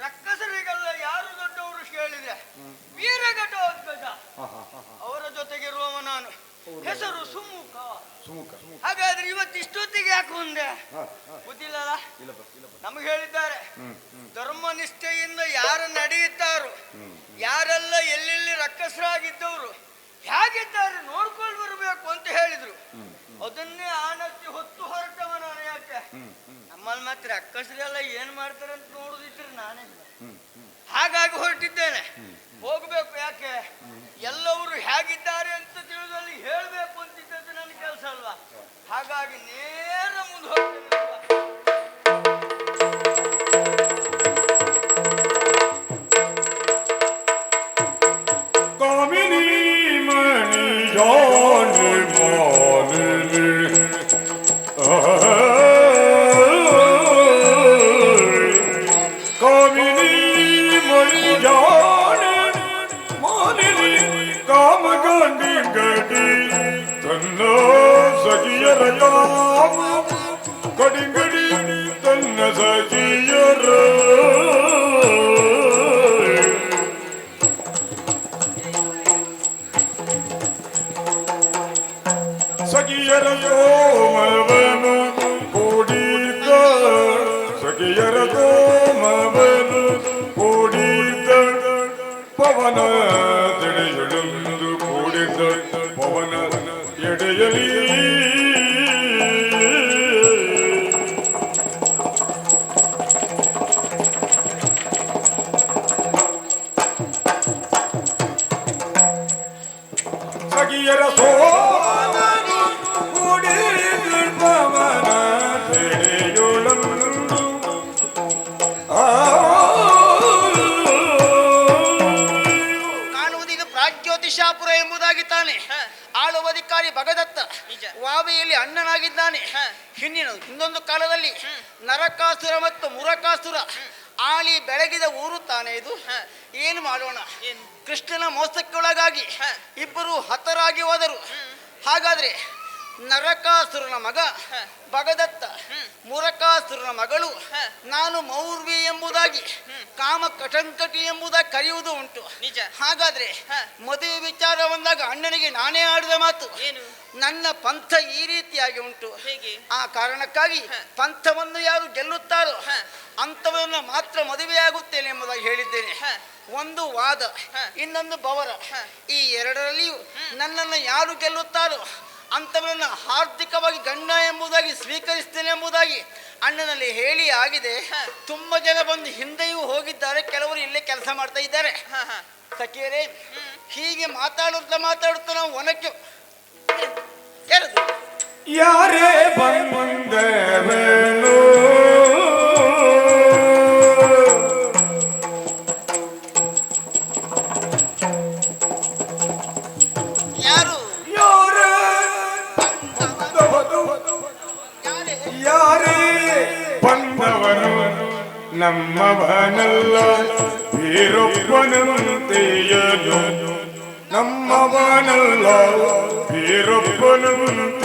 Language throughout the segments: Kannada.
ರಕ್ಕಸರಿಗೆಲ್ಲ ಯಾರು ದೊಡ್ಡವರು ಕೇಳಿದ್ರೆ ವೀರಘಟ ಅವರ ಜೊತೆಗಿರುವವ ನಾನು. ಹೆಸರು ಸುಮುಖ. ಹಾಗಾದ್ರೆ ಇವತ್ತು ಇಷ್ಟೊತ್ತಿಗೆ ಯಾಕೆ ಮುಂದೆ ಗೊತ್ತಿಲ್ಲಲ್ಲ? ನಮಗೆ ಹೇಳಿದ್ದಾರೆ, ಧರ್ಮ ನಿಷ್ಠೆಯಿಂದ ಯಾರು ನಡೆಯುತ್ತಾರೋ, ಯಾರೆಲ್ಲ ಎಲ್ಲೆಲ್ಲಿ ರಕ್ಕಸರಾಗಿದ್ದವರು ಹೇಗಿದ್ದಾರೆ ನೋಡ್ಕೊಂಡು ಬರಬೇಕು ಅಂತ ಹೇಳಿದ್ರು. ಅದನ್ನೇ ಆನತ್ತಿ ಹೊತ್ತು ಹೊರಟವ ನಾನು. ಯಾಕೆ ನಮ್ಮಲ್ಲಿ ಮಾತ್ರ ರಕ್ಕಸರೆಲ್ಲ ಏನ್ ಮಾಡ್ತಾರೆ ಅಂತ ನೋಡುದಿದ್ರೆ ನಾನೇ. ಹಾಗಾಗಿ ಹೊರಟಿದ್ದೇನೆ, ಹೋಗ್ಬೇಕು. ಯಾಕೆ ಎಲ್ಲವರು ಹೇಗಿದ್ದಾರೆ ಅಂತ ತಿಳಿದಲ್ಲಿ ಹೇಳ್ಬೇಕು ಅಂತಿದ್ದದ್ದು ನನ್ನ ಕೆಲಸ ಅಲ್ವಾ? ಹಾಗಾಗಿ ನೇರ ಮುಂದೆ ಹೋಗ್ತೇನೆ. ಕಡಿಗಡಿ ತನ್ನ ಸಜಿಯರ ಸಗಿಯರ ಸೋಮವನು ಕೂಡಿದ್ದ, ಸಗಿಯರ ಸೋಮವನು ಕೂಡಿದ್ದ, ಪವನ ಎಡೆಯಲು ಕೂಡಿದ್ದ, ಪವನ ಎಡೆಯಲಿ ಸಗಿಯರ ಸೋಮನು ಕೂಡಿದ್ದ, ಪವನ ಎಡೆಯಲು ಕಾಣುವುದಿದು ಪ್ರಾಗ್ಜ್ಯೋತಿಷಾಪುರ ಎಂಬುದಾಗಿ ತಾನೆ. ಆಳುವ ಅಧಿಕಾರಿ ಭಗದತ್ತ ವಾವಿಯಲ್ಲಿ ಅಣ್ಣನಾಗಿದ್ದಾನೆ. ಹಿಂದೊಂದು ಕಾಲದಲ್ಲಿ ನರಕಾಸುರ ಮತ್ತು ಮುರಕಾಸುರ ಆಳಿ ಬೆಳಗಿದ ಊರು ತಾನೆ ಇದು. ಏನು ಮಾಡೋಣ, ಕೃಷ್ಣನ ಮೋಸಕ್ಕೊಳಗಾಗಿ ಇಬ್ಬರು ಹತರಾಗಿ ಹೋದರು. ಹಾಗಾದ್ರೆ ನರಕಾಸುರನ ಮಗ ಭಗದತ್ತ, ಮುರಕಾಸುರನ ಮಗಳು ನಾನು ಮೌರ್ವಿ ಎಂಬುದಾಗಿ, ಕಾಮ ಕಟಂಕಟಿ ಎಂಬುದಾಗಿ ಕರೆಯುವುದು ಉಂಟು. ನಿಜ. ಹಾಗಾದ್ರೆ ಮದುವೆ ವಿಚಾರ ಬಂದಾಗ ಅಣ್ಣನಿಗೆ ನಾನೇ ಆಡಿದ ಮಾತು, ನನ್ನ ಪಂಥ ಈ ರೀತಿಯಾಗಿ ಉಂಟು. ಆ ಕಾರಣಕ್ಕಾಗಿ ಪಂಥವನ್ನು ಯಾರು ಗೆಲ್ಲುತ್ತಾರೋ ಅಂಥವನ್ನ ಮಾತ್ರ ಮದುವೆಯಾಗುತ್ತೇನೆ ಎಂಬುದಾಗಿ ಹೇಳಿದ್ದೇನೆ. ಒಂದು ವಾದ, ಇನ್ನೊಂದು ಬವರ. ಈ ಎರಡರಲ್ಲಿಯೂ ನನ್ನನ್ನು ಯಾರು ಗೆಲ್ಲುತ್ತಾರೋ ಅಂಥವನ್ನ ಆರ್ಥಿಕವಾಗಿ ಗಂಡ ಎಂಬುದಾಗಿ ಸ್ವೀಕರಿಸ್ತೇನೆ ಎಂಬುದಾಗಿ ಅಣ್ಣನಲ್ಲಿ ಹೇಳಿ ಆಗಿದೆ. ತುಂಬ ಜನ ಬಂದು ಹಿಂದೆಯೂ ಹೋಗಿದ್ದಾರೆ, ಕೆಲವರು ಇಲ್ಲೇ ಕೆಲಸ ಮಾಡ್ತಾ ಇದ್ದಾರೆ. ಸಖಿಯರೇ, ಹೀಗೆ ಮಾತಾಡುತ್ತಾ ನಾವು ಒನಕ್ಕೆ ಯಾರೇ ಬಂದೇವೇನು ನಮ್ಮವನಲ್ಲ ವೀರಪ್ಪನಂತೆಯನು, ನಮ್ಮವನಲ್ಲ ವೀರಪ್ಪನಂತಿಗನು.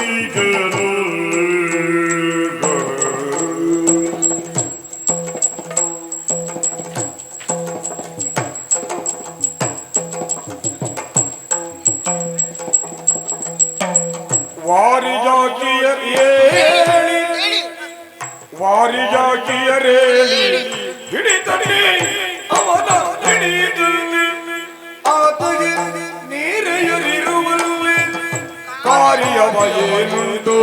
ಹೇಳಿ ವಾರಿಯಾಗಿಯರೇಳಿ ಹಿಡಿತಡಿ ಅವನ ಹಿಡಿದು ಆತಗೆ ನೀರೆಯರಿರುವಲ್ಲಿ ಕಾರ್ಯವ ಏನುಂಟು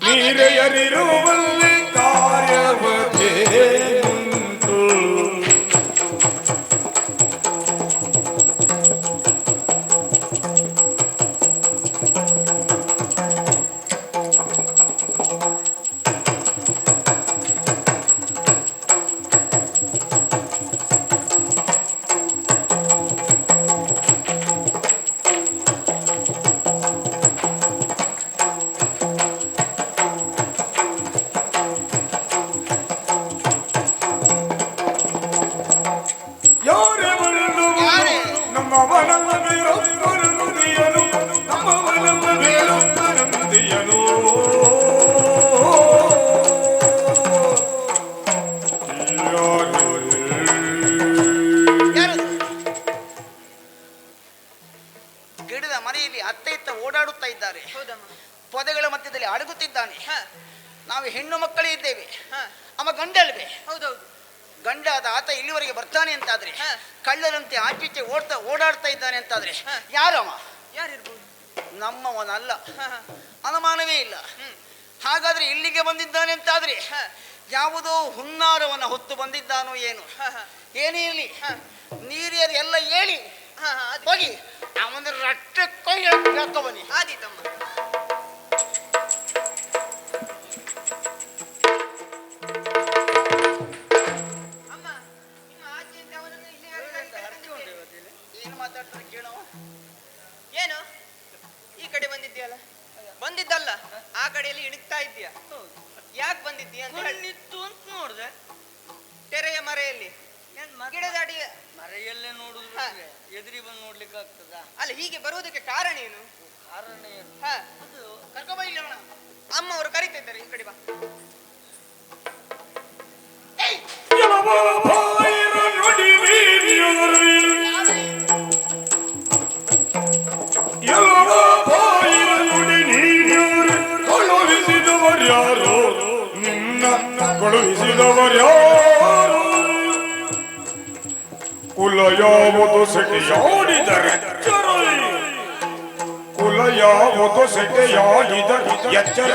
ನೀರೆಯರಿರುವಲ್ಲಿ ಕಾರ್ಯವದೇನುಂಟು ಗಿಡದ ಮನೆಯಲ್ಲಿ ಅತ್ತ ಇತ್ತ ಓಡಾಡುತ್ತಾ ಇದ್ದಾರೆ. ಪೊದೆಗಳ ಮಧ್ಯದಲ್ಲಿ ಅಡಗುತ್ತಿದ್ದಾನೆ. ನಾವು ಹೆಣ್ಣು ಮಕ್ಕಳೇ ಇದ್ದೇವೆ. ಅವ ಗಂಡ ಅಲ್ವೇ? ಹೌದೌದು. ಗಂಡ ಆತ ಇಲ್ಲಿವರೆಗೆ ಬರ್ತಾನೆ ಅಂತಾದ್ರೆ, ಕಳ್ಳರಂತೆ ಆಚೀಚೆ ಓಡಾಡ್ತಾ ಇದ್ದಾನೆ ಅಂತಾದ್ರೆ ಯಾರವ? ಯಾರಿರ್ಬೋದು? ನಮ್ಮವನಲ್ಲ, ಅನುಮಾನವೇ ಇಲ್ಲ. ಹಾಗಾದ್ರೆ ಇಲ್ಲಿಗೆ ಬಂದಿದ್ದಾನೆ ಅಂತಾದ್ರೆ ಯಾವುದೋ ಹುನ್ನಾರವನ್ನ ಹೊತ್ತು ಬಂದಿದ್ದಾನೋ ಏನು? ಏನೇ ಇರಲಿ, ನೀರಿಯರು ಎಲ್ಲ ಹೇಳಿ ಹೋಗಿ ಅವನ ರಟ್ಟೆ ಕೈ ಹಾಕೋ ಬನ್ನಿ. ಆದೀತಮ್ಮ. ಏನು ಮಾತಾಡ್ತಾರೆ ಕೇಳವ? ಏನು ಈ ಕಡೆ ಬಂದಿದ್ಯಲ್ಲ? ಬಂದಿದ್ದಲ್ಲ, ಆ ಕಡೆಯಲ್ಲಿ ಇಣುಕ್ತಾ ಇದ್ದೀಯ. ಯಾಕೆ ಬಂದಿದ್ದೀಯ ಅಂತ ನಿತ್ತು ಅಂತ ನೋಡ್ದೆ. ತೆರೆಯ ಮರೆಯಲ್ಲಿ ಗಿಡದ ಅಡಿ ಮರೆಯಲ್ಲೇ ನೋಡುದು ಎದುರಿ ಬಂದು ನೋಡ್ಲಿಕ್ಕೆ ಆಗ್ತದ? ಅಲ್ಲ, ಹೀಗೆ ಬರುವುದಕ್ಕೆ ಕಾರಣ ಏನು? ಕಾರಣ ಏನು? ಅದು ಕರ್ಕೊಂಬ ಇಲ್ಲಿ ಅವನ. ಅಮ್ಮ ಅವರು ಕರೀತಿದ್ದಾರೆ, ಈ ಕಡೆ ಬಾ. ಕಳುಹಿಸಿದವರ್ಯಾರು ನಿನ್ನ ಕಳುಹಿಸಿದವರ್ಯಾರು ಕುಲ ಯಾವುದು ಸೆಟೆಯಾಡಿದರೆ ಕುಲ ಯಾವುದು ಸೆಟೆಯಾಡಿದರೆ ಎಚ್ಚರ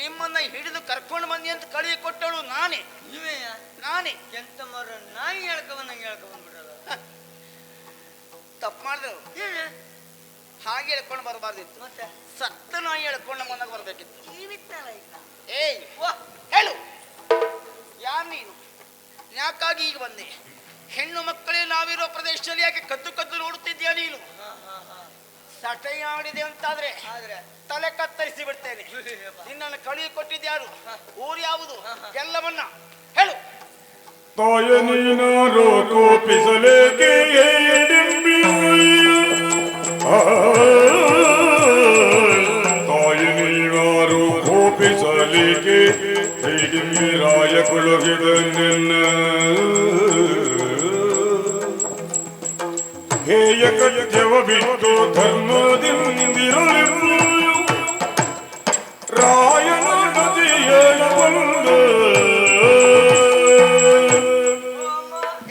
ನಿಮ್ಮನ್ನ ಹಿಡಿದು ಕರ್ಕೊಂಡು ಬಂದಿ ಅಂತ ಕಳುಹಿ ಕೊಟ್ಟಳು ನಾನೇ. ನಾನೇ ಎಂತ ಮರ ನಾಯಿ ಹೇಳ್ಕೊಂಬಂದಂಗೆ ಹೇಳ್ಕೊಂಡ್ಬಿಟ್ರಲ್ಲ. ತಪ್ಪು ಮಾಡಿದೆವು. ಹಾಗೆ ಹೇಳ್ಕೊಂಡು ಬರಬಾರ್ದಿತ್ತು. ಮತ್ತೆ ಸತ್ತ ನಾಯಿ ಹೇಳ್ಕೊಂಡು ಬಂದಾಗ ಬರ್ಬೇಕಿತ್ತು. ಜೀವಿತಲ್ಲ ಈಗ. ಏಯ್ ಹೇಳು, ಯಾರು ನೀನು? ಯಾಕಾಗಿ ಈಗ ಬಂದೆ? ಹೆಣ್ಣು ಮಕ್ಕಳೇ ನಾವಿರೋ ಪ್ರದೇಶದಲ್ಲಿ ಯಾಕೆ ಕದ್ದು ಕದ್ದು ನೋಡುತ್ತಿದ್ಯಾ ನೀನು? ಸಟೆಯಾಡಿದೆ ಅಂತಾದ್ರೆ ತಲೆ ಕತ್ತರಿಸಿ ಬಿಡ್ತೇನೆ. ನಿನ್ನನ್ನು ಕಳುಹಿ ಕೊಟ್ಟಿದ್ಯಾರು? ಊರು ಯಾವುದು? ಎಲ್ಲವನ್ನ ಹೇಳು. ತಾಯ ನೀನಾರೋ ಕೋಪಿಸಲೇಕೆ ತಾಯಿ ನೀನಾರು ಕೋಪಿಸಲೇಕೆ ಹಿಡಿಂಬಿರಾಯ ಕುಳುಹಿದ ನಿನ್ನ ಹೇಯ ಕೃತ್ಯವ ಬಿಟ್ಟು ಧರ್ಮದಿಂದಿರಲಿರು ರಾಯನ ನದಿಯ ಬಂದ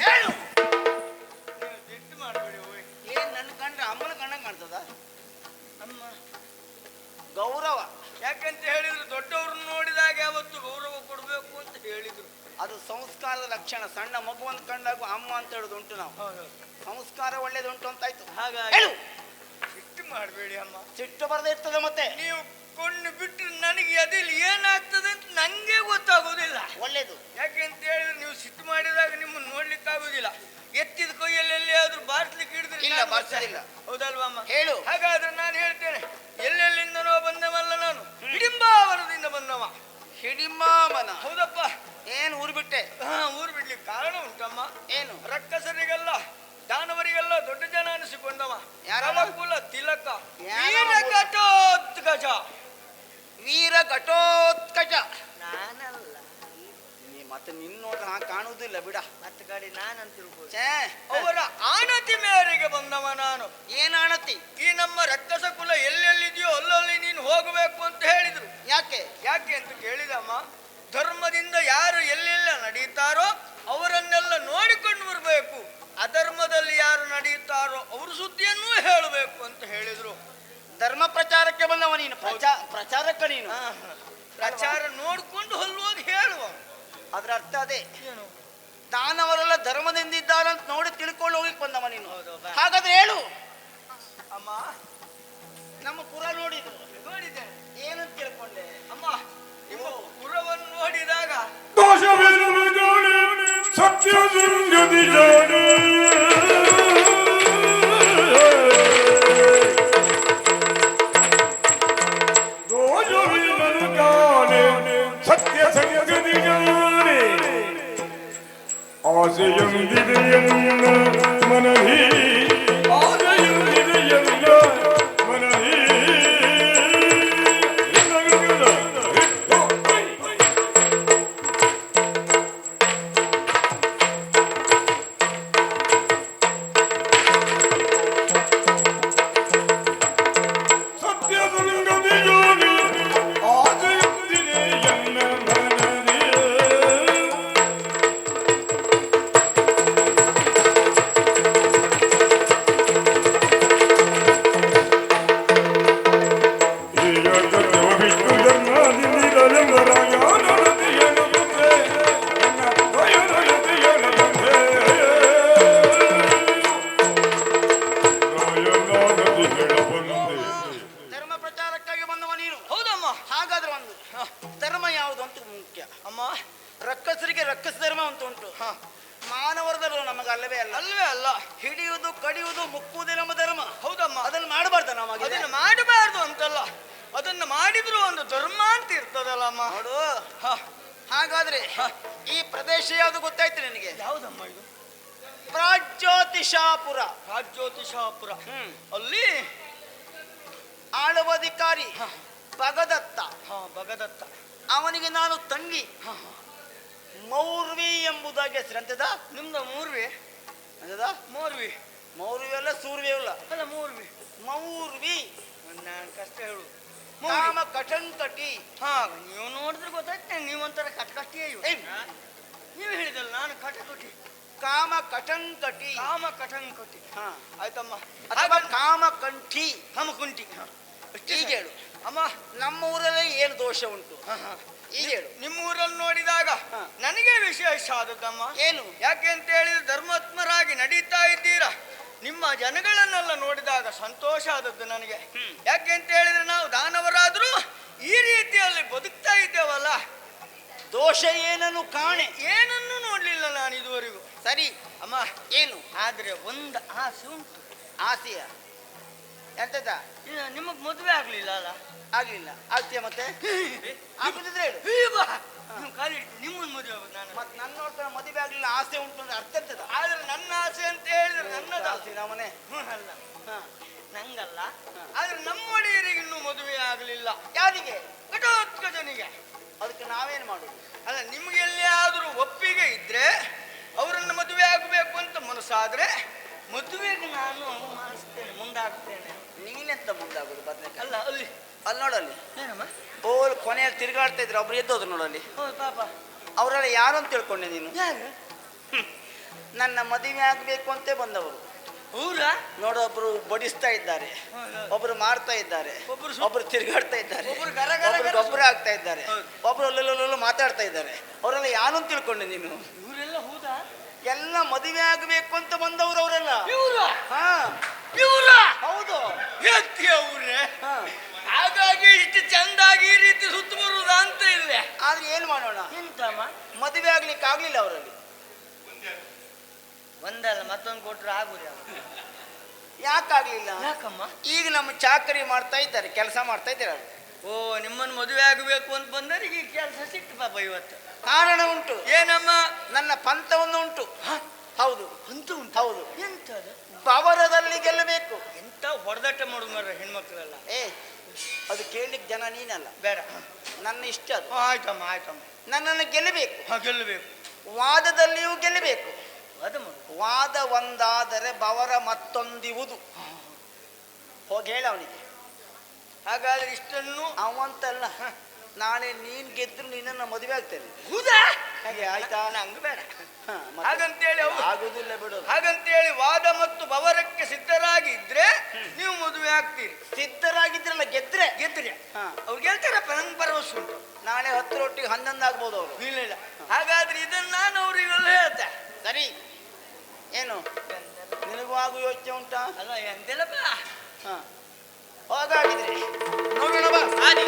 ಹೇಳು. ಸಿಟ್ಟು ಮಾಡಬೇಡಿ. ಏನ್ ನನ್ನ ಕಂಡ್ರೆ ಅಮ್ಮನ ಕಣ್ಣಂಗ್ ಕಾಣ್ತದ? ಅಮ್ಮ ಗೌರವ. ಯಾಕಂತ ಹೇಳಿದ್ರು ದೊಡ್ಡವ್ರನ್ನ ನೋಡಿದಾಗ ಯಾವತ್ತು ಗೌರವ ಕೊಡಬೇಕು ಅಂತ ಹೇಳಿದ್ರು. ಅದು ಸಂಸ್ಕಾರದ ಲಕ್ಷಣ. ಸಣ್ಣ ಮಗುವನ್ನು ಕಂಡಾಗ ಅಮ್ಮ ಅಂತ ಹೇಳುದು ಉಂಟು. ನಾವು ಸಂಸ್ಕಾರ ಒಳ್ಳೇದುಂಟು ಅಂತಾಯ್ತು. ಹಾಗಾಗಿ ಹೇಳು. ಸಿಟ್ಟು ಮಾಡಬೇಡಿ ಅಮ್ಮ. ಸಿಟ್ಟು ಬರದೇ ಇರ್ತದೆ ಮತ್ತೆ. ನೀವು ಕೊಂಡು ಬಿಟ್ಟರೆ ನನಗೆ ಅದಿಲ್ಲಿ ಏನಾಗ್ತದೆ ಅಂತ ನಂಗೆ ಗೊತ್ತಾಗೋದಿಲ್ಲ. ಒಳ್ಳೇದು. ಯಾಕೆಂತ ಹೇಳಿದ್ರೆ ನೀವು ಸಿಟ್ಟು ಮಾಡಿದಾಗ ನಿಮ್ಮನ್ನು ನೋಡ್ಲಿಕ್ಕೆ ಆಗುದಿಲ್ಲ. ಎತ್ತಿದ ಕೈಯಲ್ಲಿ ಆದ್ರೂ ಬಾರಿಸ್ಲಿಕ್ಕೆ ಹಿಡಿದ್ರೆ ಇಲ್ಲ, ಬಾರಿಸೋದಿಲ್ಲ. ಹೌದಲ್ವಾ ಅಮ್ಮ? ಹೇಳು. ಹಾಗಾದ್ರೆ ನಾನು ಹೇಳ್ತೇನೆ, ಎಲ್ಲೆಲ್ಲಿಂದನೋ ಬಂದವಲ್ಲ ನಾನು, ಹಿಡಿಂಬಾವನದಿಂದ ಬಂದವ. ಹಿಡಿಮಾಮನ? ಹೌದಪ್ಪ. ಏನ್ ಊರು ಬಿಟ್ಟೆ? ಊರು ಬಿಡ್ಲಿಕ್ಕೆ ಕಾರಣ ಉಂಟಮ್ಮ. ಏನು? ರಕ್ಕಸರಿಗೆಲ್ಲ ದಾನವರಿಗೆಲ್ಲ ದೊಡ್ಡ ಜನ ಅನಿಸಿಕೊಂಡವ. ಯಾರವ? ಕುಲ ತಿಲಕ ಯಾರವ? ವೀರಘಟೋತ್ಕಚ. ವೀರ ಘಟೋತ್ಕಚ. ಮಾಡಿ ನಾನಂತ ತಿಳ್ಬೋದು. ಛೇ, ಅವರ ಆಣತಿ ಮೇರೆಗೆ ಬಂದವ ನಾನು. ಏನ್ ಆಣತಿ? ಈ ನಮ್ಮ ರಕ್ಕಸ ಕುಲ ಎಲ್ಲೆಲ್ಲಿದೆಯೋ ಅಲ್ಲಲ್ಲಿ ನೀನು ಹೋಗಬೇಕು ಅಂತ ಹೇಳಿದ್ರು. ಯಾಕೆ? ಯಾಕೆ ಅಂತ ಕೇಳಿದಮ್ಮ, ಧರ್ಮದಿಂದ ಯಾರು ಎಲ್ಲೆಲ್ಲ ನಡೀತಾರೋ ಅವರನ್ನೆಲ್ಲ ನೋಡಿಕೊಂಡು ಬರಬೇಕು, ಅಧರ್ಮದಲ್ಲಿ ಯಾರು ನಡೆಯುತ್ತಾರೋ ಅವ್ರ ಸುದ್ದಿಯನ್ನೂ ಹೇಳಬೇಕು ಅಂತ ಹೇಳಿದ್ರು. ಧರ್ಮ ಪ್ರಚಾರಕ್ಕೆ ಬಂದವ ನೀನು, ಪ್ರಚಾರಕ್ಕ ನೀನು. ಪ್ರಚಾರ ನೋಡ್ಕೊಂಡು ಹೊಲ್ಲುವಾಗ ಹೇಳುವ. ಅದ್ರ ಅರ್ಥ ಅದೇ, ಏನು ತಾನವರೆಲ್ಲ ಧರ್ಮದಿಂದಿದ್ದಾರಂತ ನೋಡಿ ತಿಳ್ಕೊಂಡು ಹೋಗಿ ಬಂದವ ನೀನು. ಹೌದು, ಬಾ. ಹಾಗಾದ್ರೆ ಹೇಳು. ಅಮ್ಮ, ನಮ್ಮ ಪುರ ನೋಡಿದ್ರು, ನೋಡಿದ್ದೇನೆ. ಏನಂತ ತಿಳ್ಕೊಂಡೆ? ಅಮ್ಮ, ನಿಮ್ಮ ಪುರವನ್ನು ನೋಡಿದಾಗ ದೋಷವೆನ್ನುವ ಜಾಣೆ, ಸತ್ಯ ಸಂಗತಿ ಜಾಣೆ. ದೋಷವೆನ್ನುವ ಜಾಣೆ, ಸತ್ಯ ಸಂಗತಿ ಜಾಣೆ. ಆಸೆಯೊಂದಿದೆಯನ್ನ ಮನದಿ, ಆಸೆಯೊಂದಿದೆಯನ್ನ ಮನದಿ. ರಕ್ಕಸರಿಗೆ ರಕ್ಕಸ ಧರ್ಮ ಅಂತ ಉಂಟು. ಮಾನವರ ಧರ್ಮ ನಮಗೆ ಅಲ್ಲವೇ ಅಲ್ಲ. ಅಲ್ವೇ ಅಲ್ಲ. ಹಿಡಿಯುವುದು ಕಡಿಯುವುದು ಮುಕ್ಕುವುದೇ ನಮ್ಮ ಧರ್ಮ. ಹೌದಮ್ಮ. ಅದನ್ನು ಮಾಡಬಾರ್ದ ನಾವು? ಅದನ್ನು ಮಾಡಬಾರ್ದು ಅಂತಲ್ಲ, ಅದನ್ನು ಮಾಡಿದ್ರು ಒಂದು ಧರ್ಮ ಅಂತ ಇರ್ತದಲ್ಲಮ್ಮ. ನೋಡು, ಹಾಗಾದ್ರೆ ಈ ಪ್ರದೇಶ ಯಾವುದು ಗೊತ್ತಾಯ್ತು ನಿನಗೆ? ಯಾವ್ದಮ್ಮ ಇದು? ಪ್ರಾಜ್ಯೋತಿಷಾಪುರ. ಪ್ರಾಜ್ಯೋತಿಷಾಪುರ. ಅಲ್ಲಿ ಆಳುವಧಿಕಾರಿ ಭಗದತ್ತ. ಭಗದತ್ತ. ಅವನಿಗೆ ನಾನು ತಂಗಿ ಮೌರ್ವಿ ಎಂಬುದಾಗಿ ಹೆಸರಂತದ. ನಿಮ್ದ ಮೂರ್ವಿ ಅಂತದ? ಮೌರ್ವಿ. ಮೌರ್ವಿ ಅಲ್ಲ, ಸೂರ್ವಿ ಅಲ್ಲ, ಅಲ್ಲ ಮೂರ್ವಿ. ಮೌರ್ವಿ. ನಾನು ಕಷ್ಟ ಹೇಳು. ಕಾಮ ಕಟಂಕಟಿ. ನೀವು ನೋಡಿದ್ರೆ ಗೊತ್ತಾಯ್ತು, ನೀವಂತರ ಕಟಕಟಿಯೇ. ನೀವು ಹೇಳಿದಲ್ಲ, ನಾನು ಕಟಕಟಿ. ಕಾಮ ಕಟಂಕಟಿ. ಕಾಮ ಕಟಂಕಟಿ. ಆಯ್ತಮ್ಮ. ಅಥವಾ ಕಾಮ ಕಂಠಿ. ಕಾಮಕುಂಠಿ. ಈಗ ಹೇಳು ಅಮ್ಮ, ನಮ್ಮ ಊರಲ್ಲಿ ಏನು ದೋಷ ಉಂಟು ಈಗ ಹೇಳು. ನಿಮ್ಮ ಊರಲ್ಲಿ ನೋಡಿದಾಗ ನನಗೆ ವಿಶೇಷ ಆದದ್ದಮ್ಮ. ಏನು? ಯಾಕೆ ಅಂತ ಹೇಳಿದ್ರೆ ಧರ್ಮಾತ್ಮರಾಗಿ ನಡೀತಾ ಇದ್ದೀರಾ. ನಿಮ್ಮ ಜನಗಳನ್ನೆಲ್ಲ ನೋಡಿದಾಗ ಸಂತೋಷ ಆದದ್ದು ನನಗೆ. ಯಾಕೆ ಅಂತ ಹೇಳಿದ್ರೆ ನಾವು ದಾನವರಾದ್ರೂ ಈ ರೀತಿಯಲ್ಲಿ ಬದುಕ್ತಾ ಇದ್ದೇವಲ್ಲ. ದೋಷ ಏನನ್ನು ಕಾಣೆ, ಏನನ್ನು ನೋಡ್ಲಿಲ್ಲ ನಾನು ಇದುವರೆಗೂ. ಸರಿ ಅಮ್ಮ, ಏನು? ಆದ್ರೆ ಒಂದು ಆಸೆ ಉಂಟು. ಆಸೆಯ ಎಂತದ? ನಿಮಗ್ ಮದುವೆ ಆಗ್ಲಿಲ್ಲ ಅಲ್ಲ? ಆಗ್ಲಿಲ್ಲ. ಆಗ್ತೀಯ ಮತ್ತೆ? ಆಗುದಿದ್ರೆ ಹೇಳು. ಕಾಲಿ ನಿಮ್ಮನ್ನು ಮದುವೆ ಆಗುದು ನಾನು. ಮತ್ತೆ ನನ್ನ ನೋಡ್ತಾನೆ ಮದುವೆ ಆಗ್ಲಿಲ್ಲ, ಆಸೆ ಉಂಟು ಅಂದ್ರೆ ಅರ್ಥ ಇರ್ತದ? ಆದ್ರೆ ನನ್ನ ಆಸೆ ಅಂತ ಹೇಳಿದ್ರೆ ನನ್ನದ ನಮ್ಮನೆ ಅಲ್ಲ, ನಂಗಲ್ಲ. ಆದ್ರೆ ನಮ್ಮ ಒಡೆಯರಿಗೆ ಇನ್ನೂ ಮದುವೆ ಆಗ್ಲಿಲ್ಲ. ಯಾರಿಗೆ? ಘಟೋತ್ಕಜನಿಗೆ. ಅದಕ್ಕೆ ನಾವೇನು ಮಾಡುದು? ಅಲ್ಲ, ನಿಮ್ಗೆ ಎಲ್ಲಿಯಾದ್ರೂ ಒಪ್ಪಿಗೆ ಇದ್ರೆ ಅವರನ್ನು ಮದುವೆ ಆಗಬೇಕು ಅಂತ ಮನಸ್ಸಾದ್ರೆ ಮದುವೆಗೆ ನಾನು ಮಾಡಿಸ್ತೇನೆ, ಮುಂದಾಗ್ತೇನೆ. ನೀನೆಂತ ಮುಂದಾಗುದು? ಬದನೆಕಾಯಿ ಅಲ್ಲ, ಅಲ್ಲಿ ಅಲ್ಲಿ ನೋಡಲ್ಲಿ ಏನಮ್ಮ ಓಲ್ ಕೊನೆಯಲ್ಲಿ ತಿರುಗಾಡ್ತಾ ಇದ್ರು, ಒಬ್ರು ಎದ್ದೋದ್ರು ನೋಡಲ್ಲಿ. ಪಾಪ. ಅವರೆಲ್ಲ ಯಾರು ಅಂತ ತಿಳ್ಕೊಂಡೆ ನೀನು? ಯಾರು? ನನ್ನ ಮದುವೆ ಆಗ್ಬೇಕು ಅಂತೇ ಬಂದವರು. ಊರ ನೋಡೊಬ್ರು ಬಡಿಸ್ತಾ ಇದ್ದಾರೆ, ಒಬ್ರು ಮಾರ್ತಾ ಇದ್ದಾರೆ, ಒಬ್ರು ತಿರುಗಾಡ್ತಾ ಇದ್ದಾರೆ, ಒಬ್ರು ಗೊಬ್ಬರ ಆಗ್ತಾ ಇದ್ದಾರೆ, ಒಬ್ರು ಅಲ್ಲೆಲ್ಲ ಮಾತಾಡ್ತಾ ಇದ್ದಾರೆ. ಅವರೆಲ್ಲ ಯಾರು ಅಂತ ತಿಳ್ಕೊಂಡೆ ನೀನು? ಇವರೆಲ್ಲ ಹೌದಾ? ಎಲ್ಲ ಮದುವೆ ಆಗ್ಬೇಕು ಅಂತ ಬಂದವರು ಅವರೆಲ್ಲ. ಹೌದು. ಅವ್ರೆ ಹಾಗಾಗಿ ಇಷ್ಟು ಚಂದಾಗಿ ಈ ರೀತಿ ಸುತ್ತ ಬರುವುದ ಅಂತ ಇಲ್ಲ. ಆದ್ರೆ ಏನ್ ಮಾಡೋಣ? ಎಂತಮ್ಮ, ಮದುವೆ ಆಗ್ಲಿಕ್ಕೆ ಆಗ್ಲಿಲ್ಲ ಅವರಲ್ಲಿ. ಒಂದಲ್ಲ ಮತ್ತೊಂದು ಕೊಟ್ರೆ ಆಗುದ? ಯಾಕಾಗ್ಲಿಲ್ಲ? ಯಾಕಮ್ಮ? ಈಗ ನಮ್ಮ ಚಾಕರಿ ಮಾಡ್ತಾ ಇದ್ದಾರೆ, ಕೆಲಸ ಮಾಡ್ತಾ ಇದ್ದಾರೆ. ಓ, ನಿಮ್ಮನ್ನು ಮದುವೆ ಆಗಬೇಕು ಅಂತ ಬಂದವರಿಗೆ ಈ ಕೆಲಸ ಸಿಕ್ತು ಪಾಪ ಇವತ್ತು. ಕಾರಣ ಉಂಟು. ಏನಮ್ಮ? ನನ್ನ ಪಂಥವನ್ನು ಉಂಟು. ಹೌದು, ಅಂತ ಉಂಟು. ಹೌದು. ಎಂತದ? ಬವರದಲ್ಲಿ ಗೆಲ್ಲಬೇಕು. ಎಂತ ಹೊಡೆದಾಟ ಮಾಡುದು ಮರ ಹೆಣ್ಮಕ್ಳೆಲ್ಲ. ಅದು ಕೇಳಲಿಕ್ಕೆ ಜನ ನೀನಲ್ಲ, ಬೇಡ, ನನ್ನ ಇಷ್ಟ ಅದು. ಆಯ್ತಮ್ಮ, ಆಯ್ತಮ್ಮ. ನನ್ನನ್ನು ಗೆಲ್ಲಬೇಕು. ಗೆಲ್ಲಬೇಕು. ವಾದದಲ್ಲಿಯೂ ಗೆಲ್ಲಬೇಕು, ವಾದ ಒಂದಾದರೆ ಬವರ ಮತ್ತೊಂದಿವುದು. ಹೋಗಿ ಹೇಳ ಅವನಿಗೆ. ಹಾಗಾದ್ರೆ ಇಷ್ಟನ್ನು ಅವಂತಲ್ಲ, ನಾಳೆ ನೀನ್ ಗೆದ್ರು ನಿನ್ನ ಮದುವೆ ಆಗ್ತೇನೆ. ಹಾಗೆ ಆಯ್ತಾ? ನಂಗೆ ಬೇಡ ಹ, ಮತ್ತೆ ಹಾಗಂತೇಳಿ ಆಗುದಿಲ್ಲ ಬಿಡು. ಹಾಗಂತೇಳಿ ವಾದ ಮತ್ತು ಬವರಕ್ಕೆ ಸಿದ್ಧರಾಗಿದ್ರೆ ನೀವು ಮದುವೆ ಆಗ್ತೀರಿ. ಸಿದ್ಧರಾಗಿದ್ರಲ್ಲ, ಗೆದ್ರೆ ಗೆದ್ರಿ ಹ. ಅವ್ರು ಗೆಲ್ತಾರಪ್ಪ, ನಂಗೆ ಭರವಸೆ ಉಂಟು. ನಾಳೆ 10 ರೊಟ್ಟಿಗೆ 11 ಆಗ್ಬೋದು ಅವರು. ಇಲ್ಲ ಇಲ್ಲ, ಹಾಗಾದ್ರೆ ಇದನ್ನ ನಾನು ಅವ್ರಿಗೆಲ್ಲ ಹೇಳ್ತೆ. ಸರಿ, ಏನು ನಿನಗೂ ಆಗು ಯೋಚನೆ ಉಂಟಾ? ಅಲ್ಲ ಎಂತೆಲ್ಲಪ್ಪ. ಹ, ಹೋಗಾಗಿದ್ರೆ ನೋಡೋಣ ಬಾ. ಆದಿ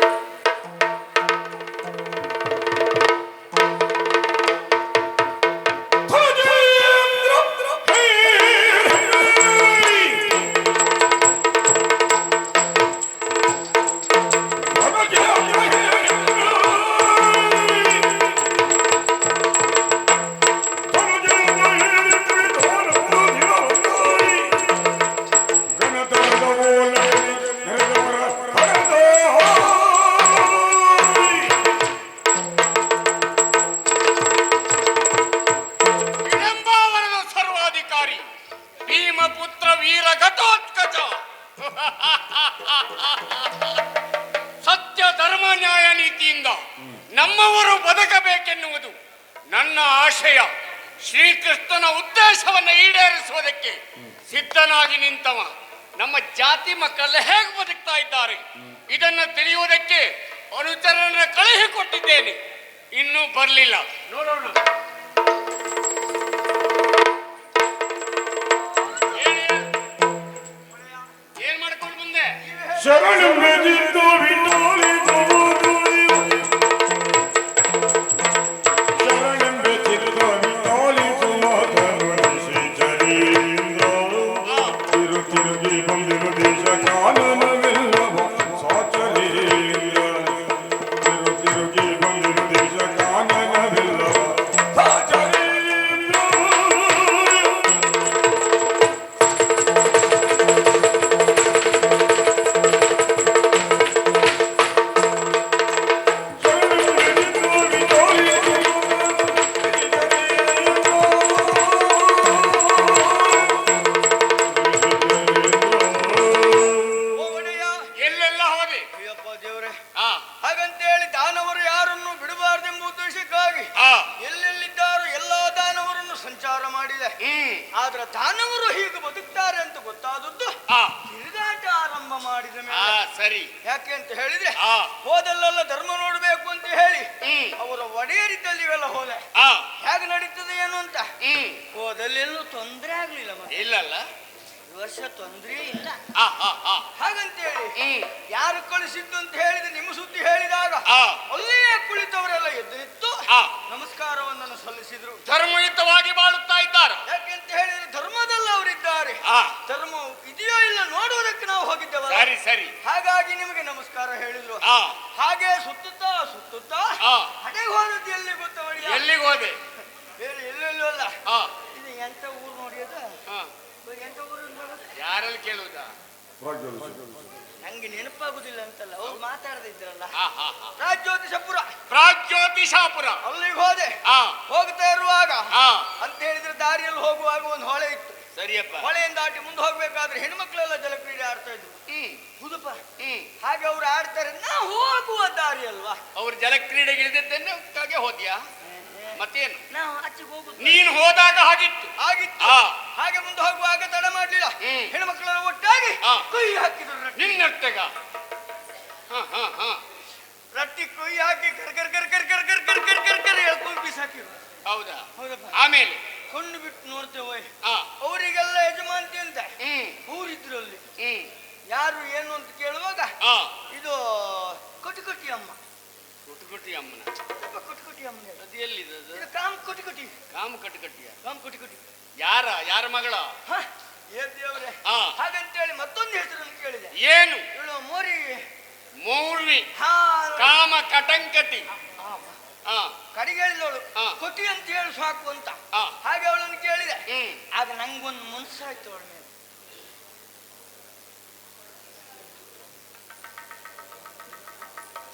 ಭೀಮಪುತ್ರ ವೀರ ಘಟೋತ್ಕಚ ಸತ್ಯ ಧರ್ಮ ನ್ಯಾಯ ನೀತಿಯಿಂದ ನಮ್ಮವರು ಬದುಕಬೇಕೆನ್ನುವುದು ನನ್ನ ಆಶಯ. ಶ್ರೀಕೃಷ್ಣನ ಉದ್ದೇಶವನ್ನು ಈಡೇರಿಸುವುದಕ್ಕೆ ಸಿದ್ಧನಾಗಿ ನಿಂತವ ನಮ್ಮ ಜಾತಿ ಮಕ್ಕಳೆಲ್ಲ ಹೇಗೆ ಬದುಕ್ತಾ ಇದ್ದಾರೆ ಇದನ್ನು ತಿಳಿಯುವುದಕ್ಕೆ ಅನುಚರನ ಕಳುಹಿಕೊಟ್ಟಿದ್ದೇನೆ. ಇನ್ನೂ ಬರಲಿಲ್ಲ, ನೋಡೋಣ. ಏನ್ ಮಾಡ್ಕೊಂಡು ಬಂದೆ? ಶರಣು ಮೆಜಿದ್ದು ವಿಠೋಲಿ ಗೋಗೋಲಿ ಶರಣು ಮೆಜಿದ್ದು ವಿಠೋಲಿ ಗೋಗೋಲಿ ಶ್ರೀಚರೀಂದ್ರ ತಿರು ತಿರುಗಿ ಬಂದಿರು ದೇಶ ಕಾನನವೆಲ್ಲವ ಸಾಚರೀಂದ್ರ ತಿರು ತಿರುಗಿ ಬಂದಿರು ದೇಶ ಕಾನನವೆಲ್ಲವ ಸಾಚರೀಂದ್ರ. ಒಡೆಯ, ಎಲ್ಲೆಲ್ಲ ಹೋದೆ? ಅಯ್ಯಪ್ಪ ದೇವ್ರೆ, ಆ ಹಾಗಂತೇಳಿ ದಾನವರು ಯಾರನ್ನು ಬಿಡಬಾರ್ದೆಂಬ ಉದ್ದೇಶಕ್ಕಾಗಿ ಆ ಎಲ್ಲೆಲ್ಲಿದ್ದಾರೋ ಎಲ್ಲಾ ದಾನವರನ್ನು ಸಂಚಾರ ಮಾಡಿದೆ. ಆದ್ರೆ ದಾನವರು ಹೀಗೆ ಬದುಕ್ತಾರೆ ಅಂತ ಗೊತ್ತಾದದ್ದು ಆ ತಿರುಗಾಟ ಆರಂಭ ಮಾಡಿದ ಆ ಮೇಲೆ. ಸರಿ. ಯಾಕೆ ಅಂತ ಹೇಳಿದ್ರೆ ಆ ಹೋದಲ್ಲೆಲ್ಲ ಧರ್ಮ ನೋಡ್ಬೇಕು ಅಂತ ಹೇಳಿ ಹ್ಮ್ ಅವರ ಒಡೆಯರಿದ್ದಲ್ಲಿ ಇವೆಲ್ಲ ಹೋದೆ. ಆ ಹೇಗೆ ನಡೀತದೆ ಏನು ಅಂತ ಹ್ಮ್ ಹೋದಲ್ಲೆಲ್ಲೂ ತೊಂದರೆ ಆಗ್ಲಿಲ್ಲ. ಮತ್ತೆ ಇಲ್ಲಲ್ಲ. ಈ ವರ್ಷ ತೊಂದರೆ ಇಲ್ಲ. ಆ ಆ ಆ ಹಾಗಂತೇಳಿ ಹ್ಮ್ ಯಾರು ಕಳಿಸಿದ್ದು ಅಂತ ಹೇಳಿದ್ರೆ ನಿಮ್ಮ ಸುದ್ದಿ ಹೇಳಿದಾಗ ಆ ಅಲ್ಲಿಯೇ ಕುಳಿತವರೆಲ್ಲ ಎದ್ದು ನಿಂತು ಆ ನಮಸ್ಕಾರವನ್ನು ಸಲ್ಲಿಸಿದ್ರು. ಧರ್ಮಯುತವಾಗಿ ಬಾಳುತ್ತಾ ಇದ್ದಾರೆ. ಯಾಕೆಂತ ಹೇಳಿದ್ರೆ ಧರ್ಮದಲ್ಲಿ ಅವರಿದ್ದಾರೆ. ಆ ಧರ್ಮ ಇದೆಯೋ ಇಲ್ಲ ನೋಡುವುದಕ್ಕೆ ನಾವು ಹೋಗಿದ್ದೇವಲ್ಲ, ಸರಿ ಸರಿ. ಹಾಗಾಗಿ ನಿಮಗೆ ನಮಸ್ಕಾರ ಹೇಳಿದ್ರು. ಆ ಹಾಗೆ ಸುತ್ತುತ್ತಾ ಸುತ್ತುತ್ತಾ ಆ ಹಡೆಗೆ ಹೋದದ್ದು ಎಲ್ಲಿ ಗೊತ್ತವಳಿಯ? ಎಲ್ಲಿಗೆ ಹೋದೆ? ಬೇರೆ ಎಲ್ಲೆಲ್ಲೂ ಅಲ್ಲ. ಆ ಇದು ಎಂತ ಊರು ನೋಡಿ ಅದು? ಆ ಎಂತ ಊರು ನೋಡು? ಯಾರಲ್ಲಿ ಕೇಳುವುದಾ? ನಂಗೆ ನೆನಪಾಗುದಿಲ್ಲ ಅಂತಲ್ಲ, ಅವ್ರು ಮಾತಾಡದಿದ್ರಲ್ಲ. ಆ ಆ ಆ ರಾಜ್ಯೋತಿಷಪುರ, ಪ್ರಾಗ್ಜ್ಯೋತಿಷಾಪುರ. ಅಲ್ಲಿಗೆ ಹೋದೆ. ಆ ಹೋಗ್ತಾ ಇರುವಾಗ ಆ ಅಂತ ಹೇಳಿದ್ರೆ ದಾರಿಯಲ್ಲಿ ಹೋಗುವಾಗ ಒಂದು ಹೊಳೆ ಇತ್ತು. ಸರಿಯಪ್ಪ. ಹೊಳೆಯಿಂದ ದಾಟಿ ಮುಂದೆ ಹೋಗ್ಬೇಕಾದ್ರೆ ಹೆಣ್ಮಕ್ಳೆಲ್ಲ ಜಲಕ್ರೀಡೆ ಆಡ್ತಾ ಇದ್ರು. ಹೌದಪ್ಪ. ಹಾಗೆ ಅವ್ರು ಆಡ್ತಾರೆ, ನಾವು ಹೋಗುವ ದಾರಿ ಅಲ್ವಾ? ಅವ್ರು ಜಲಕ್ರೀಡೆಗೆ ಇಳಿದಿದ್ದೇನೆ ಹೋದ್ಯಾ? ಮತ್ತೇನು? ನಾವು ಆಚೆಗೆ ಹೋಗುದು. ನೀನು ಹೋದಾಗ ಹಾಗಿತ್ತು. ಆಗಿತ್ತು. ಆ ಹಾಗೆ ಮುಂದೆ ಹೋಗುವಾಗ ತಡ ಮಾಡ್ಲಿಲ್ಲ. ಹ್ಮ್. ಹೆಣ್ಮಕ್ಳೆಲ್ಲ ಒಟ್ಟಾಗಿ ಆ. ಕೈ ಹಾಕಿದ್ರು. ನಿನ್ನಟ್ಟೆಗ ಹ ಹ ಹ ರಟ್ಟಿ ಕೈ ಹಾಕಿ ಕರ್ ಕರ್ ಕರ್ ಕರ್ ಕರ್ ಕರ್ ಕರ್ ಕರ್ ಕರ್ ಕರ್ ಹೇಳ್ಕೊಂಡು ಬಿಸಾಕಿರು. ಹೌದಾ? ಹೌದಪ್ಪ. ಆಮೇಲೆ ಕೊಂಡು ಬಿಟ್ಟು ನೋಡ್ತೇವೆ, ಆ ಅವರಿಗೆಲ್ಲ ಯಜಮಾಂತಿ ಅಂತ ಊರಿದ್ರಲ್ಲಿ. ಯಾರು ಏನು ಅಂತ ಕೇಳುವಾಗ ಆ ಇದು ಕೊಟಿಕೊಟಿ ಅಮ್ಮ. ಕುಟುಕುಟಿ ಅಮ್ಮನ ಕೊಟಿಕೊಟಿ ಅಮ್ಮನ ಅದು ಎಲ್ಲಿದೆ? ಇದು ಕಾಮ್ ಕೊಟಿಕೊಟಿ. ಕಾಮ ಕಟಿಕಟ್ಟಿಯ ಕಾಮ್ ಕೊಟಿಕೊಟಿ. ಯಾರ ಮಗಳ? ದೇವ್ರೆ. ಆ ಹಾಗಂತೇಳಿ ಮತ್ತೊಂದು ಹೆಸರನ್ನು ಕೇಳಿದೆ. ಏನು? ಇವಳು ಮೋರಿ ಮೌಲ್ವಿ ಹಾ ಕಾಮ ಕಟಂಕಟಿ. ಆ ಕಡೆಗೆ ಹೇಳಿದವಳು ಆ. ಕೊಟಿ ಅಂತ ಹೇಳಿ ಸಾಕು ಅಂತ. ಆ. ಹಾಗೆ ಅವಳನ್ನು ಕೇಳಿದೆ. ಹ್ಮ್ ಆಗ ನಂಗೊಂದು ಮನಸ್ಸಾಯ್ತು ಅವಳ ಮೇಲೆ.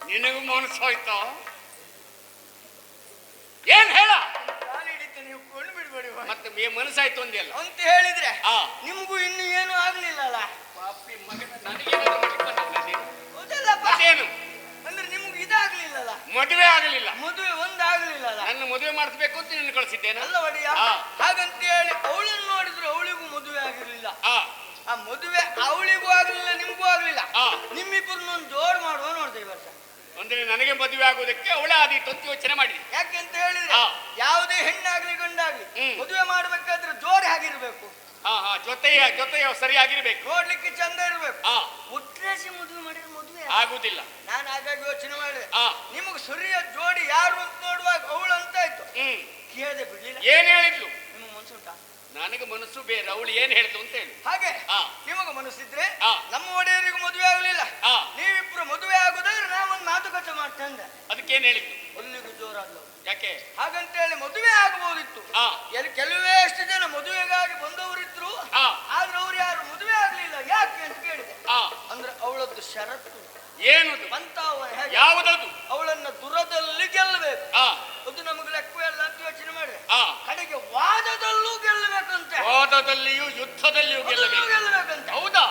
ನಿನಗೂ ಮನಸ್ಸು ಹೋಯ್ತಾ? ಏನ್ ಹೇಳ? ಕಾಲು ಹಿಡಿತೆ, ನೀವು ಕೊಂಡು ಬಿಡ್ಬೇಕು. ಬಿಡಿ ಮತ್ತೆ ಮನಸ್ಸಾಯ್ತು ಅಂದಿಯಲ್ಲ ಅಂತ ಹೇಳಿದ್ರೆ ಆ. ನಿಮ್ಗೂ ಇನ್ನು ಏನು ಆಗ್ಲಿಲ್ಲಲ್ಲ? ಪಾಪಿ ಮಗನ ನನಗೇನಾದ್ರು ಮಾಡ್ಲಿಕ್ಕೆ ಬಂದಿಲ್ಲ ನೀನು? ಹೌದಲ್ಲಪ್ಪ? ಅದೇನು ಅಂದ್ರೆ ನಿಮ್ಗೆ ಇದಾಗ್ಲಿಲ್ಲಲ್ಲ? ಮದುವೆ ಆಗಲಿಲ್ಲ. ಮದುವೆ ಒಂದಾಗ್ಲಿಲ್ಲಲ್ಲ? ನನ್ನ ಮದುವೆ ಮಾಡಿಸ್ಬೇಕು ಅಂತ ನಿನ್ನ ಕಳಿಸಿದ್ದೇನೆ. ಅಲ್ಲ ಒಡೆಯ, ಆ. ಹಾಗಂತ ಹೇಳಿ ಅವಳನ್ನು ನೋಡಿದ್ರೆ ಅವಳಿಗೂ ಮದುವೆ ಆಗಿರ್ಲಿಲ್ಲ. ಆ ಆ ಮದುವೆ ಅವಳಿಗೂ ಆಗ್ಲಿಲ್ಲ, ನಿಮ್ಗೂ ಆಗ್ಲಿಲ್ಲ. ಆ. ನಿಮ್ಮಿಬ್ಬರನ್ನೊಂದು ಜೋಡ್ ಮಾಡುವ ನೋಡ್ದೆ ಈ ವರ್ಷ. ಅಂದ್ರೆ ನನಗೆ ಮದುವೆ ಆಗೋದಕ್ಕೆ ಅವಳೇ ಆದೀತು ಅಂತ ಯೋಚನೆ ಮಾಡಿದೆ. ಯಾಕೆ ಅಂತ ಹೇಳಿದ್ರೆ ಆ. ಯಾವುದೇ ಹೆಣ್ಣಾಗ್ಲಿ ಗಂಡಾಗ್ಲಿ ಹ್ಮ್. ಮದುವೆ ಮಾಡ್ಬೇಕಾದ್ರೆ ಜೋಡಿ ಆಗಿರ್ಬೇಕು, ಹಾ ಹಾ ಜೊತೆಯ ಸರಿಯಾಗಿರ್ಬೇಕು. ನೋಡ್ಲಿಕ್ಕೆ ಚಂದ ಇರ್ಬೇಕು. ಆ ಒಟ್ರೇಸಿ ಮದುವೆ ಮಾಡಿದ್ರೆ ಮದುವೆ ಆಗುದಿಲ್ಲ. ನಾನು ಹಾಗಾಗಿ ಯೋಚನೆ ಮಾಡಿದೆ, ಆ. ನಿಮಗೆ ಸರಿಯ ಜೋಡಿ ಯಾರು ಅಂತ ನೋಡುವಾಗ ಅವಳು ಅಂತಾಯ್ತು. ಹ್ಮ್ ಕೇಳದೆ ಬಿಡ್ಲಿಲ್ಲ. ಏನ್ ಹೇಳಿದ್ಲು? ನಿಮಗೆ ಮನ್ಸುಂಟಾ? ನನಗೆ ಮನಸ್ಸು ಬೇರೆ, ಅವಳು ಏನ್ ಹೇಳಿದ್ಲು ಅಂತ ಹೇಳು. ಹಾಗೆ ಆ. ನಿಮಗೆ ಮನಸ್ಸಿದ್ರೆ ಆ. ನಮ್ಮ ಒಡೆಯರಿಗೂ ಮದುವೆ ಆಗಲಿಲ್ಲ, ಆ. ನೀವಿಬ್ರು ಮದುವೆ ಆಗುದಾದ್ರೆ ನಾವೊಂದು ಮಾತುಕತೆ ಮಾಡ್ತಂದೆ. ಅದಕ್ಕೇನ್ ಹೇಳಿದ್ಲು? ಅಲ್ಲಿಗೂ ಜೋರಾದ್ಲು. ಯಾಕೆ? ಹಾಗಂತ ಹೇಳಿ ಮದುವೆ ಆಗಬಹುದಿತ್ತು. ಆ. ಕೆಲವೇ ಅಷ್ಟು ಜನ ಮದುವೆಗಾಗಿ ಬಂದವರಿದ್ರು, ಆ. ಆದ್ರೆ ಅವ್ರು ಯಾರು ಮದುವೆ ಆಗ್ಲಿಲ್ಲ. ಯಾಕೆ ಅಂತ ಕೇಳಿದೆ. ಆ ಅಂದ್ರೆ ಅವಳದ್ದು ಷರತ್ತು ಏನದು? ಪಂತಾವನ ಹೇಗೆ? ಯಾವುದದು? ಅವಳನ್ನ ದುರದಲ್ಲಿ ಗೆಲ್ಲಬೇಕು. ಆ ಅದು ನಮಗೆ ಲೆಕ್ಕವೇ ಅಲ್ಲ ಅಂತ ಯೋಚನೆ ಮಾಡಿದೆ. ಆ ಕಡೆಗೆ ವಾದದಲ್ಲೂ ಗೆಲ್ಲಬೇಕಂತೆ. ವಾದದಲ್ಲಿಯೂ ಯುದ್ಧದಲ್ಲಿಯೂ ಗೆಲ್ಲಬೇಕು. ಗೆಲ್ಲಬೇಕಂತೆ. ಹೌದಾ?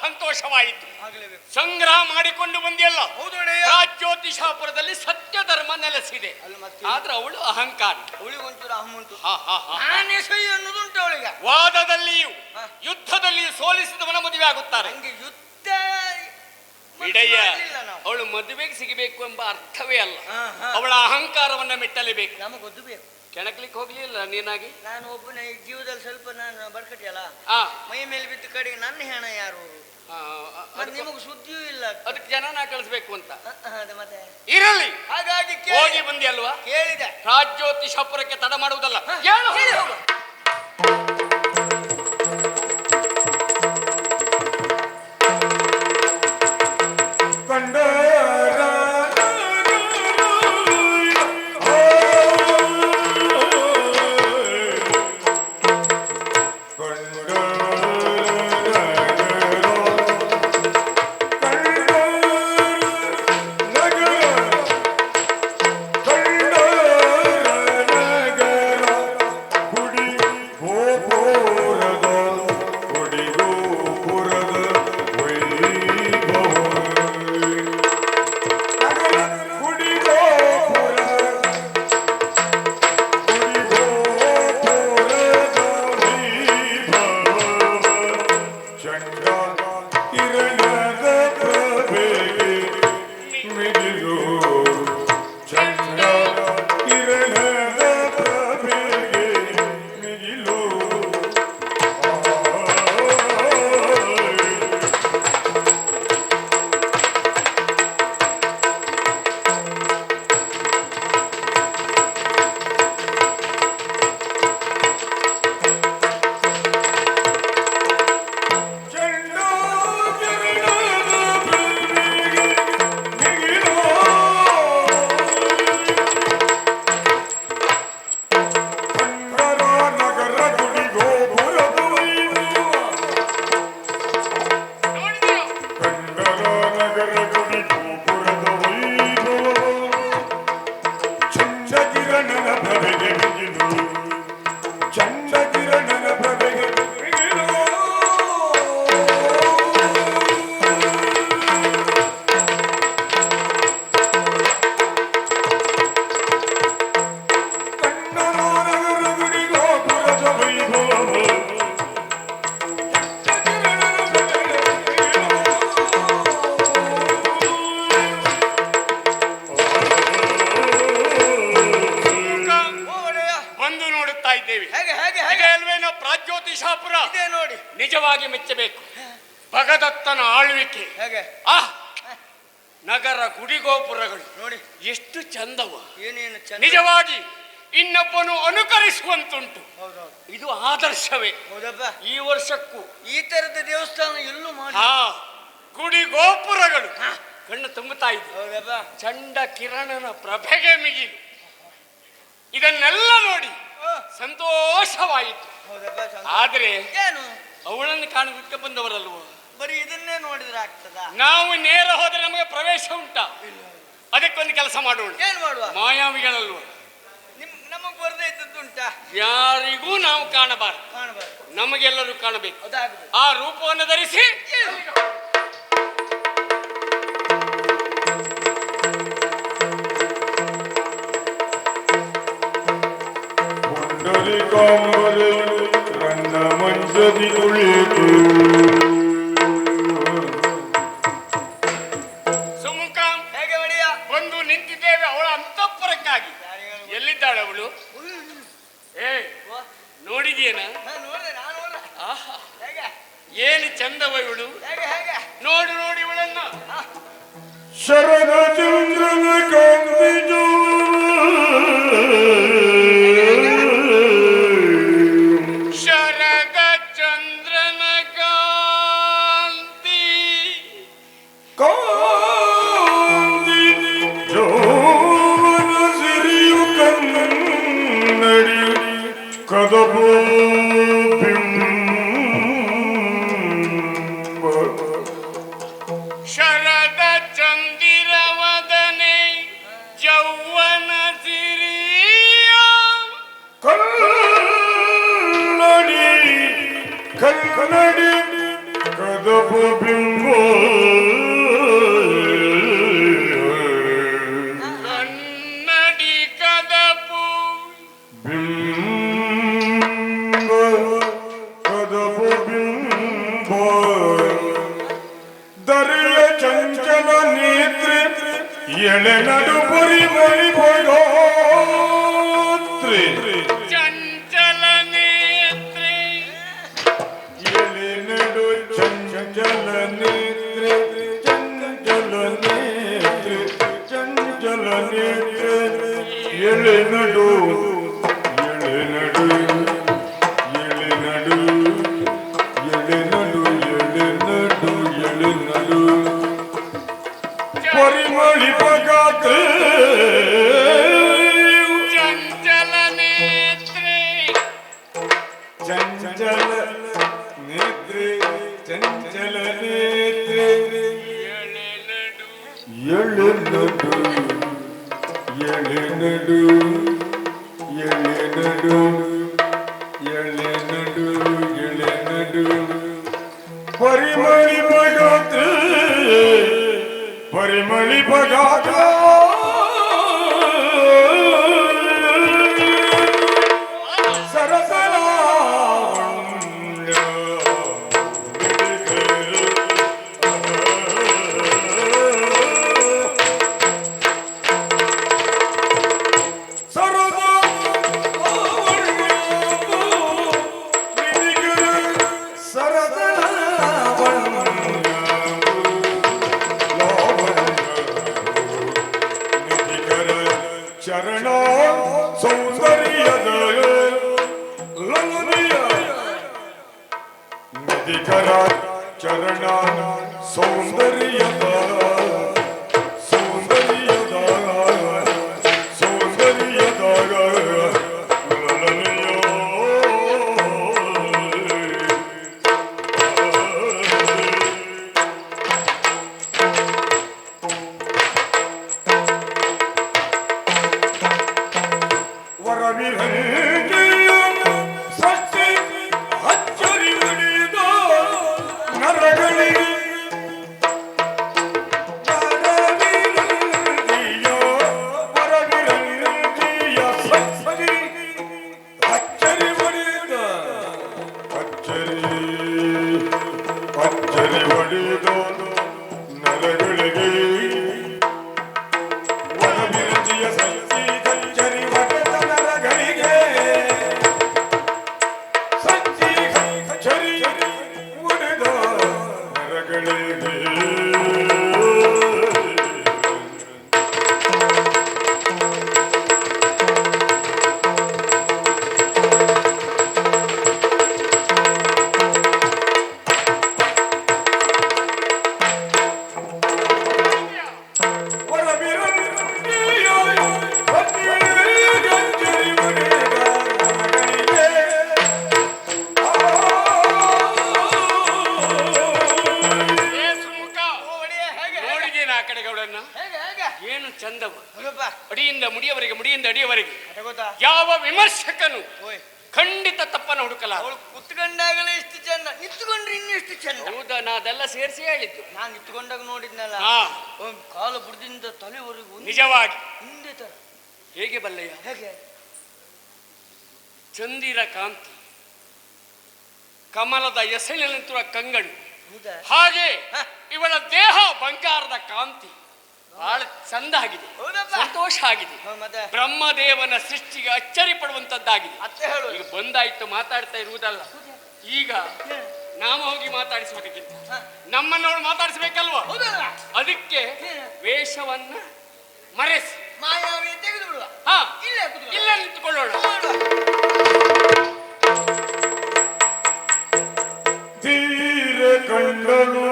ಸಂತೋಷವಾಯಿತು. ಸಂಗ್ರಹ ಮಾಡಿಕೊಂಡು ಬಂದಿಯಲ್ಲ. ರಾಜ್ಯೋತಿಷಾಪುರದಲ್ಲಿ ಸತ್ಯ ಧರ್ಮ ನೆಲೆಸಿದೆ. ಆದ್ರೆ ಅವಳು ಅಹಂಕಾರ, ಅವಳಿಗೆ ಒಂಚೂರು ಅಹಮುಂಟು. ನಾನೇ ಸೈ ಅನ್ನೋದುಂಟು ಅವಳಿಗೆ. ವಾದದಲ್ಲಿಯೂ ಯುದ್ಧದಲ್ಲಿಯೂ ಸೋಲಿಸಿದವನ ಮದುವೆ ಆಗುತ್ತಾರೆ. ಹಂಗೆ ಯುದ್ಧ ವಿಡಯ್ಯ, ಅವಳು ಮದುವೆಗೆ ಸಿಗಬೇಕು ಎಂಬ ಅರ್ಥವೇ ಅಲ್ಲ. ಅವಳ ಅಹಂಕಾರವನ್ನ ಮೆಟ್ಟಲೇಬೇಕು. ನಮಗೊದ್ದು ಬೇಕು. ಕೆಣಕ್ಲಿಕ್ಕೆ ಹೋಗ್ಲಿಲ್ಲ ನೀನಾಗಿ? ನಾನು ಒಬ್ಬನೇ ಜೀವದಲ್ಲಿ ಸ್ವಲ್ಪ ನಾನು ಬರ್ಕಟ್ಟಿಯಲ್ಲ, ಆ ಮೈ ಮೇಲೆ ಬಿದ್ದ ಕಡೆಗೆ ನನ್ನ ಹೆಣ ಯಾರು? ನಿಮಗೆ ಸುದ್ದಿಯೂ ಇಲ್ಲ. ಅದಕ್ಕೆ ಜನ ಕಳಿಸ್ಬೇಕು ಅಂತ ಮತ್ತೆ ಇರಲಿ. ಹಾಗಾಗಿ ಹೋಗಿ ಬಂದಿ ಅಲ್ವಾ? ಕೇಳಿದೆ. ರಾಜ್ಯೋತಿಷಾಪುರಕ್ಕೆ ತಡ ಮಾಡುವುದಲ್ಲ. ಗುಡಿ ಆಳ್ವಿಕೆ. ಹೇಗೆ ಆ ನಗರ ಗುಡಿಗೋಪುರಗಳು ನೋಡಿ ಎಷ್ಟು ಚಂದವ. ಏನೇನು ಚೆನ್ನ ನಿಜವಾಗಿ ಇನ್ನೊಬ್ಬನು ಅನುಕರಿಸುವಂತುಂಟು. ಹೌದೌದು ಇದು ಆದರ್ಶವೇ. ಹೌದಪ್ಪ. ಈ ವರ್ಷಕ್ಕೂ ಈ ತರದ ದೇವಸ್ಥಾನ ಎಲ್ಲೂ ಮಾಡಿ. ಹಾ, ಗುಡಿ ಗೋಪುರಗಳು ಕಣ್ಣು ತುಂಬುತ್ತಾ ಇದೆ. ಹೌದಪ್ಪ. ಚಂಡ ಕಿರಣನ ಪ್ರಭೆಗೆ ಮಿಗಿಲು. ಇದನ್ನೆಲ್ಲ ನೋಡಿ ಸಂತೋಷವಾಯಿತು. ಹೌದಪ್ಪ. ಆದ್ರೆ ಏನು ಅವಳನ್ನು ಕಾಣೋದಕ್ಕೆ ಬಂದವರಲ್ವ, ಬರೀ ಇದನ್ನೇ ನೋಡಿದ್ರೆ ಆಗ್ತದ? ನಾವು ನೇರ ಹೋದ್ರೆ ನಮಗೆ ಪ್ರವೇಶ ಉಂಟಾ? ಅದಕ್ಕೊಂದು ಕೆಲಸ ಮಾಡೋಣ. ಏನ್ ಮಾಡುವ? ಮಾಯಾವಿಗಳಲ್ವ, ನಮಗ್ ಬರ್ದೇ ಇದ್ದದ್ದುಂಟಾ? ಯಾರಿಗೂ ನಾವು ಕಾಣಬಾರದು, ಕಾಣಬಾರ್ದು, ನಮಗೆಲ್ಲರೂ ಕಾಣಬೇಕು. ಅದಾಗಬೇಕು. ಆ ರೂಪವನ್ನು ಧರಿಸಿ ಪುಂಡರೀಕಾಂಬರೆ ರನ್ನ ಮಂಜದಿ ಕುಳಿತು ಸುಮುಖ ಹೇಗೆ ಒಡೆಯ? ಬಂದು ನಿಂತಿದ್ದೇವೆ ಅವಳ ಅಂತಃಪುರಕ್ಕಾಗಿ. ಎಲ್ಲಿದ್ದಾಳೆ ಅವಳು? ಏ, ನೋಡಿದೀಯನ? ನೋಡ್ದೆ, ನಾನು ನೋಡ್ದೆ. ಆಹಾ, ಹೇಗೆ ಏನು ಚಂದವ ಇವಳು. ಹೇಗೆ ಹೇಗೆ ನೋಡು ನೋಡಿ ಇವಳನ್ನ. ಶರಣ ಚಂದ್ರನ ಕಾಂತಿಜೋ ಶರಗ ಚಂದ್ರನ ಕಾಂತಿ ಕಾಂತಿ ಜೋವನ ಸಿರಿಯು ಕನ್ನಡಿ ಕದಬು ಬಿಂಬ ಶರದ ಚಂದಿರ ವದನೆ ಯೌವನ ಸಿರಿಯ ಕನ್ನಡಿ ಕನ್ನಡಿ ಕದಬು ಬಿಂಬ ಕನ್ನಡಿ ಕದಪು ಬಿಂಬ ಕದಬು ಬಿಂಬ ದರಿಯ ಚಂಚಲ ನೇತ್ರೆ ಎಳೆ ನಡು ಪುರಿ ಮೈ ಭಗೋತ್ರಿ ಚಂಚಲ ನೇತ್ರೆ ಎಳೆ ನಡು ಚಂಚಲ ನೇತ್ರೆ ಚಂಚಲ ನೇತ್ರೆ ಚಂಚಲ ನೇತ್ರೆ ಎಳೆ ನಡು ಎಳೆ ನಡು ಎಳೆ ನಡು ಎಳೆ ನಡು ಎಳೆ ನಡು ಎಳೆ ನಡು ಪರಿಮಳಿ ಪಗಾತ್ರೆ ಚಂಚಲ ನೇತ್ರೆ ಚಂಚಲ ನೇತ್ರೆ ಚಂಚಲ ನೇತ್ರೆ ಎಳೆ ನಡು ಎಳೆ ನಡು ಎಳೆ ನಡು ಎಳೆ ನಡು ಎಳೆ ನಡು ಎಳೆ ನಡು ಪರಿಮಳಿ ಪಗಾತ್ರೆ ಪರಿಮಳಿ ಪಗಾತ್ರ ಸರಸಲ ಚರಣ ಸೌಂದರ್ಯದ ಲಲನೆಯ ನದಿಕರ ಚರಣ ಸೌಂದರ್ಯದ ಸೌಂದರ್ಯದ ಸೌಂದರ್ಯದ ಲಲನೆಯ ವರವಿಹಂಗೆಯ ಸೃಷ್ಟಿ ಅಚ್ಚರಿ ಉಳಿದ ನರಗಳಿಗೆ ಏನು ಚಂದವ ಅಲ್ಲಪ್ಪ ಅಡಿಯಿಂದ ಮುಡಿಯವರೆಗೆ ಮುಡಿಯಿಂದ ಅಡಿಯವರೆಗೆ ಅದ ಗೊತ್ತಾ ಯಾವ ವಿಮರ್ಶಕನು ಓಯ್ ಖಂಡಿತ ತಪ್ಪನ್ನು ಹುಡುಕಲ್ಲ. ಅವಳು ಕುತ್ಕೊಂಡಾಗಲೇ ಇಷ್ಟು ಚಂದ, ನಿಂತ್ಕೊಂಡ್ರೆ ಇನ್ನೆಷ್ಟು ಚಂದ. ಹೌದಾ, ನಾ ಅದೆಲ್ಲ ಸೇರಿಸಿ ಹೇಳಿದ್ದು. ನಾನು ನಿಂತ್ಕೊಂಡಾಗ ನೋಡಿದ್ನಲ್ಲ, ಹಾ ಕಾಲು ಬುಡದಿಂದ ತಲೆವರೆಗೂ ನಿಜವಾಗಿ ಹಿಂದೆ ತರ. ಹೇಗೆ ಬಲ್ಲಯ್ಯ? ಹೇಗೆ? ಚಂದಿರ ಕಾಂತಿ, ಕಮಲದ ಎಸಳಿನಂತಿರುವ ಕಂಗಡು, ಹೌದಾ? ಹಾಗೆ ಹ. ಇವಳ ದೇಹ ಬಂಗಾರದ ಕಾಂತಿ ಬಹಳ ಚಂದ ಆಗಿದೆ, ಹೌದಪ್ಪ. ಸಂತೋಷ ಆಗಿದೆ. ಮತ್ತೆ ಬ್ರಹ್ಮದೇವನ ಸೃಷ್ಟಿಗೆ ಅಚ್ಚರಿ ಪಡುವಂತದ್ದಾಗಿದೆ. ಅತ್ತೆ ಹೇಳು. ಈಗ ಬಂದಾಯ್ತು, ಮಾತಾಡ್ತಾ ಇರುವುದಲ್ಲ. ಈಗ ನಾವು ಹೋಗಿ ಮಾತಾಡಿಸಬೇಕಿಂತ ನಮ್ಮನ್ನವಳು ಮಾತಾಡಿಸ್ಬೇಕಲ್ವಾ? ಹೌದಲ್ಲ? ಅದಕ್ಕೆ ವೇಷವನ್ನ ಮರೆಸಿ ಮಾಯಾವಿ ತೆಗೆದು ಬಿಡುವ. ಹಾ ಇಲ್ಲೇ ಕೂತ್ಕೊಳ್ಳೋಣ. ಇಲ್ಲೇ ನಿಂತುಕೊಳ್ಳೋಣ. ತೀರ ಕಂಡನು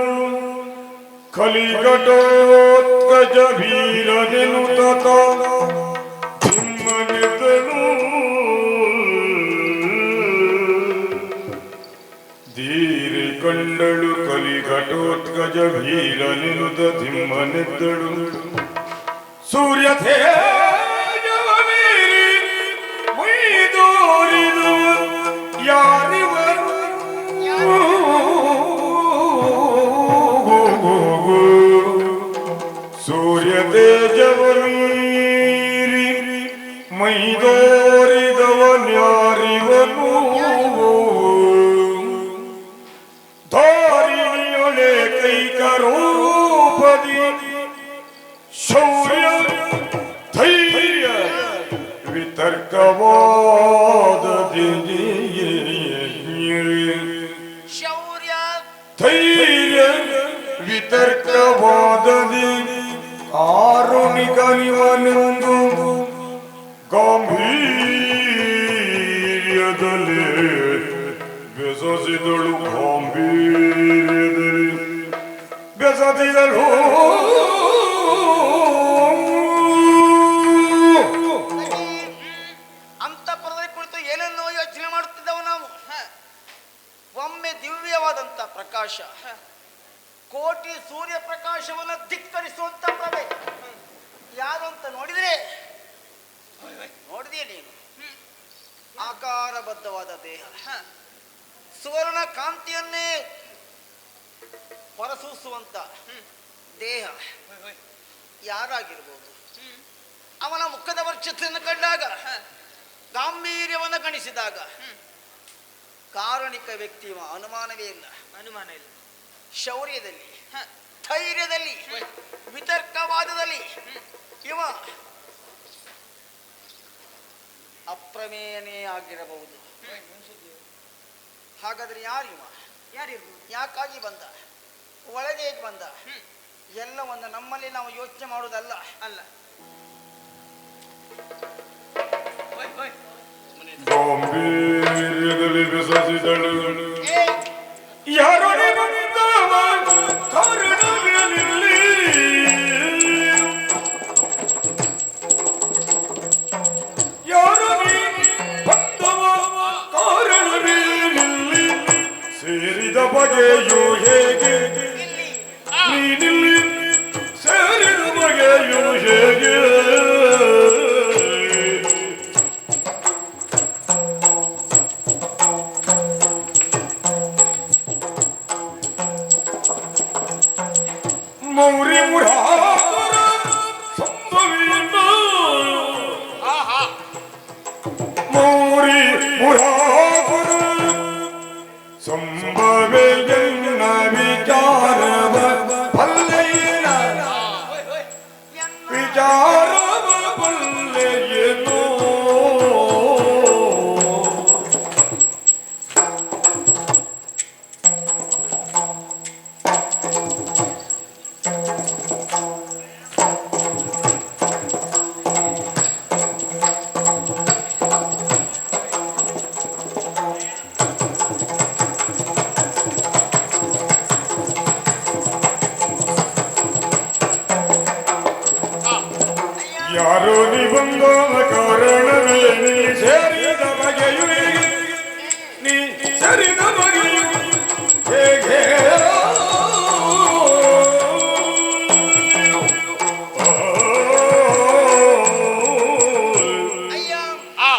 ಕಲಿಗಟೋತ್ಕಜ ವೀರನೆನು ತತ ಸಿಂಹನಿದ್ದನು. ಧೀರ ಕಂಡಳು ಕಲಿಘಟೋತ್ಕಜ ವೀರನೆನುತ ಸಿಂಹನಿದ್ದಳು. ಸೂರ್ಯ ತೇಜವ ಮೀರಿ ಮೈದೋರಿದು ಯಾರಿವರು? ಸೂರ್ಯ ತೇಜವ ಮೀರಿ ಮೈದೋರಿದವನ್ಯಾರಿವನು? ಧಾರಿಣಿಯೊಳೆ ಕೈಕರೋಪದಿ ಶೌರ್ಯ ಧೈರ್ಯ ವಿತರ್ಕವಾದದಿ ಶೌರ್ಯ ಧೈರ್ಯ ವಿತರ್ಕವಾದದಿ ಕಾರುಣಿಕನಿವನೆಂದು ಗಾಂಭೀರ್ಯದಲ್ಲಿ ಬೆಸಸಿದಳು. ಗಾಂಭೀರ್ಯದಲ್ಲಿ ಬೆಸದಿದಳು. ಅಂತಃಪುರದಲ್ಲಿ ಕುಳಿತು ಏನನ್ನೋ ಯೋಚನೆ ಮಾಡುತ್ತಿದ್ದವು ನಾವು. ಒಮ್ಮೆ ದಿವ್ಯವಾದಂತ ಪ್ರಕಾಶ, ಕೋಟಿ ಸೂರ್ಯ ಪ್ರಕಾಶವನ್ನು ಧಿಕ್ಕರಿಸುವಂತ ಪ್ರಭೆ ಯಾರು ಅಂತ ನೋಡಿದ್ರೆ, ನೋಡಿದೀಯ ನೀನು? ಆಕಾರಬದ್ಧವಾದ ದೇಹ, ಸುವರ್ಣ ಕಾಂತಿಯನ್ನೇ ಹೊರಸೂಸುವಂತ ದೇಹ ಯಾರಾಗಿರ್ಬೋದು? ಅವನ ಮುಖದ ವರ್ಚಸ್ಸನ್ನು ಕಂಡಾಗ, ಗಾಂಭೀರ್ಯವನ್ನು ಗಣಿಸಿದಾಗ ಕಾರಣಿಕ ವ್ಯಕ್ತಿ ಅನುಮಾನವೇ ಇಲ್ಲ. ಅನುಮಾನ ಇಲ್ಲ. ಶೌರ್ಯದಲ್ಲಿ, ಧೈರ್ಯದಲ್ಲಿ, ವಿತರ್ಕವಾದದಲ್ಲಿ ಇವ ಅಪ್ರಮೇಯನೇ ಆಗಿರಬಹುದು. ಹಾಗಾದ್ರೆ ಯಾರಿವ? ಯಾರಿರ್ಬೋದು? ಯಾಕಾಗಿ ಬಂದ? ಒಳಗೆ ಹೇಗೆ ಬಂದ? ಎಲ್ಲವನ್ನು ನಮ್ಮಲ್ಲಿ ನಾವು ಯೋಚನೆ ಮಾಡುವುದಲ್ಲ. ಅಲ್ಲ. ಗಾಂಭೀರ್ಯದಲ್ಲಿ ಬೆಸಸಿದಳು. ಏ, ಯಾರೋ ನಿಂತವ ಕಾರಣಗಳಲ್ಲಿ ಯಾರೋ ಬಂದವ ಕಾರಣವೇನಿಲ್ಲಿ ಸೇರಿದ ಬಗೆಯೋ ಹೇಗೆ? ನೀನಿಲ್ಲಿ ಸೇರಿದ ಬಗೆಯೋ ಹೇಗೆ? ಮೌರಿ ಮುರಾರ ಸಂಭವಿನ ಮೌರಿ ಮುರಾರ ಸಂಭವೆಯನ್ನ ವಿಚಾರವ ಬಲ್ಲೆಯನ ವಿಚಾರವ ಬಲ್ಲೆಯೇನೋ ನೀ ಸೇರಿದ ಬಗೆಯು ನೀ ಸೇರಿದ ಬಗೆಯು ಹೇಗೆ ಅಯ್ಯ, ಆ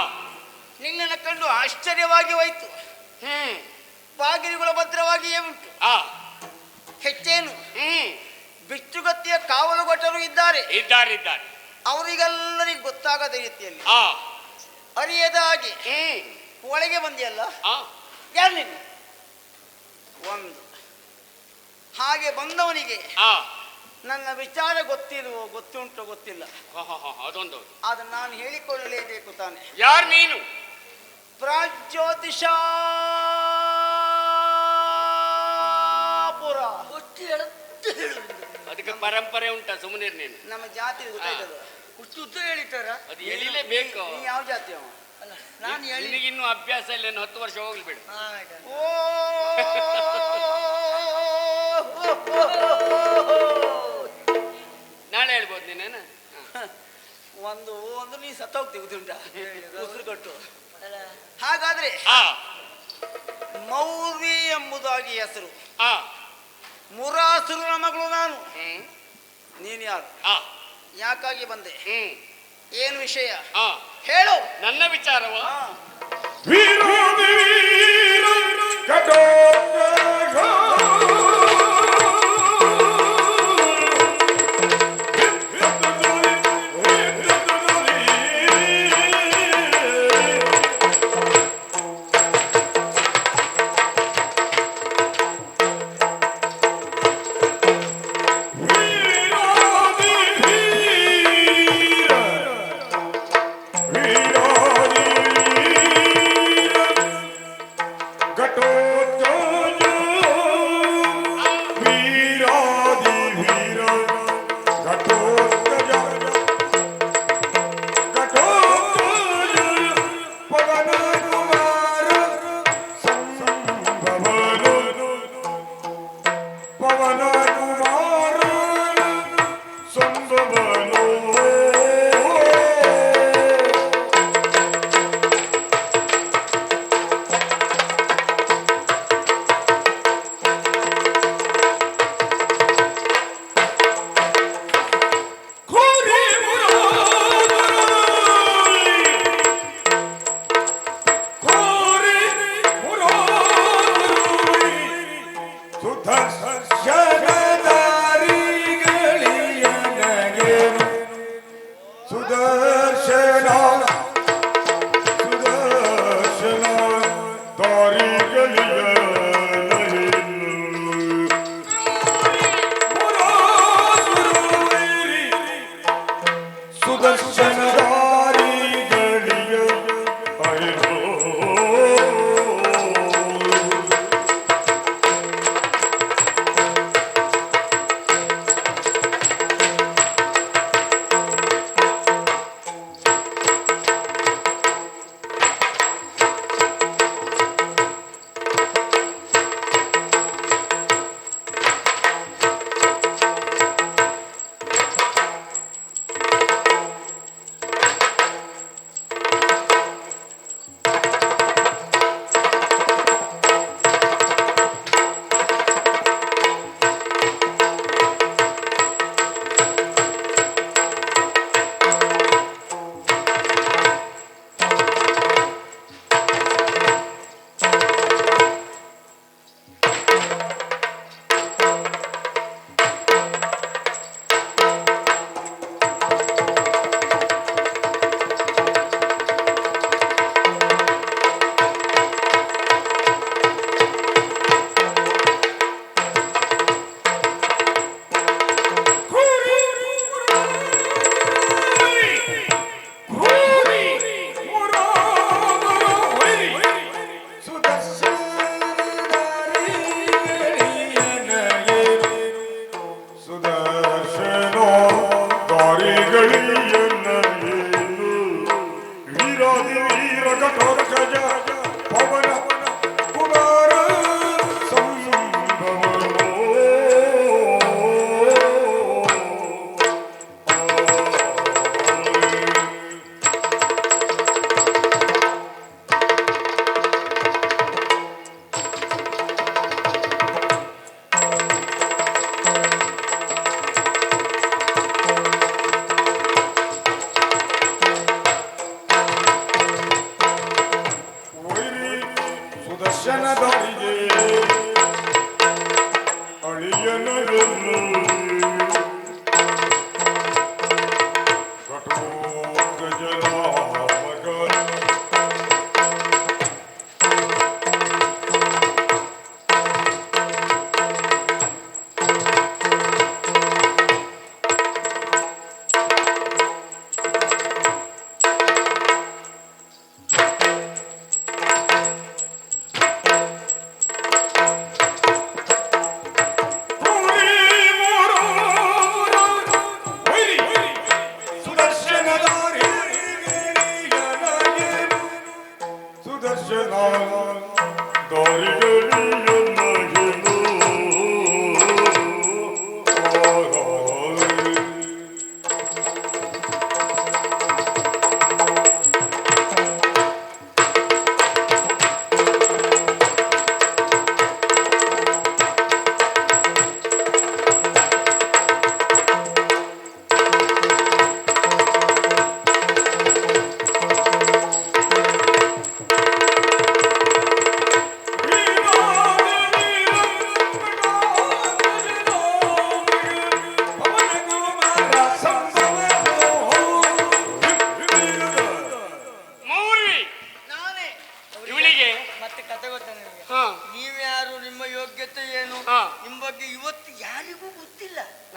ನಿನ್ನನ್ನು ಕಂಡು ಆಶ್ಚರ್ಯವಾಗಿ ಹೋಯ್ತು. ಬಾಗಿಲುಗಳು ಭದ್ರವಾಗಿಯೇ ಉಂಟು. ಆ ಹೆಚ್ಚೇನು, ಬಿಚ್ಚುಗತ್ತಿಯ ಕಾವಲುಗಟ್ಟರು ಇದ್ದಾರೆ. ಇದ್ದಾರೆ ಇದ್ದಾರೆ. ಅವರಿಗೆಲ್ಲರಿಗೂ ಗೊತ್ತಾಗದ ರೀತಿಯಲ್ಲಿ ಆ ಅರಿಯದ ಹಾಗೆ ಒಳಗೆ ಬಂದಿಯಲ್ಲ. ಆ ಯಾರು ನೀನು? ಒಂದು ಹಾಗೆ ಬಂದವನಿಗೆ ಆ ನನ್ನ ವಿಚಾರ ಗೊತ್ತುಂಟು ಗೊತ್ತಿಲ್ಲ. ಅದೊಂದು. ಅದನ್ನು ನಾನು ಹೇಳಿಕೊಳ್ಳಲೇಬೇಕು ತಾನೆ. ಯಾರು ನೀನು? ಪ್ರಾಜ್ಯೋತಿಷಾಪುರ. ಅದಕ್ಕೆ ಪರಂಪರೆ ಉಂಟ, ಸುಮ್ಮನೆ ನೀನು. ನಮ್ಮ ಜಾತಿ ಗೊತ್ತಾಯ್ತದ. ಉದ್ದ ಹೇಳಿತಾರ. ಅದು ಎಳಿಲೇಬೇಕು. ನೀ ಯಾವ ಜಾತಿ ಅವ? ನಾನು ಹೇಳಿ ನಿನಗಿನ್ನೂ ಅಭ್ಯಾಸ ಇಲ್ಲ, 10 ವರ್ಷ ಹೋಗ್ಲಿ ಬಿಡು. ಓ ನಾಳೆ ಹೇಳ್ಬೋದು ನೀನೇನು? ಒಂದು ಒಂದು ನೀ ಸತ್ತೋಗ್ತೀವಿ ಗೊತ್ತುಂಟ, ಉಸಿರು ಕಟ್ಟು. ಹಾಗಾದ್ರೆ ಆ ಮೌರ್ವಿ ಎಂಬುದಾಗಿ ಹೆಸರು. ಆ ಮುರಾಸುರನ ಮಗಳು ನಾನು. ನೀನು ಯಾರು? ಆ ಯಾಕಾಗಿ ಬಂದೆ? ಏನು ವಿಷಯ ಆ ಹೇಳು. ನನ್ನ ವಿಚಾರವ? ವೀರ ವೀರ ಘಟೋತ್ಕಚ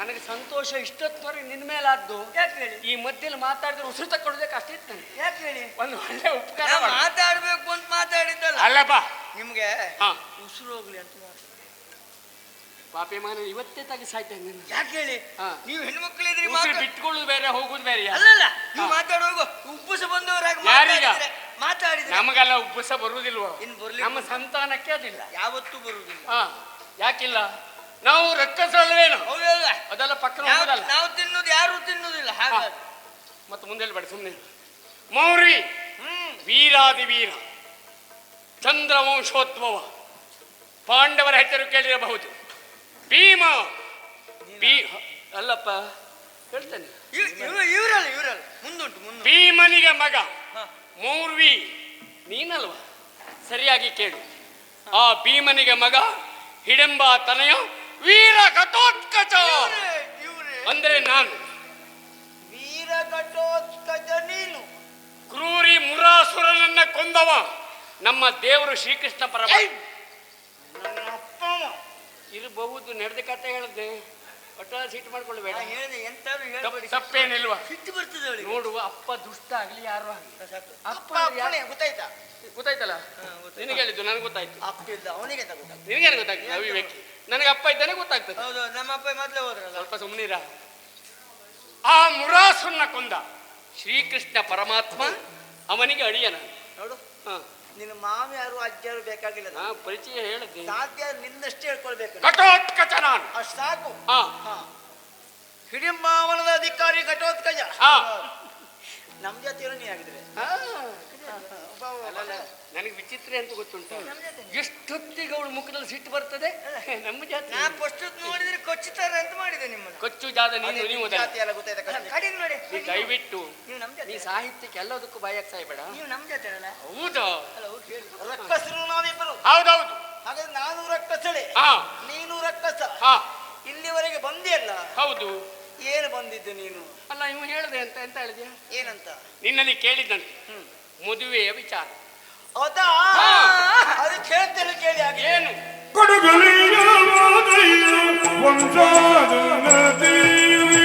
ನನಗೆ ಸಂತೋಷ ಇಷ್ಟೊತ್ತವರೆಗೆ ನಿನ್ನ ಮೇಲಾದ್ದು. ಯಾಕೆ ಹೇಳಿ? ಈ ಮಧ್ಯದಲ್ಲಿ ಮಾತಾಡಿದ್ರೆ ಉಸಿರು ತಕ್ಕೊಳ್ಬೇಕು ಅಷ್ಟೇ ಇತ್ತು ನನಗೆ. ಯಾಕೆ ಹೇಳಿ? ಒಂದು ಒಳ್ಳೆ ಉಪಕಾರ ಮಾಡು. ಮಾತಾಡ್ಬೇಕು ಅಂತ ಮಾತಾಡಿದ್ದಲ್ಲ. ಅಲ್ಲಪ್ಪ ನಿಮ್ಗೆ ಹಾ ಉಸಿರು ಹೋಗ್ಲಿ ಅಂತ ಪಾಪಿ ಮಗನ ಇವತ್ತೇ ತೆಗಿ ಸಾಯ್ತೇನೆ ನಿನ್ನ. ಯಾಕೆ ಹೇಳಿ? ಹಾ. ನೀವು ಹೆಣ್ಮಕ್ಳಿದ್ರಿ ಉಸಿರು ಬಿಟ್ಕೊಳ್ಳೋದು ಬೇರೆ ಹೋಗುದು ಬೇರೆ. ಅಲ್ಲಲ್ಲ, ನೀವು ಮಾತಾಡುವಾಗ ಉಬ್ಬಸ ಬಂದವರಾಗ ಯಾರೀಗ? ಮಾತಾಡಿದ್ರೆ ನಮಗೆಲ್ಲ ಉಬ್ಬಸ ಬರುವುದಿಲ್ವ? ಇನ್ನು ಬರ್ಲಿ, ನಮ್ಮ ಸಂತಾನಕ್ಕೆ ಅದಿಲ್ಲ. ಯಾವತ್ತೂ ಬರುವುದಿಲ್ಲ. ಹಾ ಯಾಕಿಲ್ಲ? ನಾವು ರಕ್ಕಸಲ್ವೇನು? ಹೌದಲ್ಲ, ಅದೆಲ್ಲ ಪಕ್ಕನ ಹೋಗೋದಲ್ಲ. ನಾವು ತಿನ್ನೋದು ಯಾರು ತಿನ್ನೋದಿಲ್ಲ. ಹಾಗಾಗಿ ಮತ್ತೆ ಮುಂದೆ ಬೇಡ ಸುಮ್ಮನೆ. ಮೌರ್ವಿ ವೀರಾದಿ ವೀರ ಚಂದ್ರವಂಶೋದ್ಭವ ಪಾಂಡವರ ಹೆಸರು ಕೇಳಿರಬಹುದು. ಭೀಮ ಅಲ್ಲಪ್ಪ ಹೇಳ್ತೇನೆ. ಇವರಲ್ಲ ಮುಂದುಂಟು ಭೀಮನಿಗೆ ಮಗ ಮೌರ್ವಿ ನೀನಲ್ವ? ಸರಿಯಾಗಿ ಕೇಳು. ಆ ಭೀಮನಿಗೆ ಮಗ ಹಿಡೆಂಬ ತನಯ ವೀರ ಘಟೋತ್ಕಚ ಅಂದ್ರೆ ನಾನು. ವೀರ ಘಟೋತ್ಕಚ ನೀನು? ಕ್ರೂರಿ ಮುರಾಸುರನನ್ನ ಕೊಂದವ ನಮ್ಮ ದೇವರು ಶ್ರೀಕೃಷ್ಣ ಪರಮಾತ್ಮ. ನನ್ನ ಅಪ್ಪ ಇರಬಹುದು, ನಡೆದ ಕತೆ ಹೇಳಿದೆ. ಒಟ್ಟ ಸಿಟ್ಟು ಮಾಡ್ಕೊಳ್ಬೇಡ. ಹೇಳಿದೆ ಎಂತಾದ್ರು ಹೇಳ್ಬೇಡಿ. ತಪ್ಪೇನಿಲ್ವಾ? ಸಿಟ್ಟು ಬರ್ತದೆ ಅವಳಿಗೆ. ನೋಡುವ ಅಪ್ಪ ದುಷ್ಟ ಆಗ್ಲಿ ಯಾರು ಆಗ್ಲಿ ಅಪ್ಪ ಅಪ್ಪನೇ ಗೊತ್ತಾಯ್ತಾ? ಗೊತ್ತಾಯ್ತಲ್ಲ? ನಿನಗೆ ಹೇಳಿದ್ದು ನನಗೆ ಗೊತ್ತಾಯ್ತು. ಅಪ್ಪ ಇಲ್ಲ ಅವನಿಗೆ ಅಂತ ಗೊತ್ತಾಯ್ತು. ನಿನಗೇನು ಗೊತ್ತಾಗ್ತದೆ? ಅವಿವೇಕಿ. ನನಗೆ ಅಪ್ಪ ಇದ್ದಾನೆ ಗೊತ್ತಾಗ್ತದೆ. ಹೌದು, ನಮ್ಮ ಅಪ್ಪ ಮೊದಲೇ ಹೋದ್ರಲ್ಲ. ಸ್ವಲ್ಪ ಸುಮ್ಮನಿರ. ಆ ಮುರಾಸುರನ್ನ ಕೊಂದ ಶ್ರೀಕೃಷ್ಣ ಪರಮಾತ್ಮ ಅವನಿಗೆ ಅಳಿಯನ. ನೋಡು, ಹಾ ನಿನ್ನ ಮಾವ ಯಾರು ಅಜ್ಜರು ಬೇಕಾಗಿಲ್ಲ. ನಾ ಪರಿಚಯ ಹೇಳಿದ್ದೆ. ಸಾಧ್ಯ ನಿನ್ನಷ್ಟೇ ಹೇಳ್ಕೊಳ್ಬೇಕು. ಘಟೋತ್ಕಚ ನಾನು. ಅಷ್ಟು ಸಾಕು. ಹಾ ಹಿಡಿಂಬಾವನದ ಅಧಿಕಾರಿ ಘಟೋತ್ಕಚ. ಹಾ ನಮ್ ಜಾತಿಯವರು ನೀ ಆಗಿದ್ರೆ ನನಗೆ ವಿಚಿತ್ರ ಅಂತ ಗೊತ್ತುಂಟು. ಎಷ್ಟೊತ್ತಿಗೆ ಅವಳು ಮುಖದಲ್ಲಿ ಸಿಟ್ಟು ಬರ್ತದೆ. ನಮ್ಮ ಜಾತಿ ನಾ ಫಸ್ಟ್ ನೋಡಿದ್ರೆ ಕೊಚ್ಚುತ್ತಾರೆ ಅಂತ ಮಾಡಿದೆ ನಿಮ್ಮನ್ನ. ಕೊಚ್ಚು ಜಾದ ನೀನು ನೀವು ಜಾತಿ ಎಲ್ಲ ಗೊತ್ತಾಯ್ತಾ? ಕಡಿಮೆ ನೋಡಿ. ನೀ ದಯವಿಟ್ಟು ನೀವು ನಮ್ ಜಾತಿ. ನೀ ಸಾಹಿತ್ಯಕ್ಕೆ ಎಲ್ಲದಕ್ಕೂ ಬಾಯಕ್ ಸಾಯ್ಬೇಡ. ನೀವು ನಮ್ ಜಾತಿ ಅಲ್ಲ? ಹೌದಾ? ರಕ್ಕಸರು ನಾವಿಬ್ಬರು. ಹೌದೌದು. ಹಾಗಾದ್ರೆ ನಾನು ರಕ್ಕಸಳೆ, ಹಾ ನೀನು ರಕ್ಕಸ. ಹಾ ಇಲ್ಲಿವರೆಗೆ ಬಂದಿಯಲ್ಲ? ಹೌದು. ಏನು ಬಂದಿದ್ದು ನೀನು? ಅಲ್ಲ ಇವ್ ಹೇಳಿದೆ ಅಂತ ಎಂತ ಹೇಳಿದ್ಯಾ? ಏನಂತ? ನಿನ್ನಲ್ಲಿ ಕೇಳಿದ್ದಂತೆ ಮದುವೆಯ ವಿಚಾರ. ಹೌದಾ? ಅದು ಕೇಳ್ತೇನೆ, ಕೇಳಿ. ಹಾಗೆ ಏನು? ಕಡುಗಲಿಯ ಮಾದಯ್ಯ ವಂಶದ ನದಿರಿ.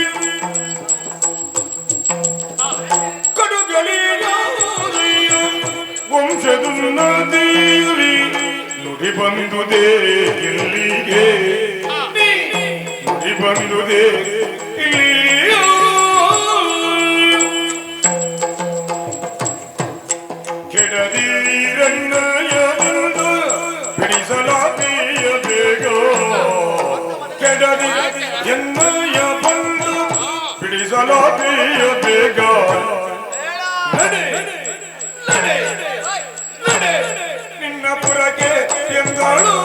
ಕಡುಗಲಿಯ ಮಾದಯ್ಯ ವಂಶದ ನದಿರಿ. ನುಡಿ ಬಂದುದೇ ಇಲ್ಲಿಗೆ, ನುಡಿ ಬಂದುದೇ ಇಲ್ಲಿಯ. ಕೆಡದಿರನ್ನಯದಿಂದ ಬಿಡಿಸಲಾತೀಯ ಬೇಗ. ಕೆಡದಿ ಎನ್ನಯ ಬಂದು ಬಿಡಿಸಲಾತೀಯ ಬೇಗ. ನಡೆ ನಡೆ ನಡೆ ನಿನ್ನ ಪುರಕ್ಕೆ ಎಂದಳು.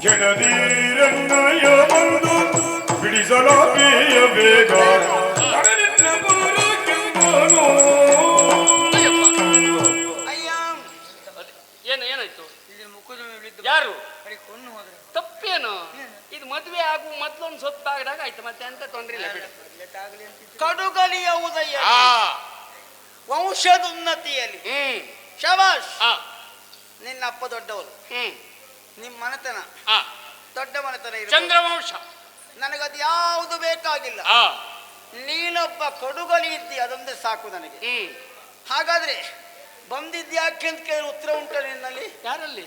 ಕೆಡದಿರನ್ನಯ ಬಂದು ಬಿಡಿಸಲಾತೀಯ ಬೇಗ. ನಿನ್ನ ಪುರಕ್ಕೆಂದಳು. ಅಯ್ಯ, ಏನು ಏನಾಯ್ತು? ಇಲ್ಲಿ ಮುಖದ ಮೇಲೆ ಬಿದ್ದು ಯಾರು? ಕಡೆ ಕೊಂಡು ಹೋದ್ರೆ ತಪ್ಪೇನು? ಇದು ಮದುವೆ ಆಗುವ ಮೊದ್ಲೊಂದು ಸೊತ್ತಾಗದಾಗ ಆಯ್ತು. ಮತ್ತೆ ಎಂತ ತೊಂದ್ರೆ ಇಲ್ಲ ಬಿಡು. ಆಗಲಿ ಅಂತ ಕಡುಗಲಿಯ ಉದಯ, ಆ ವಂಶದ ಉನ್ನತಿಯಲ್ಲಿ. ಶಬಾಷ್. ನಿನ್ನ ಅಪ್ಪ ದೊಡ್ಡವರು, ನಿಮ್ಮ ಮನೆತನ ದೊಡ್ಡ ಮನೆತನ ಇರು. ಚಂದ್ರವಂಶ. ನನಗದು ಯಾವುದು ಬೇಕಾಗಿಲ್ಲ. ನೀನೊಬ್ಬ ಕಡುಗಲಿ ಇದ್ದಿ, ಅದೊಂದೇ ಸಾಕು ನನಗೆ. ಹಾಗಾದ್ರೆ ಬಂದಿದ್ಯಾಕೆ ಅಂತ ಕೇಳಿ ಉತ್ತರ ಉಂಟ ನಿನ್ನಲ್ಲಿ? ಯಾರಲ್ಲಿ?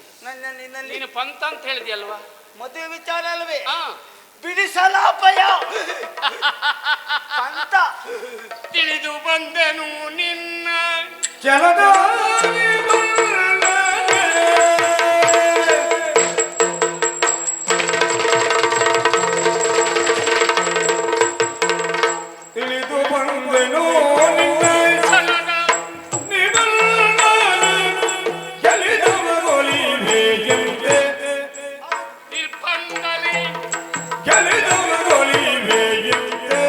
ನಿನ್ನಲ್ಲಿ ನೀನು ಪಂತ ಅಂತ ಹೇಳಿದ್ಯಲ್ವಾ? ಮದುವೆ ವಿಚಾರ ಅಲ್ವೇ? ಹಾ ಬಿಡಿಸಲಾಪಯ ಅಂತ ತಿಳಿದು ಬಂದೆನು ನಿನ್ನ ಕೆಲದ ತಿಳಿದು ಬಂದೆನು ನಿನ್ನ ಸಲದ ಗೆಲಿದವರೊಲಿ ಬೇಕೆಂತೆ. ನಿರ್ಬಂಧಲಿ ಗೆಲಿದವರೊಲಿ ಬೇಕೆಂತೆ.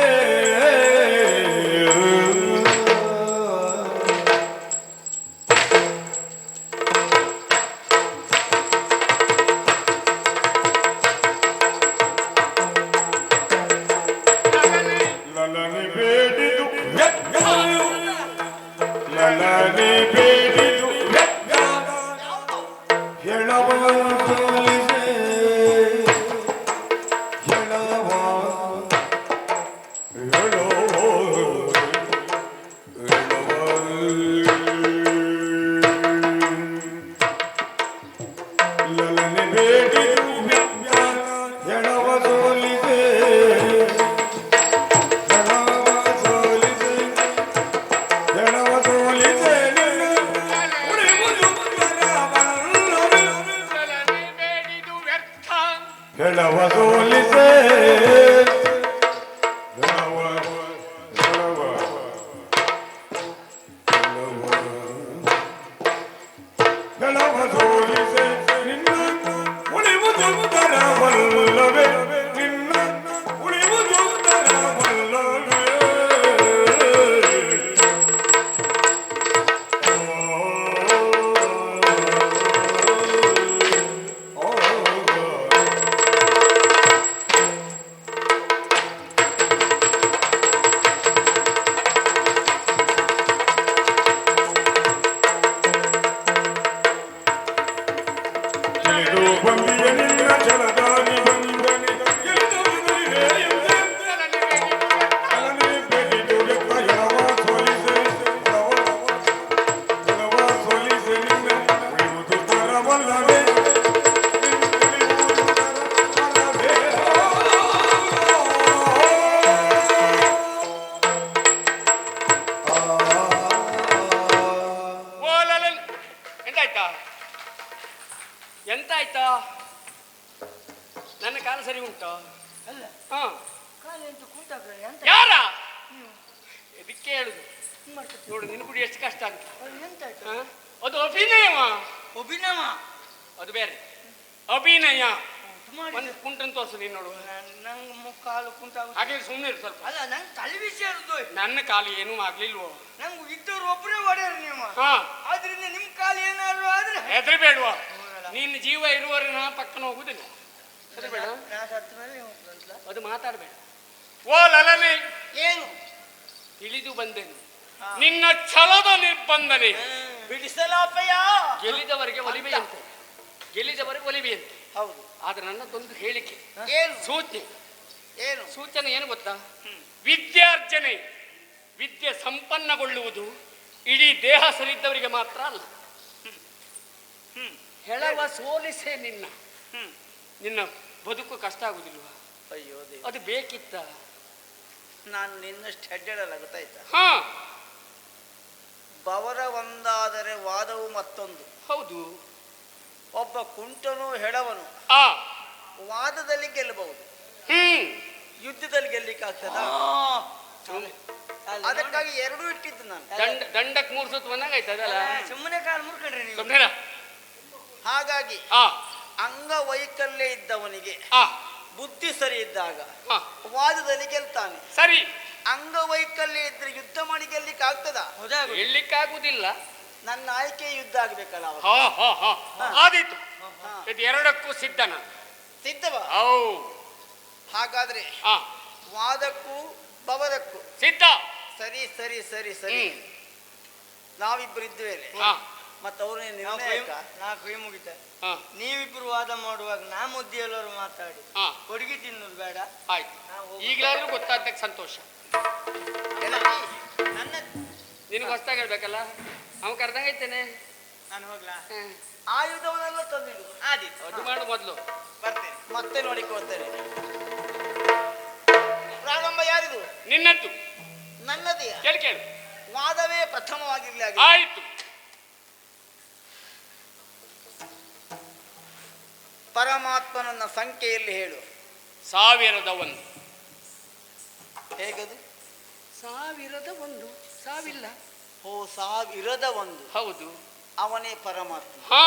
ಆಯ್ತಾ? ನನ್ನ ಕಾಲು ಸರಿ ಉಂಟು? ಅಲ್ಲ ಹಾ, ಕಾಲು ಎಂತ ಕೂತಾಗ ಎಂತ ಯಾರ ಇದಕ್ಕೆ ಹೇಳುದು ನೋಡು, ನಿನ್ ಕುಡಿ ಎಷ್ಟು ಕಷ್ಟ ಅಂತ. ಎಂತ ಆಯ್ತು? ಹಾ? ಅದು ಅಭಿನಯವ, ಅಭಿನವ ಅದು ಬೇರೆ ಅಭಿನಯ. ಮಾಡಿ ಒಂದು ಕುಂಟನ್ ತೋರ್ಸು ನೀನು ನೋಡು. ನಂಗೆ ಕಾಲು ಕುಂತಾಗ ಹಾಗೆ ಸುಮ್ಮನೆ ಇರು ಸ್ವಲ್ಪ. ಅಲ್ಲ ನಂಗೆ ತಲೆ ವಿಷಯ ಇರೋದು. ನನ್ನ ಕಾಲು ಏನೂ ಆಗ್ಲಿಲ್ವೋ? ನಂಗೆ ಇದ್ದವ್ರು ಒಬ್ಬರೇ ಹೊಡೆಯರು ನೀವು. ಹಾ, ಆದ್ರಿಂದ ನಿಮ್ ಕಾಲು ಏನಾದ್ರು ಆದ್ರೆ ಹೆದರಿ ಬೇಡುವ. ನಿನ್ನ ಜೀವ ಇರುವವರೆಗೆ ನಾ ಪಕ್ಕನ ಹೋಗುದಿಲ್ಲ. ಹೆದರ್ಬೇಡ, ನಾ ಸತ್ತ ಮೇಲೆ ಹೋಗ್ತಂತ. ಅದು ಮಾತಾಡ್ಬೇಡ. ಓ ಲಲನೆ, ಏನು ತಿಳಿದು ಬಂದೆನು ನಿನ್ನ ಛಲದ ನಿರ್ಬಂಧನೆ. ಬಿಡಿಸಲಾಪಯ್ಯ. ಗೆಲ್ಲಿದವರಿಗೆ ಒಲಿಬೆಯಂತೆ, ಗೆಲ್ಲಿದವರಿಗೆ ಒಲಿಬೆಯಂತೆ. ಹೌದು. ಆದ್ರೆ ನನ್ನದೊಂದು ಹೇಳಿಕೆ, ಏನು ಸೂಚನೆ. ಏನು ಸೂಚನೆ ಏನು ಗೊತ್ತಾ? ವಿದ್ಯಾರ್ಜನೆ, ವಿದ್ಯೆ ಸಂಪನ್ನಗೊಳ್ಳುವುದು ಇಡೀ ದೇಹ ಸರಿದ್ದವರಿಗೆ ಮಾತ್ರ ಅಲ್ಲ. ಹೆಳವ ಸೋಲಿಸೆ ನಿನ್ನ ನಿನ್ನ ಬದುಕು ಕಷ್ಟ ಆಗುದಿಲ್ವಾ? ಅಯ್ಯೋ ದೇವ, ಅದು ಬೇಕಿತ್ತ? ನಾನು ನಿನ್ನಷ್ಟು ಹೆಡ್ಡೆಳಲ್ಲ, ಗೊತ್ತಾಯ್ತಾ? ಹಾ, ಬವರ ಒಂದಾದರೆ ವಾದವು ಮತ್ತೊಂದು. ಹೌದು. ಒಬ್ಬ ಕುಂಟನು ಹೆಡವನು ಆ ವಾದದಲ್ಲಿ ಗೆಲ್ಲಬಹುದು, ಯುದ್ಧದಲ್ಲಿ ಗೆಲ್ಲಿಕ್ಕೆ ಆಗ್ತದ? ಅದಕ್ಕಾಗಿ ಎರಡೂ ಇಟ್ಟಿದ್ದು ನಾನು. ದಂಡಕ್ಕೆ 3 ಸುತ್ತು ಬಂದಂಗ ಆಯ್ತದಲ್ಲ. ಸುಮ್ಮನೆ ಕಾಲು ಮುರ್ಕೊಂಡ್ರಿ ನೀವು. ಸುಮ್ಮನೆ ಹಾಗಾಗಿ ಅಂಗವೈಕಲ್ಯ ಇದ್ದವನಿಗೆ ಬುದ್ಧಿ ಸರಿ ಇದ್ದಾಗ ವಾದದಲ್ಲಿ ಗೆಲ್ತಾನೆ. ಸರಿ, ಅಂಗವೈಕಲ್ಯ ಇದ್ರೆ ಯುದ್ಧ ಮಾಡಿ ಗೆಲ್ಲಿಕ್ಕೆ ಆಗ್ತದ? ಗೆಲ್ಲಿಕ್ಕಾಗುದಿಲ್ಲ. ನನ್ನ ಆಯ್ಕೆ ಯುದ್ಧ ಆಗ್ಬೇಕಲ್ಲ ಅವಾಗ. ಆದೀತು, ಇದು ಎರಡಕ್ಕೂ ಸಿದ್ಧನ. ಸಿದ್ಧವ? ಹಾಗಾದ್ರೆ ವಾದಕ್ಕೂ ಬವರಕ್ಕೂ ಸಿದ್ಧ. ಸರಿ ಸರಿ ಸರಿ ಸರಿ. ನಾವಿಬ್ಬರು ಇದ್ವೇಲೆ ಮತ್ತೆ ಅವ್ರ ನಾ ಕೈ ಮುಗಿತ. ನೀವಿಬ್ರು ವಾದ ಮಾಡುವಾಗ ನಾ ಮುದ್ದೆ ಎಲ್ಲರೂ ಮಾತಾಡಿ ಕೊಡುಗೆ ತಿನ್ನೋದು ಬೇಡ. ಆಯ್ತು, ಈಗಲಾದ್ರೂ ಗೊತ್ತಾಗ್ತಕ್ಕೆ ಸಂತೋಷ. ನನ್ನ ನಿನಗೆ ಹೊಸ್ತಾಗಿ ಹೇಳ್ಬೇಕಲ್ಲ, ಅವ ಕರ್ದಂಗೈತೇನೆ. ನಾನು ಹೋಗ್ಲಾ? ಆಯುಧವನ್ನೆಲ್ಲ ತಂದಿಡು. ಆದೀತು, ಅದು ಮಾಡು ಮೊದಲು. ಬರ್ತೇನೆ. ಮತ್ತೆ ನೋಡಿಕೊಳ್ತೇನೆ. ಪ್ರಾರಂಭ ಯಾರಿದು? ನಿನ್ನದ್ದು. ನನ್ನದೇ. ಕೇಳು ಕೇಳು. ವಾದವೇ ಪ್ರಥಮವಾಗಿರ್ಲಿ. ಆಯ್ತು. ಪರಮಾತ್ಮನನ್ನ ಸಂಖ್ಯೆಯಲ್ಲಿ ಹೇಳು. 1001. ಹೇಗದು? 1001. ಸಾವಿಲ್ಲ. ಓ, 1001. ಹೌದು, ಅವನೇ ಪರಮಾತ್ಮ. ಹಾ,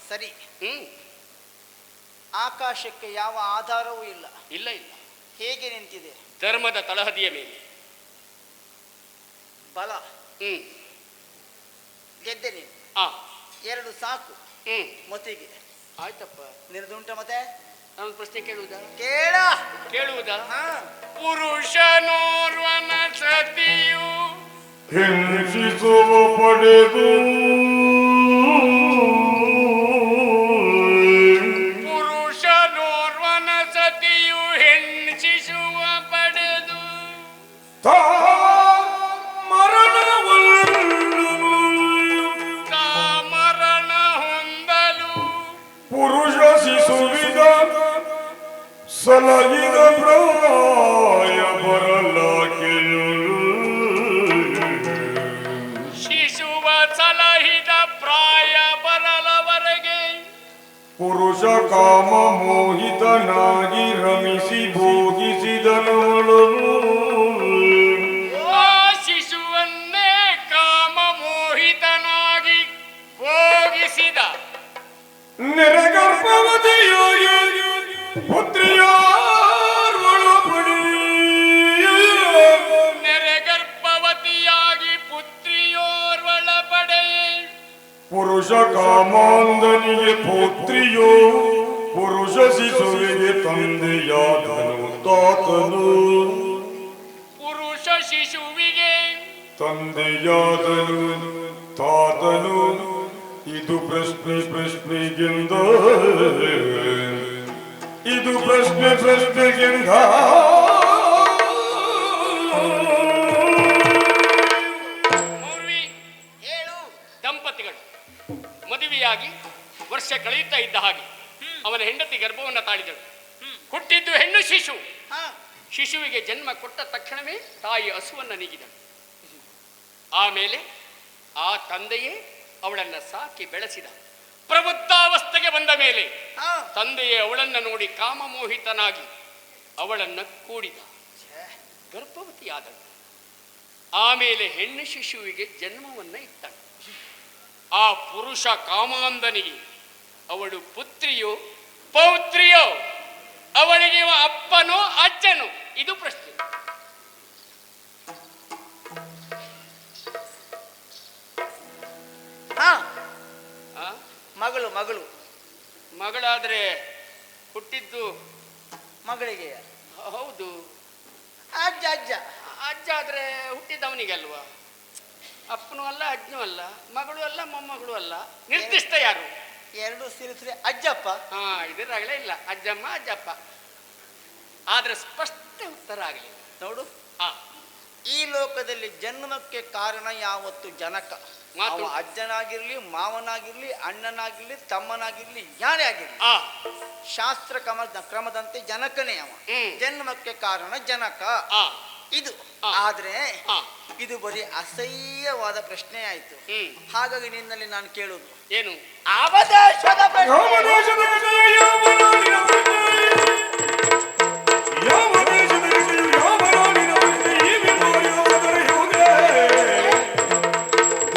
ಸರಿ. ಆಕಾಶಕ್ಕೆ ಯಾವ ಆಧಾರವೂ ಇಲ್ಲ. ಇಲ್ಲ ಇಲ್ಲ. ಹೇಗೆ ನಿಂತಿದೆ? ಧರ್ಮದ ತಳಹದಿಯ ಮೇಲೆ. ಬಲ ಗೆದ್ದೆ ನೀನು. 2 ಸಾಕು ಮತಿಗೆ. ಆಯ್ತಪ್ಪ, ನಿರ್ದುಂಟ ಮತ್ತೆ ನಾನು ಪ್ರಶ್ನೆ ಕೇಳುವುದಾ? ಕೇಳುವುದಾ? ಪುರುಷನೋರ್ವನ ಸತಿಯು ಹಿಂಸಿಸುವ ಪಡೆದು ಪುರುಷನೋರ್ವನ ಸತಿಯು ಹಿಂಸಿಸುವ ಪಡೆದು ಮರಣ ಹೊಂದಲು ಪುರುಷ ಶಿಶುವಿಗ ಸಲಹಿದ ಪ್ರಾಯ ಬರಲಾಕೆಯು ಶಿಶುವ ಸಲಹಿದ ಪ್ರಾಯ ಬರಲವರೆಗೆ ಪುರುಷ ಕಾಮ ಮೋಹಿತನಾಗಿ ರಮಿಸಿ ಭೋಗಿಸಿದನವಳನು. ಆ ಶಿಶುವನ್ನೇ ಕಾಮ ಮೋಹಿತನಾಗಿ ಭೋಗಿಸಿದ ನೆರೆಗರ್ಭವತಿಯಾಗಿ ಪುತ್ರಿಯಾರ್ವಳಪಡಿ ನೆರೆಗರ್ಭವತಿಯಾಗಿ ಪುತ್ರಿಯೋರ್ವಳ ಪಡೆ ಪುರುಷ ಕಾಮಾಂಧನಿಗೆ ಪುತ್ರಿಯೋ ಪುರುಷ ಶಿಶುವಿಗೆ ತಂದೆಯಾದನು ತಾತನು. ಪುರುಷ ಶಿಶುವಿಗೆ ತಂದೆಯಾದನು ತಾತನು. ಇದು ಪ್ರಶ್ನೆಗಿಂದ ಇದು ಪ್ರಶ್ನೆಗಿಂದ ಮೌರ್ವಿ ದಂಪತಿಗಳು ಮದುವೆಯಾಗಿ ವರ್ಷ ಕಳೆಯುತ್ತಾ ಇದ್ದ ಹಾಗೆ ಅವನ ಹೆಂಡತಿ ಗರ್ಭವನ್ನು ತಾಳಿದಳು. ಹುಟ್ಟಿದ್ದು ಹೆಣ್ಣು ಶಿಶು. ಶಿಶುವಿಗೆ ಜನ್ಮ ಕೊಟ್ಟ ತಕ್ಷಣವೇ ತಾಯಿ ಹಸುವನ್ನು ನೀಗಿದಳು. ಆಮೇಲೆ ಆ ತಂದೆಯೇ ಅವಳನ್ನು ಸಾಕಿ ಬೆಳೆಸಿದ. ಪ್ರಬುದ್ಧಾವಸ್ಥೆಗೆ ಬಂದ ಮೇಲೆ ಹಾ. ತಂದೆಯೇ ಅವಳನ್ನು ನೋಡಿ ಕಾಮಮೋಹಿತನಾಗಿ ಅವಳನ್ನು ಕೂಡಿದ, ಗರ್ಭವತಿಯಾದಳು. ಆಮೇಲೆ ಹೆಣ್ಣು ಶಿಶುವಿಗೆ ಜನ್ಮವನ್ನ ಇಟ್ಟಳು. ಆ ಪುರುಷ ಕಾಮಾಂಧನಿಗೆ ಅವಳು ಪುತ್ರಿಯೋ ಪೌತ್ರಿಯೋ, ಅವಳಿಗೆ ಅಪ್ಪನೋ ಅಜ್ಜನೋ, ಇದು ಪ್ರಶ್ನೆ. ಹಾ, ಆ? ಮಗಳು ಮಗಳು ಮಗಳಾದ್ರೆ ಹುಟ್ಟಿದ್ದು ಮಗಳಿಗೆ. ಹೌದು. ಅಜ್ಜ ಅಜ್ಜ ಅಜ್ಜ ಆದ್ರೆ ಹುಟ್ಟಿದವನಿಗೆ ಅಲ್ವಾ? ಅಪ್ಪನೂ ಅಲ್ಲ ಅಜ್ಜನೂ ಅಲ್ಲ, ಮಗಳು ಅಲ್ಲ ಮೊಮ್ಮಗಳು ಅಲ್ಲ, ನಿರ್ದಿಷ್ಟ ಯಾರು? ಎರಡು ಸೇರಿದ್ರೆ ಅಜ್ಜಪ್ಪ. ಹಾ, ಇದರಾಗಲೇ ಇಲ್ಲ, ಅಜ್ಜಮ್ಮ ಅಜ್ಜಪ್ಪ. ಆದ್ರೆ ಸ್ಪಷ್ಟ ಉತ್ತರ ಆಗಲಿಲ್ಲ. ನೋಡು, ಆ ಈ ಲೋಕದಲ್ಲಿ ಜನ್ಮಕ್ಕೆ ಕಾರಣ ಯಾವತ್ತು ಜನಕ. ಮಾತು. ಅವ ಅಜ್ಜನಾಗಿರ್ಲಿ, ಮಾವನಾಗಿರ್ಲಿ, ಅಣ್ಣನಾಗಿರ್ಲಿ, ತಮ್ಮನಾಗಿರ್ಲಿ, ಯಾರೇ ಆಗಿರ್ಲಿ, ಆ ಶಾಸ್ತ್ರ ಕ್ರಮದಂತೆ ಜನಕನೇ ಅವ. ಜನ್ಮಕ್ಕೆ ಕಾರಣ ಜನಕ. ಆ ಇದು ಆ. ಆದ್ರೆ ಆ ಇದು ಬರೀ ಅಸಹ್ಯವಾದ ಪ್ರಶ್ನೆ ಆಯ್ತು. ಹಾಗಾಗಿ ನಿನ್ನಲ್ಲಿ ನಾನು ಕೇಳುವುದು ಏನು? ಅವದೇಶದ ಪ್ರಶ್ನೆ. ಯಾವ ದೇಶದ ವಿಷಯ, ಯಾವ ನಾಡಿನ ವಿಷಯ, ಯಾವ ದೇಶದ ವಿಷಯ, ಯಾವ ನಾಡಿನ ವಿಷಯ, ಈ ವಿಚಾರವಾದರ ಯೋಗೆ.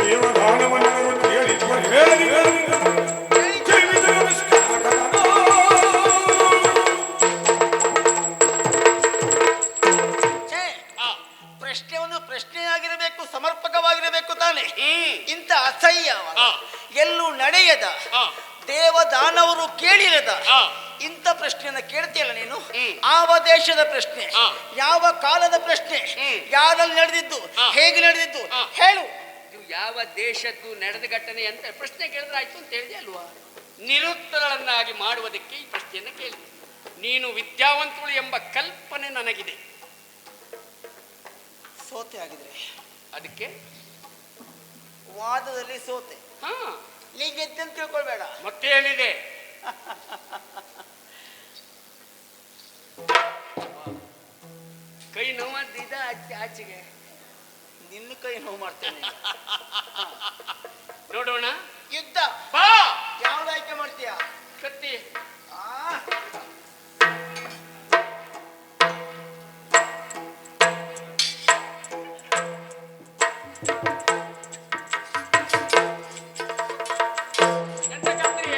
ದೇವದಾನವನ್ನು ಕೇಳಿರುವ ಹೇಳಿದರು. ಜೀವಿತ ನಮಸ್ಕಾರ. ಛೇ, ಪ್ರಶ್ನೆ ಒಂದು ಪ್ರಶ್ನೆಯಾಗಿರಬೇಕು, ಸಮರ್ಪಕವಾಗಿರಬೇಕು ತಾನೆ. ಇಂಥ ಅಸಹ್ಯ ಆ. ಎಲ್ಲೂ ನಡೆಯದ, ಆ ದೇವದಾನವರು ಕೇಳಿರದ ಆ ಇಂಥ ಪ್ರಶ್ನೆಯನ್ನ ಕೇಳ್ತೀಯಲ್ಲ ನೀನು. ಹ್ಮ್. ಯಾವ ದೇಶದ ಪ್ರಶ್ನೆ, ಆ. ಯಾವ ಕಾಲದ ಪ್ರಶ್ನೆ, ಯಾರಲ್ಲಿ ನಡೆದಿದ್ದು, ಆ. ಹೇಗೆ ನಡೆದಿದ್ದು, ಆ. ಹೇಳು. ಇದು ಯಾವ ದೇಶದ್ದು ನಡೆದ ಘಟನೆ ಅಂತ ಪ್ರಶ್ನೆ ಕೇಳಿದ್ರೆ ಆಯ್ತು ಅಂತ ಹೇಳಿದೆ ಅಲ್ವಾ? ನಿರುತ್ತರಳನ್ನಾಗಿ ಮಾಡುವುದಕ್ಕೆ ಈ ಪ್ರಶ್ನೆಯನ್ನು ಕೇಳಿದೆ. ನೀನು ವಿದ್ಯಾವಂತಳು ಎಂಬ ಕಲ್ಪನೆ ನನಗಿದೆ. ಸೋತೆ ಆಗಿದ್ರೆ ಅದಕ್ಕೆ ವಾದದಲ್ಲಿ ಸೋತೆ, ಹಾ ನೀ ಗೆದ್ದಂತ ತಿಳ್ಕೊಳ್ಬೇಡ. ಮತ್ತೇನಿದೆ? ಕೈ ನೋವಾದ ಆಚೆಗೆ ನಿನ್ನ ಕೈ ನೋವು ಮಾಡ್ತೇನೆ. ನೋಡೋಣ. ಯುದ್ಧ ಬಾ. ಯಾವ್ದು ಆಯ್ಕೆ ಮಾಡ್ತೀಯ? ಕತ್ತಿ. ಆ, ಎಂತ ಕತ್ರಿ?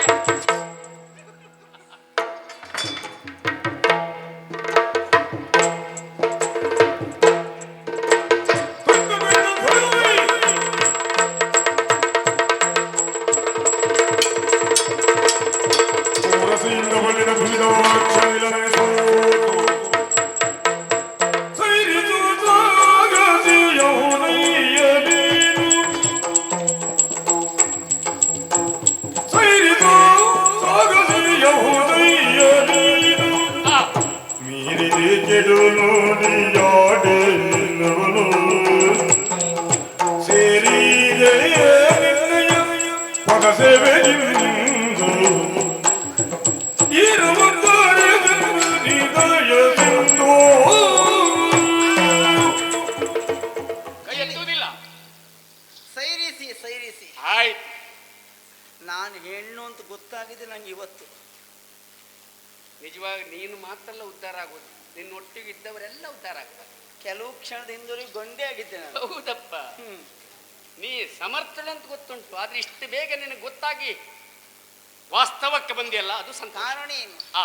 ಪುರಸಿಂದ ಬಲಿನ ಭುಜಾಕ್ಷಮಿಲನೆ ಸೋತು ಸೈರಿದು ಸಾಗಸಿ ಯೌವನಯ್ಯಲೀನು. ಸೈರಿದು ಸಾಗಸಿ ಯೌವನಯ್ಯಲೀನು. ಆ, ಮೀರಿದೆ ಕೆಡು ನೋಡಿಯಾಡೆ ನಿನ್ನವನು. ಸೇರಿದೆಯ ನಿನ್ನಯ ಪದ ಸೇವೆಗಿಂದು. ಕೈ ಎತ್ತುವುದಿಲ್ಲ. ಸೈರಿಸಿ ಸೈರಿಸಿ. ಆಯ್ತು. ನಾನು ಹೆಣ್ಣು ಅಂತ ಗೊತ್ತಾಗಿದೆ ನಂಗೆ ಇವತ್ತು. ನಿಜವಾಗಿ ನೀನು ಮಾತ್ರ ಉದ್ಧಾರ ಆಗೋದು, ನಿನ್ನೊಟ್ಟಿಗೆ ಇದ್ದವರೆಲ್ಲ ಉದ್ಧಾರ ಆಗ್ತಾರೆ. ಕೆಲವು ಕ್ಷಣದ ಹಿಂದೂರಿಗೆ ಗೊಂಡೆ ಆಗಿದ್ದೆ ನಾನು. ಹೌದಪ್ಪ, ನೀ ಸಮರ್ಥಳೆ ಅಂತ ಗೊತ್ತುಂಟು. ಆದ್ರೆ ಇಷ್ಟು ಬೇಗ ನಿನಗೆ ಗೊತ್ತಾಗಿ ವಾಸ್ತವಕ್ಕೆ ಬಂದಿಯಲ್ಲ, ಅದು ಸಂತೋಷ. ಕಾರಣ ಏನು? ಆ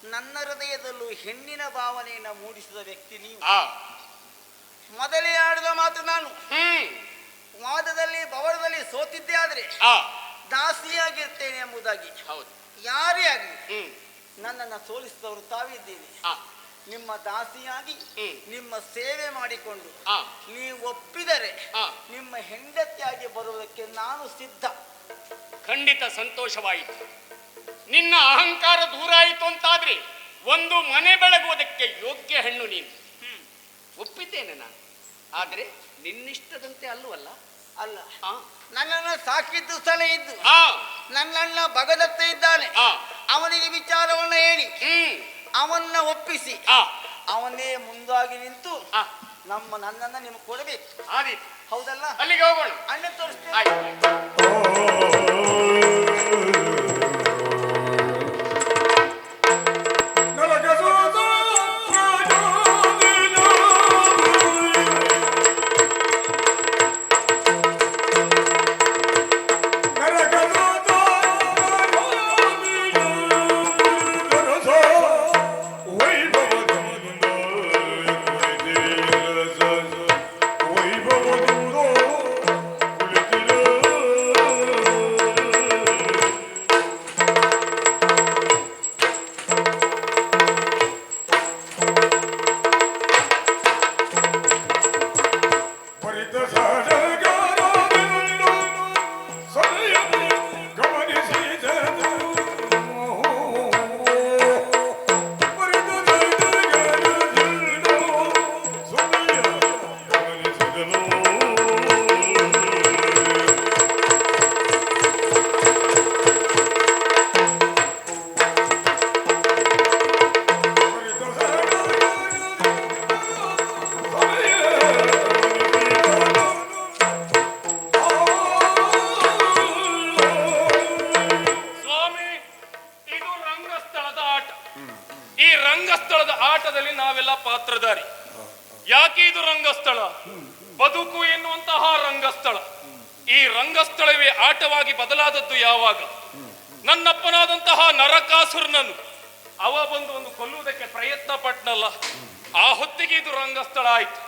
ನನ್ನ ಹೃದಯದಲ್ಲೂ ಹೆಣ್ಣಿನ ಭಾವನೆಯನ್ನು ಮೂಡಿಸಿದ ವ್ಯಕ್ತಿ ನೀವು. ಆ ಮೊದಲೇ ಆಡಿದ ಮಾತು ನಾನು. ಹ್ಮ್ ವಾದದಲ್ಲಿ ಬವಳದಲ್ಲಿ ಸೋತಿದ್ದೆ ಆದ್ರೆ ಆ ದಾಸಿಯಾಗಿರ್ತೇನೆ ಎಂಬುದಾಗಿ. ಹೌದು. ಯಾರೇ ಆಗಲಿ ಹ್ಮ್ ನನ್ನನ್ನು ಸೋಲಿಸಿದವರು ತಾವಿದ್ದೀರಿ. ಆ ನಿಮ್ಮ ದಾಸಿಯಾಗಿ ಹ್ಮ್. ನಿಮ್ಮ ಸೇವೆ ಮಾಡಿಕೊಂಡು ಆ ನೀವು ಒಪ್ಪಿದರೆ ಆ ನಿಮ್ಮ ಹೆಂಡತಿಯಾಗಿ ಬರುವುದಕ್ಕೆ ನಾನು ಸಿದ್ಧ. ಖಂಡಿತ ಸಂತೋಷವಾಯಿತು. ನಿನ್ನ ಅಹಂಕಾರ ದೂರ ಆಯಿತು ಅಂತಾದ್ರೆ ಒಂದು ಮನೆ ಬೆಳಗುವುದಕ್ಕೆ ಯೋಗ್ಯ ಹೆಣ್ಣು ನೀನು. ಒಪ್ಪಿದ್ದೇನೆ ನಾನು. ಆದ್ರೆ ನಿನ್ನಿಷ್ಟದಂತೆ ಅಲ್ಲವಲ್ಲ. ಅಲ್ಲ, ಆ ನನ್ನನ್ನು ಸಾಕಿದ್ದು ಸಲಹೆ ಇದ್ದು ಆ ನನ್ನಣ್ಣ ಭಗದತ್ತ ಇದ್ದಾನೆ. ಆ ಅವನಿಗೆ ವಿಚಾರವನ್ನು ಹೇಳಿ ಹ್ಮ್ ಅವನ್ನ ಒಪ್ಪಿಸಿ ಆ ಅವನೇ ಮುಂದಾಗಿ ನಿಂತು ಆ ನನ್ನನ್ನ ನಿಮ್ಗೆ ಕೊಡಬೇಕು. ಆದೀತು. ಹೌದಲ್ಲ? ಅಲ್ಲಿಗೆ ಹೋಗೋಣ. ಅಣ್ಣ ತೋರಿಸ್ತೇನೆ. ಆಯ್ತು. Oh ಯಾಕೆ ಇದು ರಂಗಸ್ಥಳ? ಬದುಕು ಎನ್ನುವಂತಹ ರಂಗಸ್ಥಳ. ಈ ರಂಗಸ್ಥಳವೇ ಆಟವಾಗಿ ಬದಲಾದದ್ದು ಯಾವಾಗ? ನನ್ನಪ್ಪನಾದಂತಹ ನರಕಾಸುರನನ್ನು ಅವ ಬಂದು ಒಂದು ಕೊಲ್ಲುವುದಕ್ಕೆ ಪ್ರಯತ್ನ ಪಟ್ನಲ್ಲ, ಆ ಹೊತ್ತಿಗೆ ಇದು ರಂಗಸ್ಥಳ ಆಯ್ತು.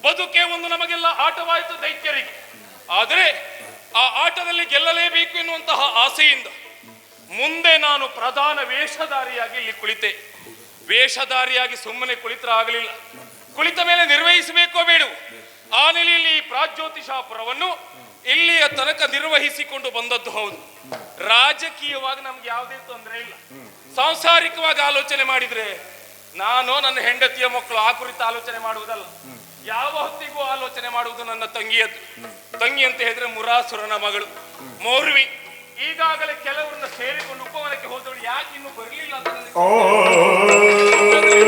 ಬದುಕೆ ಒಂದು ನಮಗೆಲ್ಲ ಆಟವಾಯಿತು ದೈತ್ಯರಿಗೆ. ಆದರೆ ಆ ಆಟದಲ್ಲಿ ಗೆಲ್ಲಲೇಬೇಕು ಎನ್ನುವಂತಹ ಆಸೆಯಿಂದ ಮುಂದೆ ನಾನು ಪ್ರಧಾನ ವೇಷಧಾರಿಯಾಗಿ ಇಲ್ಲಿ ಕುಳಿತೆ. ವೇಷಧಾರಿಯಾಗಿ ಸುಮ್ಮನೆ ಕುಳಿತರೆ ಆಗಲಿಲ್ಲ, ಕುಳಿತ ಮೇಲೆ ನಿರ್ವಹಿಸಬೇಕೋ ಬೇಡವು. ಆ ನೆಲೆಯಲ್ಲಿ ಈ ಪ್ರಾಜ್ಯೋತಿಷಾಪುರವನ್ನು ಇಲ್ಲಿಯ ತನಕ ನಿರ್ವಹಿಸಿಕೊಂಡು ಬಂದದ್ದು ಹೌದು. ರಾಜಕೀಯವಾಗಿ ನಮ್ಗೆ ಯಾವುದೇ ತೊಂದರೆ ಇಲ್ಲ. ಸಾಂಸಾರಿಕವಾಗಿ ಆಲೋಚನೆ ಮಾಡಿದ್ರೆ ನಾನು ನನ್ನ ಹೆಂಡತಿಯ ಮಕ್ಕಳು ಆ ಕುರಿತು ಆಲೋಚನೆ ಮಾಡುವುದಲ್ಲ. ಯಾವ ಹೊತ್ತಿಗೂ ಆಲೋಚನೆ ಮಾಡುವುದು ನನ್ನ ತಂಗಿಯದ್ದು. ತಂಗಿ ಅಂತ ಹೇಳಿದ್ರೆ ಮುರಾಸುರನ ಮಗಳು ಮೌರ್ವಿ. ಈಗಾಗಲೇ ಕೆಲವರನ್ನ ಸೇರಿಕೊಂಡು ಉಪವನಕ್ಕೆ ಹೋದವಳು ಯಾಕೆ ಇನ್ನೂ ಬರಲಿಲ್ಲ ಅಂತ ನನಗೆ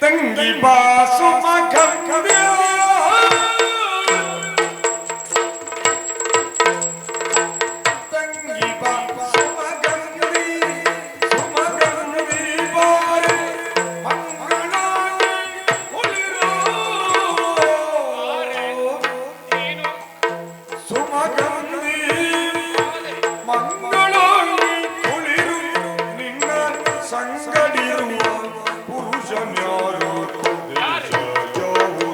ತಂಗಿ ಬಾಸು ಮಗವ್ಯ ತಂಗಿ ಬಾಸು ಮಗವ್ಯ ಸುಮಗವ್ಯ ಬಾರೆ ಮಂಗಳಾಗಿ ಉಳಿರೋ ಸುಮಗವ್ಯ ಮಂಗಳಾಗಿ ಉಳಿರು ನಿನ್ನ ಸಂಗಡಿರುವ ಪುರುಷನ್ಯಾರು ದೇಶ ಯಾವುದು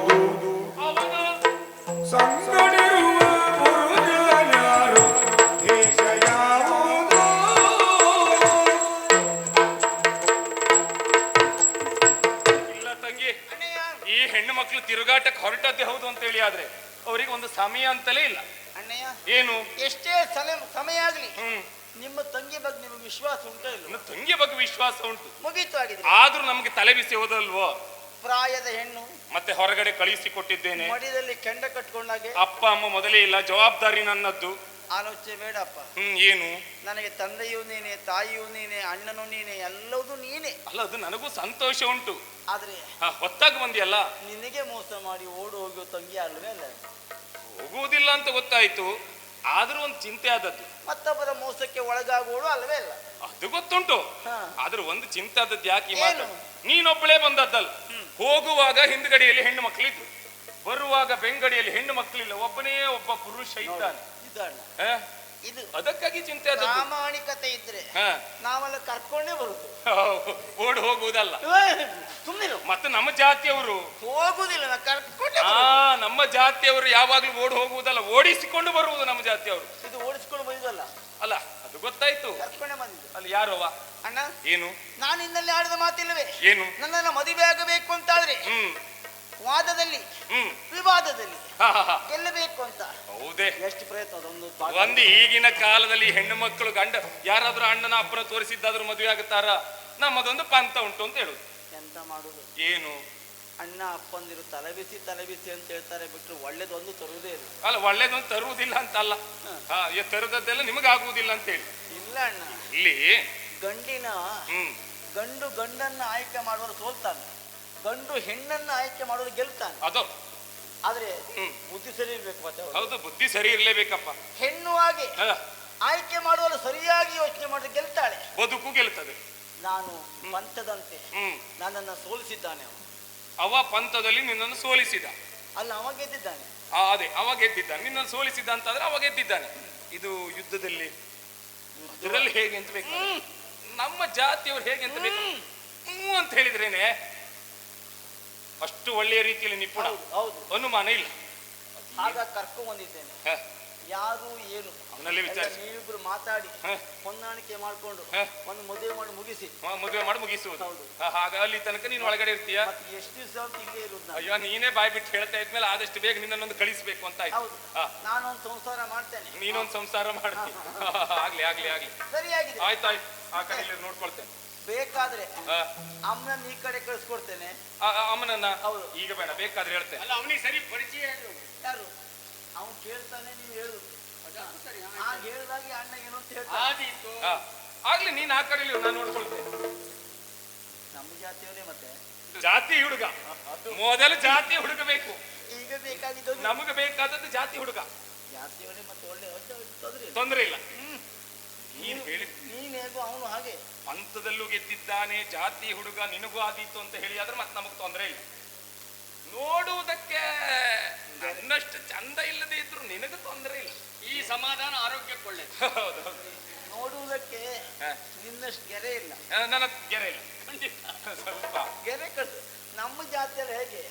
ಸಂಗಡಿರುವ ಪುರುಷನ್ಯಾರು ದೇಶ ಯಾವುದು ಇಲ್ಲ ತಂಗಿ. ಈ ಹೆಣ್ಣು ಮಕ್ಕಳು ತಿರುಗಾಟಕ್ಕೆ ಹೊರಟದ್ದೇ ಹೌದು ಅಂತ ಹೇಳಿ, ಆದ್ರೆ ಅವರಿಗೆ ಒಂದು ಸಮಯ ಅಂತಲೇ ಇಲ್ಲ. ಅಣ್ಣಯ್ಯ, ಏನು ಎಷ್ಟೇ ಸಮಯ ಆಗ್ಲಿ ನಿಮ್ಮ ತಂಗಿ ಬಗ್ಗೆ ನಿಮಗೆ ವಿಶ್ವಾಸ ಉಂಟೋ ಇಲ್ಲ? ನನ್ನ ತಂಗಿಯ ಬಗ್ಗೆ ವಿಶ್ವಾಸ ಉಂಟು, ಮುಗೀತು ಆಗಿದ್ರೆ. ಆದ್ರೂ ನಮ್ಗೆ ತಲೆ ಬಿಸಿ ಹೋದಲ್ವೋ. ಪ್ರಾಯದ ಹೆಣ್ಣು ಮತ್ತೆ ಹೊರಗಡೆ ಕಳಿಸಿ ಕೊಟ್ಟಿದ್ದೇನೆ. ಮಡಿದಲ್ಲಿ ಕೆಂಡ ಕಟ್ಕೊಂಡಾಗೆ ಅಪ್ಪ ಅಮ್ಮ ಮೊದಲೇ ಇಲ್ಲ, ಜವಾಬ್ದಾರಿ ನನ್ನದ್ದು. ಆಲೋಚನೆ ಬೇಡಪ್ಪ. ಏನು ನನಗೆ ತಂದೆಯೂ ನೀನೆ, ತಾಯಿಯೂ ನೀನೆ, ಅಣ್ಣನೂ ನೀನೆ, ಎಲ್ಲವೂ ನೀನೆ. ಅಲ್ಲ, ಅದು ನನಗೂ ಸಂತೋಷ ಉಂಟು. ಆದ್ರೆ ಹೊತ್ತಾಗಿ ಬಂದಿಯಲ್ಲ, ನಿನಗೆ ಮೋಸ ಮಾಡಿ ಓಡು ಹೋಗೋ ತಂಗಿ ಅಲ್ವೇ ಅಲ್ಲ? ಹೋಗುವುದಿಲ್ಲ ಅಂತ ಗೊತ್ತಾಯ್ತು, ಆದ್ರೂ ಒಂದು ಚಿಂತೆ ಆದದ್ದು. ಮತ್ತೊಬ್ಬರ ಮೋಸಕ್ಕೆ ಒಳಗಾಗೋಡು ಅಲ್ವೇ ಅಲ್ಲ? ಅದು ಗೊತ್ತುಂಟು, ಹಾ. ಆದ್ರೂ ಒಂದು ಚಿಂತೆ ಆದದ್ದು. ಯಾಕೆ ಈ ಮಾತು? ಏನು? ನೀನೊಬ್ಬಳೇ ಬಂದದ್ದಲ್ಲ. ಹೋಗುವಾಗ ಹಿಂದ್ಗಡಿಯಲ್ಲಿ ಹೆಣ್ಣು ಮಕ್ಕಳಿದ್ರು, ಬರುವಾಗ ಬೆಂಗಡಿಯಲ್ಲಿ ಹೆಣ್ಣು ಮಕ್ಕಳಿಲ್ಲ, ಒಬ್ಬನೇ ಒಬ್ಬ ಪುರುಷ ಇದ್ದಾನೆ. ಇದಣ್ಣ, ಹ? ಇದು ಅದಕ್ಕಾಗಿ ಚಿಂತೆ ಆದದ್ದು. ಪ್ರಾಮಾಣಿಕತೆ ಇದ್ರೆ ಹ. ನಾವೆಲ್ಲ ಕರ್ಕೊಂಡೇ ಬರುದು. ಓಡ್ ಹೋಗುವುದಲ್ಲ. ಸುಮ್ಮನೆ ಮತ್ತೆ ನಮ್ಮ ಜಾತಿಯವರು ಹೋಗುದಿಲ್ಲ, ನಾ ಕರ್ಕೊಂಡೇ ನಮ್ಮ ಜಾತಿಯವರು ಯಾವಾಗ್ಲೂ ಓಡ್ ಹೋಗುವುದಲ್ಲ, ಓಡಿಸಿಕೊಂಡು ಬರುವುದು ನಮ್ಮ ಜಾತಿಯವರು. ಇದು ಓಡಿಸ್ಕೊಂಡು ಬಂದಿದ್ದಲ್ಲ, ಅಲ್ಲ, ಅದು ಗೊತ್ತಾಯ್ತು. ಕರ್ಕೊಂಡೇ ಬಂದಿದ್ದು. ಅಲ್ಲಿ ಯಾರವ? ಅಣ್ಣ, ಏನು ನಾನು ಇನ್ನಲ್ಲಿ ಆಡಿದ ಮಾತಿಲ್ಲವೇ? ಏನು? ನನ್ನನ್ನ ಮದುವೆ ಆಗಬೇಕು ಅಂತಾದ್ರೆ ವಾದದಲ್ಲಿ ವಿವಾದದಲ್ಲಿ ಗೆಲ್ಲಬೇಕು ಅಂತ ಹೌದೇ? ಎಷ್ಟು ಪ್ರಯತ್ನ ಅದೊಂದು ಒಂದು ಈಗಿನ ಕಾಲದಲ್ಲಿ ಹೆಣ್ಣು ಮಕ್ಕಳು ಗಂಡ ಯಾರಾದ್ರೂ ಅಣ್ಣನ ಅಪ್ಪನ ತೋರಿಸಿದ್ದಾದ್ರೂ ಮದುವೆ ಆಗುತ್ತಾರ? ನಮ್ಮದೊಂದು ಪಂಥ ಉಂಟು ಅಂತ ಹೇಳುದು. ಎಂತ ಮಾಡುದು? ಏನು? ಅಣ್ಣ ಅಪ್ಪಂದಿರು ತಲೆಬಿಸಿ ಅಂತ ಹೇಳ್ತಾರೆ ಬಿಟ್ರು ಒಳ್ಳೇದೊಂದು ತರುವುದೇ ಇಲ್ಲ. ಅಲ್ಲ, ಒಳ್ಳೇದೊಂದು ತರುವುದಿಲ್ಲ ಅಂತ ಅಲ್ಲ, ತರುದದ್ದೆಲ್ಲ ನಿಮಗಾಗುವುದಿಲ್ಲ ಅಂತ ಹೇಳಿ. ಇಲ್ಲ ಅಣ್ಣ, ಇಲ್ಲಿ ಗಂಡಿನ ಗಂಡು ಗಂಡನ್ನ ಆಯ್ಕೆ ಮಾಡುವರು ಸೋಲ್ತಾನೆ, ಗಂಡು ಹೆಣ್ಣನ್ನ ಆಯ್ಕೆ ಮಾಡೋದು ಗೆಲ್ತಾನೆ. ಅದು ಆದ್ರೆ ಬುದ್ಧಿ ಸರಿ ಇರ್ಬೇಕು. ಮತ್ತೆ ಹೌದು, ಬುದ್ಧಿ ಸರಿ ಇರ್ಲೇಬೇಕಪ್ಪ. ಹೆಣ್ಣು ಹಾಗೆ ಆಯ್ಕೆ ಮಾಡುವಲ್ಲಿ ಸರಿಯಾಗಿ ಯೋಚನೆ ಮಾಡಿದ್ರೆ ಗೆಲ್ತಾಳೆ, ಬದುಕು ಗೆಲ್ತದೆ. ನಾನು ಪಂಥದಂತೆ ನನ್ನನ್ನು ಸೋಲಿಸಿದ್ದಾನೆ ಅವ ಪಂಥದಲ್ಲಿ ನಿನ್ನನ್ನು ಸೋಲಿಸಿದ. ಅಲ್ಲ, ಅವ ಗೆದ್ದಿದ್ದಾನೆ. ಅದೇ, ಅವ ಗೆದ್ದಿದ್ದಾನೆ. ನಿನ್ನನ್ನು ಸೋಲಿಸಿದ ಅಂತಾದ್ರೆ ಅವ ಗೆದ್ದಿದ್ದಾನೆ. ಇದು ಯುದ್ಧದಲ್ಲಿ ಇದರಲ್ಲಿ ಹೇಗೆ ಅಂತ ಬೇಕು, ನಮ್ಮ ಜಾತಿಯವರು ಹೇಗೆ ಅಂತ ಬೇಕು ಅಂತ ಹೇಳಿದ್ರೇನೆ ಅಷ್ಟು ಒಳ್ಳೆಯ ರೀತಿಯಲ್ಲಿ ನಿಪುಣ. ಹೌದು, ಅನುಮಾನ ಇಲ್ಲ. ಆಗ ಕರ್ಕೊಂಡ್ ಬಂದಿದ್ದೇನೆ. ಯಾರು ಏನು ಅವನಲ್ಲಿ ವಿಚಾರ, ನೀವಿಬ್ರು ಮಾತಾಡಿ ಹೊಂದಾಣಿಕೆ ಮಾಡ್ಕೊಂಡು ಒಂದು ಮದುವೆ ಮಾಡಿ ಮುಗಿಸಿ. ಮದುವೆ ಮಾಡಿ ಮುಗಿಸುವುದು. ಹಾಗ ಅಲ್ಲಿ ತನಕ ನೀನು ಒಳಗಡೆ ಇರ್ತೀಯ. ಎಷ್ಟು ದಿವಸ ಅಂತ ಇಲ್ಲೇ ಇರುದು? ಅಯ್ಯೋ, ನೀನೇ ಬಾಯ್ ಬಿಟ್ಟು ಹೇಳ್ತಾ ಇದ್ಮೇಲೆ ಆದಷ್ಟು ಬೇಗ ನಿನ್ನೊಂದು ಕಳಿಸ್ಬೇಕು ಅಂತ ಆಯ್ತು. ನಾನೊಂದು ಸಂಸಾರ ಮಾಡ್ತೇನೆ, ನೀನೊಂದು ಸಂಸಾರ ಮಾಡ್ತೀನಿ. ಆಗ್ಲಿ ಆಗ್ಲಿ ಆಗ್ಲಿ, ಸರಿಯಾಗಿದೆ. ಆಯ್ತಾಯ್ತು, ಆ ಕಡೆ ನೋಡ್ಕೊಳ್ತೇನೆ. ಬೇಕಾದ್ರೆ ಅಮ್ಮನನ್ನ ಈ ಕಡೆ ಕಳಿಸ್ಕೊಡ್ತೇನೆ. ಅಮ್ಮನನ್ನ ಈಗ ಬೇಡ, ಬೇಕಾದ್ರೆ ಹೇಳ್ತೇನೆ. ಅಲ್ಲ, ಅವನಿಗೆ ಸರಿ ಪರಿಚಯ ಯಾರು? ಅವನು ಕೇಳ್ತಾನೆ, ನೀವು ಹೇಳು. ಹೇಳಿದಾಗ ಅಣ್ಣ ಏನು ಅಂತ ಹೇಳ್ತಾನೆ. ಆಗ್ಲಿ, ನೀನ್ ಆ ಕಡೆ ನಾನು ನೋಡ್ಕೊಳ್ತೇನೆ. ನಮ್ಮ ಜಾತಿಯವರೇ ಮತ್ತೆ ಜಾತಿ ಹುಡುಗ, ಮೊದಲು ಜಾತಿ ಹುಡುಗ ಬೇಕು. ಈಗ ಬೇಕಾಗಿದ್ದು ನಮಗೆ ಬೇಕಾದದ್ದು ಜಾತಿ ಹುಡುಗ. ಜಾತಿಯವರೇ ಮತ್ತೆ ಒಳ್ಳೆ ತೊಂದರೆ ತೊಂದರೆ ಇಲ್ಲ. ನೀನು ಹೇಳಿ ನೀನು ಹೇಗೋ ಅವನು ಹಾಗೆ ಪಂಥದಲ್ಲೂ ಗೆದ್ದಿದ್ದಾನೆ, ಜಾತಿ ಹುಡುಗ ನಿನಗೂ ಆದೀತು ಅಂತ ಹೇಳಿ ಆದ್ರೆ ಮತ್ತೆ ನಮಗ್ ತೊಂದರೆ ಇಲ್ಲ. ನೋಡುವುದಕ್ಕೆ ನನ್ನಷ್ಟು ಚಂದ ಇಲ್ಲದೆ ಇದ್ರು ನಿನಗೂ ತೊಂದರೆ ಇಲ್ಲ. ಈ ಸಮಾಧಾನ ಆರೋಗ್ಯಕ್ಕೆ ಒಳ್ಳೆಯದು. ಹೌದು. ನೋಡುವುದಕ್ಕೆ ನಿನ್ನಷ್ಟು ಗೆರೆ ಇಲ್ಲ. ನನ್ನ ಗೆರೆ ಇಲ್ಲ ಸ್ವಲ್ಪ ಗೆರೆ ನಮ್ಮ ಜಾತಿಯಲ್ಲಿ ಹೇಗೆ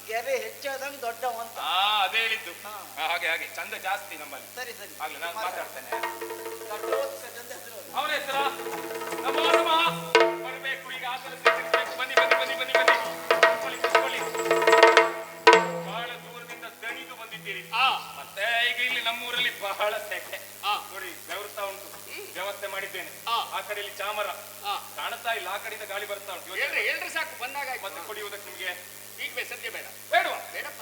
ಗೆರೆ ಹೆಚ್ಚಾದಂಗೆ ದೊಡ್ಡವಂತ. ಅದೇ ಹೇಳಿದ್ದು. ಹಾಗೆ ಹಾಗೆ ಚಂದ ಜಾಸ್ತಿ ನಮ್ಮಲ್ಲಿ. ಸರಿ ಸರಿ ಆಗ್ಲಿ ನಾನು ಮಾತಾಡ್ತೇನೆ. ಹೆಸರು ಅವನ ಹೆಸರ ನಮೋ ನಮಃ. ಬರಬೇಕು ಈಗ ಆಸನ ಸ್ವೀಕರಿಸಬೇಕು. ಬನ್ನಿ ಬನ್ನಿ ಬನ್ನಿ ಬನ್ನಿ ಬನ್ನಿ ಕೂತ್ಕೊಳ್ಳಿ ಕೂತ್ಕೊಳ್ಳಿ. ಬಹಳ ದೂರದಿಂದ ದಣಿದು ಬಂದಿದ್ದೀರಿ. ಮತ್ತೆ ಈಗ ಇಲ್ಲಿ ನಮ್ಮೂರಲ್ಲಿ ಬಹಳ ಸೆಕೆ. ನೋಡಿ ಬೆವರ್ತಾ ಉಂಟು. ವ್ಯವಸ್ಥೆ ಮಾಡಿದ್ದೇನೆ. ಆ ಕಡೆಯಲ್ಲಿ ಚಾಮರ ಕಾಣುತ್ತಾ ಇಲ್ಲ, ಆ ಕಡೆಯಿಂದ ಗಾಳಿ ಬರ್ತಾ ಉಂಟು. ಹೇಳ್ರಿ ಸಾಕು, ಬಂದಾಗ ಮತ್ತೆ ಕುಡಿಯುವುದಕ್ಕೆ ನಿಮ್ಗೆ ಈಗ ಸದ್ಯ ಬೇಡ. ಬೇಡವಾ? ಬೇಡಪ್ಪ.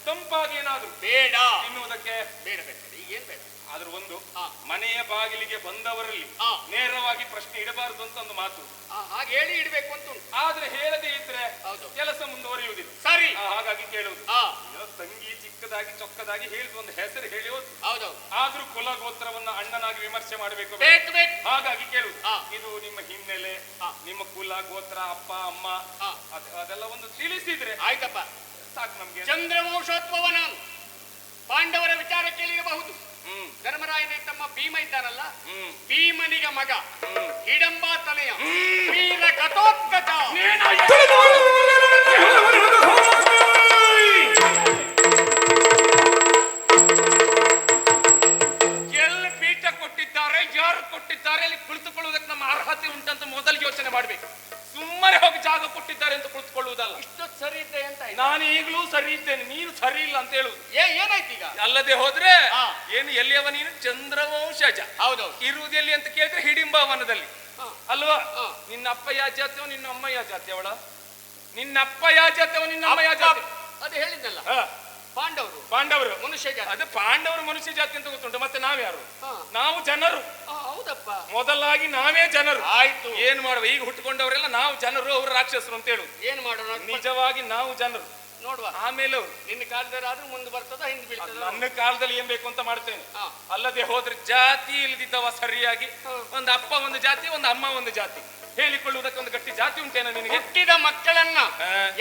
ತಂಪಾಗಿ ಏನಾದ್ರು ಬೇಡ. ತಿನ್ನುವುದಕ್ಕೆ ಬೇಡ ಬೇಡ. ಈಗ ಏನ್ ಬೇಡ. ಆದ್ರೂ ಒಂದು ಮನೆಯ ಬಾಗಿಲಿಗೆ ಬಂದವರಲ್ಲಿ ನೇರವಾಗಿ ಪ್ರಶ್ನೆ ಇಡಬಾರದು ಅಂತ ಒಂದು ಮಾತು. ಹಾಗೆ ಹೇಳಿ ಇಡ್ಬೇಕು ಅಂತ ಉಂಟು. ಆದ್ರೆ ಹೇಳದೇ ಇದ್ರೆ ಹೌದು ಕೆಲಸ ಮುಂದುವರಿಯುವುದಿಲ್ಲ. ಸರಿ. ಹಾಗಾಗಿ ಕೇಳುವುದು ತಂಗಿ ಚಿಕ್ಕದಾಗಿ ಚೊಕ್ಕದಾಗಿ ಹೇಳಿದ ಒಂದು ಹೆಸರು ಹೇಳಿ ಹೋದ್. ಹೌದೌದು. ಆದ್ರೂ ಕುಲ ಗೋತ್ರವನ್ನ ಅಣ್ಣನಾಗಿ ವಿಮರ್ಶೆ ಮಾಡಬೇಕು. ಬೇಕು ಬೇಕು. ಹಾಗಾಗಿ ಕೇಳುವುದು ಇದು ನಿಮ್ಮ ಹಿನ್ನೆಲೆ, ನಿಮ್ಮ ಕುಲ ಗೋತ್ರ, ಅಪ್ಪ ಅಮ್ಮ ಅದೆಲ್ಲ ಒಂದು ತಿಳಿಸಿದ್ರೆ ಆಯ್ತಪ್ಪ ಸಾಕು ನಮ್ಗೆ. ಚಂದ್ರವಂಶೋದ್ಭವ ನಾನು ಪಾಂಡವರ ವಿಚಾರ ಕೇಳಿರಬಹುದು. ಧರ್ಮರಾಯನ ತಮ್ಮ ಭೀಮ ಇದ್ದಾನಲ್ಲ, ಭೀಮನಿಗೆ ಮಗ ಹಿಡಂಬ ತಲೆಯ ವೀರ ಕಥೋತ್ಕಚ. ಎಲ್ಲಿ ಪೀಠ ಕೊಟ್ಟಿದ್ದಾರೆ, ಯಾರು ಕೊಟ್ಟಿದ್ದಾರೆ, ಅಲ್ಲಿ ಕುಳಿತುಕೊಳ್ಳುವುದಕ್ಕೆ ನಮ್ಮ ಅರ್ಹತೆ ಉಂಟಂತ ಮೊದಲು ಯೋಚನೆ ಮಾಡ್ಬೇಕು. ಸುಮ್ಮನೆ ಹೋಗಿ ಜಾಗ ಕೊಟ್ಟಿದ್ದಾರೆ ಅಂತ ಕುಳಿತುಕೊಳ್ಳುವುದಲ್ಲ. ಇಷ್ಟೊತ್ತು ಸರಿ ಇದ್ದೆ ಅಂತ. ನಾನು ಈಗಲೂ ಸರಿ ಇದ್ದೇನೆ, ನೀನು ಸರಿ ಇಲ್ಲ ಅಂತ ಹೇಳುದು. ಏನಾಯ್ತು ಈಗ? ಅಲ್ಲದೆ ಹೋದ್ರೆ ಏನು ಎಲ್ಲಿಯವ ನೀನು? ಚಂದ್ರವಂಶಜ. ಹೌದೌದು. ಇರುವುದೆಲ್ಲಿ ಅಂತ ಕೇಳಿದ್ರೆ ಹಿಡಿಂಬವನದಲ್ಲಿ ಅಲ್ವಾ? ನಿನ್ನ ಅಪ್ಪ ಯಾ ಜಾತಿಯವ, ನಿನ್ನ ಅಮ್ಮ ಯಾ ಜಾತಿಯವಳ? ನಿನ್ನ ಅಪ್ಪ ಯಾ ಜಾತಿಯವ, ನಿನ್ನ ಅಮ್ಮ ಯಾ ಜಾತಿ? ಅದು ಹೇಳಿದ್ನಲ್ಲ, ಪಾಂಡವರು ಮನುಷ್ಯ ಜಾತಿ. ಅದು ಪಾಂಡವರು ಮನುಷ್ಯ ಜಾತಿ ಅಂತ ಗೊತ್ತುಂಟು. ಮತ್ತೆ ನಾವ್ಯಾರು? ನಾವು ಜನರು. ಹೌದಪ್ಪ. ಮೊದಲಾಗಿ ನಾವೇ ಜನರು. ಆಯ್ತು. ಏನ್ ಮಾಡುವ? ಈಗ ಹುಟ್ಟುಕೊಂಡವರೆಲ್ಲ ನಾವು ಜನರು, ಅವರು ರಾಕ್ಷಸರು ಅಂತ ಹೇಳುದು. ಏನ್ ಮಾಡೋಣ? ನಿಜವಾಗಿ ನಾವು ಜನರು. ನೋಡುವ ಆಮೇಲೆ ಅವರು ನಿನ್ನ ಕಾಲದಲ್ಲಿ ಆದ್ರೂ ಮುಂದೆ ಬರ್ತದ ಹಿಂದೆ ಬೀಳ್ತದ. ನನ್ನ ಕಾಲದಲ್ಲಿ ಏನ್ ಬೇಕು ಅಂತ ಮಾಡ್ತೇನೆ. ಅಲ್ಲದೆ ಹೋದ್ರೆ ಜಾತಿ ಇಲ್ದಿದ್ದವ ಸರಿಯಾಗಿ ಒಂದು ಅಪ್ಪ ಒಂದು ಜಾತಿ, ಒಂದು ಅಮ್ಮ ಒಂದು ಜಾತಿ ಹೇಳಿಕೊಳ್ಳುವುದಕ್ಕೆ ಒಂದು ಗಟ್ಟಿ ಜಾತಿ ಉಂಟೇನ ನಿನಗೆ? ಹುಟ್ಟಿದ ಮಕ್ಕಳನ್ನ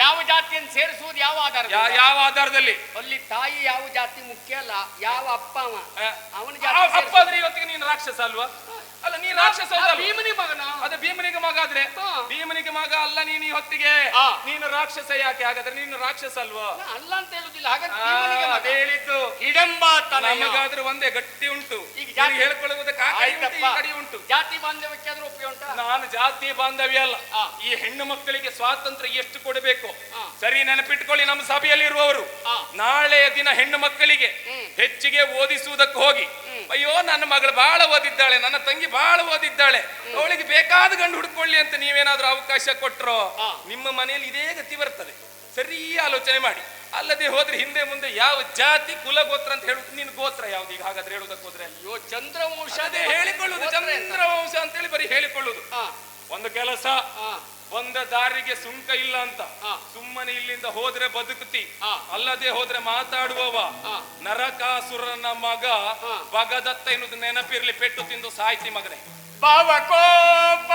ಯಾವ ಜಾತಿಯನ್ನು ಸೇರಿಸುವುದು ಯಾವ ಆಧಾರ? ಯಾವ ಆಧಾರದಲ್ಲಿ? ಅಲ್ಲಿ ತಾಯಿ ಯಾವ ಜಾತಿ ಮುಖ್ಯ ಅಲ್ಲ, ಯಾವ ಅಪ್ಪ ಅವನ ಅಪ್ಪ ಆದ್ರೆ ಇವತ್ತಿಗೆ ನೀನು ರಾಕ್ಷಸ ಅಲ್ವಾ? ಅಲ್ಲ ನೀ ರಾಕ್ಷಸ ಭೀಮನಿ ಮಗನ. ಅದೇ ಭೀಮನಿಗೆ ಮಗ ಆದ್ರೆ ಭೀಮನಿಗೆ ಮಗ ಅಲ್ಲ ನೀನು ಈ ಹೊತ್ತಿಗೆ. ನೀನು ರಾಕ್ಷಸ ಯಾಕೆ? ಹಾಗಾದ್ರೆ ನೀನು ರಾಕ್ಷಸ ಅಲ್ವಾ? ಅಲ್ಲ ಅಂತ ಹೇಳುದಿಲ್ಲ. ಹಾಗಾದ್ರೆ ಹೇಳಿದ್ದು ಹಿಡಂಬ ನಮಗಾದ್ರೆ ಒಂದೇ ಗಟ್ಟಿ ಉಂಟು. ಈಗ ಹೇಳ್ಕೊಳ್ಳುವುದಕ್ಕೆ ಉಂಟು. ಜಾತಿ ಬಾಂಧವ್ಯಕ್ಕೆ ಆದ್ರೂ ಉಪಯೋಗ ಉಂಟು. ನಾನು ಜಾತಿ ಬಾಂಧವ್ಯ ಅಲ್ಲ. ಈ ಹೆಣ್ಣು ಮಕ್ಕಳಿಗೆ ಸ್ವಾತಂತ್ರ್ಯ ಎಷ್ಟು ಕೊಡಬೇಕು ಸರಿ ನೆನಪಿಟ್ಕೊಳ್ಳಿ. ನಮ್ಮ ಸಭೆಯಲ್ಲಿ ಇರುವವರು ನಾಳೆಯ ದಿನ ಹೆಣ್ಣು ಮಕ್ಕಳಿಗೆ ಹೆಚ್ಚಿಗೆ ಓದಿಸುವುದಕ್ಕೆ ಹೋಗಿ, ಅಯ್ಯೋ ನನ್ನ ಮಗಳು ಬಹಳ ಓದಿದ್ದಾಳೆ, ನನ್ನ ತಂಗಿ ಬಹಳ ಓದಿದ್ದಾಳೆ, ಅವಳಿಗೆ ಬೇಕಾದ ಗಂಡು ಹುಡ್ಕೊಳ್ಳಿ ಅಂತ ನೀವೇನಾದ್ರೂ ಅವಕಾಶ ಕೊಟ್ರೋ ನಿಮ್ಮ ಮನೆಯಲ್ಲಿ ಇದೇ ಗತಿ ಬರ್ತದೆ. ಸರಿ ಆಲೋಚನೆ ಮಾಡಿ. ಅಲ್ಲದೆ ಹೋದ್ರೆ ಹಿಂದೆ ಮುಂದೆ ಯಾವ ಜಾತಿ ಕುಲ ಗೋತ್ರ ಅಂತ ಹೇಳುದು. ನೀನು ಗೋತ್ರ ಯಾವ್ದು ಈಗ ಹಾಗಾದ್ರೆ ಹೇಳುದಕ್ಕೆ ಹೋದ್ರೆ? ಅಯ್ಯೋ ಚಂದ್ರವಂಶ ಅದೇ ಹೇಳಿಕೊಳ್ಳುದು, ಚಂದ್ರವಂಶ ಅಂತೇಳಿ ಬರೀ ಹೇಳಿಕೊಳ್ಳುದು. ಒಂದು ಕೆಲಸ, ಒಂದ ದಾರಿಗೆ ಸುಂಕ ಇಲ್ಲ ಅಂತ ಸುಮ್ಮನೆ ಇಲ್ಲಿಂದ ಹೋದ್ರೆ ಬದುಕುತ್ತಿ, ಅಲ್ಲದೆ ಹೋದ್ರೆ ಮಾತಾಡುವವ ನರಕಾಸುರನ ಮಗ ಭಗದತ್ತ ಎನ್ನುವುದು ನೆನಪಿರ್ಲಿ. ಪೆಟ್ಟು ತಿಂದು ಸಾಯ್ತಿ ಮಗನೇ. ಭಾವಕೋಪ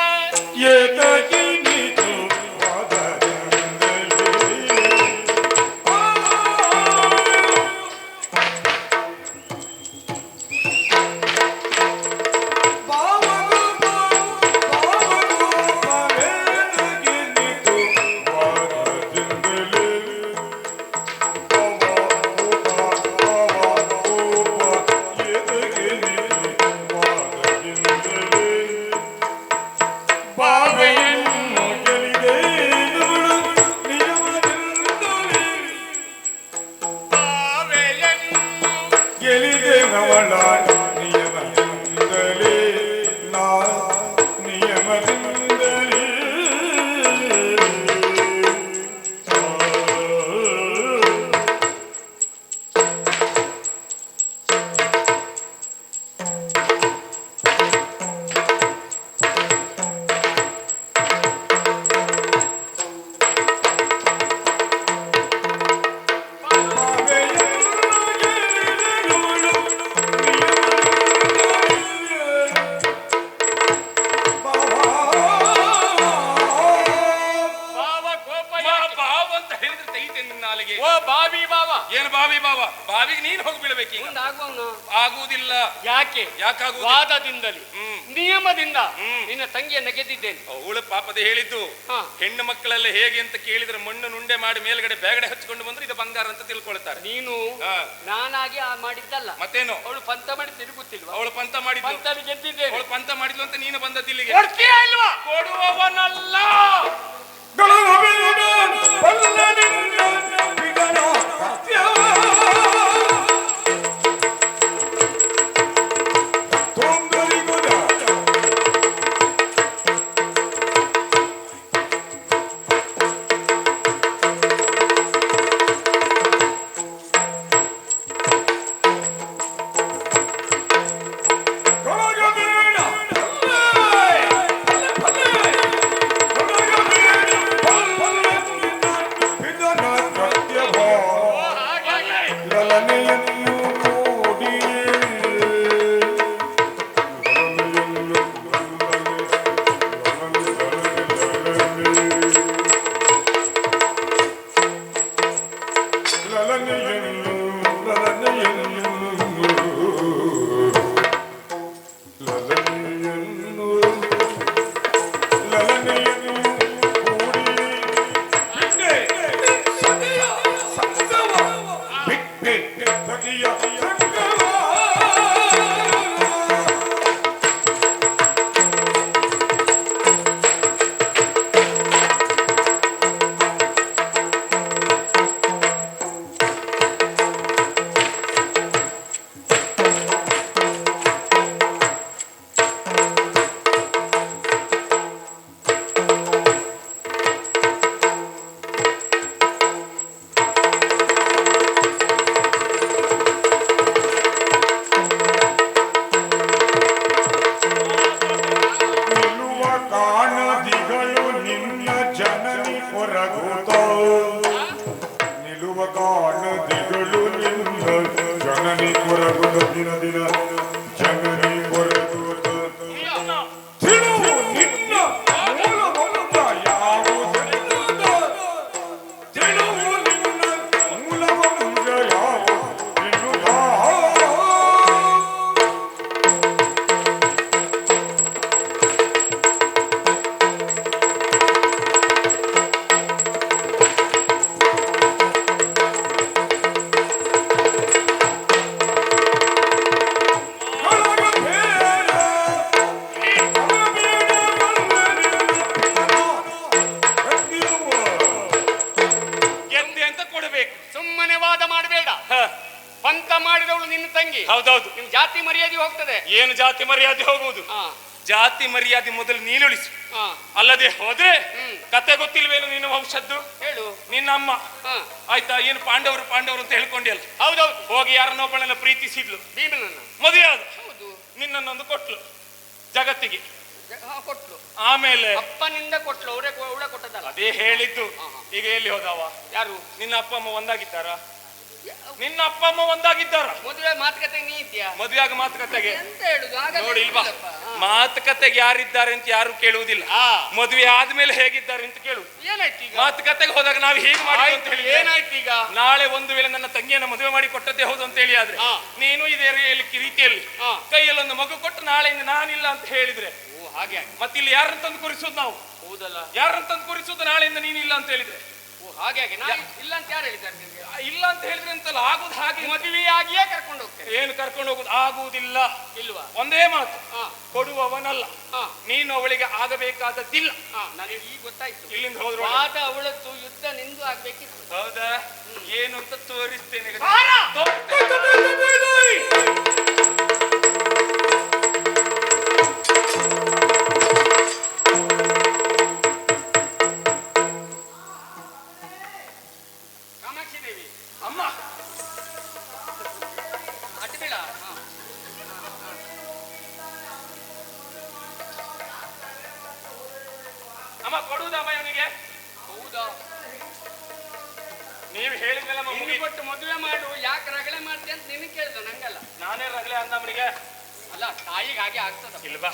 Bye. ಓ ಬಾವಿ ಬಾವ. ಏನು ಬಾವಿ ಬಾವ? ಬಾವಿಗೆ ನೀನು ಹೋಗಿ ಬೀಳ್ಬೇಕು. ಮುಂದಾಗುವವನು ಆಗುವುದಿಲ್ಲ. ಯಾಕೆ? ಯಾಕಾಗುವುದು? ವಾದದಿಂದಲೇ ನಿಯಮದಿಂದ ನಿನ್ನ ತಂಗಿಯನ್ನ ಗೆದ್ದಿದ್ದೇನೆ. ಅವಳು ಪಾಪದ ಹೇಳಿದ್ದು ಹೆಣ್ಣು ಮಕ್ಕಳೆಲ್ಲ ಹೇಗೆ ಅಂತ ಕೇಳಿದ್ರೆ ಮಣ್ಣು ನುಂಡೆ ಮಾಡಿ ಮೇಲ್ಗಡೆ ಬ್ಯಾಗಡೆ ಹಚ್ಕೊಂಡು ಬಂದ್ರೆ ಇದು ಬಂಗಾರ ಅಂತ ತಿಳ್ಕೊಳ್ತಾರೆ. ನೀನು ನಾನಾಗಿ ಮಾಡಿದ್ದಲ್ಲ. ಮತ್ತೇನು? ಅವಳು ಪಂತ ಮಾಡಿ ತಿರುಗುತ್ತಿಲ್ವಾ? ಅವಳು ಪಂತ ಮಾಡಿದ್ಲು. ಪಂತಲ್ಲಿ ಗೆದ್ದಿದ್ದೇನೆ. ಅವಳು ಪಂತ ಮಾಡಿದ್ಲು ಅಂತ ನೀನು ಬಂದದ್ದಿಲ್ಲಿಗೆ. ಕೊಡ್ತೀಯಾ ಇಲ್ವಾ? ಕೊಡುವವನಲ್ಲ. ಹೌದೌದು. ನಿಮ್ ಜಾತಿ ಮರ್ಯಾದೆ ಹೋಗ್ತದೆ. ಏನು ಜಾತಿ ಮರ್ಯಾದೆ ಹೋಗುವುದು? ಜಾತಿ ಮರ್ಯಾದೆ ಮೊದಲು ನೀನುಳಿಸು. ಅಲ್ಲದೆ ಹೋದ್ರೆ ಕತೆ ಗೊತ್ತಿಲ್ವೇನು ನಿನ್ನ ವಂಶದ್ದು? ಹೇಳು. ನಿನ್ನ ಅಮ್ಮ ಆಯ್ತಾ ಏನು ಪಾಂಡವರು ಪಾಂಡವರು ಅಂತ ಹೇಳ್ಕೊಂಡಿಯಲ್ಲ? ಹೌದೌದು. ಹೋಗಿ ಯಾರನ್ನೊಬ್ಬಳನ್ನ ಪ್ರೀತಿಸಿದ್ಲು, ಭೀಮನನ್ನ. ಮದುವೆ ಆದ. ಹೌದು. ನಿನ್ನನ್ನೊಂದು ಕೊಟ್ಲು ಜಗತ್ತಿಗೆ. ಕೊಟ್ಲು. ಆಮೇಲೆ ಅಪ್ಪನಿಂದ ಕೊಟ್ಲು. ಅವಳ ಕೊಟ್ಟದಲ್ಲ. ಅದೇ ಹೇಳಿದ್ದು. ಈಗ ಎಲ್ಲಿ ಹೋದವ? ಯಾರು? ನಿನ್ನ ಅಪ್ಪ ಅಮ್ಮ ಒಂದಾಗಿದ್ದಾರ? ನಿನ್ನ ಅಪ್ಪ ಅಮ್ಮ ಒಂದಾಗಿದ್ದಾರ? ಮದುವೆ ಮಾತುಕತೆ ನೀ ಇದ್ಯಾ? ಮದುವೆಯಾಗ ಮಾತುಕತೆಗೆ ಎಂತ ಹೇಳುದು? ನೋಡಿ ಇಲ್ವಾ, ಮಾತುಕತೆಗೆ ಯಾರಿದ್ದಾರೆ ಅಂತ ಯಾರು ಕೇಳುವುದಿಲ್ಲ. ಮದುವೆ ಆದ್ಮೇಲೆ ಹೇಗಿದ್ದಾರೆ ಅಂತ ಕೇಳು. ಏನಾಯ್ತು ಈಗ? ಮಾತುಕತೆಗೆ ಹೋದಾಗ ನಾವು ಹೀಗೆ ಮಾಡಿ ಅಂತ ಹೇಳಿ ಏನಾಯ್ತು ಈಗ? ನಾಳೆ ಒಂದು ವೇಳೆ ನನ್ನ ತಂಗಿಯನ್ನ ಮದುವೆ ಮಾಡಿ ಕೊಟ್ಟದ್ದೇ ಹೌದು ಅಂತ ಹೇಳಿ ಆದ್ರೆ ನೀನು ಇದೇ ರೀತಿಯಲ್ಲಿ ಕೈಯಲ್ಲೊಂದು ಮಗು ಕೊಟ್ಟು ನಾಳೆಯಿಂದ ನಾನಿಲ್ಲ ಅಂತ ಹೇಳಿದ್ರೆ ಹಾಗೆ ಮತ್ತಿಲ್ಲಿ ಯಾರನ್ನ ತಂದು ಕೂರಿಸುದು ನಾವು? ಹೌದಲ್ಲ, ಯಾರನ್ನ ತಂದು ಕೂರಿಸುದು ನಾಳೆಯಿಂದ ನೀನಿಲ್ಲ ಅಂತ ಹೇಳಿದ್ರೆ? ಹಾಗೆ ಹಾಗೆ ಇಲ್ಲ ಅಂತ ಯಾರು ಹೇಳಿದ್ದಾರೆ ನಿಮ್ಗೆ? ಇಲ್ಲ ಅಂತ ಹೇಳಿದ್ರೆ ಅಂತಲ್ಲ, ಆಗುದು ಹಾಗೆ. ಮದುವೆಯಾಗಿಯೇ ಕರ್ಕೊಂಡು ಹೋಗ್ತೇನೆ. ಏನು ಕರ್ಕೊಂಡು ಹೋಗುದು? ಆಗುವುದಿಲ್ಲ. ಇಲ್ವಾ? ಒಂದೇ ಮಾತು, ಕೊಡುವವನಲ್ಲ. ನೀನು ಅವಳಿಗೆ ಆಗಬೇಕಾದದ್ದಿಲ್ಲ. ನನಗೆ ಈಗ ಗೊತ್ತಾಯ್ತು. ಇಲ್ಲಿಂದ ಹೋದ್ರು ವಾದ ಅವಳದ್ದು, ಯುದ್ಧ ನಿಂದು ಆಗ್ಬೇಕಿತ್ತು. ಹೌದಾ? ಏನು ಅಂತ ತೋರಿಸ್ತೇನೆ. ಅಮ್ಮ ಕೊಡುವುದಮ್ಮ ಇವನಿಗೆ? ಹೌದಾ? ನೀವು ಹೇಳಿದ್ಮೇಲೆ ಕೊಟ್ಟು ಮದುವೆ ಮಾಡು, ಯಾಕೆ ರಗಳೆ ಮಾಡ್ತೀಯ ಅಂತ ನಿನಗೆ ಕೇಳ್ದ, ನಂಗಲ್ಲ. ನಾನೇ ರಗಳೆ ಅಂದ ಅವನಿಗೆ. ಅಲ್ಲ ತಾಯಿಗಾಗಿ ಆಗ್ತದ ಇಲ್ವಾ?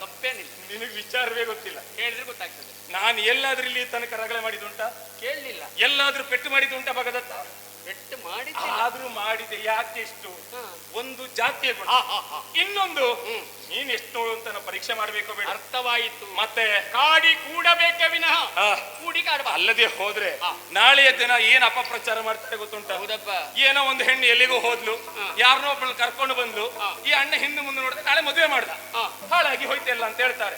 ತಪ್ಪೇನಿಲ್ಲ. ನಿನಗೆ ವಿಚಾರವೇ ಗೊತ್ತಿಲ್ಲ. ಹೇಳಿದ್ರೆ ಗೊತ್ತಾಗ್ತದೆ. ನಾನು ಎಲ್ಲಾದ್ರೂ ಇಲ್ಲಿ ತನಕ ರಗಳೆ ಮಾಡಿದುಂಟಾ? ಕೇಳಲಿಲ್ಲ. ಎಲ್ಲಾದ್ರೂ ಪೆಟ್ಟು ಮಾಡಿದುಂಟಾ ಭಗದತ್ತ? ಪೆಟ್ಟು ಮಾಡಿದ್ದೆ. ಆದ್ರೂ ಮಾಡಿದೆ. ಯಾಕೆ ಎಷ್ಟು? ಒಂದು ಜಾತಿಯ ಗುಣ, ಇನ್ನೊಂದು ನೀನ್ ಎಷ್ಟು ಅಂತ ನಾವು ಪರೀಕ್ಷೆ ಮಾಡ್ಬೇಕು ಬೇಡ. ಅರ್ಥವಾಯಿತು. ಮತ್ತೆ ಕಾಡಿ ಕೂಡಬೇಕೆ ವಿನಃ ಕೂಡಿ ಕಾಡಬಾರದು. ಅಲ್ಲದೆ ಹೋದ್ರೆ ನಾಳೆಯ ದಿನ ಏನ್ ಅಪಪ್ರಚಾರ ಮಾಡ್ತಾರೆ ಗೊತ್ತುಂಟ? ಹೌದಪ್ಪ. ಏನೋ ಒಂದು ಹೆಣ್ಣು ಎಲ್ಲಿಗೂ ಹೋದ್ಲು, ಯಾರನ್ನೋ ಒಬ್ಬಳನ್ನ ಕರ್ಕೊಂಡು ಬಂದ್ಲು, ಈ ಅಣ್ಣ ಹಿಂದೆ ಮುಂದೆ ನೋಡಿದ್ರೆ ನಾಳೆ ಮದುವೆ ಮಾಡ್ದ, ಹಾಳಾಗಿ ಹೋಯ್ತಲ್ಲ ಅಂತ ಹೇಳ್ತಾರೆ.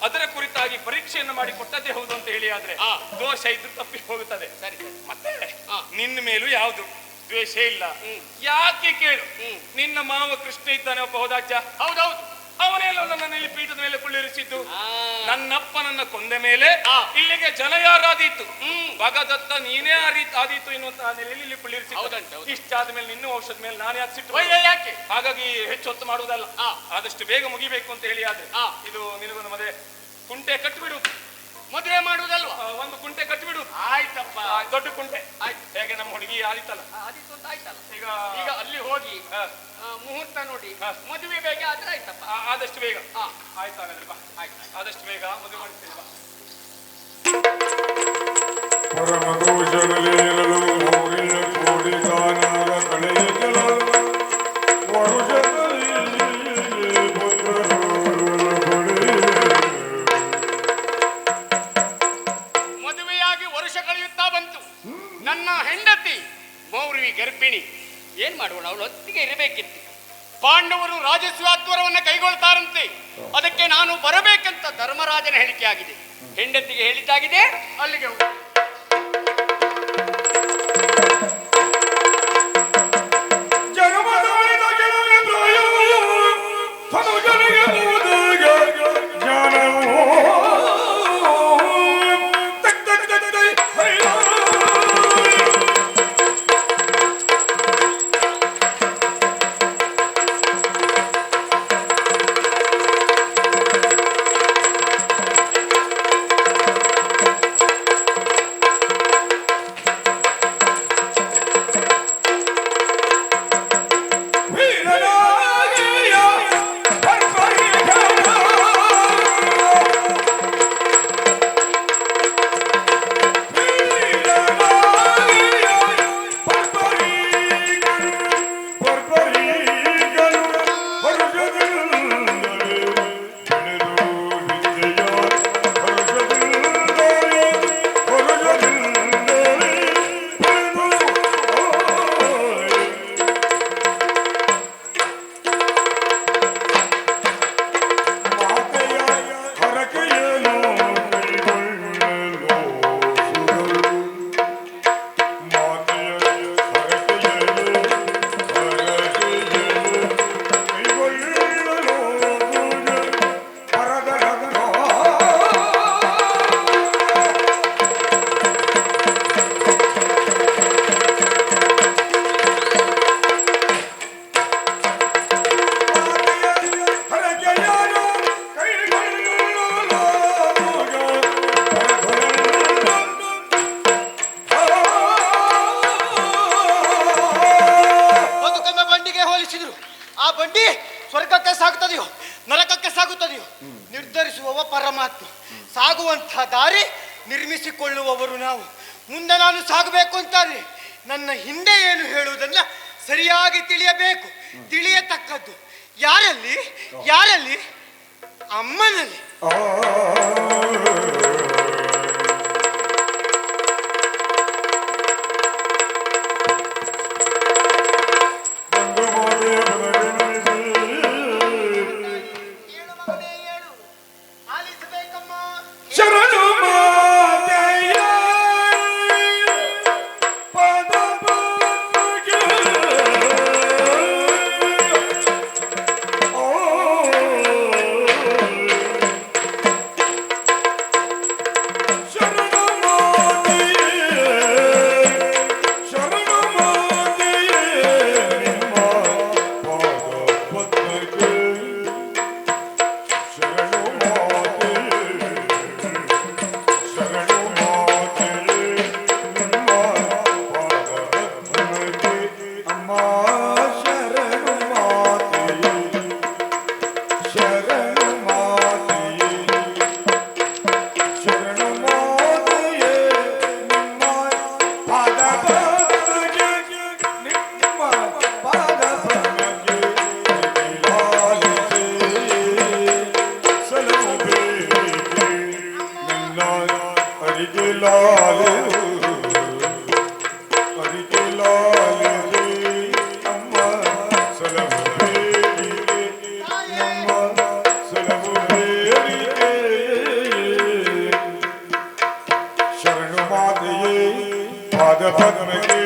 ಅದರ ಕುರಿತಾಗಿ ಪರೀಕ್ಷೆಯನ್ನು ಮಾಡಿ ಕೊಟ್ಟದ್ದೇ ಹೌದು ಅಂತ ಹೇಳಿ ಆದ್ರೆ ದೋಷ ಇದ್ರು ತಪ್ಪಿ ಹೋಗುತ್ತದೆ. ಸರಿ ಸರಿ. ಮತ್ತೆ ನಿನ್ನ ಮೇಲೂ ಯಾವ್ದು ದ್ವೇಷ ಇಲ್ಲ. ಯಾಕೆ ಕೇಳು, ನಿನ್ನ ಮಾವ ಕೃಷ್ಣ ಇದ್ದಾನೆ ಒಬ್ಬ, ಹೌದಾಚ? ಹೌದೌದು. ಅವನೆಲ್ಲ ನನ್ನನ್ನು ಇಲ್ಲಿ ಪೀಠದ ಮೇಲೆ ಕುಳ್ಳಿರಿಸಿದ್ದು. ನನ್ನಪ್ಪ ನನ್ನ ಕೊಂದ ಮೇಲೆ ಇಲ್ಲಿಗೆ ಜನ ಯಾರಾದೀತು? ಭಗದತ್ತ ನೀನೇ ಆದೀತು ಎನ್ನುವಂತಹ ನೆಲೆಯಲ್ಲಿ ಇಲ್ಲಿ ಕುಳ್ಳಿರಿಸಿದ್ದು. ಇಷ್ಟಾದ ಮೇಲೆ ನಿನ್ನ ಔಷಧ ಮೇಲೆ ನಾನು ಯಾಕೆ ಸಿಟ್ಟು? ಯಾಕೆ? ಹಾಗಾಗಿ ಹೆಚ್ಚು ಹೊತ್ತು ಮಾಡುವುದಲ್ಲ, ಆದಷ್ಟು ಬೇಗ ಮುಗಿಬೇಕು ಅಂತ ಹೇಳಿ ಆದ್ರೆ ಇದು ನಿನಗೊಂದು ಮದುವೆ ಕುಂಟೆ ಕಟ್ಟಿಬಿಡುವುದು. ಮದುವೆ ಮಾಡುವುದಲ್ವಾ? ಒಂದು ಕುಂಟೆ ಕಟ್ಟಿಬಿಡುವುದು. ಆಯ್ತಪ್ಪ. ದೊಡ್ಡ ಕುಂಟೆ. ಆಯ್ತು. ಹೇಗೆ ನಮ್ಮ ಹುಡುಗಿ ಆದಿತ್ತಲ್ಲ, ಆದಿತ್ತು ಅಂತ ಆಯ್ತಲ್ಲ. ಈಗ ಅಲ್ಲಿ ಹೋಗಿ ಮುಹೂರ್ತ ನೋಡಿ ಮದುವೆ ಬೇಗ ಆದ್ರೆ ಆಯ್ತಪ್ಪ. ಆದಷ್ಟು ಬೇಗ. ಆಯ್ತು ಹಾಗಾದ್ರೆ ಬಾ. ಆಯ್ತು, ಆದಷ್ಟು ಬೇಗ ಮದುವೆ ಮಾಡ್ತೀನಿ ಬಾ. ಪರಮದೋಷಗಳೇರಲು ಮೌರ್ಯ ಕೋಡಿ ಕಾನಾಗ ಕಳೆಯಲು ವರುಷದಲ್ಲಿ ಮದುವೆಯಾಗಿ ವರ್ಷ ಕಳೆಯುತ್ತಾ ಬಂತು. ನನ್ನ ಹೆಂಡತಿ ಮೌರ್ವಿ ಗರ್ಭಿಣಿ. ಏನ್ ಮಾಡೋಣ, ಅವಳು ಹೊತ್ತಿಗೆ ಇರಬೇಕಿತ್ತು. ಪಾಂಡವರು ರಾಜಸ್ವಾತ್ವರವನ್ನು ಕೈಗೊಳ್ತಾರಂತೆ. ಅದಕ್ಕೆ ನಾನು ಬರಬೇಕಂತ ಧರ್ಮರಾಜನ ಹೇಳಿಕೆ ಆಗಿದೆ. ಹೆಂಡತಿಗೆ ಹೇಳಿದ್ದಾಗಿದೆ, ಅಲ್ಲಿಗೆ ಹೋಗಿ. ಪರಮಾತ್ಮ. ಸಾಗುವಂಥ ದಾರಿ ನಿರ್ಮಿಸಿಕೊಳ್ಳುವವರು ನಾವು. ಮುಂದೆ ನಾನು ಸಾಗಬೇಕು ಅಂತಾದ್ರೆ ನನ್ನ ಹಿಂದೆ ಏನು ಹೇಳುವುದನ್ನ ಸರಿಯಾಗಿ ತಿಳಿಯಬೇಕು. ತಿಳಿಯತಕ್ಕದ್ದು ಯಾರಲ್ಲಿ? ಯಾರಲ್ಲಿ? ಅಮ್ಮನಲ್ಲಿ. ಅರಿಕೆ ಲಾಲೆ ನಮ್ಮ ಸಲಹು ಬೇಡಿಕೆ ನಮ್ಮ ಸಲಹು ಬೇಡಿಕೆ ಶರಣು ಮಾತೆಯೇ ಪಾದ ಪದ್ಮಕ್ಕೆ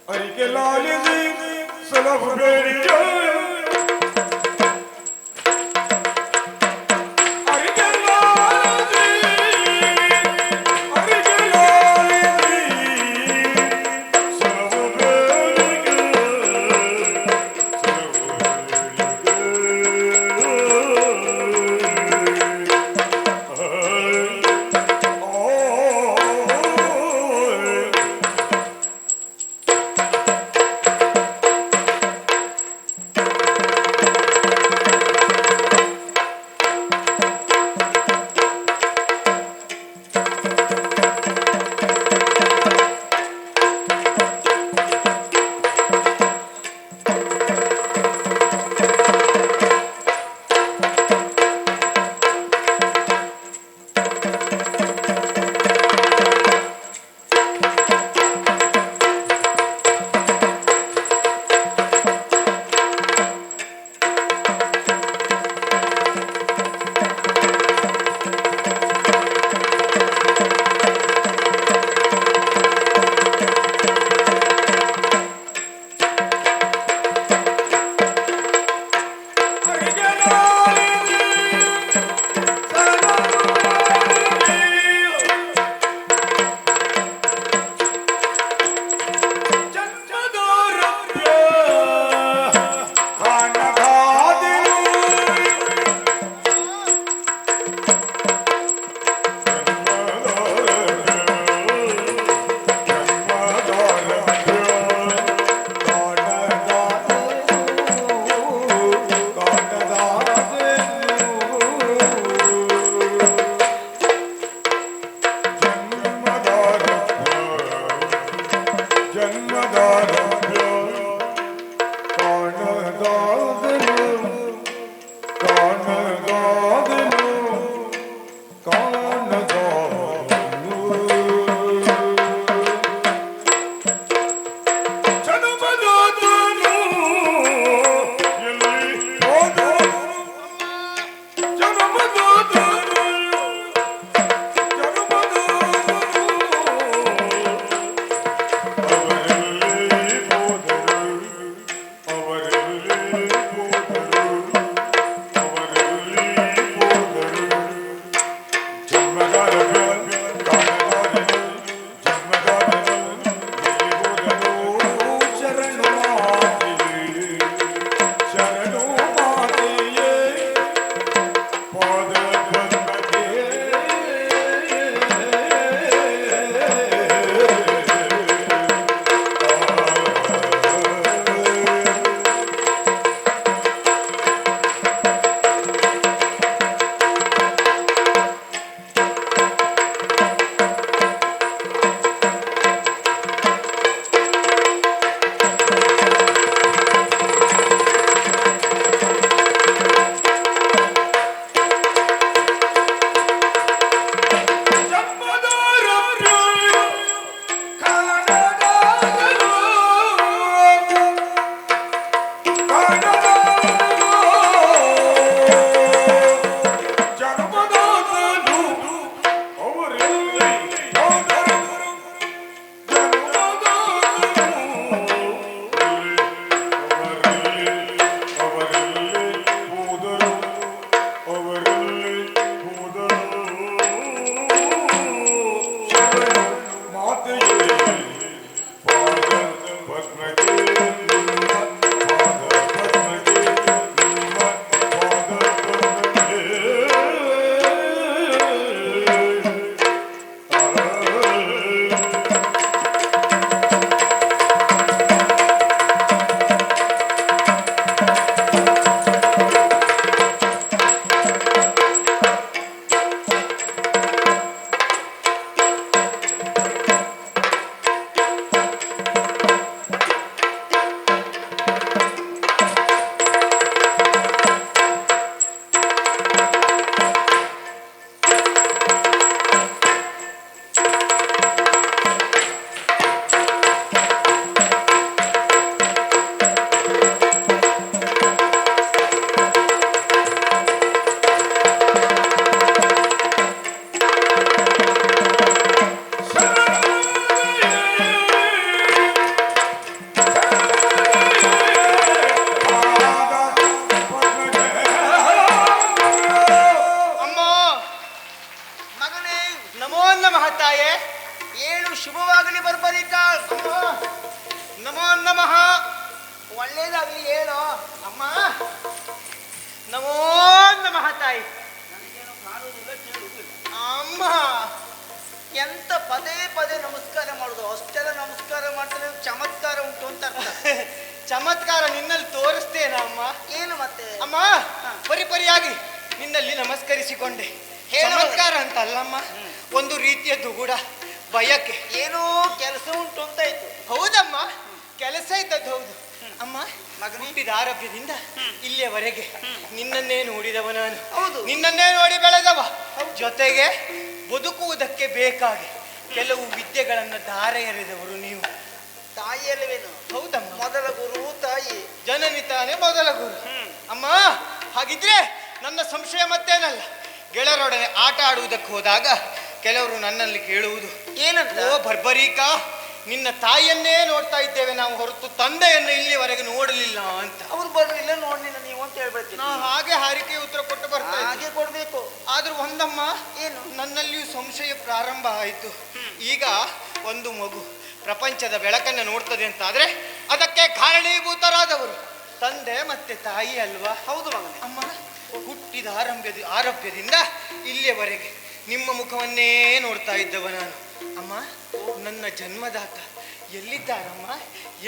ಅರಿಕೆ ಲಾಲೆ ಸಲಹು ಬೇಡಿಕೆ ಅರಿಕೆ ಲಾಲೆ ನಮೋ ನಮಃ ತಾಯಿ. ನನಗೇನು ಕಾಣುವುದಿಲ್ಲ, ಕೇಳುವುದಿಲ್ಲ. ಅಮ್ಮ, ಎಂತ ಪದೇ ಪದೇ ನಮಸ್ಕಾರ ಮಾಡುದು? ಅಷ್ಟೆಲ್ಲ ನಮಸ್ಕಾರ ಮಾಡ್ತಾರೆ, ಚಮತ್ಕಾರ ಉಂಟು ಅಂತ ಅರ್ಥ. ಚಮತ್ಕಾರ ನಿನ್ನಲ್ಲಿ ತೋರಿಸ್ತೇನ ಅಮ್ಮ? ಏನು ಮತ್ತೆ? ಅಮ್ಮ, ಪರಿಪರಿಯಾಗಿ ನಿನ್ನಲ್ಲಿ ನಮಸ್ಕರಿಸಿಕೊಂಡೆ. ಚಮತ್ಕಾರ ಅಂತ ಅಲ್ಲಮ್ಮ, ಒಂದು ರೀತಿಯ ದುಗುಡ, ಬಯಕೆ. ಏನೋ ಕೆಲಸ ಉಂಟು ಅಂತಾಯ್ತು. ಹೌದಮ್ಮ, ಕೆಲಸ ಇದ್ದದ್ದು ಹೌದು. ಅಮ್ಮ, ಹುಟ್ಟಿದ ಆರೋಗ್ಯದಿಂದ ಇಲ್ಲಿಯವರೆಗೆ ನಿನ್ನನ್ನೇ ನೋಡಿದವ ನಾನು. ಹೌದು. ನಿನ್ನನ್ನೇ ನೋಡಿ ಬೆಳೆದವ. ಜೊತೆಗೆ ಬದುಕುವುದಕ್ಕೆ ಬೇಕಾಗಿ ಕೆಲವು ವಿದ್ಯೆಗಳನ್ನ ಧಾರೆ ಎರೆದವರು ನೀವು. ತಾಯಿಯಲ್ಲವೇನು? ಹೌದಮ್ಮ, ಮೊದಲ ಗುರು ತಾಯಿ. ಜನನಿ ತಾನೇ ಮೊದಲ ಗುರು. ಅಮ್ಮ, ಹಾಗಿದ್ರೆ ನನ್ನ ಸಂಶಯ ಮತ್ತೇನಲ್ಲ. ಗೆಳೆಯರೊಡನೆ ಆಟ ಆಡುವುದಕ್ಕೆ ಹೋದಾಗ ಕೆಲವರು ನನ್ನಲ್ಲಿ ಕೇಳುವುದು ಏನಂತ? ಓ ಬರ್ಬರೀಕಾ, ನಿನ್ನ ತಾಯಿಯನ್ನೇ ನೋಡ್ತಾ ಇದ್ದೇವೆ ನಾವು, ಹೊರತು ತಂದೆಯನ್ನು ಇಲ್ಲಿವರೆಗೆ ನೋಡಲಿಲ್ಲ ಅಂತ. ಅವ್ರು ಬರಲಿಲ್ಲ, ನೋಡ್ಲಿಲ್ಲ ನೀವು ಅಂತ ಹೇಳ್ಬೇಕು. ನಾ ಹಾಗೆ ಹಾರಿಕೆ ಉತ್ತರ ಕೊಟ್ಟು ಬರ್ತಾ ಇದ್ದೆ. ಹಾಗೆ ಕೊಡ್ಬೇಕು. ಆದ್ರೂ ಒಂದಮ್ಮ, ಏನು? ನನ್ನಲ್ಲಿಯೂ ಸಂಶಯ ಪ್ರಾರಂಭ ಆಯಿತು. ಈಗ ಒಂದು ಮಗು ಪ್ರಪಂಚದ ಬೆಳಕನ್ನು ನೋಡ್ತದೆ ಅಂತಾದ್ರೆ ಅದಕ್ಕೆ ಕಾರಣೀಭೂತರಾದವರು ತಂದೆ ಮತ್ತೆ ತಾಯಿ ಅಲ್ವಾ? ಹೌದು ಮಗನೇ. ಅಮ್ಮ, ಹುಟ್ಟಿದ ಆರೋಗ್ಯದಿಂದ ಇಲ್ಲಿಯವರೆಗೆ ನಿಮ್ಮ ಮುಖವನ್ನೇ ನೋಡ್ತಾ ಇದ್ದವ ನಾನು. ಅಮ್ಮ, ನನ್ನ ಜನ್ಮದಾತ ಎಲ್ಲಿದ್ದಾರಮ್ಮ?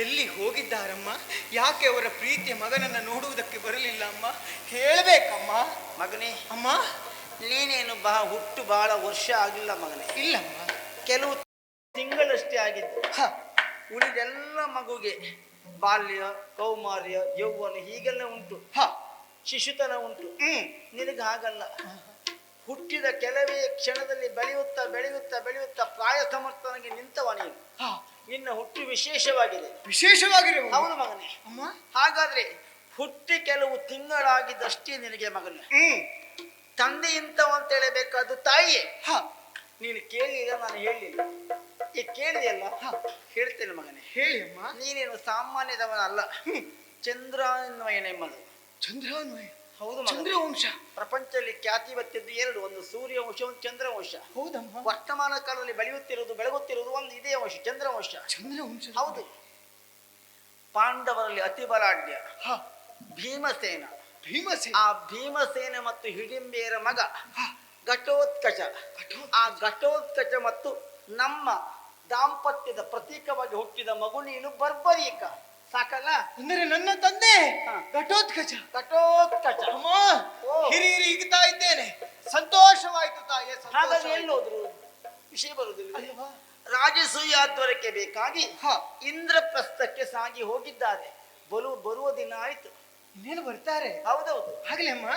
ಎಲ್ಲಿ ಹೋಗಿದ್ದಾರಮ್ಮ? ಯಾಕೆ ಅವರ ಪ್ರೀತಿಯ ಮಗನನ್ನ ನೋಡುವುದಕ್ಕೆ ಬರಲಿಲ್ಲ ಅಮ್ಮ? ಹೇಳಬೇಕಮ್ಮ. ಮಗನೇ, ಅಮ್ಮ, ನೀನೇನು ಹುಟ್ಟು ಬಹಳ ವರ್ಷ ಆಗಿಲ್ಲ ಮಗನೇ. ಇಲ್ಲಮ್ಮ, ಕೆಲವು ತಿಂಗಳಷ್ಟೇ ಆಗಿದ್ದು. ಉಳಿದೆಲ್ಲ ಮಗುಗೆ ಬಾಲ್ಯ, ಕೌಮಾರ್ಯ, ಯೌವನ ಹೀಗೆಲ್ಲ ಉಂಟು. ಶಿಶುತನ ಉಂಟು. ನಿನಗೆ ಹಾಗಲ್ಲ. ಹುಟ್ಟಿದ ಕೆಲವೇ ಕ್ಷಣದಲ್ಲಿ ಬೆಳೆಯುತ್ತಾ ಬೆಳೆಯುತ್ತಾ ಬೆಳೆಯುತ್ತಾ ಪ್ರಾಯ ಸಮರ್ಥನಿಗೆ ನಿಂತವ ನೀನು. ನಿನ್ನ ಹುಟ್ಟು ವಿಶೇಷವಾಗಿದೆ. ವಿಶೇಷವಾಗಿರುವ. ಹೌದು ಮಗನೇ. ಅಮ್ಮ, ಹಾಗಾದ್ರೆ ಹುಟ್ಟಿ ಕೆಲವು ತಿಂಗಳಾಗಿದ್ದಷ್ಟೇ ನಿನಗೆ ಮಗನೇ. ತಂದೆ ಇಂಥವ ಅಂತ ಹೇಳಬೇಕಾದ್ದು ತಾಯಿಯೇ. ನೀನು ಕೇಳಲಿಲ್ಲ, ನಾನು ಹೇಳಲಿಲ್ಲ. ಈ ಕೇಳಿದೆಯಲ್ಲ, ಹೇಳ್ತೇನೆ ಮಗನೇ. ಹೇಳಿ ಅಮ್ಮ. ನೀನೇನು ಸಾಮಾನ್ಯದವನಲ್ಲ. ಚಂದ್ರಾನ್ವಯನೆಂಬುದು. ಚಂದ್ರಾನ್ವಯ. ಹೌದು, ಚಂದ್ರವಂಶ. ಪ್ರಪಂಚದಲ್ಲಿ ಖ್ಯಾತಿ ಬತ್ತಿದ್ದು ಎರಡು, ಒಂದು ಸೂರ್ಯವಂಶ, ಒಂದು ಚಂದ್ರವಂಶ. ಹೌದಮ್ಮ. ವರ್ತಮಾನ ಕಾಲದಲ್ಲಿ ಬೆಳೆಯುತ್ತಿರುವುದು ಒಂದು ಇದೇ ವಂಶ, ಚಂದ್ರವಂಶ. ಚಂದ್ರವಂಶ. ಹೌದು. ಪಾಂಡವರಲ್ಲಿ ಅತಿ ಬಲಾಢ್ಯ ಭೀಮಸೇನ. ಭೀಮಸೇನ. ಆ ಭೀಮಸೇನ ಮತ್ತು ಹಿಡಿಂಬೆಯರ ಮಗ ಘಟೋತ್ಕಚ. ಆ ಘಟೋತ್ಕಚ ಮತ್ತು ನಮ್ಮ ದಾಂಪತ್ಯದ ಪ್ರತೀಕವಾಗಿ ಹುಟ್ಟಿದ ಮಗು ನೀನು ಬರ್ಬರೀಕ. ಸಾಕಲ್ಲ? ಅಂದರೆ ನನ್ನ ತಂದೆ ಘಟೋತ್ಕಚ. ಘಟೋತ್ಕಚ. ಅಮ್ಮ, ಹಿರಿಯರಿ ಹಿಗ್ತಾ ಇದ್ದೇನೆ. ಸಂತೋಷವಾಯ್ತು ತಾಯಿಯ. ಹಾಗಾಗಿ ಎಲ್ಲೋದ್ರು ವಿಷಯ ಬರುವುದಿಲ್ಲ. ರಾಜಸೂಯಾದ್ವರಕ್ಕೆ ಬೇಕಾಗಿ ಇಂದ್ರಪ್ರಸ್ಥಕ್ಕೆ ಸಾಗಿ ಹೋಗಿದ್ದಾರೆ. ಬರುವ ದಿನ ಆಯ್ತು. ಇನ್ನೇನು ಬರ್ತಾರೆ? ಹೌದೌದು. ಆಗ್ಲೇ ಅಮ್ಮ,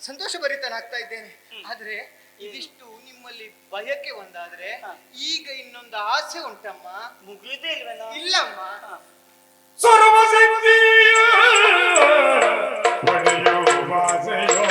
ಸಂತೋಷ ಭರಿತನಾಗ್ತಾ ಇದ್ದೇನೆ. ಆದ್ರೆ ಇದಿಷ್ಟು ನಿಮ್ಮಲ್ಲಿ ಬಯಕೆ ಒಂದಾದ್ರೆ ಈಗ ಇನ್ನೊಂದು ಆಸೆ ಉಂಟಮ್ಮ. ಮುಗಿಯುವುದೇ ಇಲ್ವೇನೋ? ಇಲ್ಲಮ್ಮ. ಸರ್ವಶಕ್ತಿಯ ಪಡೆಯುವ ಆಸೆಯೋ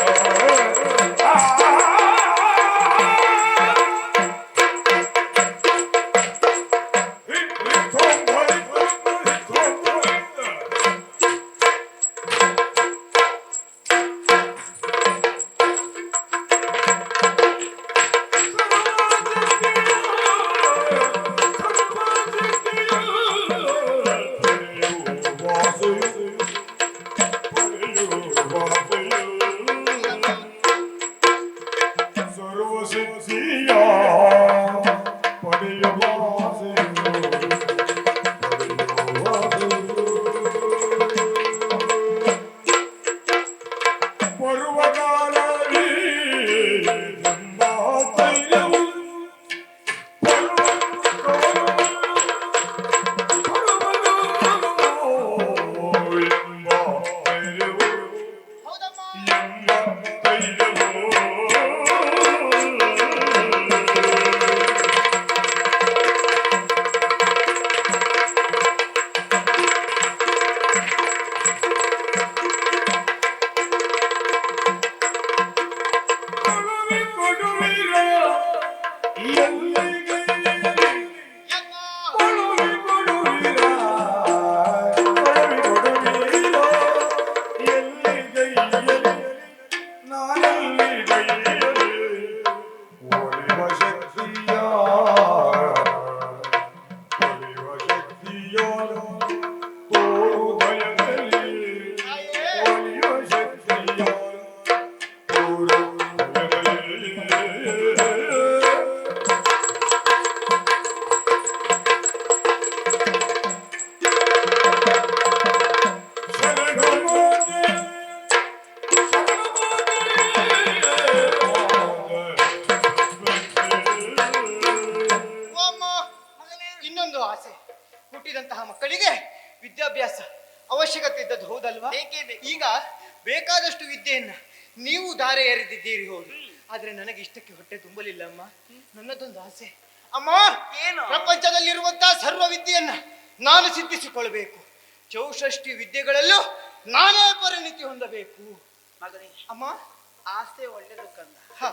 ಬೇಕಾದಷ್ಟು ವಿದ್ಯೆಯನ್ನ ನೀವು ದಾರೆ ಎರೆದಿದ್ದೀರಿ ಹೌದು, ಆದ್ರೆ ನನಗೆ ಇಷ್ಟಕ್ಕೆ ಹೊಟ್ಟೆ ತುಂಬಲಿಲ್ಲ ಅಮ್ಮ. ನನ್ನದೊಂದು ಆಸೆ ಅಮ್ಮ, ಏನು? ಪ್ರಪಂಚದಲ್ಲಿರುವಂತಹ ಸರ್ವ ವಿದ್ಯೆಯನ್ನ ನಾನು ಸಿದ್ಧಿಸಿಕೊಳ್ಬೇಕು. ಚೌಷಷ್ಟಿ ವಿದ್ಯೆಗಳಲ್ಲೂ ನಾನೇ ಪರಿಣಿತಿ ಹೊಂದಬೇಕು. ಮಗನೇ, ಅಮ್ಮ ಆಸೆ ಒಳ್ಳೆದು ಕಂದ. ಹ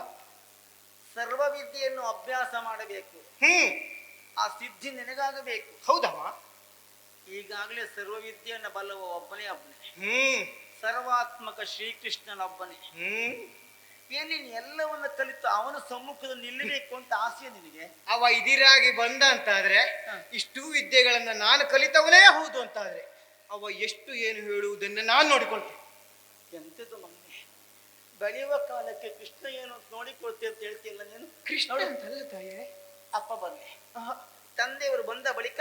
ಸರ್ವ ವಿದ್ಯೆಯನ್ನು ಅಭ್ಯಾಸ ಮಾಡಬೇಕು. ಆ ಸಿದ್ಧಿ ನಿನಗಾಗಬೇಕು. ಹೌದಮ್ಮ. ಈಗಾಗಲೇ ಸರ್ವ ವಿದ್ಯೆಯನ್ನ ಬಲ್ಲವ ಒಬ್ಬನೇ ಒಬ್ಬನೇ, ಹ್ಮ್ ಸರ್ವಾತ್ಮಕ ಶ್ರೀಕೃಷ್ಣನೊಬ್ಬನೇ. ಹ್ಮ್ ಏನ್ ನೀನು ಎಲ್ಲವನ್ನ ಕಲಿತು ಅವನ ಸಮ್ಮುಖದಲ್ಲಿ ನಿಲ್ಲಬೇಕು ಅಂತ ಆಸೆ ನಿನಗೆ? ಅವ ಇದಿರಾಗಿ ಬಂದ ಅಂತಾದ್ರೆ, ಇಷ್ಟು ವಿದ್ಯೆಗಳನ್ನ ನಾನು ಕಲಿತವನೇ ಹೌದು ಅಂತಾದ್ರೆ, ಅವ ಎಷ್ಟು ಏನು ಹೇಳುವುದನ್ನ ನಾನು ನೋಡಿಕೊಳ್ತೇನೆ. ಎಂತದ್ದು ಮಗನೇ, ಬೆಳೆಯುವ ಕಾಲಕ್ಕೆ ಕೃಷ್ಣ ಏನು ಅಂತ ನೋಡಿಕೊಳ್ತೆ ಅಂತ ಹೇಳ್ತಿಲ್ಲ ನೀನು? ಕೃಷ್ಣ ಅಂತಲ್ಲ ತಾಯೇ. ಅಪ್ಪ ಬನ್ನಿ, ತಂದೆಯವರು ಬಂದ ಬಳಿಕ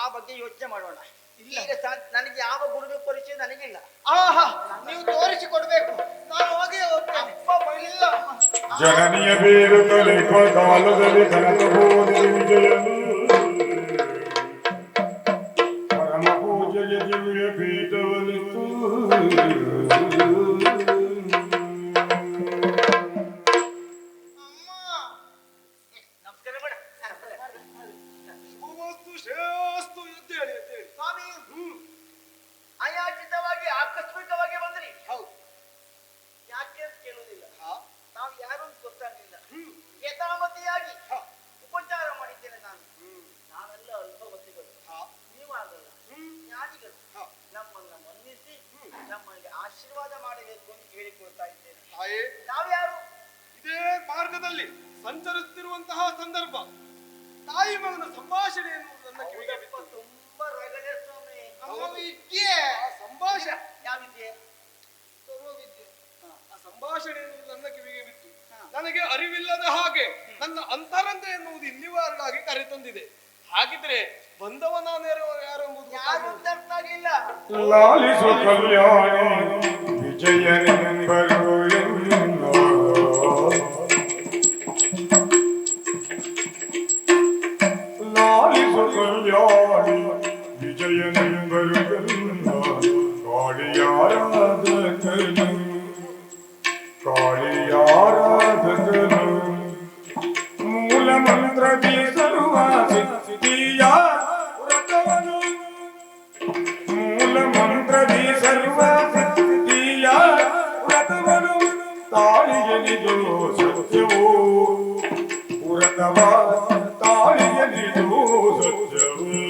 ಆ ಬಗ್ಗೆ ಯೋಚನೆ ಮಾಡೋಣ. ಈಗ ನನಗೆ ಯಾವ ಗುರುಗಳ ಪರಿಚಯ ನನಗಿಲ್ಲ. ಆಹಾ, ನೀವು ತೋರಿಸಿಕೊಡ್ಬೇಕು, ನಾನು ಹೋಗಿ ಹೋಗ್ತೇನೆ. ಅಪ್ಪ ಬರಲಿಲ್ಲ. ಜನನಿಯ ಬೇರು ಕಲಿಪ ಕಾಲದಲ್ಲಿ ಕನಕಬೋಧಿ ವಿಜಯನು ಪರಮ ಪೂಜೆಯ ದಿವ್ಯ ಪೀಠವಲಿತು. ನಮಸ್ಕಾರ ಮೇಡ. ಶ್ರೇಯಸ್ತು ಎದ್ದೇಳಿ ಎದ್ದೇಳಿ. ಸ್ವಾಮಿ, ಅಯಾಚಿತವಾಗಿ ಆಕಸ್ಮಿಕವಾಗಿ ಬಂದ್ರಿ. ಹೌದು. ಯಾಕೆ ಅಂತ ಕೇಳುವುದಿಲ್ಲ, ನಾವು ಯಾರು ಅಂತ ಗೊತ್ತಾಗಲಿಲ್ಲ. ಯಥಾಮತಿಯಾಗಿ ಉಪಚಾರ ಮಾಡಿದ್ದೇನೆ ನಾನು. ನಾವೆಲ್ಲ ಅಲ್ಪಮತಿಗಳು, ನೀವಾಗಲ್ಲ ಜ್ಞಾನಿಗಳು. ನಮ್ಮನ್ನ ಮನ್ನಿಸಿ ನಮ್ಮಲ್ಲಿ ಆಶೀರ್ವಾದ ಮಾಡಬೇಕು ಅಂತ ಹೇಳಿಕೊಳ್ತಾ ಇದ್ದೇನೆ. ತಾಯೇ, ನಾವ್ಯಾರು? ಇದೇ ಮಾರ್ಗದಲ್ಲಿ ಸಂಚರಿಸುತ್ತಿರುವಂತಹ ಸಂದರ್ಭ ತಾಯಿ ಮಗನ ಸಂಭಾಷಣೆ ಎನ್ನುವುದು ನನ್ನ ಕಿವಿಗೆ ಬಿತ್ತು. ತುಂಬಾ ರಗಳೆ ಸ್ವಾಮಿ. ನಮ್ಮ ವಿದ್ಯೆ ಆ ಸಂಭಾಷಣೆ ಯಾವಿದ್ಯೆ? ಸರ್ವ ವಿದ್ಯೆ. ಆ ಸಂಭಾಷಣೆ ಎನ್ನುವುದು ನನ್ನ ಕಿವಿಗೆ ಬಿತ್ತು. ನನಗೆ ಅರಿವಿಲ್ಲದ ಹಾಗೆ ನನ್ನ ಅಂತರಂಗ ಎನ್ನುವುದು ಇಲ್ಲಿವರೆಗಾಗಿ ಕರೆತಂದಿದೆ. ಹಾಗಿದ್ರೆ ಬಂದವ ನಾನು ಯಾರೆಂಬುದು ಯಾರು ಅಂತ ಅರ್ಥ ಆಗ್ಲಿಲ್ಲ. ಲಾಲಿಸು ಕಲ್ಯಾಣಿ ವಿಜಯನೆಂಬರು ಎನ್ನೋ. ಲಾಲಿಸು ಕಲ್ಯಾಣಿ ವಿಜಯನೆಂಬರು ಎನ್ನೋ. ಕಾಳಿಯಾರಾಧಕನು ಕಾಳಿಯಾರಾಧಕನು ಮೂಲ ಮಂತ್ರದಿ ಸರ್ವ ಸಿದ್ಧಿಯ ವ್ರತವನು. ಮೂಲ ಮಂತ್ರದಿ ಸರ್ವ ಸಿದ್ಧಿಯ ವ್ರತವನು ತಾಳಿಯಲಿದು ಸತ್ಯವೋ ವ್ರತವ ತಾಳಿಯಲಿದು ಸತ್ಯವೋ.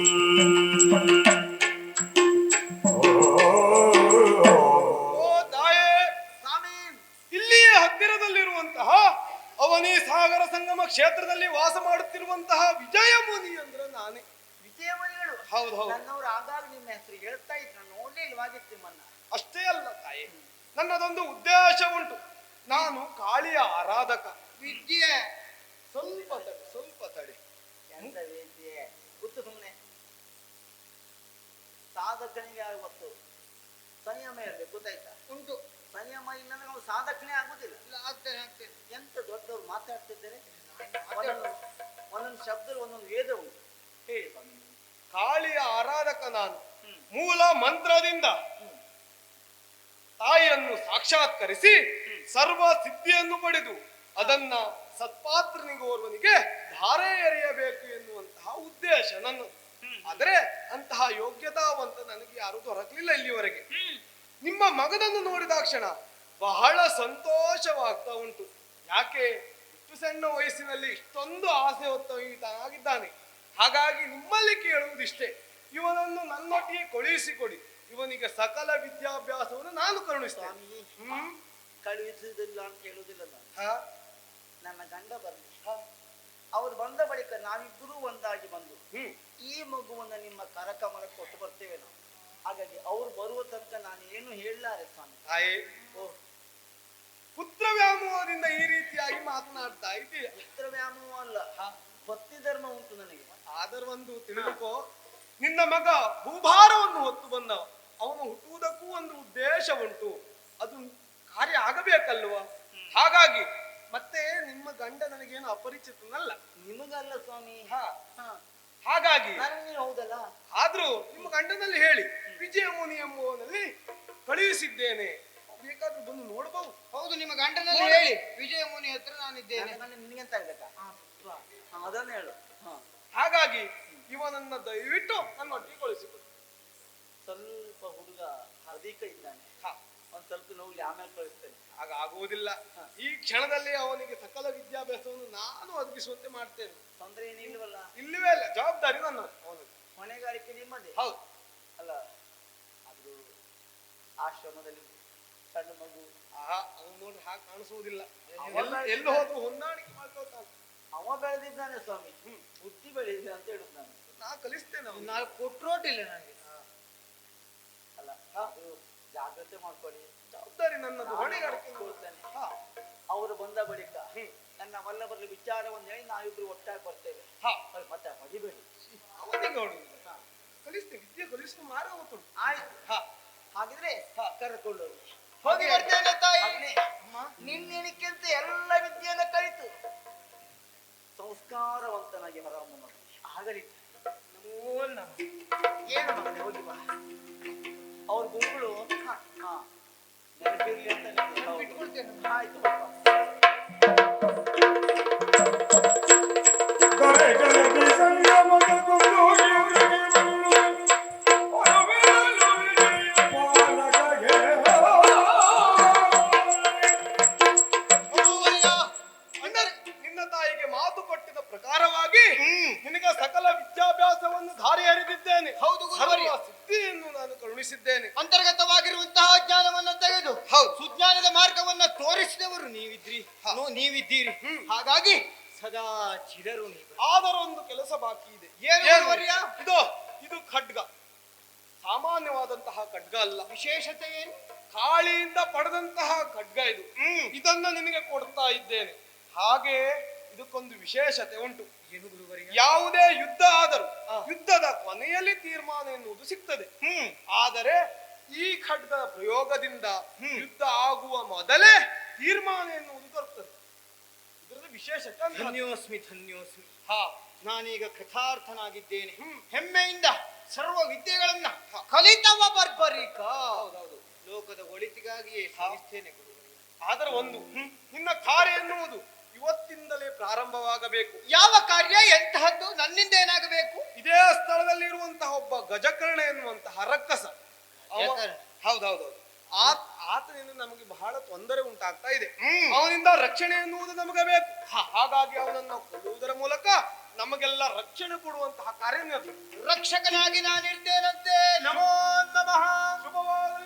ಇಲ್ಲಿಯೇ ಹತ್ತಿರದಲ್ಲಿರುವಂತಹ ಅವನಿ ಸಾಗರ ಸಂಗಮ ಕ್ಷೇತ್ರದಲ್ಲಿ ವಾಸ ಮಾಡುತ್ತಿರುವಂತಹ ವಿಜಯ ಮುನಿ ಅಂದ್ರೆ ನಾನೇ. ವಿಜಯಮಣಿಗಳು. ಹೌದು. ನನ್ನವರು ಆಗಾಗ ನಿಮ್ಮ ಹೆಸರು ಹೇಳ್ತಾ ಇದ್ರು, ನೋಡ್ಲೇ ಇಲ್ವಾಗಿತ್ತು ನಿಮ್ಮನ್ನ. ಅಷ್ಟೇ ಅಲ್ಲ ತಾಯಿ, ನನ್ನದೊಂದು ಉದ್ದೇಶ ಉಂಟು. ನಾನು ಕಾಳಿಯ ಆರಾಧಕ. ವಿದ್ಯೆ ಸ್ವಲ್ಪ ತಡಿ. ಎಂತ ವಿದ್ಯೆ ಗೊತ್ತು ಸುಮ್ಮನೆ. ಸಾಧಕನಿಗೆ ಆಗುವತ್ತು ಸಂಯಮ ಇರಬೇಕು, ಗೊತ್ತಾಯ್ತಾ? ಉಂಟು. ಸಂಯಮ ಇಲ್ಲ ನಾವು ಸಾಧಕನೇ ಆಗುದಿಲ್ಲ. ಆಗ್ತೇನೆ. ಎಂತ ದೊಡ್ಡವರು ಮಾತಾಡ್ತಿದ್ದಾರೆ. ಒಂದೊಂದು ಶಬ್ದ ಒಂದೊಂದು ವೇದ ಉಂಟು. ಹೇಳಿ ಸ್ವಾಮಿ. ಕಾಳಿಯ ಆರಾಧಕ ನಾನು. ಮೂಲ ಮಂತ್ರದಿಂದ ತಾಯಿಯನ್ನು ಸಾಕ್ಷಾತ್ಕರಿಸಿ ಸರ್ವ ಸಿದ್ಧಿಯನ್ನು ಪಡೆದು ಅದನ್ನ ಸತ್ಪಾತ್ರನಿಗೋರ್ವನಿಗೆ ಧಾರೆ ಎರೆಯಬೇಕು ಎನ್ನುವಂತಹ ಉದ್ದೇಶ ನನ್ನದು. ಆದರೆ ಅಂತಹ ಯೋಗ್ಯತಾವಂತ ನನಗೆ ಯಾರು ದೊರಕಲಿಲ್ಲ ಇಲ್ಲಿವರೆಗೆ. ನಿಮ್ಮ ಮಗನನ್ನು ನೋಡಿದಾಕ್ಷಣ ಬಹಳ ಸಂತೋಷವಾಗ್ತಾ ಉಂಟು. ಯಾಕೆ ಇಷ್ಟು ಸಣ್ಣ ವಯಸ್ಸಿನಲ್ಲಿ ಇಷ್ಟೊಂದು ಆಸೆ ಹೊತ್ತವನಾಗಿದ್ದಾನೆ. ಹಾಗಾಗಿ ನಿಮ್ಮಲ್ಲಿ ಕೇಳುವುದಿಷ್ಟೇ, ಇವನನ್ನು ನನ್ನೊಟ್ಟಿಗೆ ಕಳುಹಿಸಿಕೊಡಿ. ಇವನಿಗೆ ಸಕಲ ವಿದ್ಯಾಭ್ಯಾಸವನ್ನು ನಾನು ಕರುಣಿಸ್ತೇನೆ. ಕಳುಹಿಸುವುದಿಲ್ಲ ಅಂತ ಹೇಳುವುದಿಲ್ಲ ನಾನು. ನನ್ನ ಗಂಡ ಬರಲಿ, ಅವ್ರು ಬಂದ ಬಳಿಕ ನಾವಿಬ್ಬರೂ ಒಂದಾಗಿ ಬಂದು ಈ ಮಗುವನ್ನು ನಿಮ್ಮ ಕರಕಮಲ ಕೊಟ್ಟು ಬರ್ತೇವೆ ನಾವು. ಹಾಗಾಗಿ ಅವ್ರು ಬರುವ ತನಕ ನಾನು ಏನು ಹೇಳಲಾರೆ ಸ್ವಾಮಿ. ತಾಯಿ, ಪುತ್ರ ವ್ಯಾಮೋಹದಿಂದ ಈ ರೀತಿಯಾಗಿ ಮಾತನಾಡ್ತಾ ಇದ್ದೀಯ. ಪುತ್ರ ವ್ಯಾಮೋಹ ಅಲ್ಲ, ಭಕ್ತಿ ಧರ್ಮ ಉಂಟು ನನಗೆ. ಆದರೂ ಒಂದು ತಿಳಿದುಕೋ, ನಿನ್ನ ಮಗ ಭೂಭಾರವನ್ನು ಹೊತ್ತು ಬಂದವ. ಅವನು ಹುಟ್ಟುವುದಕ್ಕೂ ಒಂದು ಉದ್ದೇಶ ಉಂಟು, ಅದು ಕಾರ್ಯ ಆಗಬೇಕಲ್ವ? ಹಾಗಾಗಿ ಮತ್ತೆ ನಿಮ್ಮ ಗಂಡ ನನಗೇನು ಅಪರಿಚಿತನಲ್ಲ. ನಿಮಗಲ್ಲ ಸ್ವಾಮಿ. ಹಾಗಾಗಿ ನನಗೆ ಹೌದಲ್ಲ. ಆದ್ರೂ ನಿಮ್ಮ ಗಂಡನಲ್ಲಿ ಹೇಳಿ ವಿಜಯ ಮುನಿ ಎಂಬುವನಲ್ಲಿ ಕಳುಹಿಸಿದ್ದೇನೆ. ಬೇಕಾದ್ರೂ ಬಂದು ನೋಡಬಹುದು. ಹೌದು, ನಿಮ್ಮ ಗಂಡನಲ್ಲಿ ಹೇಳಿ ವಿಜಯ ಮುನಿ ಹತ್ರ ನಾನಿದ್ದೇನೆ. ನಿನಗೆಂತ ಆಗ್ಬೇಕಾ? ಅದನ್ನ ಹೇಳು. ಹಾಗಾಗಿ ಇವನನ್ನ ದಯವಿಟ್ಟು ನನ್ನೊಟ್ಟಿಗೆ ಕಳಿಸಿಕೊಡು. ಸ್ವಲ್ಪ ಹುಡುಗ ಅಧಿಕ ಇದ್ದಾನೆ, ಒಂದ್ ಸ್ವಲ್ಪ ನೋಡ್ಲಿ, ಆಮೇಲೆ ಕಳಿಸ್ತೇನೆ. ಆಗ ಆಗುವುದಿಲ್ಲ. ಈ ಕ್ಷಣದಲ್ಲಿ ಅವನಿಗೆ ಸಕಲ ವಿದ್ಯಾಭ್ಯಾಸವನ್ನು ನಾನು ಒದಗಿಸುವಂತೆ ಮಾಡ್ತೇನೆ. ತೊಂದರೆ ಏನಿಲ್ವಲ್ಲ? ಇಲ್ಲವೇ ಇಲ್ಲ, ಜವಾಬ್ದಾರಿ ನನ್ನ ಅವನಿಗೆ. ಹೊಣೆಗಾರಿಕೆ ನಿಮ್ಮದೇ. ಹೌದು ಅಲ್ಲ, ಅದು ಆಶ್ರಮದಲ್ಲಿ ಸಣ್ಣ ಮಗು, ಅವನು ನೋಡಿ ಹಾಗೆ ಕಾಣಿಸುವುದಿಲ್ಲ. ಎಲ್ಲ ಹೋದ್ರು ಹೊಂದಾಣಿಕೆ ಮಾಡ್ಕೊಳ್ತಾನೆ. ಅವ ಬೆಳೆದಿದ್ದಾನೆ ಸ್ವಾಮಿ, ಬುದ್ಧಿ ಬೆಳೆದಿದೆ ಅಂತ ಹೇಳುದು ನಾನು. ನಾ ಕಲಿಸ್ತೇನೆ ಅವನು. ನಾಲ್ಕು ಕೊಟ್ಟರೋಟಿಲ್ಲ ನನಗೆ. ಅಲ್ಲ, ಅದು ಜಾಗ್ರತೆ ಮಾಡ್ಕೊಳ್ಳಿ. ಜವಾಬ್ದಾರಿ ನನ್ನದು, ಹೊಣೆಗಾರಿಕೆ ಕೊಡ್ತೇನೆ. ಅವರು ಬಂದ ಬಳಿಕ ನನ್ನ ವಲ್ಲಭರಲ್ಲಿ ವಿಚಾರವನ್ನು ಹೇಳಿ ನಾವಿಬ್ರು ಒಟ್ಟಾಗಿ ಬರ್ತೇವೆ. ಮತ್ತೆ ಮಡಿಬೇಡಿ. ಅವನಿಗೆ ನೋಡುವುದಿಲ್ಲ, ಕಲಿಸ್ತೇನೆ. ವಿದ್ಯೆ ಕಲಿಸುವ ಮಾರ್ಗ ಗೊತ್ತು. ಆಯ್ತು, ಹಾಗಿದ್ರೆ ಕರೆದುಕೊಂಡು ಹೋಗಿ ಬರ್ತೇನೆ ತಾಯಿ. ನಿನ್ನೆನಕ್ಕಿಂತ ಎಲ್ಲ ವಿದ್ಯೆಯನ್ನು ಕಲಿತು ಸಂಸ್ಕಾರವಂತನಾಗಿ ಹೊರಹೊಮ್ಮ ಆಗಲಿ. ಏನು ಮಗನೆ, ಹೋಗಿ ಬಾ. ಅವ್ರ ಗುಂಪುಗಳು ನೆನಪಿರ್ಲಿ ಅಂತ ಬಿಟ್ಕೊಳ್ತೇನೆ. ಆಯ್ತು. ನಿನ್ನ ತಾಯಿಗೆ ಮಾತು ಕೊಟ್ಟಿದ ಪ್ರಕಾರವಾಗಿ ನಿನಗೆ ಸಕಲ ವಿದ್ಯಾಭ್ಯಾಸವನ್ನು ಧಾರೆ ಹರಿದಿದ್ದೇನೆ. ಹೌದು ಗುರುವರ್ಯ. ಸಿದ್ಧಿಯನ್ನು ನಾನು ಕರುಣಿಸಿದ್ದೇನೆ. ಅಂತರ್ಗತವಾಗಿರುವಂತಹ ಜ್ಞಾನವನ್ನ ತೆಗೆದು ಸುಜ್ಞಾನದ ಮಾರ್ಗವನ್ನ ತೋರಿಸಿದವರು ನೀವಿದ್ದೀರಿ. ಹಾಗಾಗಿ ಸದಾ ಚಿರರು ನೀವು. ಆದರೂ ಒಂದು ಕೆಲಸ ಬಾಕಿ ಇದೆ. ಏನು ಗುರುವರ್ಯ? ಇದು ಖಡ್ಗ, ಸಾಮಾನ್ಯವಾದಂತಹ ಖಡ್ಗ ಅಲ್ಲ. ವಿಶೇಷತೆ ಏನು? ಕಾಳಿಯಿಂದ ಪಡೆದಂತಹ ಖಡ್ಗ ಇದು. ಇದನ್ನ ನಿನಗೆ ಕೊಡ್ತಾ ಇದ್ದೇನೆ. ಹಾಗೆ ಇದಕ್ಕೊಂದು ವಿಶೇಷತೆ ಉಂಟು. ಏನು ಗುರುವರ್ಯ? ಯಾವುದೇ ಯುದ್ಧ ಆದರೂ ಯುದ್ಧದ ಕೊನೆಯಲ್ಲಿ ತೀರ್ಮಾನ ಎನ್ನುವುದು ಸಿಗ್ತದೆ. ಆದರೆ ಈ ಖಡ್ಗದ ಪ್ರಯೋಗದಿಂದ ಯುದ್ಧ ಆಗುವ ಮೊದಲೇ ತೀರ್ಮಾನ ಎನ್ನುವುದು ದೊರಕುತ್ತದೆ. ಇದರ ವಿಶೇಷತೆ ಅಂತ. ಧನ್ಯೋಸ್ಮಿ. ನಾನೀಗ ಕಥಾರ್ಥನಾಗಿದ್ದೇನೆ. ಹೆಮ್ಮೆಯಿಂದ ಸರ್ವ ವಿದ್ಯೆಗಳನ್ನ ಕಲಿತವ ಬರ್ಬರಿಕ. ಲೋಕದ ಒಳಿತಿಗಾಗಿಯೇ ಶ್ರಮಿಸ್ತೇನೆ ಗುರುವರ್ಯ. ಆದರೆ ಒಂದು, ನಿನ್ನ ಕಾರ್ಯ ಎನ್ನುವುದು ಇವತ್ತಿಂದಲೇ ಪ್ರಾರಂಭವಾಗಬೇಕು. ಯಾವ ಕಾರ್ಯ? ಎಂತಹದ್ದು? ನನ್ನಿಂದ ಏನಾಗಬೇಕು? ಇದೇ ಸ್ಥಳದಲ್ಲಿ ಇರುವಂತಹ ಒಬ್ಬ ಗಜಕರ್ಣ ಎನ್ನುವಂತಹ ರಕ್ಕಸ. ಹೌದೌದು, ಆತನಿಂದ ನಮಗೆ ಬಹಳ ತೊಂದರೆ ಉಂಟಾಗ್ತಾ ಇದೆ. ಅವನಿಂದ ರಕ್ಷಣೆ ಎನ್ನುವುದು ನಮಗೆ ಬೇಕು. ಹಾಗಾಗಿ ಅವನನ್ನು ಕೊಲ್ಲುವುದರ ಮೂಲಕ ನಮಗೆಲ್ಲ ರಕ್ಷಣೆ ಕೊಡುವಂತಹ ಕಾರ್ಯ ನಿರ್ವಹಿಸಿ. ರಕ್ಷಕನಾಗಿ ನಾನಿರ್ತೇನಂತೆ. ನಮೋ ನಮಃ. ಶುಭವಾಗಲಿ.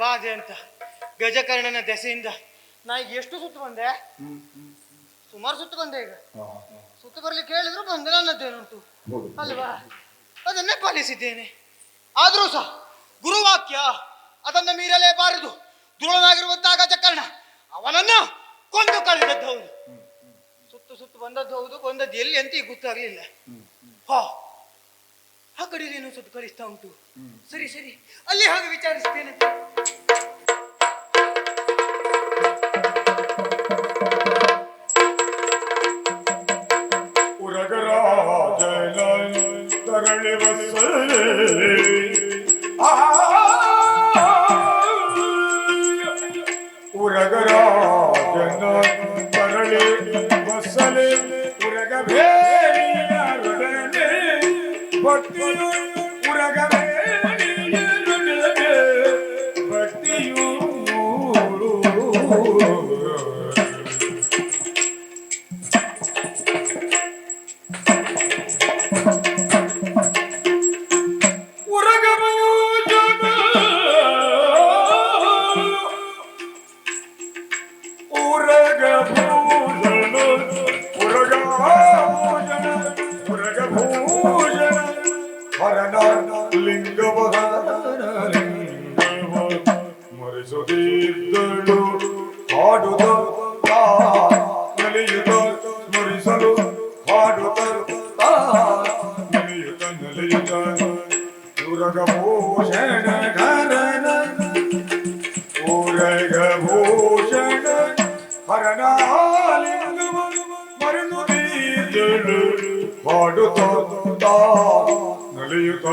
ಬಾಧೆ ಅಂತ ಗಜಕರ್ಣನ ದೆಸೆಯಿಂದ ನಾ ಈಗ ಎಷ್ಟು ಸುತ್ತು ಬಂದೆ? ಸುಮಾರು ಸುತ್ತು ಬಂದೆ. ಈಗ ಸುತ್ತು ಬರ್ಲಿಕ್ಕೆ ಹೇಳಿದ್ರು ಬಂದೆ, ನನ್ನದೇನುಂಟು ಅಲ್ವಾ? ಅದನ್ನೇ ಪಾಲಿಸಿದ್ದೇನೆ. ಆದ್ರೂ ಸಹ ಗುರುವಾಕ್ಯ ಅದನ್ನು ಮೀರಲೇಬಾರದು. ದುರುಳನಾಗಿರುವಂತಹ ಗಜಕರ್ಣ ಅವನನ್ನ ಕೊಂದು ಕಳೆದದ್ದು ಹೌದು, ಸುತ್ತು ಸುತ್ತು ಬಂದದ್ದು ಹೌದು. ಬಂದದ್ದು ಎಲ್ಲಿ ಅಂತ ಈಗ ಗೊತ್ತಾಗ್ಲಿಲ್ಲ. ಆ ಕಡೆಯಲ್ಲಿ ಏನೋ ಸುತ್ತು ಕಳಿಸ್ತಾ ಉಂಟು. ಸರಿ ಸರಿ, ಅಲ್ಲಿ ಹಾಗೆ ವಿಚಾರಿಸ್ತೇನೆ. ತರಳಿ ಉರಗರಾಜನ ತರಳಿ ಬಸಲೆ ಉರಗಬೇರಿಯರೊಡನೆ ಭಕ್ತಿಯು ಉರಗಬೇರಿಯರೊಡನೆ ಭಕ್ತಿಯು ಮರಿಸುತ್ತಿದ್ದಳು ಹಾಡುತ್ತ ನಲಿಯುತ್ತ ಸ್ಮರಿಸಲು ಹಾಡುತ್ತ ನಲಿಯುತ್ತ ನಲಿಯುತ್ತ ಉರಗಭೂಷಣ ಘರನ ಉರಗಭೂಷಣ ಹರನಾಲಿಂಗವ ಮರಿಸುತ್ತಿದ್ದಳು ಹಾಡುತ್ತ ನಲಿಯುತ್ತ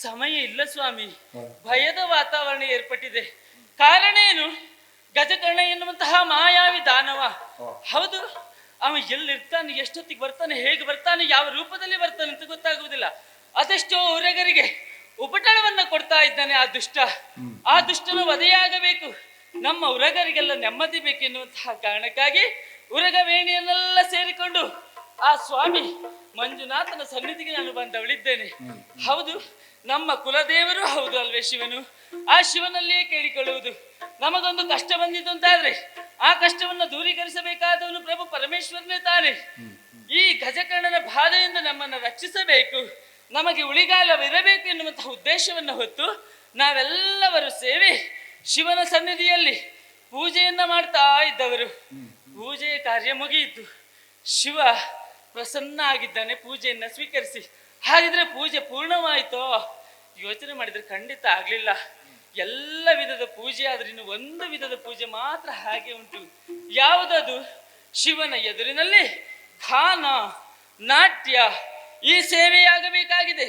ಸಮಯ ಇಲ್ಲ ಸ್ವಾಮಿ, ಭಯದ ವಾತಾವರಣ ಏರ್ಪಟ್ಟಿದೆ. ಕಾರಣ ಏನು? ಗಜಕರ್ಣ ಎನ್ನುವಂತಹ ಮಾಯಾವಿ ದಾನವ. ಹೌದು, ಅವ ಎಲ್ಲಿರ್ತಾನೆ, ಎಷ್ಟೊತ್ತಿಗೆ ಬರ್ತಾನೆ, ಹೇಗೆ ಬರ್ತಾನೆ, ಯಾವ ರೂಪದಲ್ಲಿ ಬರ್ತಾನೆ ಅಂತ ಗೊತ್ತಾಗುವುದಿಲ್ಲ. ಅದೆಷ್ಟೋ ಉರಗರಿಗೆ ಉಪಟಳವನ್ನ ಕೊಡ್ತಾ ಇದ್ದಾನೆ ಆ ದುಷ್ಟ. ಆ ದುಷ್ಟನ ವಧೆಯಾಗಬೇಕು, ನಮ್ಮ ಉರಗರಿಗೆಲ್ಲ ನೆಮ್ಮದಿ ಬೇಕೆನ್ನುವಂತಹ ಕಾರಣಕ್ಕಾಗಿ ಉರಗವೇಣಿಯನ್ನೆಲ್ಲ ಸೇರಿಕೊಂಡು ಆ ಸ್ವಾಮಿ ಮಂಜುನಾಥನ ಸನ್ನಿಧಿಗೆ ನಾನು ಬಂದವಳಿದ್ದೇನೆ. ಹೌದು, ನಮ್ಮ ಕುಲದೇವರು ಹೌದು ಅಲ್ವೇ ಶಿವನು. ಆ ಶಿವನಲ್ಲಿಯೇ ಕೇಳಿಕೊಳ್ಳುವುದು. ನಮಗೊಂದು ಕಷ್ಟ ಬಂದಿತು ಅಂತಾದ್ರೆ ಆ ಕಷ್ಟವನ್ನು ದೂರೀಕರಿಸಬೇಕಾದವನು ಪ್ರಭು ಪರಮೇಶ್ವರನೇ ತಾನೆ. ಈ ಗಜಕರ್ಣನ ಬಾಧೆಯಿಂದ ನಮ್ಮನ್ನು ರಕ್ಷಿಸಬೇಕು, ನಮಗೆ ಉಳಿಗಾಲವಿರಬೇಕು ಎನ್ನುವಂತಹ ಉದ್ದೇಶವನ್ನು ಹೊತ್ತು ನಾವೆಲ್ಲವರು ಸೇರಿ ಶಿವನ ಸನ್ನಿಧಿಯಲ್ಲಿ ಪೂಜೆಯನ್ನ ಮಾಡ್ತಾ ಇದ್ದವರು. ಪೂಜೆಯ ಕಾರ್ಯ ಮುಗಿಯಿತು, ಶಿವ ಪ್ರಸನ್ನ ಆಗಿದ್ದಾನೆ ಪೂಜೆಯನ್ನ ಸ್ವೀಕರಿಸಿ. ಹಾಗಿದ್ರೆ ಪೂಜೆ ಪೂರ್ಣವಾಯಿತೋ? ಯೋಚನೆ ಮಾಡಿದ್ರೆ ಖಂಡಿತ ಆಗ್ಲಿಲ್ಲ. ಎಲ್ಲ ವಿಧದ ಪೂಜೆ ಆದ್ರೆ ಇನ್ನು ಒಂದು ವಿಧದ ಪೂಜೆ ಮಾತ್ರ ಹಾಗೆ ಉಂಟು. ಯಾವುದದು? ಶಿವನ ಎದುರಿನಲ್ಲಿ ಗಾನ ನಾಟ್ಯ ಈ ಸೇವೆಯಾಗಬೇಕಾಗಿದೆ.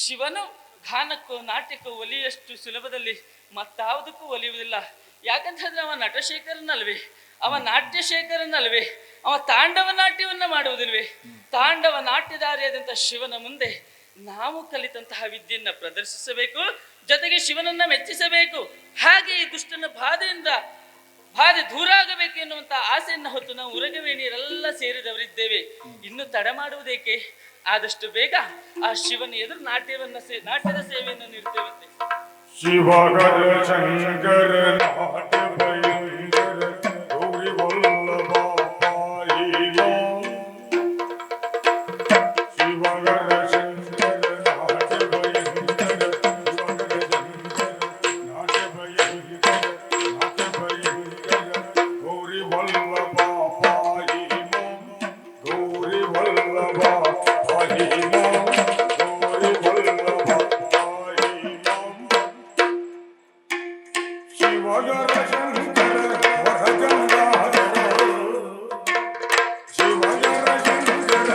ಶಿವನು ಗಾನಕ್ಕೂ ನಾಟ್ಯಕ್ಕೂ ಒಲಿಯಷ್ಟು ಸುಲಭದಲ್ಲಿ ಮತ್ತಾವುದಕ್ಕೂ ಒಲಿಯುವುದಿಲ್ಲ. ಯಾಕಂತಂದ್ರೆ ಅವ ನಟಶೇಖರನಲ್ವೇ, ಅವ ನಾಟ್ಯಶೇಖರನಲ್ವೇ, ಅವ ತಾಂಡವ ನಾಟ್ಯವನ್ನ ಮಾಡುವುದಿಲ್ವೇ? ತಾಂಡವ ನಾಟ್ಯಧಾರಿಯಾದಂಥ ಶಿವನ ಮುಂದೆ ನಾವು ಕಲಿತಂತಹ ವಿದ್ಯೆಯನ್ನ ಪ್ರದರ್ಶಿಸಬೇಕು, ಜೊತೆಗೆ ಶಿವನನ್ನ ಮೆಚ್ಚಿಸಬೇಕು. ಹಾಗೆ ಈ ದುಷ್ಟನ ಬಾಧೆ ದೂರ ಆಗಬೇಕು ಎನ್ನುವಂತ ಆಸೆಯನ್ನ ಹೊತ್ತು ನಾವು ಉರಗವೇಣಿಯರೆಲ್ಲ ಸೇರಿದವರಿದ್ದೇವೆ. ಇನ್ನು ತಡ ಮಾಡುವುದೇಕೆ? ಆದಷ್ಟು ಬೇಗ ಆ ಶಿವನ ಎದುರು ನಾಟ್ಯದ ಸೇವೆಯನ್ನು ನೀಡ್ತೇವಂತೆ. ಶಿವಗರ ಶಂಕರ ನಾಟ್ಯ ಭಯಂಕರ ಗೌರಿ ವಲ್ಲಭ ಪಾಯಿಲೋ. ಶಿವಗರ ಶಂಕರ ನಾಟ್ಯ ಭಯಂಕರ ನಾಟ್ಯ ಭಯಂಕರ ಗೌರಿ ವಲ್ಲಭ ಪಾಯಿಲೋ. ಗೌರಿ ವಲ್ಲಭ ಪಾಯಿಲೋ. ಗೌರಿ ವಲ್ಲಭ ಪಾಯಿಲೋ. ಶಿವಗರ ಶಂಕರ ವರಗಂಗಾಧರ. ಶಿವಗರ ಶಂಕರ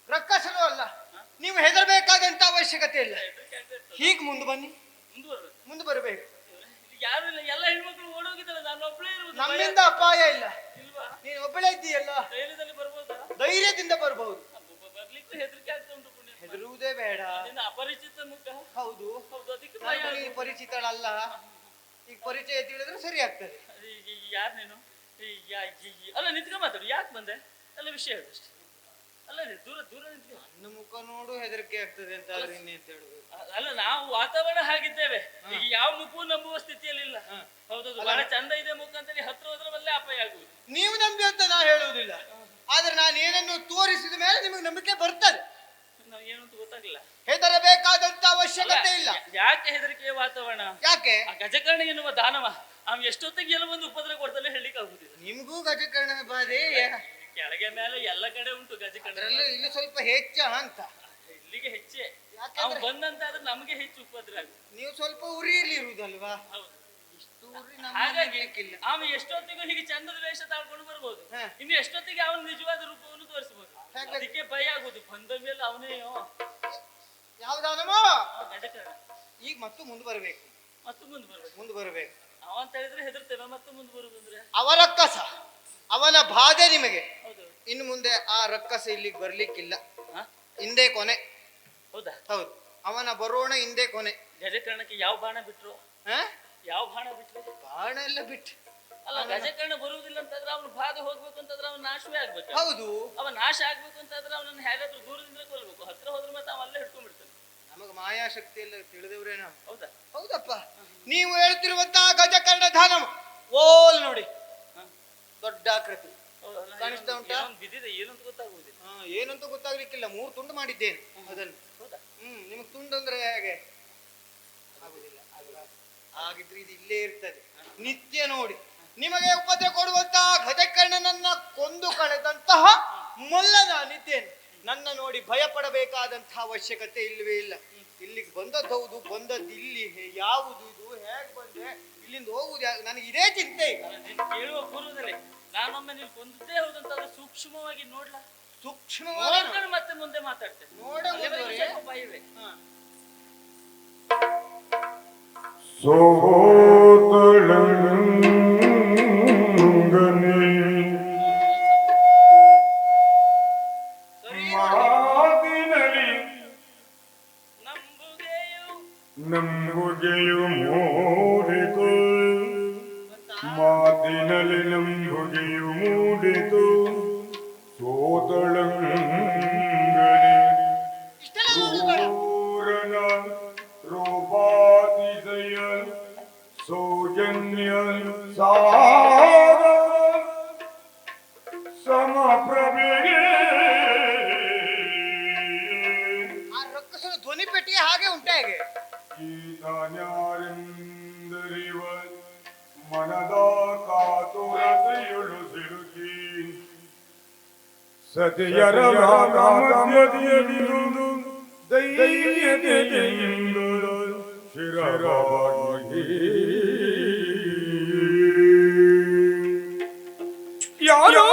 ರಕ್ಕಸನೂ ಅಲ್ಲ. ನೀವು ಹೆದರಬೇಕಾದಂತ ಅವಶ್ಯಕತೆ ಇಲ್ಲ. ಹೀಗೆ ಮುಂದೆ ಬನ್ನಿ, ಮುಂದೆ ಬರಬೇಕು. ಯಾರು ಇಲ್ಲ, ಎಲ್ಲ ಹೆಣ್ಮಕ್ಳು ಓಡೋಗಿದ್ದಲ್ಲ, ನಾನು ಒಬ್ಬಳೇ ಇರುವುದು. ನಮ್ಮಿಂದ ಅಪಾಯ ಇಲ್ಲ. ಇಲ್ವಾ? ನೀನು ಒಬ್ಬಳೇ ಇದ್ದೀಯಲ್ಲ, ಧೈರ್ಯದಲ್ಲಿ ಬರ್ಬೋದಾ? ಧೈರ್ಯದಿಂದ ಬರಬಹುದು. ಬರ್ಲಿಕ್ಕೆ ಹೆದರಿಕೆ ಆಗ್ತಾ ಉಂಟು. ಪುಣ್ಯ, ಹೆದರುವುದೇ ಬೇಡ. ನಿನ್ನ ಅಪರಿಚಿತ ಮುಖ. ಹೌದು ಹೌದು, ಅದಕ್ಕೆ ಭಯ. ನೀನು ಪರಿಚಿತಳಲ್ಲ. ಈಗ ಪರಿಚಯ ತಿಳಿದ್ರೆ ಸರಿ ಆಗ್ತದೆ. ಯಾರು ನೀನು? ಅಲ್ಲ, ನಿಂತ್ಕೊ ಮಾತಾಡು. ಯಾಕೆ ಬಂದೆ? ಎಲ್ಲ ವಿಷಯ ಹೇಳು ಅಷ್ಟೇ. ಅಲ್ಲ, ದೂರ ದೂರ ನಿಂತ್ಕೊ. ನನ್ನ ಮುಖ ನೋಡು ಹೆದರಿಕೆ ಆಗ್ತದೆ ಅಂತ ಆದ್ರೆ ಇನ್ನೇಂತ ಹೇಳುದು. ಅಲ್ಲ, ನಾವು ವಾತಾವರಣ ಹಾಗಿದ್ದೇವೆ. ಈಗ ಯಾವ ಮುಖವೂ ನಂಬುವ ಸ್ಥಿತಿಯಲ್ಲಿ ಇಲ್ಲ. ಹೌದೌದು, ಬಹಳ ಚಂದ ಇದೆ ಮುಖ ಅಂತೇಳಿ ಹತ್ರ ಹೋದ್ರೆ ಒಳ್ಳೆ ಅಪಾಯ ಆಗುವುದು. ನೀವು ನಂಬಿ ಅಂತ ನಾ ಹೇಳುವುದಿಲ್ಲ, ಆದ್ರೆ ನಾನು ಏನನ್ನು ತೋರಿಸಿದ ಮೇಲೆ ನಿಮಗೆ ನಂಬಿಕೆ ಬರ್ತದೆ. ನಾವು ಏನು ಅಂತ ಗೊತ್ತಾಗ್ಲಿಲ್ಲ. ಹೆದರಬೇಕಾದಂತ ಅವಶ್ಯಕತೆ ಇಲ್ಲ. ಯಾಕೆ ಹೆದರಿಕೆಯ ವಾತಾವರಣ? ಯಾಕೆ? ಆ ಗಜಕರ್ಣ ಎನ್ನುವ ದಾನವ ಅವ್ನು ಎಷ್ಟೊತ್ತಿಗೆ ಎಲ್ಲ ಒಂದು ಉಪದ್ರ ಕೊಡ್ತಾನೆ ಹೇಳಲಿಕ್ಕೆ ಆಗುದಿಲ್ಲ. ನಿಮ್ಗೂ ಗಜಕರ್ಣನ ಬಾಧೆ ಕೆಳಗೆ ಮೇಲೆ ಎಲ್ಲ ಕಡೆ ಉಂಟು ಗಜಕರ್ಣ. ಇಲ್ಲಿ ಸ್ವಲ್ಪ ಹೆಚ್ಚ ಅಂತ. ಇಲ್ಲಿಗೆ ಹೆಚ್ಚೆ. ಅವ್ನು ಬಂದಂತಾದ್ರೆ ನಮ್ಗೆ ಹೆಚ್ಚು ಉಪದ್ರ ಆಗುತ್ತೆ. ನೀವು ಸ್ವಲ್ಪ ಉರಿಯಲ್ಲಿ ಇರುವುದಲ್ವಾ? ಹೌದು. ಇಷ್ಟು ಉರಿ ಹಾಗಾಗಿ ಅವನು ಎಷ್ಟೊತ್ತಿಗೂ ಹೀಗೆ ಚಂದದ ವೇಷ ತಾಳ್ಕೊಂಡು ಬರ್ಬೋದು. ಇನ್ನು ಎಷ್ಟೊತ್ತಿಗೆ ಅವನ ನಿಜವಾದ ರೂಪವನ್ನು ತೋರಿಸಬಹುದು. ಅದಕ್ಕೆ ಭಯ ಆಗುದು. ಬಂದ ಮೇಲೆ ಅವನೇ ಯಾವ್ದಾನಮೋ ಗಜಕರ್ಣ. ಈಗ ಮತ್ತು ಮುಂದೆ ಬರಬೇಕು. ಮತ್ತು ಮುಂದೆ ಬರ್ಬೇಕು. ಮುಂದೆ ಬರಬೇಕು. ಅವ ಅಂತ ಹೇಳಿದ್ರೆ ಹೆದರ್ತೇವೆ. ಮತ್ತೆ ಮುಂದೆ ಬರುದು ಅಂದ್ರೆ ಅವ ರಕ್ಕಸ, ಅವನ ಬಾಧೆ ನಿಮಗೆ. ಹೌದು. ಇನ್ನು ಮುಂದೆ ಆ ರಕ್ಕಸ ಇಲ್ಲಿಗೆ ಬರ್ಲಿಕ್ಕಿಲ್ಲ. ಹಿಂದೆ ಕೊನೆ. ಹೌದಾ? ಹೌದು, ಅವನ ಬರೋಣ ಹಿಂದೆ ಕೊನೆ. ಗಜಕರ್ಣಕ್ಕೆ ಯಾವ ಬಾಣ ಬಿಟ್ರು? ಯಾವ ಬಾಣ ಬಿಟ್ರೆ? ಬಾಣ ಎಲ್ಲ ಬಿಟ್ಟು ಅಲ್ಲ, ಗಜಕರ್ಣ ಬರುವುದಿಲ್ಲ ಅಂತಂದ್ರೆ ಅವನು ಬಾಧೆ ಹೋಗ್ಬೇಕು ಅಂತಂದ್ರೆ ಅವನು ನಾಶವೇ ಆಗ್ಬೇಕು. ಹೌದು. ಅವ ನಾಶ ಆಗ್ಬೇಕು ಅಂತಂದ್ರೆ ಅವನನ್ನು ಹೇಗಾದ್ರೂ ದೂರದಿಂದ ಕೊಲ್ಬೇಕು. ಹತ್ರ ಹೋದ್ರೆ ಮತ್ತೆ ಅವ ಅಲ್ಲೇ ಹಿಡ್ಕೊಂಡ್ಬಿಡ್ತಾನೆ. ನಮಗೆ ಮಾಯಾಶಕ್ತಿ ಎಲ್ಲ ತಿಳಿದವ್ರೆ ನಾವು. ಹೌದಾ? ಹೌದಪ್ಪ. ನೀವು ಹೇಳ್ತಿರುವಂತಹ ಗಜಕರ್ಣ ಧಾನಮ ಓಲ್ ನೋಡಿ, ದೊಡ್ಡ ಆಕೃತಿ ಕಾಣಿಸ್ತಾ ಉಂಟಾ? ಬಿದ್ದಿದೆ, ಏನಂತ ಗೊತ್ತಾಗುವುದಿಲ್ಲ. ಏನಂತ ಗೊತ್ತಾಗ್ಲಿಕ್ಕಿಲ್ಲ. 3 ತುಂಡು ಮಾಡಿದ್ದೇನೆ ಅದನ್ನು. ಹೌದಾ? ನಿಮಗೆ ತುಂಡು ಅಂದ್ರೆ ಹೇಗೆ ಆಗುದಿಲ್ಲ ಅಲ್ವಾ? ಹಾಗಿದ್ರೆ ಇದು ಇಲ್ಲೇ ಇರ್ತದೆ ನಿತ್ಯ ನೋಡಿ. ನಿಮಗೆ ಉಪದ್ರ ಕೊಡುವಂತಹ ಗಜಕರ್ಣನನ್ನ ಕೊಂದು ಕಳೆದಂತಹ ಮಲ್ಲ ನಾನಿದ್ದೇನೆ. ನನ್ನ ನೋಡಿ ಭಯ ಪಡಬೇಕಾದಂತಹ ಅವಶ್ಯಕತೆ ಇಲ್ಲವೇ ಇಲ್ಲ. ಇಲ್ಲಿಗೆ ಬಂದದ್ದು ಹೌದು, ಬಂದದ್ದು ಇಲ್ಲಿ. ಯಾವುದು ಇದು, ಹೇಗೆ ಬಂದೆ, ಇಲ್ಲಿಂದ ಹೋಗುದು ನನಗೆ ಇದೇ ಚಿಂತೆ. ಕೇಳುವ ಪೂರ್ವದಲ್ಲೇ ನಾನೊಮ್ಮೆ ನೀವು ಕೊಂದದ್ದೇ ಹೌದಂತಾದ್ರೆ ಸೂಕ್ಷ್ಮವಾಗಿ ನೋಡ್ಲಾ? ಸೂಕ್ಷ್ಮವಾಗಿ ಮತ್ತೆ ಮುಂದೆ ಮಾತಾಡ್ತೇನೆ. ಭಯವೇ. ನಂಬುಗೆಯು ಮೂಡಿತು, ಮಾತಿನಲ್ಲಿ ನಂಬುಗೆಯು ಮೂಡಿತು. ಸೋತಳಂಗನೆ ಕ್ರೂರನ ರೂಪಾತಿಶಯ ಸೌಜನ್ಯ ಸಾರ ಸಮಪ್ರಭೆಗೆ. ಆ ರಕ್ಕಸನ ಧ್ವನಿ ಪೆಟ್ಟಿಗೆ ಹಾಗೆ ಉಂಟಾ ಹೇಗೆ? ಗೀತಾನ್ಯಾರೆಂದರಿವ ಮನದ ಕಾತುರತೆಯೊಳು ಸಿಲುಕಿ ಸತಿಯರ ಮಧ್ಯದಿಯದಿರುವುದು ಧೈರ್ಯತೆಯಿಂದ ಶಿರವಾಗಿ ಯಾರೋ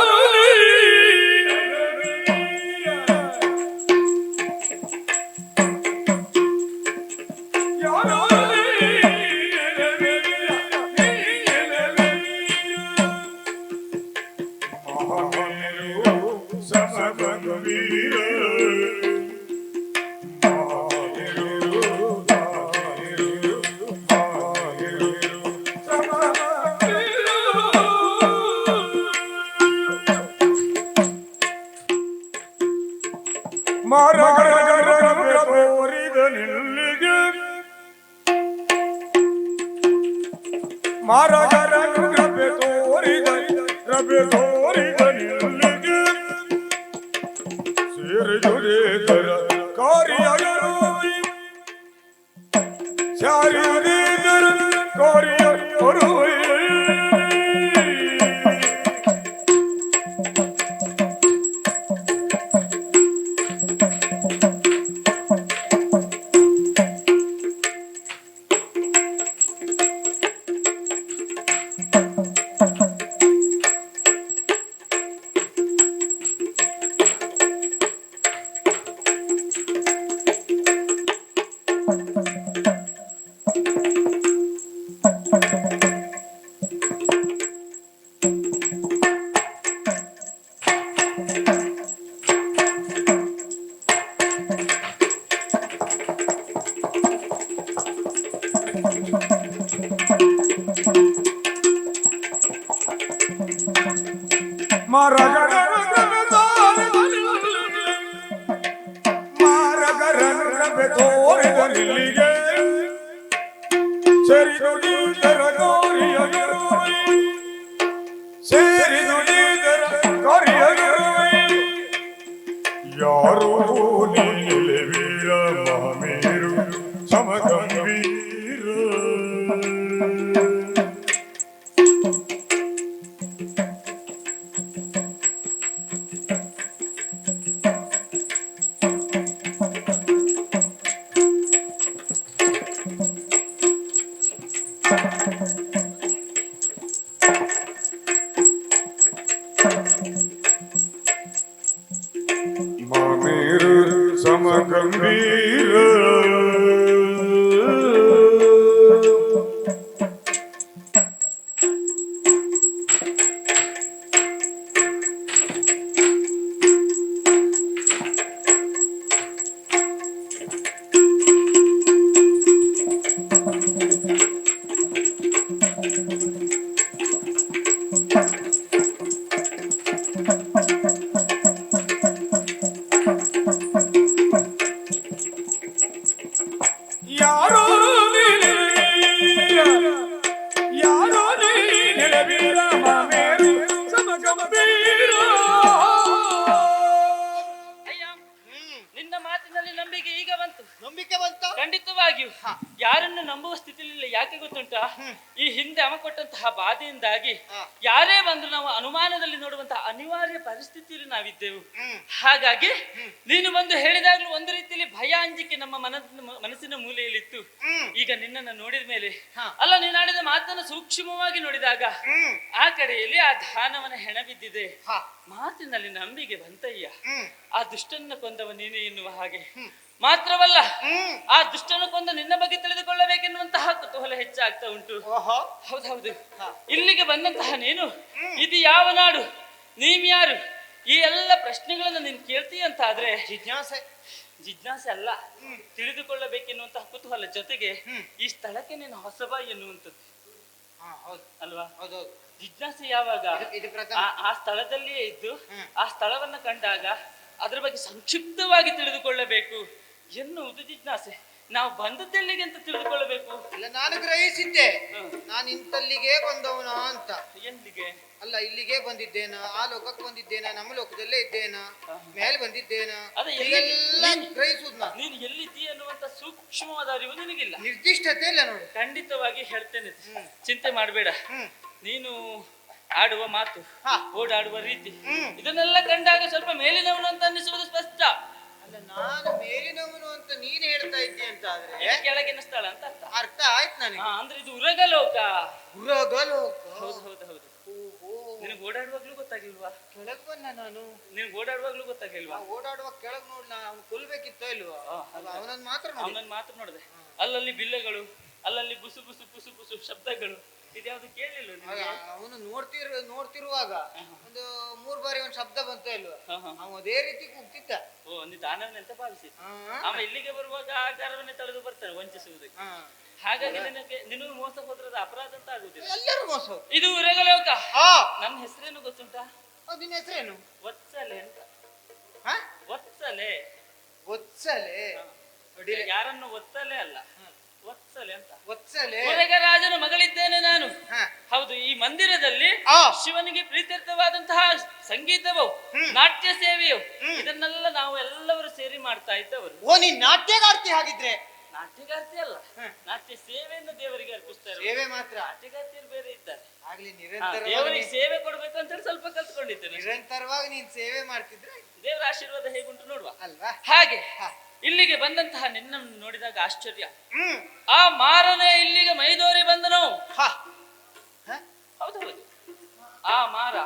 ಯಾರೋ ನೀಲೆ ವೀರ ಮಹಾಮೇರು ಸಮಗಂಭೀರ ಮಾಮೇರು ಸಮಗಂಭೀರ ಬಾಧೆಯಿಂದಾಗಿ ಯಾರೇ ಬಂದ್ರು ನಾವು ಅನುಮಾನದಲ್ಲಿ ನೋಡುವಂತಹ ಅನಿವಾರ್ಯ ಪರಿಸ್ಥಿತಿಯಲ್ಲಿ ನಾವಿದ್ದೆವು. ಹಾಗಾಗಿ ನೀನು ಬಂದು ಹೇಳಿದಾಗ್ಲೂ ಒಂದು ರೀತಿಯಲ್ಲಿ ಭಯ ಅಂಜಿಕೆ ನಮ್ಮ ಮನಸ್ಸಿನ ಮೂಲೆಯಲ್ಲಿತ್ತು. ಈಗ ನಿನ್ನನ್ನು ನೋಡಿದ ಮೇಲೆ ಅಲ್ಲ, ನೀನು ಆಡಿದ ಮಾತನ್ನು ಸೂಕ್ಷ್ಮವಾಗಿ ನೋಡಿದಾಗ ಆ ಕಡೆಯಲ್ಲಿ ಆ ದಾನವನ ಹೆಣ ಬಿದ್ದಿದೆ. ಮಾತಿನಲ್ಲಿ ನಂಬಿಕೆ ಬಂತಯ್ಯ. ಆ ದುಷ್ಟನ್ನ ಕೊಂದವ ನೀನೇ ಎನ್ನುವ ಹಾಗೆ ಮಾತ್ರವಲ್ಲ, ಆ ದುಷ್ಟನ ಕೊಂದು ನಿನ್ನ ಬಗ್ಗೆ ತಿಳಿದುಕೊಳ್ಳಬೇಕೆನ್ನುವಂತಹ ಕುತೂಹಲ ಹೆಚ್ಚಾಗ್ತಾ ಉಂಟು. ಹೌದೌದು, ಇಲ್ಲಿಗೆ ಬಂದಂತಹ ನೀನು ಇದು ಯಾವ ನಾಡು, ನೀವ್ಯಾರು, ಈ ಎಲ್ಲ ಪ್ರಶ್ನೆಗಳನ್ನ ನೀನು ಕೇಳ್ತೀಯ ಅಂತ ಆದ್ರೆ ಜಿಜ್ಞಾಸೆ ಅಲ್ಲ, ತಿಳಿದುಕೊಳ್ಳಬೇಕೆನ್ನುವಂತಹ ಕುತೂಹಲ ಜೊತೆಗೆ ಈ ಸ್ಥಳಕ್ಕೆ ನೀನು ಹೊಸಬ ಎನ್ನುವಂಥದ್ದು ಅಲ್ವಾ? ಜಿಜ್ಞಾಸೆ ಯಾವಾಗ ಆ ಸ್ಥಳದಲ್ಲಿಯೇ ಇದ್ದು ಆ ಸ್ಥಳವನ್ನ ಕಂಡಾಗ ಅದರ ಬಗ್ಗೆ ಸಂಕ್ಷಿಪ್ತವಾಗಿ ತಿಳಿದುಕೊಳ್ಳಬೇಕು ಎನ್ನುವುದು ಜಿಜ್ಞಾಸೆ. ನಾವು ಬಂದದ್ದೆಲ್ಲಿಗೆ ಅಂತ ತಿಳಿದುಕೊಳ್ಳಬೇಕು. ಇಲ್ಲ, ನಾನು ಗ್ರಹಿಸಿದ್ದೆ, ನಾನು ಇಂತಲ್ಲಿಗೆ ಬಂದವನ ಅಂತ. ಎಲ್ಲಿಗೆ? ಅಲ್ಲ, ಇಲ್ಲಿಗೆ ಬಂದಿದ್ದೇನ, ಆ ಲೋಕಕ್ಕೆ ಬಂದಿದ್ದೇನ, ನಮ್ಮ ಲೋಕದಲ್ಲೇ ಇದ್ದೇನ, ಮೇಲೆ ಬಂದಿದ್ದೇನ, ಗ್ರಹಿಸುದು. ನೀನು ಎಲ್ಲಿದ್ದೀಯ ಅನ್ನುವಂತ ಸೂಕ್ಷ್ಮವಾದ ಅರಿವು ನಿನಗಿಲ್ಲ, ನಿರ್ದಿಷ್ಟತೆ ಇಲ್ಲ ನೋಡಿ. ಖಂಡಿತವಾಗಿ ಹೇಳ್ತೇನೆ, ಚಿಂತೆ ಮಾಡಬೇಡ. ನೀನು ಆಡುವ ಮಾತು, ಓಡಾಡುವ ರೀತಿ, ಇದನ್ನೆಲ್ಲ ಕಂಡಾಗ ಸ್ವಲ್ಪ ಮೇಲಿನವನು ಅಂತ ಅನ್ನಿಸುವುದು ಸ್ಪಷ್ಟ. ಅಲ್ಲ, ನಾನು ಮೇಲಿನವನು ಅಂತ ನೀನು ಹೇಳ್ತಾ ಇದ್ದೆ ಅಂತ ಆದ್ರೆ ಕೆಳಗಿನ ಸ್ಥಳ ಅಂತ ಅರ್ಥ ಆಯ್ತು ನನಗೆ. ಅಂದ್ರೆ ಇದು ಉರಗಲೋಕ. ಉರಗಲೋಕ? ಹೌದು ಹೌದು ಹೌದು. ನಿನಗೆ ಓಡಾಡುವಾಗ್ಲೂ ಗೊತ್ತಾಗಿಲ್ವಾ? ಕೆಳಗ್ ಬಂದ ನಾನು. ನಿನಗೆ ಓಡಾಡುವಾಗ್ಲೂ ಗೊತ್ತಾಗಿಲ್ವಾ? ಓಡಾಡುವಾಗ ಕೆಳಗ್ ನೋಡ್, ಅವ್ನು ಕೊಲ್ಬೇಕಿತ್ತೋ ಇಲ್ವಾ? ಅವನನ್ನ ಮಾತ್ರ ನೋಡಿದೆ. ಅಲ್ಲಲ್ಲಿ ಬಿಲ್ಲೆಗಳು, ಅಲ್ಲಲ್ಲಿ ಬುಸು ಬುಸು ಬುಸು ಬುಸು ಶಬ್ದಗಳು, ಇದ್ಯಾವ್ದು ಕೇಳಿಲ್ಲ. ಅವನು ನೋಡ್ತಿರುವಾಗ ಒಂದು 3 ಬಾರಿ ಒಂದು ಶಬ್ದ ಬಂತು ಇಲ್ವಾ? ಅವನು ಅದೇ ರೀತಿ ಕೂಗ್ತಿದ್ದ. ಓ, ನೀ ದಾನವನೆಂತ ಭಾವಿಸಿ ಅವ ಇಲ್ಲಿಗೆ ಬರುವಾಗ ಆಕಾರವನ್ನೇ ತಳೆದು ಬರ್ತಾನೆ ವಂಚಿಸುವುದಕ್ಕೆ. ಹಾಗಾಗಿ ನಿನಗೆ ಮೋಸ ಹೋದ್ರದ ಅಪರಾಧ ಅಂತ ಆಗುದಿಲ್ಲ. ಎಲ್ಲರೂ ಮೋಸ. ಇದು ಉರಗಲೋಕ. ನನ್ನ ಹೆಸರೇನು ಗೊತ್ತುಂಟಾ? ನಿನ್ನ ಹೆಸರೇನು? ವತ್ಸಲೆ ಅಂತ. ವತ್ಸಲೆ. ವತ್ಸಲೆ? ಯಾರನ್ನು ಒತ್ತಲೆ ಅಲ್ಲ, ವತ್ಸಲೆ ಅಂತ. ವತ್ಸಲೆ ರಾಜನ ಮಗಳಿದ್ದೇನೆ ನಾನು. ಹೌದು, ಈ ಮಂದಿರದಲ್ಲಿ ಶಿವನಿಗೆ ಪ್ರೀತ್ಯರ್ಥವಾದಂತಹ ಸಂಗೀತವು, ನಾಟ್ಯ ಸೇವೆಯು, ಇದನ್ನೆಲ್ಲ ನಾವು ಎಲ್ಲವರು ಸೇರಿ ಮಾಡ್ತಾ ಇದ್ದವರು. ಓ, ನೀನ್ ನಾಟ್ಯಗಾರ್ತಿ ಹಾಗಿದ್ರೆ? ನಾಟ್ಯಗಾರ್ತಿ ಅಲ್ಲ, ನಾಟ್ಯ ಸೇವೆಯನ್ನು ದೇವರಿಗೆ ಅರ್ಪಿಸ್ತಾರೆ. ಸೇವೆ ಮಾತ್ರ? ನಾಟ್ಯಗಾರ್ತಿಯರು ಬೇರೆ ಇದ್ದಾರೆ. ಆಗ್ಲಿ, ನಿರಂತರ ದೇವರಿಗೆ ಸೇವೆ ಕೊಡ್ಬೇಕು ಅಂತ ಹೇಳಿ ಸ್ವಲ್ಪ ಕಲ್ತ್ಕೊಂಡಿದ್ದೇನೆ. ನಿರಂತರವಾಗಿ ನೀನ್ ಸೇವೆ ಮಾಡ್ತಿದ್ರೆ ದೇವರ ಆಶೀರ್ವಾದ ಹೇಗುಂಟು ನೋಡುವ ಅಲ್ವಾ? ಹಾಗೆ ಇಲ್ಲಿಗೆ ಬಂದಂತಹ ನಿನ್ನನ್ನು ನೋಡಿದಾಗ ಆಶ್ಚರ್ಯ. ಆ ಮಾರನೇ ಇಲ್ಲಿಗೆ ಮೈದೋರಿ ಬಂದನು. ಹೌದೌದು, ಆ ಮಾರ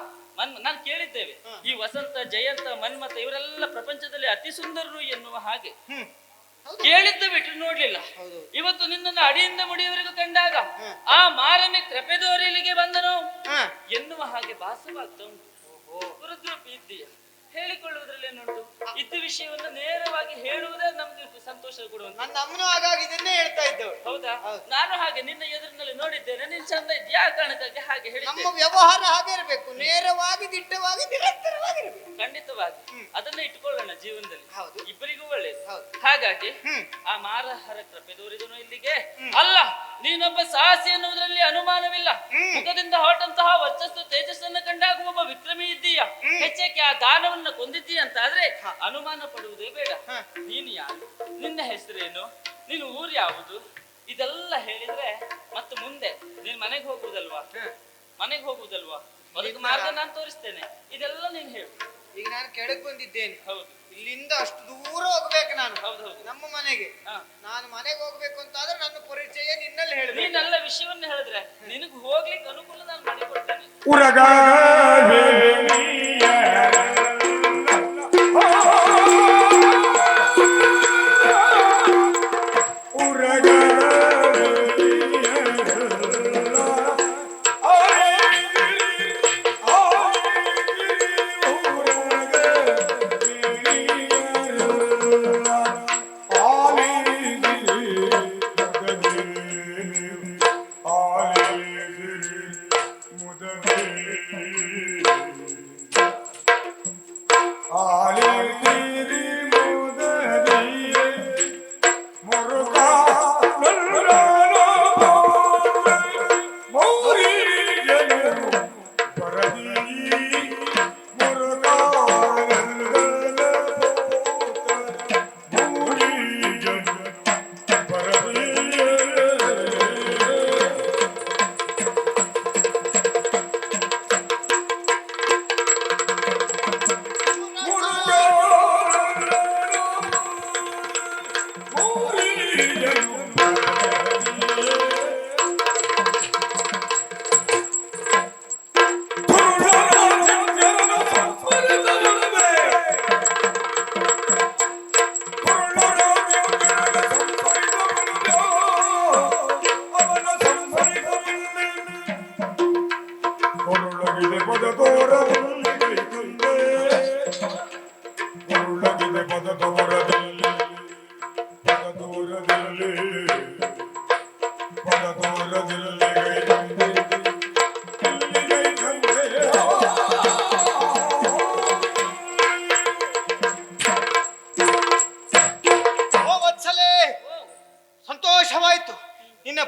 ನಾನು ಕೇಳಿದ್ದೇವೆ, ಈ ವಸಂತ, ಜಯಂತ, ಮನ್ಮಥ ಇವರೆಲ್ಲ ಪ್ರಪಂಚದಲ್ಲಿ ಅತಿ ಸುಂದರರು ಎನ್ನುವ ಹಾಗೆ ಕೇಳಿದ್ದ ಬಿಟ್ಟು ನೋಡ್ಲಿಲ್ಲ. ಇವತ್ತು ನಿನ್ನನ್ನು ಅಡಿಯಿಂದ ಮುಡಿಯವರೆಗೂ ಕಂಡಾಗ ಆ ಮಾರನೇ ಕೃಪೆದೋರಿ ಇಲ್ಲಿಗೆ ಬಂದನು ಎನ್ನುವ ಹಾಗೆ ಭಾಸವಾಗ್ತಾ ಉಂಟು. ರುದ್ರೂಪಿ ಇದ್ದೀಯ, ಹೇಳಿಕೊಳ್ಳುವುದ್ರಲ್ಲಿ ಏನುಂಟು? ಇದ್ದ ವಿಷಯವನ್ನು ನೇರವಾಗಿ ಹೇಳುವುದೇ ನಮ್ಗೆ ಸಂತೋಷ ಕೊಡುವಂತ. ನನ್ನ ಅಮ್ಮನೂ ಹಾಗಾಗಿ ಇದನ್ನೇ ಹೇಳ್ತಾ ಇದ್ದವು. ಹೌದಾ? ನಾನು ಹಾಗೆ ನಿನ್ನ ಎದುರಿನಲ್ಲಿ ನೋಡಿದ್ದೇನೆ, ನೀನ್ ಚಂದ ಇದ್ಯಾ, ಆ ಕಾರಣಕ್ಕಾಗಿ ಹಾಗೆ ಹೇಳಿ. ನಮ್ಮ ವ್ಯವಹಾರ ಹಾಗೆ ಇರಬೇಕು, ನೇರವಾಗಿ, ದಿಟ್ಟವಾಗಿ, ನಿರಂತರವಾಗಿರಬೇಕು. ಖಂಡಿತವಾಗಿ ಅದನ್ನೇ ಇಟ್ಟುಕೊಳ್ಳೋಣ ಜೀವನದಲ್ಲಿ, ಇಬ್ಬರಿಗೂ ಒಳ್ಳೇದು. ಹಾಗಾಗಿ ಆ ಮಾರಹರ ಕೃಪೆ ದೂರಿದನು ಇಲ್ಲಿಗೆ. ಅಲ್ಲ, ನೀನೊಬ್ಬ ಸಾಹಸಿ ಎನ್ನುವುದರಲ್ಲಿ ಅನುಮಾನವಿಲ್ಲ. ಮುಖದಿಂದ ಹೊರಟಂತಹ ವರ್ಚಸ್ಸು ತೇಜಸ್ಸನ್ನು ಕಂಡಾಗ ಒಬ್ಬ ವಿಕ್ರಮಿ ಇದ್ದೀಯ. ಹೆಚ್ಚಕ್ಕೆ ಆ ದಾನವನ್ನ ಕೊಂದಿದ್ದೀಯ ಅಂತ ಆದ್ರೆ ಅನುಮಾನ ಪಡುವುದೇ ಬೇಡ. ನೀನು ಯಾರು, ನಿನ್ನ ಹೆಸರೇನು, ನೀನು ಊರು ಯಾವುದು, ಇದೆಲ್ಲ ಹೇಳಿದ್ರೆ ಮತ್ತೆ ಮುಂದೆ ನೀನ್ ಮನೆಗೆ ಹೋಗುವುದಲ್ವಾ? ಅದಕ್ಕೆ ಮಾರ್ಗ ನಾನು ತೋರಿಸ್ತೇನೆ, ಇದೆಲ್ಲ ನೀನ್ ಹೇಳು. ಈಗ ನಾನು ಕೆಳಗೆ ಬಂದಿದ್ದೇನೆ. ಹೌದು, ಇಲ್ಲಿಂದ ಅಷ್ಟು ದೂರ ಹೋಗ್ಬೇಕು ನಾನು. ಹೌದು, ನಮ್ಮ ಮನೆಗೆ. ನಾನು ಮನೆಗೆ ಹೋಗ್ಬೇಕು ಅಂತ ಆದ್ರೆ ನನ್ನ ಪರಿಚಯ ನಿನ್ನಲ್ಲಿ ಹೇಳಿದೆ. ನೀನೆಲ್ಲ ವಿಷಯವನ್ನ ಹೇಳಿದ್ರೆ ನಿನಗೆ ಹೋಗ್ಲಿಕ್ಕೆ ಅನುಕೂಲ ನಾನು ಮಾಡಿಕೊಡ್ತೇನೆ.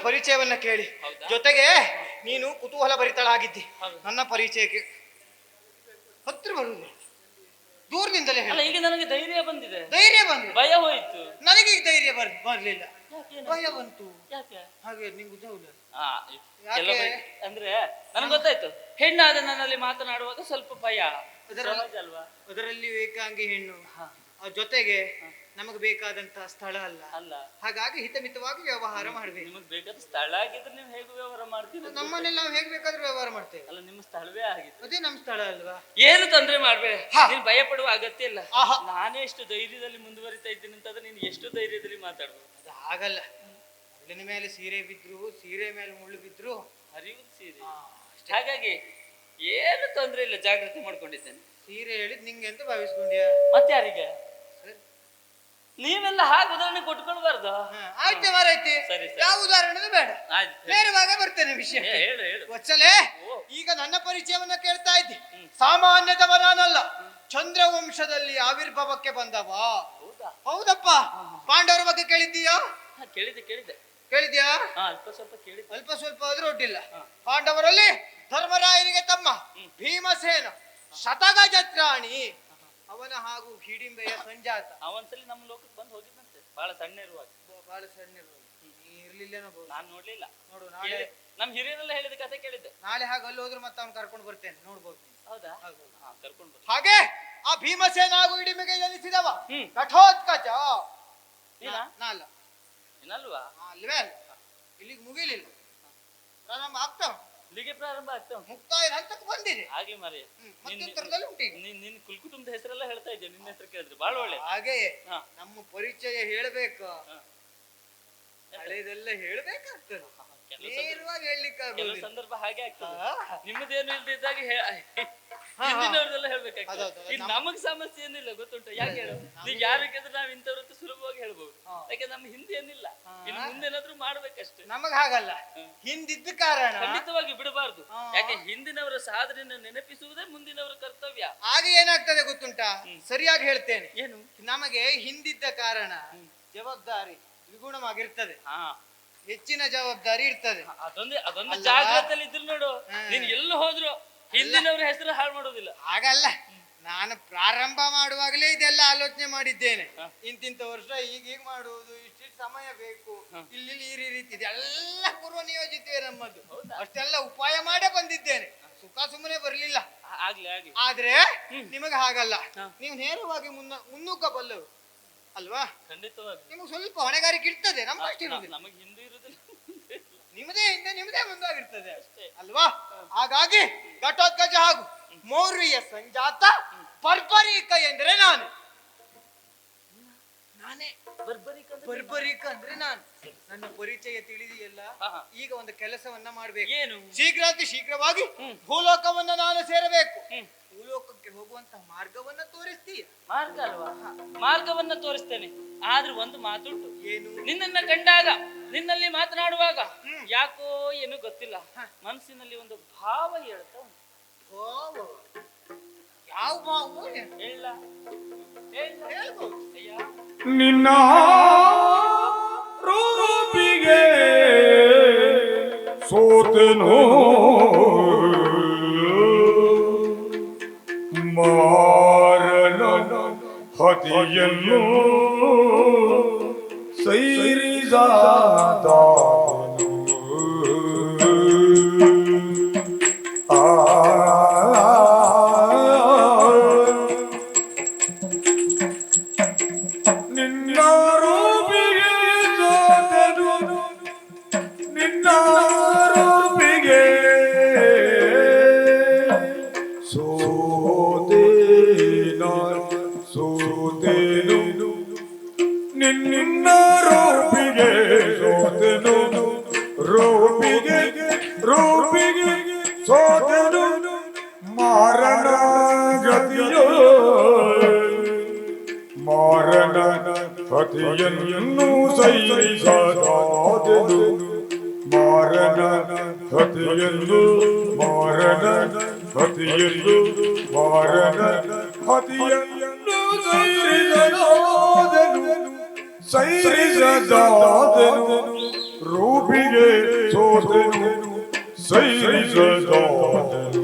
ಪರಿಚಯವನ್ನ ಕೇಳಿ. ಜೊತೆಗೆ ನೀನು ಕುತೂಹಲ ಭರಿತಳಾಗಿದ್ದಿ. ನನ್ನ ಪರಿಚಯಕ್ಕೆ ಹತ್ರ ಬರುವುದು ದೂರದಿಂದಲೇ ಅಲ್ಲ, ಈಗ ನನಗೆ ಧೈರ್ಯ ಬಂದಿದೆ. ಧೈರ್ಯ ಬಂದು ಭಯ ಹೋಯ್ತು. ನನಗೆ ಈಗ ಧೈರ್ಯ ಬರ್ಲಿಲ್ಲ, ಭಯ ಬಂತು. ಯಾಕೆ? ಹಾಗೆ ನಿಂಗೆ ಗೊತ್ತಾಗಲ್ಲ. ಅಂದ್ರೆ ನನಗೆ ಗೊತ್ತಾಯ್ತು, ಹೆಣ್ಣಾದ ನನ್ನಲ್ಲಿ ಮಾತನಾಡುವಾಗ ಸ್ವಲ್ಪ ಭಯ ಅಲ್ವಾ? ಅದರಲ್ಲಿ ಏಕಾಂಗಿ ಹೆಣ್ಣು, ಜೊತೆಗೆ ನಮಗೆ ಬೇಕಾದಂತಹ ಸ್ಥಳ ಅಲ್ಲ. ಹಾಗಾಗಿ ಹಿತಮಿತವಾಗಿ ವ್ಯವಹಾರ ಮಾಡ್ಬೇಕು. ನಿಮಗೆ ಬೇಕಾದ ಸ್ಥಳ ಆಗಿದ್ರೆ ನೀವು ಹೇಗೆ ವ್ಯವಹಾರ ಮಾಡ್ತೀವಿ? ನಮ್ಮನೆಲ್ಲ ನಾವು ಹೇಗೆ ಬೇಕಾದ್ರೂ ವ್ಯವಹಾರ ಮಾಡ್ತೇವೆ. ಅಲ್ಲ, ನಿಮ್ಮ ಸ್ಥಳವೇ ಆಗಿದೆ. ಅದೇ ನಮ್ಮ ಸ್ಥಳ ಅಲ್ವಾ? ಏನು ತೊಂದರೆ ಮಾಡ್ಬೇಡ, ನೀನ್ ಭಯ ಪಡುವ ಅಗತ್ಯ ಇಲ್ಲ. ನಾನೇ ಎಷ್ಟು ಧೈರ್ಯದಲ್ಲಿ ಮುಂದುವರಿತಾ ಇದ್ದೀನಿ ಅಂತಂದ್ರೆ ನೀನು ಎಷ್ಟು ಧೈರ್ಯದಲ್ಲಿ ಮಾತಾಡ್ಬೋದು. ಅದು ಆಗಲ್ಲ. ಮುಳ್ಳಿನ ಮೇಲೆ ಸೀರೆ ಬಿದ್ರು, ಸೀರೆ ಮೇಲೆ ಮುಳ್ಳು ಬಿದ್ರು ಹರಿಯುವುದು ಸೀರೆ. ಹಾಗಾಗಿ ಏನು ತೊಂದರೆ ಇಲ್ಲ, ಜಾಗ್ರತೆ ಮಾಡ್ಕೊಂಡಿದ್ದೇನೆ. ಸೀರೆ ಹೇಳಿದ್ ನಿಂಗೆ ಅಂತ ಭಾವಿಸ್ಕೊಂಡ್ಯಾ? ಮತ್ತೆ ಯಾರಿಗೆ? ನೀವೆಲ್ಲ ಹಾಗೆ ಉದಾಹರಣೆ ಕೊಟ್ಕೊಳ್ಬಾರ್ದು. ಆಯ್ತು ಮಾರೈತಿ, ಯಾವ ಉದಾಹರಣೆ ಬೇಡ, ನೇರವಾಗಿ ಬರ್ತೇನೆ ವಿಷಯ. ವತ್ಸಲೆ, ಈಗ ನನ್ನ ಪರಿಚಯವನ್ನ ಕೇಳ್ತಾ ಇದ್ದಿ. ಸಾಮಾನ್ಯದವ ನಾನಲ್ಲ, ಚಂದ್ರವಂಶದಲ್ಲಿ ಆವಿರ್ಭಾವಕ್ಕೆ ಬಂದವ. ಹೌದಪ್ಪ. ಪಾಂಡವರ ಬಗ್ಗೆ ಕೇಳಿದ್ದೀಯಾ? ಕೇಳಿದ್ಯಾ? ಅಲ್ಪ ಸ್ವಲ್ಪ ಆದ್ರೂ ಒಡ್ಡಿಲ್ಲ. ಪಾಂಡವರಲ್ಲಿ ಧರ್ಮರಾಯನಿಗೆ ತಮ್ಮ ಭೀಮಸೇನ ಶತಗಜತ್ರಾಣಿ, ಅವನ ಹಾಗೂ ಹಿಡಿಂಬೆಯ ಸಂಜಾತ. ಅವನ್ಸಲಿ ನಮ್ಮ ಲೋಕಕ್ಕೆ ಬಂದು ಹೋಗಿದ್ದಂತೆ, ಬಹಳ ಸಣ್ಣ ಇರುವಾಗ. ಇರ್ಲಿಲ್ಲ, ನಾನು ನೋಡ್ಲಿಲ್ಲ. ನೋಡು, ನಾಳೆ ನಮ್ ಹಿರಿಯರೆಲ್ಲ ಹೇಳಿದ ಕತೆ ಕೇಳಿದ್ದೆ. ನಾಳೆ ಹಾಗೆ ಅಲ್ಲಿ ಹೋದ್ರು ಮತ್ತೆ ಅವ್ನು ಕರ್ಕೊಂಡು ಬರ್ತೇನೆ, ನೋಡ್ಬೋದು. ಹೌದಾ? ಕರ್ಕೊಂಡು ಹಾಗೆ ಆ ಭೀಮಸೇನ ಹಾಗೂ ಹಿಡಿಂಬೆಗೆ ಜನಿಸಿದವ ಘಟೋತ್ಕಚ. ನಾಲ್ಲ ಏನಲ್ವಾ? ಅಲ್ವೇ ಅಲ್ಲ, ಇಲ್ಲಿಗೆ ಮುಗಿಲಿಲ್ಲ, ಪ್ರಾರಂಭ ಆಗ್ತಾವ. ಇಲ್ಲಿಗೆ ಪ್ರಾರಂಭ ಆಗ್ತಾವ, ಮುಕ್ತಾಯ ಹಂತಕ್ಕೆ ಬಂದಿದೆ. ಹಾಗೆ ಮರಿ ಮಧ್ಯಂತರದಲ್ಲಿ ಉಂಟು. ನಿನ್ ಕುಲ್ಕುಟುಂಬದ ಹೆಸರೆಲ್ಲ ಹೇಳ್ತಾ ಇದ್ದೆ, ನಿನ್ನ ಹೆಸರು ಕೇಳಿದ್ರೆ ಬಹಳ ಒಳ್ಳೆ. ಹಾಗೆ ನಮ್ಮ ಪರಿಚಯ ಹೇಳ್ಬೇಕು, ಹಳೇದೆಲ್ಲ ಹೇಳ್ಬೇಕಾಗ್ತದೆ, ನೇರವಾಗಿ ಹೇಳಲಿಕ್ಕೆ ಸಂದರ್ಭ ಹಾಗೆ ಆಗ್ತದೆ. ನಿಮ್ಮದೇನು ಇಲ್ದಿದ್ದಾಗ ಹಿಂದಿನವ್ರದೆಲ್ಲ ಹೇಳ್ಬೇಕಾಗ್ತದೆ. ಈಗ ನಮಗ್ ಸಮಸ್ಯೆ ಏನಿಲ್ಲ, ಗೊತ್ತುಂಟ? ಯಾಕೆ ಹೇಳು, ನೀವ್ ಯಾರು ಬೇಕಾದ್ರೆ ನಾವ್ ಇಂಥವ್ರದ್ದು ಸುಲಭವಾಗಿ ಹೇಳ್ಬಹುದು. ಯಾಕೆ ನಮ್ಮ ಹಿಂದೆ ಏನಿಲ್ಲ, ಇನ್ನು ಮುಂದೇನಾದ್ರೂ ಮಾಡ್ಬೇಕಷ್ಟೇ. ನಮಗ್ ಹಾಗಲ್ಲ, ಹಿಂದಿದ್ದ ಕಾರಣ ಖಂಡಿತವಾಗಿ ಬಿಡಬಾರ್ದು. ಯಾಕೆ ಹಿಂದಿನವರ ಸಾಧನೆಯನ್ನು ನೆನಪಿಸುವುದೇ ಮುಂದಿನವರ ಕರ್ತವ್ಯ. ಆಗ ಏನಾಗ್ತದೆ ಗೊತ್ತುಂಟಾ? ಸರಿಯಾಗಿ ಹೇಳ್ತೇನೆ. ಏನು? ನಮಗೆ ಹಿಂದಿದ್ದ ಕಾರಣ ಜವಾಬ್ದಾರಿ ದ್ವಿಗುಣವಾಗಿರ್ತದೆ, ಹೆಚ್ಚಿನ ಜವಾಬ್ದಾರಿ ಇರ್ತದೆ. ಅದೊಂದು ಜಾಗ್ರತೆಯಲ್ಲಿ ಇದ್ರು ನೋಡು, ನೀನ್ ಎಲ್ಲೂ ಹೋದ್ರು ಹಿಂದಿನವ್ರ ಹೆಸರು ಹಾಳು ಮಾಡೋದಿಲ್ಲ. ಹಾಗಲ್ಲ, ನಾನು ಪ್ರಾರಂಭ ಮಾಡುವಾಗಲೇ ಇದೆಲ್ಲ ಆಲೋಚನೆ ಮಾಡಿದ್ದೇನೆ. ಇಂತಿಂತ ವರ್ಷ ಈಗ ಮಾಡುವುದು, ಇಷ್ಟಿಷ್ಟು ಸಮಯ ಬೇಕು, ಇಲ್ಲಿ ಈ ರೀತಿ ಇದೆಲ್ಲ ಪೂರ್ವ ನಿಯೋಜಿತವೇ ನಮ್ಮದು. ಅಷ್ಟೆಲ್ಲ ಉಪಾಯ ಮಾಡೇ ಬಂದಿದ್ದೇನೆ, ಸುಖ ಸುಮ್ಮನೆ ಬರ್ಲಿಲ್ಲ. ಆದ್ರೆ ನಿಮಗೆ ಹಾಗಲ್ಲ, ನೀವು ನೇರವಾಗಿ ಮುನ್ನುಗ್ಗಬಲ್ಲರು ಅಲ್ವಾ? ಖಂಡಿತವಾಗಿ ನಿಮಗೆ ಸ್ವಲ್ಪ ಹೊಣೆಗಾರಿಕೆ ಇರ್ತದೆ, ನಮಗೆ ಹಿಂದೆ ಇರುವುದಿಲ್ಲ, ನಿಮ್ಮದೇ ಹಿಂದೆ ನಿಮ್ಮದೇ ಮುಂದಾಗಿರ್ತದೆ ಅಲ್ವಾ? ಹಾಗಾಗಿ ಘಟೋತ್ಕಚ ಹಾಗೂ ಮೌರ್ಯ ಸಂಜಾತ ಬರ್ಬರಿಕ ಎಂದ್ರೆ ನಾನೇ ಬರ್ಬರಿಕ ಅಂದ್ರೆ ನಾನು. ನನ್ನ ಪರಿಚಯ ತಿಳಿದಿಯಲ್ಲ. ಈಗ ಒಂದು ಕೆಲಸವನ್ನ ಮಾಡ್ಬೇಕು. ಏನು? ಶೀಘ್ರಾತಿ ಶೀಘ್ರವಾಗಿ ಭೂಲೋಕವನ್ನ ನಾನು ಸೇರಬೇಕು. ಭೂಲೋಕಕ್ಕೆ ಹೋಗುವಂತ ಮಾರ್ಗವನ್ನ ತೋರಿಸ್ತೀಯ? ಮಾರ್ಗ ಅಲ್ವಾ? ಮಾರ್ಗವನ್ನ ತೋರಿಸ್ತೇನೆ. ಆದ್ರೆ ಒಂದು ಮಾತುಂಟು. ಏನು? ನಿನ್ನನ್ನ ಕಂಡಾಗ, ನಿನ್ನಲ್ಲಿ ಮಾತನಾಡುವಾಗ ಯಾಕೋ ಏನು ಗೊತ್ತಿಲ್ಲ, ಮನಸ್ಸಿನಲ್ಲಿ ಒಂದು ಭಾವ ಹೇಳ್ತಾ ಉಂಟು. ಭಾವ? ಯಾವ ಭಾವ? ಹೇಳ ಹೇಳ್ಬೋದು. ನಿನ್ನ ರೂಪಿಗೆ ಸೋತೆನೋ ಮಾರನ ಹತಿಯನ್ನು ಸೈರಿಸಾದ ನಿನ್ನ ರೂಪಿಗೆ ಸೋತೆನು, ನಿನ್ನ ರೂಪಿಗೆ ಸೋತೆನು, ನಿನ್ನ ರೂಪಿಗೆ ಸೋತೆನು, ರೂಪಿಗೆ ಸೋತೆನು, ಮಾರಣ ಗತಿಯೋ ಮಾರಣ ಹತಿಯನ್ನು ಸೈರಿಸದಾದೆನು, ಮಾರಣ ಹತಿಯನ್ನು ಮಾರಣ ಹತಿಯನ್ನು ಮಾರಣ ಹತಿಯನ್ನು ಸೈರಿಸದಾದೆನು ರೂಪಿಗೆ ಸೋತೆನು ಸೈರಿಸದಾದನು.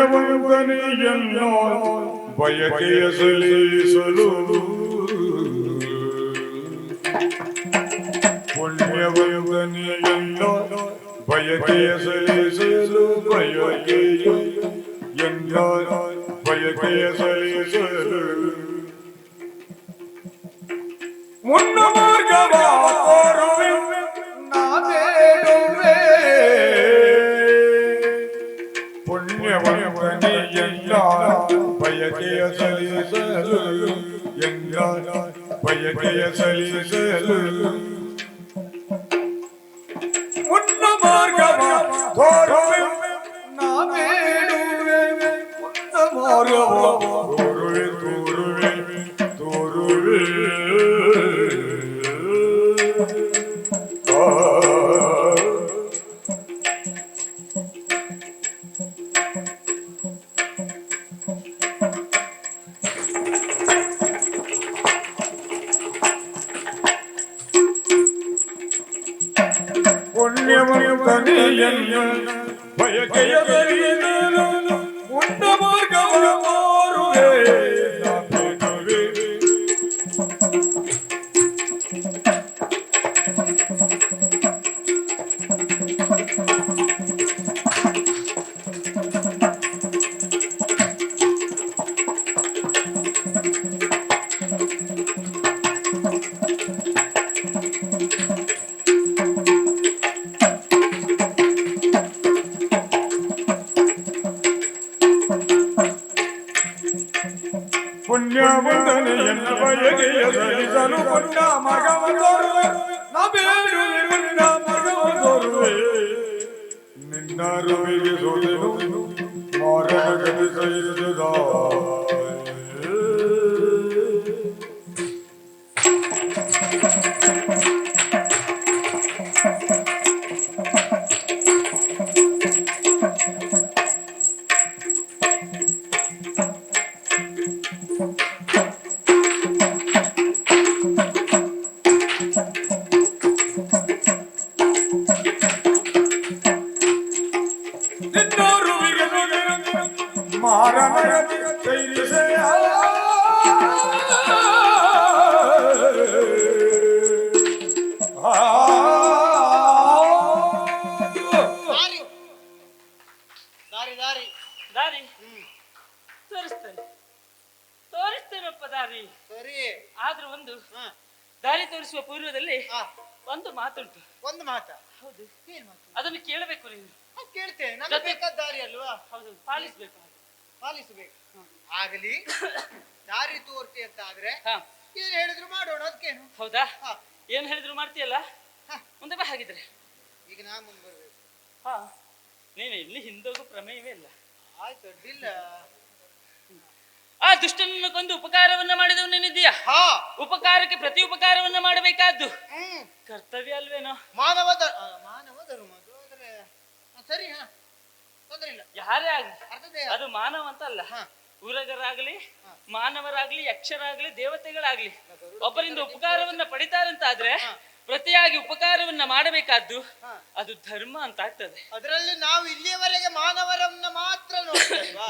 ಪುಣ್ಯವಂತನೆಯನ್ನ ಬಯಕೆಯ ಸಲ್ಲಿಸಲು, ಪುಣ್ಯವಂತನೆಯನ್ನ ಬಯಕೆಯ ಸಲ್ಲಿಸಲು, ಬಯಕೆಯ ಎಲ್ಲ ಬಯಕೆಯ ಸಲ್ಲಿಸಲು ಮುನ್ನ ಮಾರ್ಗವ ತೋರುವೆ ನಾ ಬೇಡುವೆ. ಪುಣ್ಯವಂತನೆ ಎಲ್ಲ ಬಯಕೆಯ ಸಲ್ಲಿಸಲು, ಎಲ್ಲ ಬಯಕೆಯ ಸಲ್ಲಿಸಲು ಮುನ್ನ ಮಾರ್ಗವ ತೋರುವೆ ನಾ ಬೇಡುವೆ. ಮುನ್ನ ಮಾರ್ಗವ ತೋರುವೆ ತೋರುವೆ ತೋರುವೆ. ಪುಣ್ಯವಂತನೆಯನ್ನ ಬಯಕೆಯ ಸಲ್ಲಿಸಲು, ಮುನ್ನ ಮಾರ್ಗವ ತೋರುವೆ ನಾ ಬೇಡುವೆ. ಪುಣ್ಯವಂತನೆಯನ್ನ ಬಯಕೆಯ ಸಲ್ಲಿಸಲು, ಮುನ್ನ ಮಾರ್ಗವ ತೋರುವೆ ನಾ ಬೇಡುವೆ. ಮುನ್ನ ಮಾರ್ಗವ ತೋರುವೆ. ನಿನ್ನ ರೂಪಿಗೆ ಸೋತೆನು ಮಾರನ ಗತಿ ಸಹಿಸಿದ. ನಿನ್ನ ರೂಪಿಗೆ ಸೋತೆನು ಮಾರನ ಗತಿ ಸಹಿಸಿದ. ದಾರಿ ದಾರಿ ದಾರಿ ತೋರಿಸ್ತೇನೆ, ತೋರಿಸ್ತೇನಪ್ಪ ದಾರಿ. ಸರಿ. ಆದ್ರೂ ಒಂದು ದಾರಿ ತೋರಿಸುವ ಪೂರ್ವದಲ್ಲಿ ಹಾ, ಒಂದು ಮಾತುಂಟು. ಒಂದು ಮಾತ. ಹೌದು, ಏನ್ ಮಾತು? ಅದನ್ನು ಕೇಳಬೇಕು ನೀನು. ಕೇಳ್ತೇನೆ. ನಮಗೆ ಬೇಕಾದ ದಾರಿ ಅಲ್ವಾ? ಹೌದು, ಪಾಲಿಸ್ಬೇಕು. ಪಾಲಿಸಬೇಕು. ಆಗಲಿ. ದಾರಿ ತೋರ್ತಿ ಅಂತ ಆದ್ರೆ ಹಾ, ಏನ್ ಹೇಳಿದ್ರು ಮಾಡೋಣ. ಅದಕ್ಕೇನು? ಹೌದಾ? ಹಾ. ಏನ್ ಹೇಳಿದ್ರು ಮಾಡ್ತೀಯಲ್ಲ? ಹಾ. ಮುಂದೆ ಬಾ ಹಾಗಿದ್ರೆ. ಈಗ ನಾ ಮುಂದೆ ಬರ್ಬೇಕು. ಹಾ, ನೀನು ಇಲ್ಲಿ ಹಿಂದೋಗು ಪ್ರಮೇಯವೇ ಇಲ್ಲ. ಆಯ್ತು, ಅಡ್ಡಿಲ್ಲ. ಆ ದುಷ್ಟನನ್ನು ಕೊಂದು ಉಪಕಾರವನ್ನ ಮಾಡಿದವನೇನಿದ್ದೀಯಾ? ಹಾ, ಉಪಕಾರಕ್ಕೆ ಪ್ರತಿ ಉಪಕಾರವನ್ನ ಮಾಡಬೇಕಾದ್ದು ಹ್ಮ್, ಕರ್ತವ್ಯ ಅಲ್ವೇನೋ? ಮಾನವ ಧರ್ಮ ಅದು. ಆದ್ರೆ ಸರಿ. ಹಾ, ತೊಂದ್ರೆ ಇಲ್ಲ. ಯಾರೇ ಆಗ್ಲಿ ಅರ್ಥದೇ. ಅದು ಮಾನವ ಅಂತ ಅಲ್ಲ. ಹಾ. ಊರಗರಾಗ್ಲಿ, ಮಾನವರಾಗ್ಲಿ, ಯಕ್ಷರಾಗ್ಲಿ, ದೇವತೆಗಳಾಗ್ಲಿ ಒಬ್ಬರಿಂದ ಉಪಕಾರವನ್ನ ಪಡಿತಾರಂತಾದ್ರೆ ಪ್ರತಿಯಾಗಿ ಉಪಕಾರವನ್ನ ಮಾಡಬೇಕಾದ್ದು ಅದು ಧರ್ಮ ಅಂತ ಆಗ್ತದೆ. ಅದರಲ್ಲಿ ನಾವು ಇಲ್ಲಿಯವರೆಗೆ ಮಾನವರನ್ನ ಮಾತ್ರ ನೋಡ್ತೇವಾ?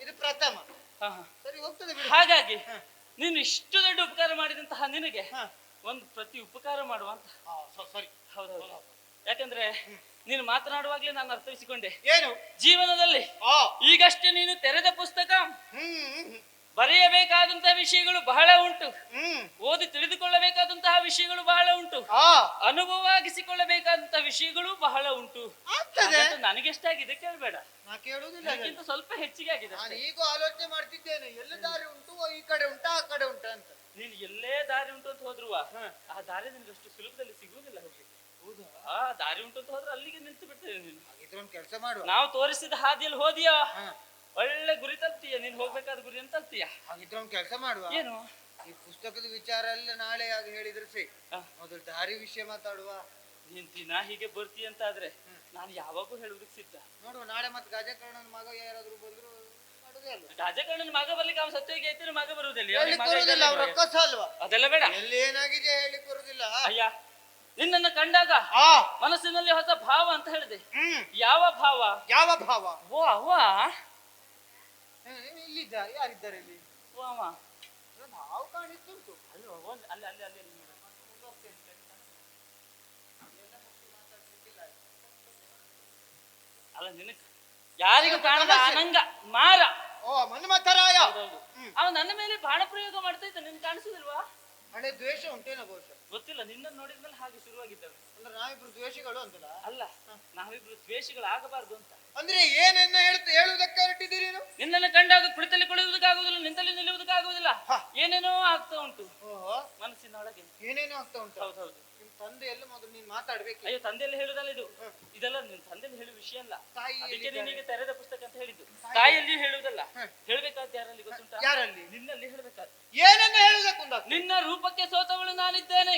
ಇದು ಪ್ರಥಮ. ಸರಿ, ಹೋಗ್ತದೆ ಬಿಡು. ಹಾಗಾಗಿ ನೀನು ಇಷ್ಟು ದೊಡ್ಡ ಉಪಕಾರ ಮಾಡಿದಂತಹ ನಿನಗೆ ಒಂದು ಪ್ರತಿ ಉಪಕಾರ ಮಾಡುವಂತ. ಸರಿ. ಹೌದೌದು. ಯಾಕಂದ್ರೆ ನೀನು ಮಾತನಾಡುವಾಗ್ಲೇ ನಾನು ಅರ್ಥೈಸಿಕೊಂಡೆ. ಏನು? ಜೀವನದಲ್ಲಿ ಈಗಷ್ಟೇ ನೀನು ತೆರೆದ ಪುಸ್ತಕ ಬರೆಯಬೇಕಾದಂತಹ ವಿಷಯಗಳು ಬಹಳ ಉಂಟು. ಹ್ಮ್. ಓದಿ ತಿಳಿದುಕೊಳ್ಳಬೇಕಾದಂತಹ ವಿಷಯಗಳು ಬಹಳ ಉಂಟು. ಆ ಅನುಭವವಾಗಿಸಿಕೊಳ್ಳಬೇಕಾದಂತಹ ವಿಷಯಗಳು ಬಹಳ ಉಂಟು. ಆಗ್ತದೆ. ನನಗೆಷ್ಟಾಗಿದೆ ಕೇಳಬೇಡ, ನಾ ಕೇಳುವುದಿಲ್ಲ. ಅದಕ್ಕಿಂತ ಸ್ವಲ್ಪ ಹೆಚ್ಚಿಗೆ ಆಗಿದೆ ನಾನು ಅಷ್ಟೇ. ಈಗ ಆಲೋಚನೆ ಮಾಡ್ತಿದ್ದೇನೆ, ಎಲ್ಲ ದಾರಿ ಉಂಟು, ಈ ಕಡೆ ಉಂಟಾ ಆ ಕಡೆ ಉಂಟಾ ಅಂತ. ನೀನು ಎಲ್ಲೇ ದಾರಿ ಉಂಟು ಅಂತ ಹೋದ್ರು ಆ ದಾರಿ ನಿನ್ಗೆ ಅಷ್ಟು ಸುಲಭದಲ್ಲಿ ಸಿಗುವುದಿಲ್ಲ ಹೋಗ್ಲಿಕ್ಕೆ. ಹೌದಾ? ಆ ದಾರಿ ಉಂಟು ಅಂತ ಹೋದ್ರೆ ಅಲ್ಲಿಗೆ ನಿಂತು ಬಿಡ್ತೇವೆ ನೀನು. ಹಾಗಿದ್ರೆ ಒಂದು ಕೆಲಸ ಮಾಡುವ. ನಾವು ತೋರಿಸಿದ ಹಾದಿಯಲ್ಲಿ ಹೋದಿಯಾ ಹಾ. ಒಳ್ಳೆ ಗುರಿ ತಲ್ತೀಯ, ನೀನ್ ಹೋಗ್ಬೇಕಾದ ಗುರಿ ಅಂತ ತಲ್ತೀಯ. ಹಾಗಿದ್ರೆ ಒಂದು ಕೆಲಸ ಮಾಡುವ. ಏನು ಈ ಪುಸ್ತಕದ ವಿಚಾರ ಎಲ್ಲ ನಾಳೆ ಆಗಿ ಹೇಳಿದ್ರೆ ಸರಿ. ಮೊದಲು ದಾರಿ ವಿಷಯ ಮಾತಾಡುವ. ನೀನ್ ದಿನ ಹೀಗೆ ಬರ್ತೀಯ ಅಂತ ಆದ್ರೆ ನಾನು ಯಾವಾಗೂ ಹೇಳುವುದಕ್ಕೆ ಸಿದ್ಧ. ನೋಡುವ, ನಾಳೆ ಮತ್ತೆ ಗಜಕರ್ಣನ ಮಗ ಯಾರಾದ್ರೂ ಬಂದ್ರು ಮಾಡುದೇ ಅಲ್ವ. ರಾಜಕಾರಣನ ಮಗ ಬರ್ಲಿಕ್ಕೆ ಅವ್ನು ಸತ್ಯೋಗಿ ಐತಿನ ಮಗ ಬರುವುದಿಲ್ಲ. ಹೇಳಿಕ್ ಬರುದಿಲ್ಲ, ಅವ್ರ ರೊಕ್ಕಸ ಅಲ್ವಾ. ಅದೆಲ್ಲ ಬೇಡ. ಎಲ್ಲಿ ಏನಾಗಿದೆ ಹೇಳಿಕ್ ಬರುದಿಲ್ಲ. ಅಯ್ಯ, ನಿನ್ನನ್ನು ಕಂಡಾಗ ಆ ಮನಸ್ಸಿನಲ್ಲಿ ಹೊಸ ಭಾವ ಅಂತ ಹೇಳಿದೆ. ಹ್ಮ್. ಯಾವ ಭಾವ? ಯಾವ ಭಾವ? ಓ ಅವ್ವ, ಇಲ್ಲಿದ್ದಾರೆ, ಯಾರಿದ್ದಾರೆ ಇಲ್ಲಿ? ಓ ಅವ ನಾವು ಕಾಣಿಸ್ತುಂಟು. ಅಲ್ವ, ಅಲ್ಲಿ ಅಲ್ಲಿ ಅಲ್ಲಿ ಅಲ್ಲ, ನಿನಗೆ ಯಾರಿಗೂ ಕಾಣದ ಅನಂಗ ಮಾರ. ಓ ಮನ್ಮಥರಾಯ. ಅವ ನನ್ನ ಮೇಲೆ ಬಾಣ ಪ್ರಯೋಗ ಮಾಡ್ತಾ ಇದ್ದ, ನಿನ್ ಕಾಣಿಸುದಿಲ್ವಾ? ಹಳೆ ದ್ವೇಷ ಉಂಟೇನೋ ಬಹುಶಃ. ಗೊತ್ತಿಲ್ಲ, ನಿನ್ನ ನೋಡಿದ್ಮೇಲೆ ಹಾಗೆ ಶುರುವಾಗಿದ್ದಾವೆ. ಅಂದ್ರೆ ನಾವಿಬ್ರು ದ್ವೇಷಗಳು ಅಂತಲ್ಲ. ಅಲ್ಲ, ನಾವಿಬ್ರು ದ್ವೇಷಗಳಾಗಬಾರ್ದು ಅಂತ. ಅಂದ್ರೆ ಏನನ್ನ ಹೇಳುವುದಕ್ಕೆ ಹೊರಟಿದ್ದೀರಿ ನೀವು? ನಿನ್ನನ್ನು ಕಂಡಾಗ ಕುಳಿತಲ್ಲಿ ಕುಳಿಯುವುದಕ್ಕಾಗುವುದಿಲ್ಲ, ನಿಂತಲ್ಲಿ ನಿಲ್ಲುವುದಕ್ಕಾಗುವುದಿಲ್ಲ. ಏನೇನೋ ಆಗ್ತಾ ಉಂಟು ಓಹೋ, ಮನಸ್ಸಿನೊಳಗೆ. ಏನೇನೋ ಆಗ್ತಾ ಉಂಟು. ಹೌದೌದು. ನಿಮ್ ತಂದೆ ಎಲ್ಲ ಮೊದಲು ನೀನ್ ಮಾತಾಡ್ಬೇಕು. ಅಯ್ಯೋ, ತಂದೆಯಲ್ಲಿ ಹೇಳುದಲ್ಲ ಇದು. ಇದೆಲ್ಲ ನಿನ್ ತಂದೆಯಲ್ಲಿ ಹೇಳುವ ವಿಷಯ ಅಲ್ಲ. ತಾಯಿ ಅದಕ್ಕೆ ನೀನೀಗ ತೆರೆದ ಪುಸ್ತಕ ಅಂತ ಹೇಳಿದ್ದು. ತಾಯಿಯಲ್ಲಿ ಹೇಳುವುದಲ್ಲ. ಹೇಳ್ಬೇಕಾದ ಯಾರಲ್ಲಿ ಗೊತ್ತುಂಟಾ? ಯಾರಲ್ಲಿ? ನಿನ್ನಲ್ಲಿ ಹೇಳ್ಬೇಕಾದ. ಏನನ್ನ ಹೇಳುವುದಕ್ಕೆ ನಿನ್ನ ರೂಪಕ್ಕೆ ಸೋತವಳು ನಾನಿದ್ದೇನೆ.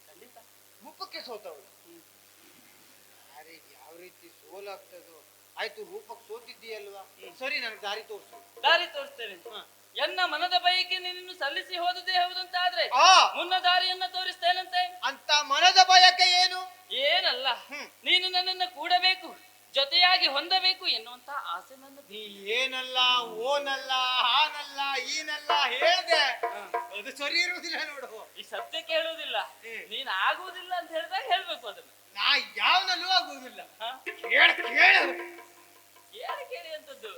ಖಂಡಿತ. ರೂಪಕ್ಕೆ ಸೋತವಳು? ಅರೆ, ಯಾವ ರೀತಿ ಸೋಲಾಗ್ತದೋ. ಆಯ್ತು, ರೂಪಕ್ಕೆ ಸೋತಿದ್ದೀಯಲ್ವಾ, ಸರಿ, ನನಗೆ ದಾರಿ ತೋರಿಸು. ದಾರಿ ತೋರಿಸ್ತೇನೆ. ಎನ್ನ ಮನದ ಬಯಕೆ ನೀನು ಸಲ್ಲಿಸಿ ಹೋದದೇ ಹೌದಂತಾದ್ರೆ ಆ ಮುನ್ನ ದಾರಿಯನ್ನ ತೋರಿಸ್ತೇನಂತೆ. ಅಂತ ಮನದ ಬಯಕೆ ಏನು? ಏನಲ್ಲ, ನೀನು ನನ್ನನ್ನ ಕೂಡಬೇಕು, ಜೊತೆಯಾಗಿ ಹೊಂದಬೇಕು ಎನ್ನುವಂತ ಆಸೆ ನನ್ನ. ನೀ ಏನಲ್ಲ, ಓನಲ್ಲ, ಹಾನಲ್ಲ, ಈನಲ್ಲ ಹೇಳ್ದೆ, ಅದು ಸರಿ ಇರುವುದಿಲ್ಲ ನೋಡು. ಈ ಸತ್ಯ ಕೇಳುವುದಿಲ್ಲ, ನೀನ್ ಆಗುವುದಿಲ್ಲ ಅಂತ ಹೇಳಿದಾಗ ಹೇಳ್ಬೇಕು ಅದನ್ನ. ನಾ ಯಾವನಲ್ಲೂ ಆಗುವುದಿಲ್ಲ. ಕೇಳಿ ಅಂತದ್ದು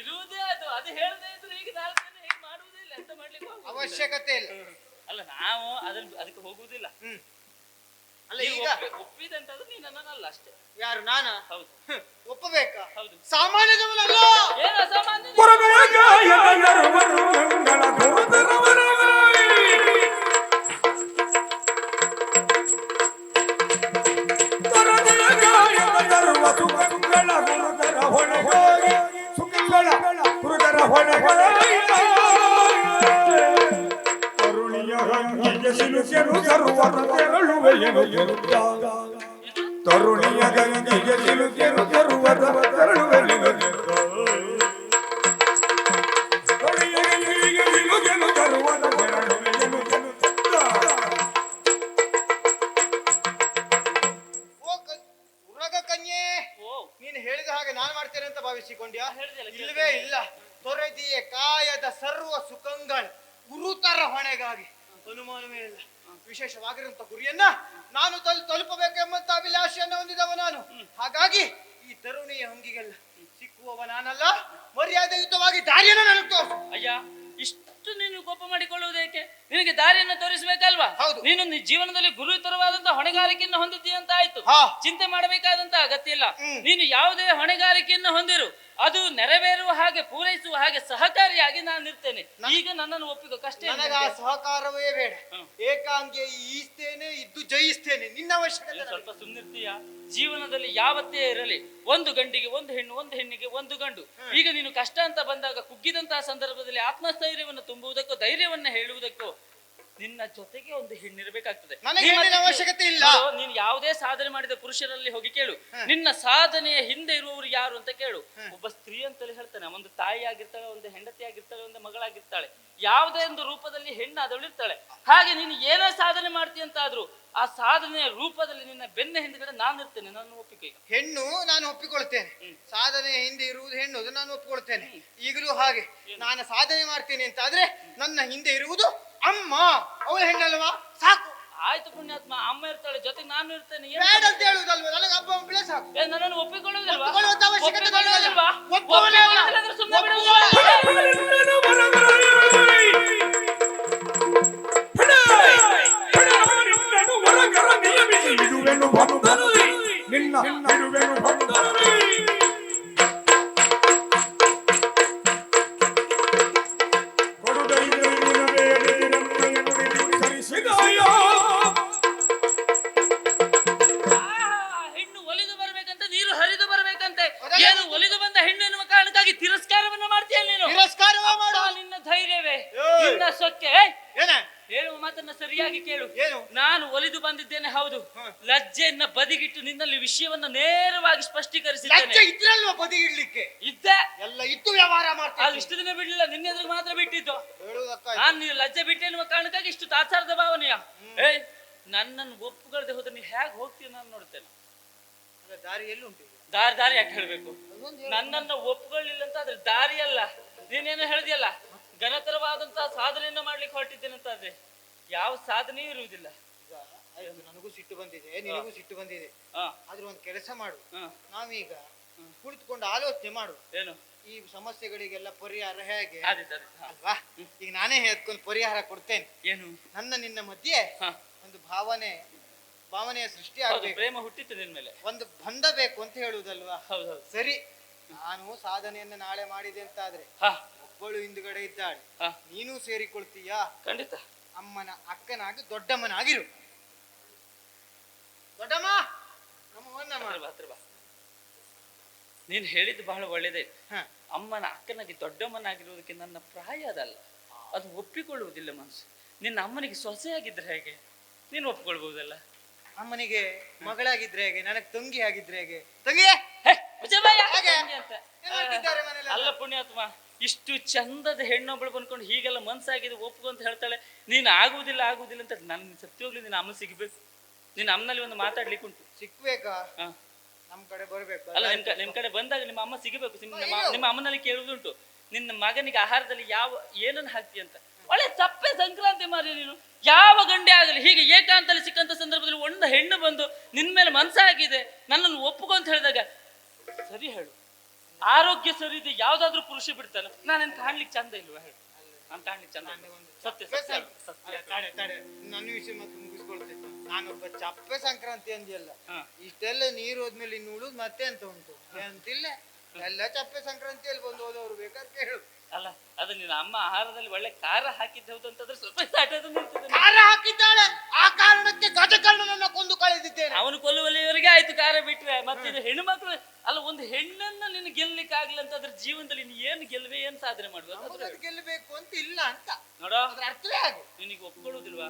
ಇರುವುದೇ ಅದು. ಅದು ಹೇಳದೇ ಇದ್ರೆ ಈಗ ನಾಲ್ಕು ಜನ ಹೇಗೆ ಮಾಡುವುದೇ ಇಲ್ಲ, ಎಂತ ಮಾಡ್ಲಿಕ್ಕೆ ಅವಶ್ಯಕತೆ ಇಲ್ಲ. ಅಲ್ಲ, ನಾವು ಅದಕ್ಕೆ ಹೋಗುವುದಿಲ್ಲ. ಅಲ್ಲ, ಈಗ ಒಪ್ಪಿದಂತದ್ದು ನೀ ನನ್ನಲ್ಲ ಅಷ್ಟೇ. ಯಾರು? ನಾನ? ಹೌದು. ಒಪ್ಪಬೇಕಾ? ಹೌದು. ಸಾಮಾನ್ಯದವನಲ್ಲ. ಏನು ಅಸಾಮಾನ್ಯ? ತರುಣಿಯ ಗಂಗೆಗೆ ಸಿಲುಕೆನು ತರುವದ ತರುಳುವೆನು ತರುವದ ಉರಗ ಕನ್ಯೆ, ನೀನು ಹೇಳಿದ ಹಾಗೆ ನಾನು ಮಾಡ್ತೇನೆ ಅಂತ ಭಾವಿಸಿಕೊಂಡ್ಯಾ? ಇಲ್ಲವೇ ಇಲ್ಲ. ತೊರೆದಿಯೇ ಕಾಯದ ಸರ್ವ ಸುಖಂಗಳ ಗುರುತರ ಹೊಣೆಗಾಗಿ ಅನುಮಾನವೇ ಇಲ್ಲ. ವಿಶೇಷವಾಗಿರುವಂತ ಗುರಿಯನ್ನ ನಾನು ತಲುಪಬೇಕೆಂಬಂತ ಅಭಿಲಾಷೆಯನ್ನು ಹೊಂದಿದವ ನಾನು. ಹಾಗಾಗಿ ಈ ತರುಣಿಯ ಹಂಗಿಗೆಲ್ಲ ಸಿಕ್ಕುವವ ನಾನಲ್ಲ. ಮರ್ಯಾದೆಯುತವಾಗಿ ದಾರಿಯನ್ನು ನನಗೆ ತೋರಿಸು. ಅಯ್ಯ, ಇಷ್ಟು ನೀನು ಕೋಪ ಮಾಡಿಕೊಳ್ಳುವುದೇಕೆ? ನಿನಗೆ ದಾರಿಯನ್ನು ತೋರಿಸಬೇಕಲ್ವಾ? ಹೌದು. ನೀನು ಜೀವನದಲ್ಲಿ ಗುರುತರವಾದಂತಹ ಹೊಣೆಗಾರಿಕೆಯನ್ನು ಹೊಂದಿದ್ದೀಯ ಅಂತ ಆಯ್ತು. ಚಿಂತೆ ಮಾಡಬೇಕಾದಂತ ಅಗತ್ಯ ಇಲ್ಲ. ನೀನು ಯಾವುದೇ ಹೊಣೆಗಾರಿಕೆಯನ್ನು ಹೊಂದಿರು, ಅದು ನೆರವೇರುವ ಹಾಗೆ, ಪೂರೈಸುವ ಹಾಗೆ ಸಹಕಾರಿಯಾಗಿ ನಾನು ಇರ್ತೇನೆ. ಈಗ ನನ್ನನ್ನು ಒಪ್ಪಿಕೋ, ಕಷ್ಟ. ನನಗೆ ಆ ಸಹಕಾರವೇ ಬೇಡ. ಏಕಾಂಗಿಯ ಈಸ್ತೇನೆ, ಇದ್ದು ಜಯಿಸ್ತೇನೆ. ನಿನ್ನ ಅವಶ್ಯಕತೆ. ಸ್ವಲ್ಪ ಸುಮ್ಮನಿರ್ತೀಯ? ಜೀವನದಲ್ಲಿ ಯಾವತ್ತೇ ಇರಲಿ, ಒಂದು ಗಂಡಿಗೆ ಒಂದು ಹೆಣ್ಣು, ಒಂದು ಹೆಣ್ಣಿಗೆ ಒಂದು ಗಂಡು. ಈಗ ನೀನು ಕಷ್ಟ ಅಂತ ಬಂದಾಗ ಕುಗ್ಗಿದಂತಹ ಸಂದರ್ಭದಲ್ಲಿ ಆತ್ಮಸ್ಥೈರ್ಯವನ್ನು ತುಂಬುವುದಕ್ಕೋ, ಧೈರ್ಯವನ್ನ ಹೇಳುವುದಕ್ಕೋ ನಿನ್ನ ಜೊತೆಗೆ ಒಂದು ಹೆಣ್ಣಿರಬೇಕಾಗ್ತದೆ. ಅವಶ್ಯಕತೆ ಇಲ್ಲ. ನೀನು ಯಾವುದೇ ಸಾಧನೆ ಮಾಡಿದ ಪುರುಷರಲ್ಲಿ ಹೋಗಿ ಕೇಳು, ನಿನ್ನ ಸಾಧನೆಯ ಹಿಂದೆ ಇರುವವರು ಯಾರು ಅಂತ ಕೇಳು. ಒಬ್ಬ ಸ್ತ್ರೀ ಅಂತಲೇ ಹೇಳ್ತಾನೆ. ಒಂದು ತಾಯಿ ಆಗಿರ್ತಾಳೆ, ಒಂದು ಹೆಂಡತಿ ಆಗಿರ್ತಾಳೆ, ಒಂದು ಮಗಳಾಗಿರ್ತಾಳೆ. ಯಾವುದೇ ಒಂದು ರೂಪದಲ್ಲಿ ಹೆಣ್ಣು ಅದವಳಿರ್ತಾಳೆ. ಹಾಗೆ ನೀನು ಏನೇ ಸಾಧನೆ ಮಾಡ್ತೀಯ ಅಂತ ಆದ್ರೂ ಆ ಸಾಧನೆಯ ರೂಪದಲ್ಲಿ ನಿನ್ನ ಬೆನ್ನ ಹಿಂದ್ಗಡೆ ನಾನು ಇರ್ತೇನೆ. ನಾನು ಒಪ್ಪಿಕೊ. ಹೆಣ್ಣು ನಾನು ಒಪ್ಪಿಕೊಳ್ತೇನೆ. ಸಾಧನೆಯ ಹಿಂದೆ ಇರುವುದು ಹೆಣ್ಣು, ಅದು ನಾನು ಒಪ್ಪಿಕೊಳ್ತೇನೆ. ಈಗಲೂ ಹಾಗೆ ನಾನು ಸಾಧನೆ ಮಾಡ್ತೇನೆ ಅಂತ ಆದ್ರೆ ನನ್ನ ಹಿಂದೆ ಇರುವುದು ಅಮ್ಮ. ಅವಳ ಹೆಣ್ಣಲ್ವಾ? ಸಾಕು. ಆಯ್ತು ಪುಣ್ಯಾತ್ಮ, ಅಮ್ಮ ಇರ್ತಾಳೆ, ಜೊತೆಗೆ ನಾನು ಇರ್ತೇನೆ. ಬೇಡ ಅಂತ ಹೇಳುದಲ್ವ? ನನಗೆ ಹಬ್ಬ ಒಬ್ಬಳೆ ಸಾಕು. ನನ್ನನ್ನು ಒಪ್ಪಿಕೊಳ್ಳುವುದಿಲ್ವಾ? ಒಪ್ಪಿಕೊಳ್ಳುವಂತ ಅವಶ್ಯಕತೆ ಒಪ್ಪಿಕೊಳ್ಳುವುದಿಲ್ವಾ? ಒಪ್ಪುವುದಿಲ್ಲ. ಸುಮ್ಮನೆ ಬಿಡುವುದಿಲ್ಲ. ತಿರಸ್ಕಾರವ ಮಾಡು. ನಿನ್ನ ಧೈರ್ಯವೇ ಏಯ್! ನಿನ್ನ ಸೊಕ್ಕೆ ಏನ ಹೇಳುವ ಮಾತನ್ನ ಸರಿಯಾಗಿ ಕೇಳು. ಏನು? ನಾನು ಒಲಿದು ಬಂದಿದ್ದೇನೆ, ಹೌದು. ಲಜ್ಜೆಯನ್ನ ಬದಿಗಿಟ್ಟು ನಿನ್ನಲ್ಲಿ ವಿಷಯವನ್ನ ನೇರವಾಗಿ ಸ್ಪಷ್ಟೀಕರಿಸಿದ್ದೇನೆ. ಲಜ್ಜೆ ಇದ್ರಲ್ವ ಬದಿಗಿಡ್ಲಿಕ್ಕೆ? ಇದ್ದೆ, ಎಲ್ಲ ಇತ್ತು ವ್ಯವಹಾರ ಅಲ್ಲಿ ಮಾಡ್ತಾರೆ. ಇಷ್ಟು ದಿನ ಬಿಡ್ಲಿಲ್ಲ, ನಿನ್ನೆ ಎದುರು ಮಾತ್ರ ಬಿಟ್ಟಿದ್ದು. ಹೇಳುವುದಕ್ಕ ನಾನು ನೀನು ಲಜ್ಜೆ ಬಿಟ್ಟೆ ಎನ್ನುವ ಕಾರಣಕ್ಕಾಗಿ ಇಷ್ಟು ತಾತ್ಸಾರದ ಭಾವನೆಯ. ಏಯ್, ನನ್ನನ್ನು ಒಪ್ಪುಗಳದೆ ಹೋದ್ರೆ ನೀ ಹೇಗೆ ಹೋಗ್ತೀಯ ನಾನು ನೋಡ್ತೇನೆ. ದಾರಿ ಎಲ್ಲಿ ಉಂಟು? ದಾರಿ ಯಾಕೆ ಹೇಳ್ಬೇಕು? ನನ್ನನ್ನ ಒಪ್ಪುಗಳಿಲ್ಲ ಅಂತ ಅದ್ರ ದಾರಿ ಅಲ್ಲ. ನೀನೇನೋ ಹೇಳ್ದಿಯಲ್ಲ, ಘನತರವಾದಂತಹ ಸಾಧನೆಯನ್ನ ಮಾಡ್ಲಿಕ್ಕೆ ಹೊರಟಿದ್ದೇನೆ ಅಂತ. ಆದ್ರೆ ಯಾವ ಸಾಧನೆಯೂ ಇರುವುದಿಲ್ಲ. ಈಗ ಆಯ್ತು, ನನಗೂ ಸಿಟ್ಟು ಬಂದಿದೆ, ನಿನಗೂ ಸಿಟ್ಟು ಬಂದಿದೆ. ಆದ್ರೆ ಒಂದು ಕೆಲಸ ಮಾಡು, ನಾವೀಗ ಕುಳಿತುಕೊಂಡು ಆಲೋಚನೆ ಮಾಡು. ಏನು ಈ ಸಮಸ್ಯೆಗಳಿಗೆಲ್ಲ ಪರಿಹಾರ ಹೇಗೆ ಆದಿತ್ತು ಅಲ್ವಾ? ಈಗ ನಾನೇ ಹೇಳ್ಕೊಂಡು ಪರಿಹಾರ ಕೊಡ್ತೇನೆ. ಏನು? ನನ್ನ ನಿನ್ನ ಮಧ್ಯೆ ಒಂದು ಭಾವನೆಯ ಸೃಷ್ಟಿ ಆಗ್ಬೇಕು. ಪ್ರೇಮ ಹುಟ್ಟಿತ್ತು ನಿನ್ ಮೇಲೆ, ಒಂದು ಬಂಧ ಬೇಕು ಅಂತ ಹೇಳುವುದಲ್ವಾ? ಹೌದೌದು. ಸರಿ, ನಾನು ಸಾಧನೆಯನ್ನು ನಾಳೆ ಮಾಡಿದೆ ಅಂತಾದ್ರೆ ಒಬ್ಬಳು ಹಿಂದುಗಡೆ ಇದ್ದಾಳೆ, ನೀನು ಸೇರಿಕೊಳ್ತೀಯಾ? ಖಂಡಿತ. ಅಮ್ಮನ ಅಕ್ಕನಾಗಿ ದೊಡ್ಡಮ್ಮನಾಗಿರು. ದೊಡ್ಡಮ್ಮ, ನೀನ್ ಹೇಳಿದ್ದು ಬಹಳ ಒಳ್ಳೇದೇ. ಅಮ್ಮನ ಅಕ್ಕನಾಗಿ ದೊಡ್ಡಮ್ಮನಾಗಿರುವುದಕ್ಕೆ ನನ್ನ ಪ್ರಾಯ ಅದಲ್ಲ, ಅದು ಒಪ್ಪಿಕೊಳ್ಳುವುದಿಲ್ಲ ಮನಸ್ಸು. ನಿನ್ನ ಅಮ್ಮನಿಗೆ ಸೊಸೆಯಾಗಿದ್ರೆ ಹೇಗೆ ನೀನು ಒಪ್ಪಿಕೊಳ್ಬಹುದಲ್ಲ? ಅಮ್ಮನಿಗೆ ಮಗಳಾಗಿದ್ರೆ ಹೇಗೆ, ನನಗೆ ತಂಗಿ ಆಗಿದ್ರೆ ಹೇಗೆ? ತಂಗಿ ಅಲ್ಲ ಪುಣ್ಯಾತ್ಮ, ಇಷ್ಟು ಚಂದದ ಹೆಣ್ಣೊಬ್ಬಳು ಬಂದ್ಕೊಂಡು ಹೀಗೆಲ್ಲ ಮನ್ಸಾಗಿದೆ ಒಪ್ಪು ಅಂತ ಹೇಳ್ತಾಳೆ. ನೀನು ಆಗುವುದಿಲ್ಲ ಅಂತ ನನ್ ಸತ್ಯ ಹೋಗ್ಲಿ ನಿನ್ನ ಅಮ್ಮ ಸಿಗ್ಬೇಕು. ನಿನ್ನ ಅಮ್ಮನಲ್ಲಿ ಒಂದು ಮಾತಾಡ್ಲಿಕ್ಕೆ ಉಂಟು. ಸಿಕ್ಬೇಕಾ? ನಮ್ ಕಡೆ ಬರ್ಬೇಕು. ಅಲ್ಲ, ನಿಮ್ ಕಡೆ ಬಂದಾಗ ನಿಮ್ಮ ಅಮ್ಮ ಸಿಗಬೇಕು. ನಿಮ್ಮ ಅಮ್ಮನಲ್ಲಿ ಕೇಳುವುದುಂಟು, ನಿನ್ನ ಮಗನಿಗೆ ಆಹಾರದಲ್ಲಿ ಏನನ್ನು ಹಾಕ್ತಿ ಅಂತ. ಒಳ್ಳೆ ತಪ್ಪೆ ಸಂಕ್ರಾಂತಿ ಮಾರಿ ನೀನು. ಯಾವ ಗಂಡೆ ಆಗಲಿ ಹೀಗೆ ಏಕಾಂತಲ್ಲಿ ಸಿಕ್ಕಂತ ಸಂದರ್ಭದಲ್ಲಿ ಒಂದು ಹೆಣ್ಣು ಬಂದು ನಿನ್ ಮೇಲೆ ಮನ್ಸಾಗಿದೆ, ನನ್ನನ್ನು ಒಪ್ಪುಗೋ ಅಂತ ಹೇಳಿದಾಗ ಸರಿ ಹೇಳು. ಆರೋಗ್ಯ ಸರಿ ಇದೆ, ಯಾವ್ದಾದ್ರು ಪುರುಷ ಬಿಡ್ತಾನೆ. ನಾನೇನ್ ಕಾಣ್ಲಿಕ್ಕೆ ಚಂದ ಇಲ್ವಾ ಹೇಳು? ನಾನು ಕಾಣ್ಲಿಕ್ಕೆ ಚಂದ ಸತ್ಯ ನನ್ನ ವಿಷಯ ಮತ್ತೆ ಮುಗಿಸ್ಕೊಳ್ತೇನೆ. ನಾನೊಬ್ಬ ಚಪ್ಪೆ ಸಂಕ್ರಾಂತಿ ಅಂದಿಯಲ್ಲ, ಇಷ್ಟೆಲ್ಲ ನೀರು ಹೋದ್ಮೇಲೆ ಇನ್ನು ಉಳುದ್ ಮತ್ತೆ ಅಂತ ಉಂಟು ಅಂತಿಲ್ಲ. ಎಲ್ಲ ಚಪ್ಪೆ ಸಂಕ್ರಾಂತಿಯಲ್ಲಿ ಬಂದು ಹೋದವ್ರು ಬೇಕಾದ್ರೆ ಹೇಳು. ಅಲ್ಲ, ಅದು ನಿನ್ನ ಅಮ್ಮ ಆಹಾರದಲ್ಲಿ ಒಳ್ಳೆ ಖಾರ ಹಾಕಿದ್ದೆ ಹೌದು ಅಂತಂದ್ರೆ ಸ್ವಲ್ಪ ಸಾಟದು ನಿಲ್ತದೆ. ಖಾರ ಹಾಕಿದ್ದಾಳೆ, ಆ ಕಾರಣಕ್ಕೆ ಗಜಕರ್ಣನನ್ನ ಕೊಂದು ಕಳೆದಿದ್ದೇನೆ. ಅವನು ಕೊಲ್ಲುವಲ್ಲಿವರೆಗೆ ಆಯ್ತು ಖಾರ ಬಿಟ್ರೆ. ಮತ್ತೆ ಇದು ಹೆಣ್ಣು ಮಕ್ಕಳು ಅಲ್ಲ, ಒಂದು ಹೆಣ್ಣನ್ನ ನಿನ್ನ ಗೆಲ್ಲಿಕ್ಕೆ ಆಗ್ಲಿಲ್ಲ ಅಂತ ಅದ್ರ ಜೀವನದಲ್ಲಿ ನೀನು ಏನು ಗೆಲ್ವೆ, ಏನ್ ಸಾಧನೆ ಮಾಡುವ? ಗೆಲ್ಲಬೇಕು ಅಂತ ಇಲ್ಲ ಅಂತ ನೋಡೋ, ಅದ್ರ ಅರ್ಥವೇ ಹಾಗೆ. ನಿನಗೆ ಒಪ್ಕೊಳ್ಳುವುದಿಲ್ವಾ?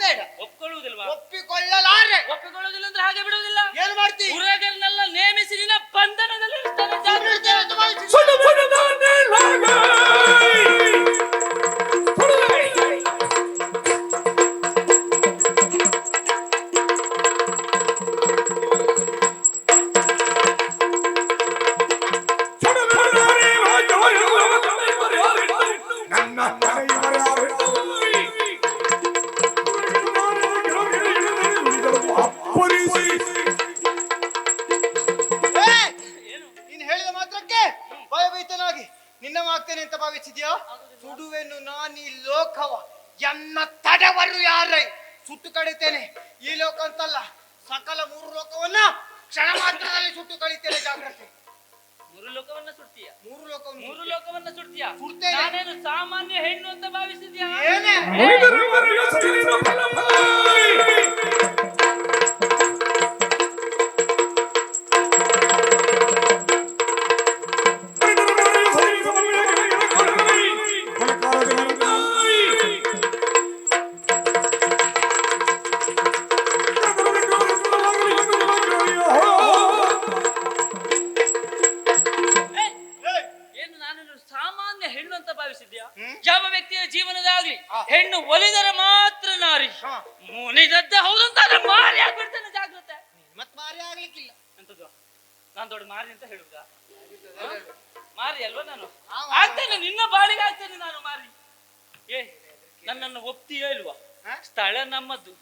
ಬೇಡ, ಒಪ್ಕೊಳ್ಳುವುದಿಲ್ವಾ? ಒಪ್ಪಿಕೊಳ್ಳಲಾರೆ. ಒಪ್ಪಿಕೊಳ್ಳುವುದಿಲ್ಲ ಅಂದ್ರೆ ಹಾಗೆ ಬಿಡುವುದಿಲ್ಲ. ಏನ್ ಮಾಡ್ತೀವಿ? ಉರಗನ್ನೆಲ್ಲ ನೇಮಿಸಿ ನಿನ್ನ ಬಂಧನದಲ್ಲಿ ಇರ್ತಾನೆ. ನೀನ್ ಹೇಳಿದ ಮಾತ್ರಕ್ಕೆ ಭಯಭೀತನಾಗಿ ನಿನ್ನವಾಗ್ತೇನೆ ಅಂತ ಭಾವಿಸಿದ್ಯಾ? ಸುಡುವೆನು ನಾನೀ ಲೋಕವ, ಎನ್ನ ತಡವರು ಯಾರೈ ಸುಟ್ಟು ಕಡಿತೇನೆ. ಈ ಲೋಕ ಅಂತಲ್ಲ, ಸಕಲ 3 ಲೋಕವನ್ನ ಕ್ಷಣ ಮಾತ್ರದಲ್ಲಿ ಸುಟ್ಟು ಕಳಿತೇನೆ. ಜಾಗ್ರತೆ. 3 ಲೋಕವನ್ನ ಸುಡ್ತೀಯ? 3 ಲೋಕವನ್ನ ಸುಡ್ತೀಯ? ಸುಡ್ತೇನೆ. ನಾನೇನು ಸಾಮಾನ್ಯ ಹೆಣ್ಣು ಅಂತ ಭಾವಿಸಿದ್ಯಾ? ಏನೇ ಯಾವ ವ್ಯಕ್ತಿಯ ಜೀವನದಾಗ್ಲಿ ಹೆಣ್ಣು ಒಲಿದರೆ ಮಾತ್ರ ನಾರಿ, ಮುನಿದದ್ದ ಹೌದಂತ ಮಾರಿ ಆಗ್ಬಿಡ್ತಾನೆ. ಜಾಗ್ರತೆ. ಮತ್ ಮಾರಿ ಆಗ್ಲಿಕ್ಕಿಲ್ಲ ಎಂತದ್ದು? ನಾನ್ ದೊಡ್ಡ ಮಾರಿ ಅಂತ ಹೇಳುದಾ? ಮಾರಿ ಅಲ್ವಾ ನಾನು? ಆಗ್ತೇನೆ, ನಿನ್ನ ಬಾಳಿಗೆ ಆಗ್ತೇನೆ ನಾನು ಮಾರಿ. ನನ್ನನ್ನು ಒಪ್ತೀಯೋ ಇಲ್ವಾ? ಸ್ಥಳ ನಮ್ಮದ್ದು,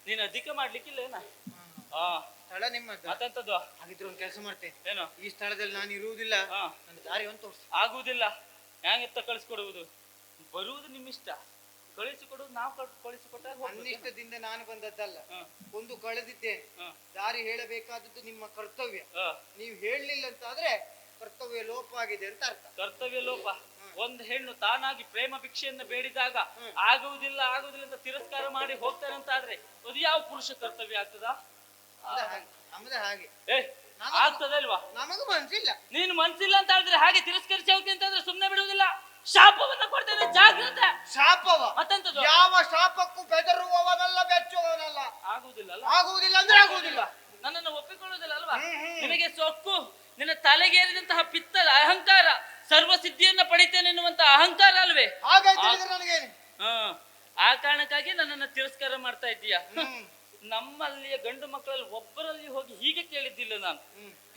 ನೀನು ಅಧಿಕ ಮಾಡ್ಲಿಕ್ಕಿಲ್ಲ ಏನ? ಸ್ಥಳ ನಿಮ್ಮದ್ದು. ಮತ್ತೆಂತದ್ದು? ಹಾಗಿದ್ರೆ ಒಂದು ಕೆಲಸ ಮಾಡ್ತೇನೆ. ಏನು? ಈ ಸ್ಥಳದಲ್ಲಿ ನಾನು ಇರುವುದಿಲ್ಲ, ನನ್ನ ದಾರಿ ಒಂದು ತೋರಿಸಿ. ಆಗುವುದಿಲ್ಲ. ಹೆಂಗೆತ್ತ ಕಳಿಸ್ಕೊಡುವುದು? ಬರುವುದು ನಿಮ್ಮಿಷ್ಟ, ಕಳಿಸಿಕೊಡುವುದು ನಾವು ಕಳಿಸಿಕೊಟ್ಟಾಗ. ಅನ್ನಿಷ್ಟದಿಂದ ನಾನು ಬಂದದ್ದಲ್ಲ, ಒಂದು ಕಳೆದಿದ್ದೇನೆ. ದಾರಿ ಹೇಳಬೇಕಾದದ್ದು ನಿಮ್ಮ ಕರ್ತವ್ಯ. ನೀವು ಹೇಳಲಿಲ್ಲ ಅಂತಾದ್ರೆ ಕರ್ತವ್ಯ ಲೋಪ ಆಗಿದೆ ಅಂತ ಅರ್ಥ. ಕರ್ತವ್ಯ ಲೋಪ. ಒಂದು ಹೆಣ್ಣು ತಾನಾಗಿ ಪ್ರೇಮ ಭಿಕ್ಷೆಯನ್ನು ಬೇಡಿದಾಗ ಆಗುವುದಿಲ್ಲ ಅಂತ ತಿರಸ್ಕಾರ ಮಾಡಿ ಹೋಗ್ತಾನೆ ಅಂತ ಆದ್ರೆ ಅದು ಯಾವ ಪುರುಷ ಕರ್ತವ್ಯ ಆಗ್ತದಾ? ಹಾಗೆ ಆಗ್ತದಲ್ವಾ? ನಮಗೂ ಮನ್ಸಿಲ್ಲ. ನೀನು ಮನ್ಸಿಲ್ಲ ಅಂತ ಹೇಳಿದ್ರೆ ಹಾಗೆ ತಿರಸ್ಕರಿಸಿ ಹೋಗ್ತೀನಿ ಅಂತಂದ್ರೆ ಸುಮ್ಮನೆ ಬಿಡುವುದಿಲ್ಲ. ಶಾಪವ ಮತ್ತೆಂತದ್ದು? ಯಾವ ಶಾಪಕ್ಕೂ ಬೆದರುವವನಲ್ಲ, ಬೆಚ್ಚುವವನಲ್ಲ. ಆಗುವುದಿಲ್ಲ ಅಲ್ಲ? ಆಗುವುದಿಲ್ಲ ಅಂದ್ರೆ ಆಗುವುದಿಲ್ಲ. ನನ್ನನ್ನು ಒಪ್ಪಿಕೊಳ್ಳುವುದಿಲ್ಲ ಅಲ್ವಾ? ನಿನಗೆ ಸೊಕ್ಕು, ನಿನ್ನ ತಲೆಗೇರಿದಂತಹ ಪಿತ್ತಲ ಅಹಂಕಾರ, ಸರ್ವ ಸಿದ್ಧಿಯನ್ನ ಪಡಿತೇನೆ ಎನ್ನುವಂತ ಅಹಂಕಾರ ಅಲ್ವೇ? ಹಾಗಾಯ್ತು ನನಗೇನು? ಆ ಕಾರಣಕ್ಕಾಗಿ ನನ್ನನ್ನು ತಿರಸ್ಕಾರ ಮಾಡ್ತಾ ಇದ್ದೀಯ. ನಮ್ಮಲ್ಲಿಯ ಗಂಡು ಮಕ್ಕಳಲ್ಲಿ ಒಬ್ಬರಲ್ಲಿ ಹೋಗಿ ಹೀಗೆ ಕೇಳಿದ್ದಿಲ್ಲ ನಾನು.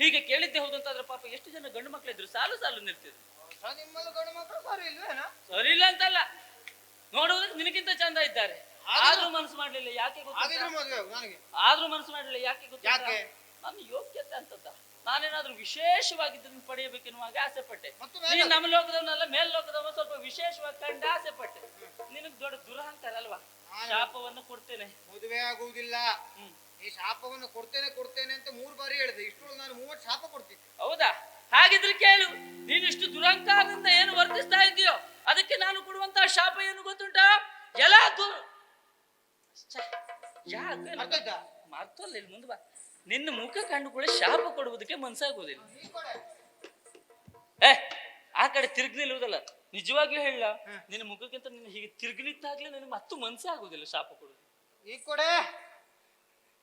ಹೀಗೆ ಕೇಳಿದ್ದೆ ಹೌದು ಅಂತಾದ್ರೆ ಪಾಪ ಎಷ್ಟು ಜನ ಗಂಡು ಮಕ್ಕಳಿದ್ರು ಸಾಲು ಸಾಲು ನಿಲ್ತಿದ್ರು. ನಿಮ್ಮಲ್ಲಿ ಗಂಡು ಮಕ್ಕಳು ಸರಿ ಇಲ್ವೇನಾ? ಸರಿ ಇಲ್ಲ ಅಂತಲ್ಲ, ನೋಡುವುದಕ್ಕೆ ನಿನಗಿಂತ ಚಂದ ಇದ್ದಾರೆ. ಆದ್ರೂ ಮನಸ್ಸು ಮಾಡ್ಲಿಲ್ಲ. ಯಾಕೆ ಗೊತ್ತಾ? ಆದ್ರೂ ಮನಸ್ಸು ಮಾಡ್ಲಿಲ್ಲ. ಯಾಕೆ ಗೊತ್ತಾ? ನನ್ನ ಯೋಗ್ಯತೆ ಅಂತದ್ದ. ನಾನೇನಾದ್ರೂ ವಿಶೇಷವಾಗಿದ್ದನ್ನು ಪಡೆಯಬೇಕೆನ್ನುವಾಗ ಆಸೆ ಪಟ್ಟೆ. ನೀನ್ ನಮ್ಮ ಲೋಕದವನಲ್ಲ, ಮೇಲ್ ಲೋಕದವ, ಸ್ವಲ್ಪ ವಿಶೇಷವಾಗಿ ಕಂಡ ಆಸೆ ಪಟ್ಟೆ. ನಿನಗ್ ದೊಡ್ಡ ದುರಹಂಕಾರ ಅಲ್ವಾ? ಶಾಪವನ್ನು ಕೊಡ್ತೇನೆ, ಮದುವೆ ಆಗುವುದಿಲ್ಲ. ಈ ಶಾಪವನ್ನು ಕೊಡ್ತೇನೆ ಅಂತ 3 ಬಾರಿ ಹೇಳಿದೆ. ಇಷ್ಟು ನಾನು 30 ಶಾಪ ಕೊಡ್ತೀನಿ. ಹೌದಾ? ಹಾಗಿದ್ರೆ ಕೇಳು, ನೀನು ಇಷ್ಟು ದುರಹಂಕಾರದಿಂದ ಏನು ವರ್ತಿಸ್ತಾ ಇದೆಯೋ ಅದಕ್ಕೆ ನಾನು ಕೊಡುವಂತಹ ಶಾಪ ಏನು ಗೊತ್ತುಂಟಾ? ಎಲ್ಲ ಮರ್ತಲ್ಲ. ಇಲ್ಲಿ ಮುಂದೆ ಬಾ. ನಿನ್ನ ಮುಖ ಕಂಡುಕೊಳ್ಳಿ ಶಾಪ ಕೊಡುವುದಕ್ಕೆ ಮನ್ಸಾಗುವುದಿಲ್ಲ. ಆ ಕಡೆ ತಿರುಗಿ ನಿಲ್ಲುವುದಲ್ಲ. ನಿಜವಾಗ್ಲೂ ಹೇಳ, ನಿನ್ನ ಮುಖಕ್ಕಿಂತ ನಿನ್ನ ಹೀಗೆ ತಿರುಗಿ ನಿಂತಾಗ್ಲೇ ನನಗೆ ಮತ್ತು ಮನ್ಸೇ ಆಗುದಿಲ್ಲ ಶಾಪ ಕೊಡುವುದು. ಈ ಕೊಡೆ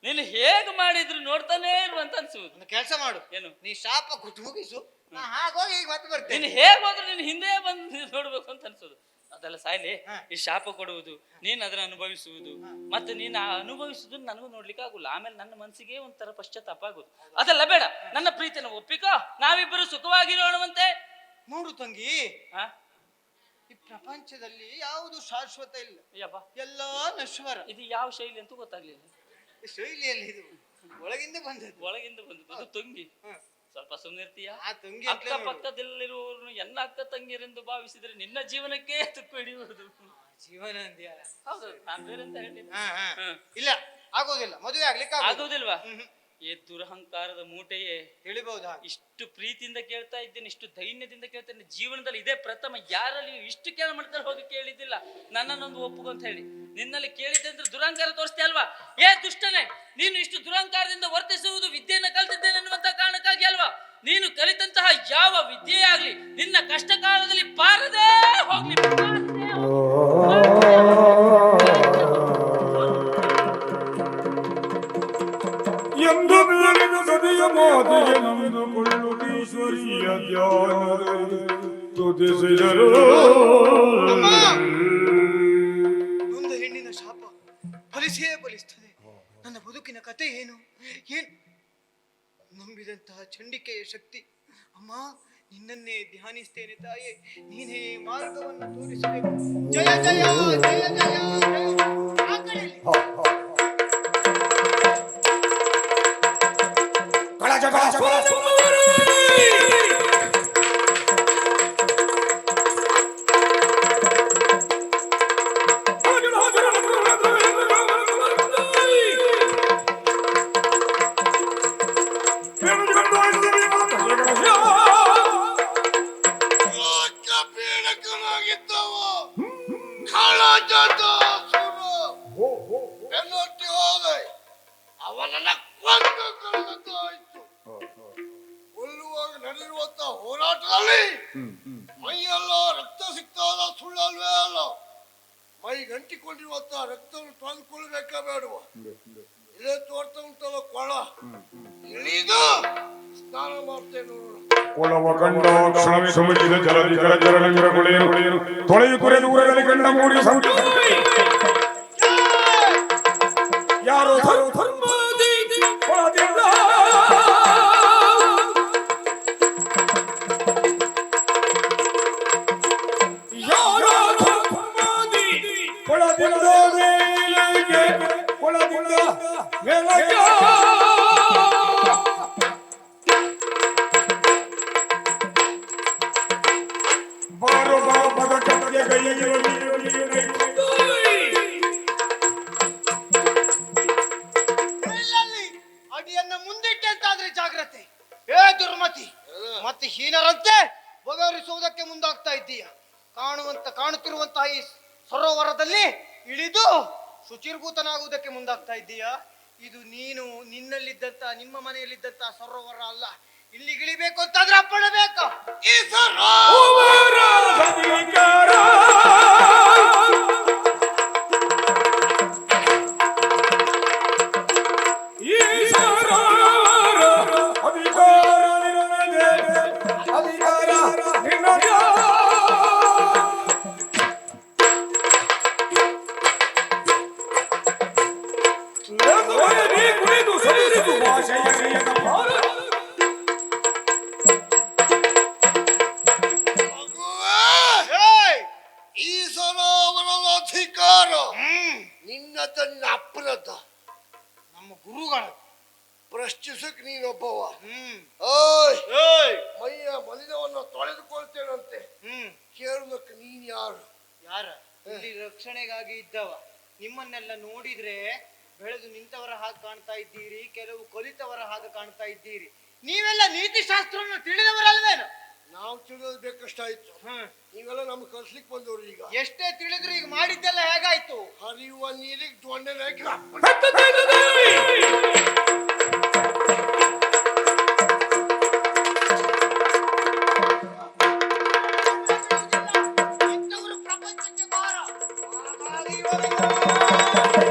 ನೀನು ಹೇಗೆ ಮಾಡಿದ್ರು ನೋಡ್ತಾನೆ ಇರುವಂತ ಅನ್ಸುವುದು. ಕೆಲಸ ಮಾಡು, ಏನು? ನೀ ಶಾಪ ಕೊಟ್ಟು ಮುಗಿಸು, ಹಾಗೋಗಿ ಈಗ ಮತ್ತೆ ಬರ್ತೇನೆ. ನೀನು ಹೇಗೆ ಹೋದ್ರು ನೀನು ಹಿಂದೆ ಬಂದು ನೋಡ್ಬೇಕು ಅಂತ ಅನ್ಸೋದು. ಅದೆಲ್ಲ ಸಾಯ್ಲಿ. ಈ ಶಾಪ ಕೊಡುವುದು, ನೀನ್ ಅದನ್ನ ಅನುಭವಿಸುವುದು, ಮತ್ತೆ ನೀನು ಅನುಭವಿಸುವುದು ನನಗೂ ನೋಡ್ಲಿಕ್ಕೆ ಆಗುಲ್ಲ. ಆಮೇಲೆ ನನ್ನ ಮನಸ್ಸಿಗೆ ಒಂಥರ ಪಶ್ಚಾತ್ತಾಪ ಆಗುದು. ಅದೆಲ್ಲ ಬೇಡ. ನನ್ನ ಪ್ರೀತಿಯನ್ನು ಒಪ್ಪಿಕೋ, ನಾವಿಬ್ಬರು ಸುಖವಾಗಿರೋಣವಂತೆ. ನೋಡು ತಂಗಿ, ಈ ಪ್ರಪಂಚದಲ್ಲಿ ಯಾವುದು ಶಾಶ್ವತ ಇಲ್ಲ, ಎಲ್ಲ ನಶ್ವರ. ಇದು ಯಾವ ಶೈಲಿ ಅಂತೂ ಗೊತ್ತಾಗ್ಲಿಲ್ಲ. ಶೈಲಿಯಲ್ಲಿ ಇದು ಒಳಗಿಂದ ಬಂದದ್ದು. ಅದು ತಂಗಿ. ಸ್ವಲ್ಪ ಸುಮ್ಮನಿರ್ತೀಯ? ಅಕ್ಕ ಪಕ್ಕದಲ್ಲಿರುವವರನ್ನು ಎನ್ನ ಅಕ್ಕ ತಂಗಿಯರೆಂದು ಭಾವಿಸಿದ್ರೆ ನಿನ್ನ ಜೀವನಕ್ಕೆ ತುಕ್ಕು ಹಿಡಿಯುವುದು. ಜೀವನ ಅಂದ್ಯಾ? ಹೌದು, ನಾನು ಬೇರೆ ಅಂತ ಹೇಳಿಲ್ಲ. ಇಲ್ಲ, ಆಗೋದಿಲ್ಲ. ಮದುವೆ ಆಗ್ಲಿಕ್ಕೆ ಆಗೋದಿಲ್ವಾ? ಏ ದುರಹಂಕಾರದ ಮೂಟೆಯೇ, ತಿಳಿಬಹುದಾ? ಇಷ್ಟು ಪ್ರೀತಿಯಿಂದ ಕೇಳ್ತಾ ಇದ್ದೇನೆ, ಇಷ್ಟು ದೈನ್ಯದಿಂದ ಕೇಳ್ತೇನೆ. ಜೀವನದಲ್ಲಿ ಇದೇ ಪ್ರಥಮ. ಯಾರಲ್ಲಿ ಇಷ್ಟು ಕೇಳ ಮಾಡ್ತಾರೆ ಹೋಗಿ ಕೇಳಿದ್ದಿಲ್ಲ. ನನ್ನನ್ನೊಂದು ಒಪ್ಪುಗು ಅಂತ ಹೇಳಿ. ನಿನ್ನಲ್ಲಿ ಕೇಳಿದ್ದೆ ಅಂದ್ರೆ ದುರಹಂಕಾರ ತೋರಿಸ್ತೇ ಅಲ್ವಾ? ಏ ದುಷ್ಟನೇ, ನೀನು ಇಷ್ಟು ದುರಹಂಕಾರದಿಂದ ವರ್ತಿಸುವುದು ವಿದ್ಯೆಯನ್ನು ಕಲಿತಿದ್ದೇನೆ ಅನ್ನುವಂತ ಕಾರಣಕ್ಕಾಗಿ ಅಲ್ವಾ? ನೀನು ಕಲಿತಂತಹ ಯಾವ ವಿದ್ಯೆ ಆಗ್ಲಿ ನಿನ್ನ ಕಷ್ಟ ಕಾಲದಲ್ಲಿ ಪಾರದೇ ಹೋಗ್ಲಿ. ಎಂದು ಬೆಳೆದ ಸದಿಯ ಮಾತಿಗೆ ನಂಬಿಕೊಳ್ಳು ಈಶ್ವರಿಯ ಧ್ಯಾನದಲ್ಲಿ ತುದಿಸಿದರು. ಒಂದು ಹೆಣ್ಣಿನ ಶಾಪ ಫಲಿಸೇ ಫಲಿಸ್ತದೆ. ನನ್ನ ಬದುಕಿನ ಕತೆ ಏನು? ನಂಬಿದಂತಹ ಚಂಡಿಕೆಯ ಶಕ್ತಿ. ಅಮ್ಮ, ನಿನ್ನನ್ನೇ ಧ್ಯಾನಿಸ್ತೇನೆ ತಾಯೇ, ನೀನೇ ಮಾರ್ಗವನ್ನು ತೋರಿಸಬೇಕು. ಜಯ ಜಯ ಜಯ ಜಯ ಅವನನ್ನ ಕೊಂದು ಕಳೆದಾಯ್ತು. ಕೊಲ್ಲುವಾಗ ನಡೆದಿರುವಂತ ಹೋರಾಟದಲ್ಲಿ ಮೈಯೆಲ್ಲ ರಕ್ತ ಸಿಗ್ತಾದ ಸುಳ್ಳಲ್ವೇ ಅಲ್ಲ. ಮೈ ಗಂಟಿಕೊಂಡಿರುವಂತ ರಕ್ತವನ್ನು ತಂದುಕೊಳ್ಬೇಕಾ ಬೇಡುವ? ಇದೇ ತೋರ್ತಾ ಉಂಟಲ್ಲ ಕೊಳ, ಇಳಿದು ಸ್ನಾನ ಮಾಡ್ತೇನೆ ನೋಡೋಣ. ಕೊಳವ ಕಂಡ ಕ್ಷಣವೇ ಸಮುದ್ರದ ಜಲದಿ ಕರಜರಣಿರಗುಳೆಯರು ತೊಳೆಯು ತೊರೆದು ಊರದಲ್ಲಿ ಕಂಡ ಮೂಡಿ ಯಾರೋ ಧರ್ಮದಿ ಕೊಳದಿಂದ ಯಾರೋ ಧರ್ಮದಿ ಕೊಳದಿಂದ ಮೇಲೆಗೆ ಕೊಳದಿಂದ ಮೇಲೆಗೆ ಬಾರೋ ಬಾಬದ ಕತ್ತಿಯ ಕೈಯಲ್ಲಿ ಅಡಿಯನ್ನ ಮುಂದಿಟ್ಟೆ ಅಂತಾದ್ರೆ ಜಾಗ್ರತೆ. ಏ ದುರ್ಮತಿ, ಮತ್ತೆ ಹೀನರಂತೆ ಬಗೆಹರಿಸುವುದಕ್ಕೆ ಮುಂದಾಗ್ತಾ ಇದ್ದೀಯ. ಕಾಣುತ್ತಿರುವಂತಹ ಈ ಸರೋವರದಲ್ಲಿ ಇಳಿದು ಶುಚಿರ್ಭೂತನಾಗುವುದಕ್ಕೆ ಮುಂದಾಗ್ತಾ ಇದ್ದೀಯಾ? ಇದು ನೀನು ನಿನ್ನಲ್ಲಿದ್ದಂತ ನಿಮ್ಮ ಮನೆಯಲ್ಲಿದ್ದಂತ ಸರೋವರ ಅಲ್ಲ. ಇಲ್ಲಿ ಇಳಿಬೇಕು ಅಂತಾದ್ರೆ ಅಪ್ಪಣೆ ಬೇಕು. ಈ ಸರೋವರ ಪಶ್ಚಿಸಕ್ ನೀನೊಬ್ಬವ. ಓಯ್ ಮೈಯ ಮಲಿನವನ್ನು ತೊಳೆದುಕೊಳ್ತೇನಂತೆ. ಕೇಳುವುದಕ್ಕೆ ನೀನ್ ಯಾರು? ಯಾರ ಇಲ್ಲಿ ರಕ್ಷಣೆಗಾಗಿ ಇದ್ದವ. ನಿಮ್ಮನ್ನೆಲ್ಲ ನೋಡಿದ್ರೆ ಬೆಳೆದು ನಿಂತವರ ಹಾಗೆ ಕಾಣ್ತಾ ಇದ್ದೀರಿ, ಕೆಲವು ಕಲಿತವರ ಹಾಗೆ ಕಾಣ್ತಾ ಇದ್ದೀರಿ. ನೀವೆಲ್ಲ ನೀತಿ ಶಾಸ್ತ್ರವನ್ನು ತಿಳಿದವರಲ್ವೇನು? ನಾವು ತಿಳಿಯೋದು ಬೇಕಷ್ಟಾಯ್ತು. ನೀವೆಲ್ಲ ನಮ್ಗೆ ಕಲ್ಸ್ಲಿಕ್ಕೆ ಬಂದವ್ರು. ಈಗ ಎಷ್ಟೇ ತಿಳಿದ್ರು ಈಗ ಮಾಡಿದ್ದೆಲ್ಲ ಹೇಗಾಯ್ತು? ಹರಿಯುವ ನೀರಿಗೆ ದೊಣ್ಣೆ ಹಾಕಿ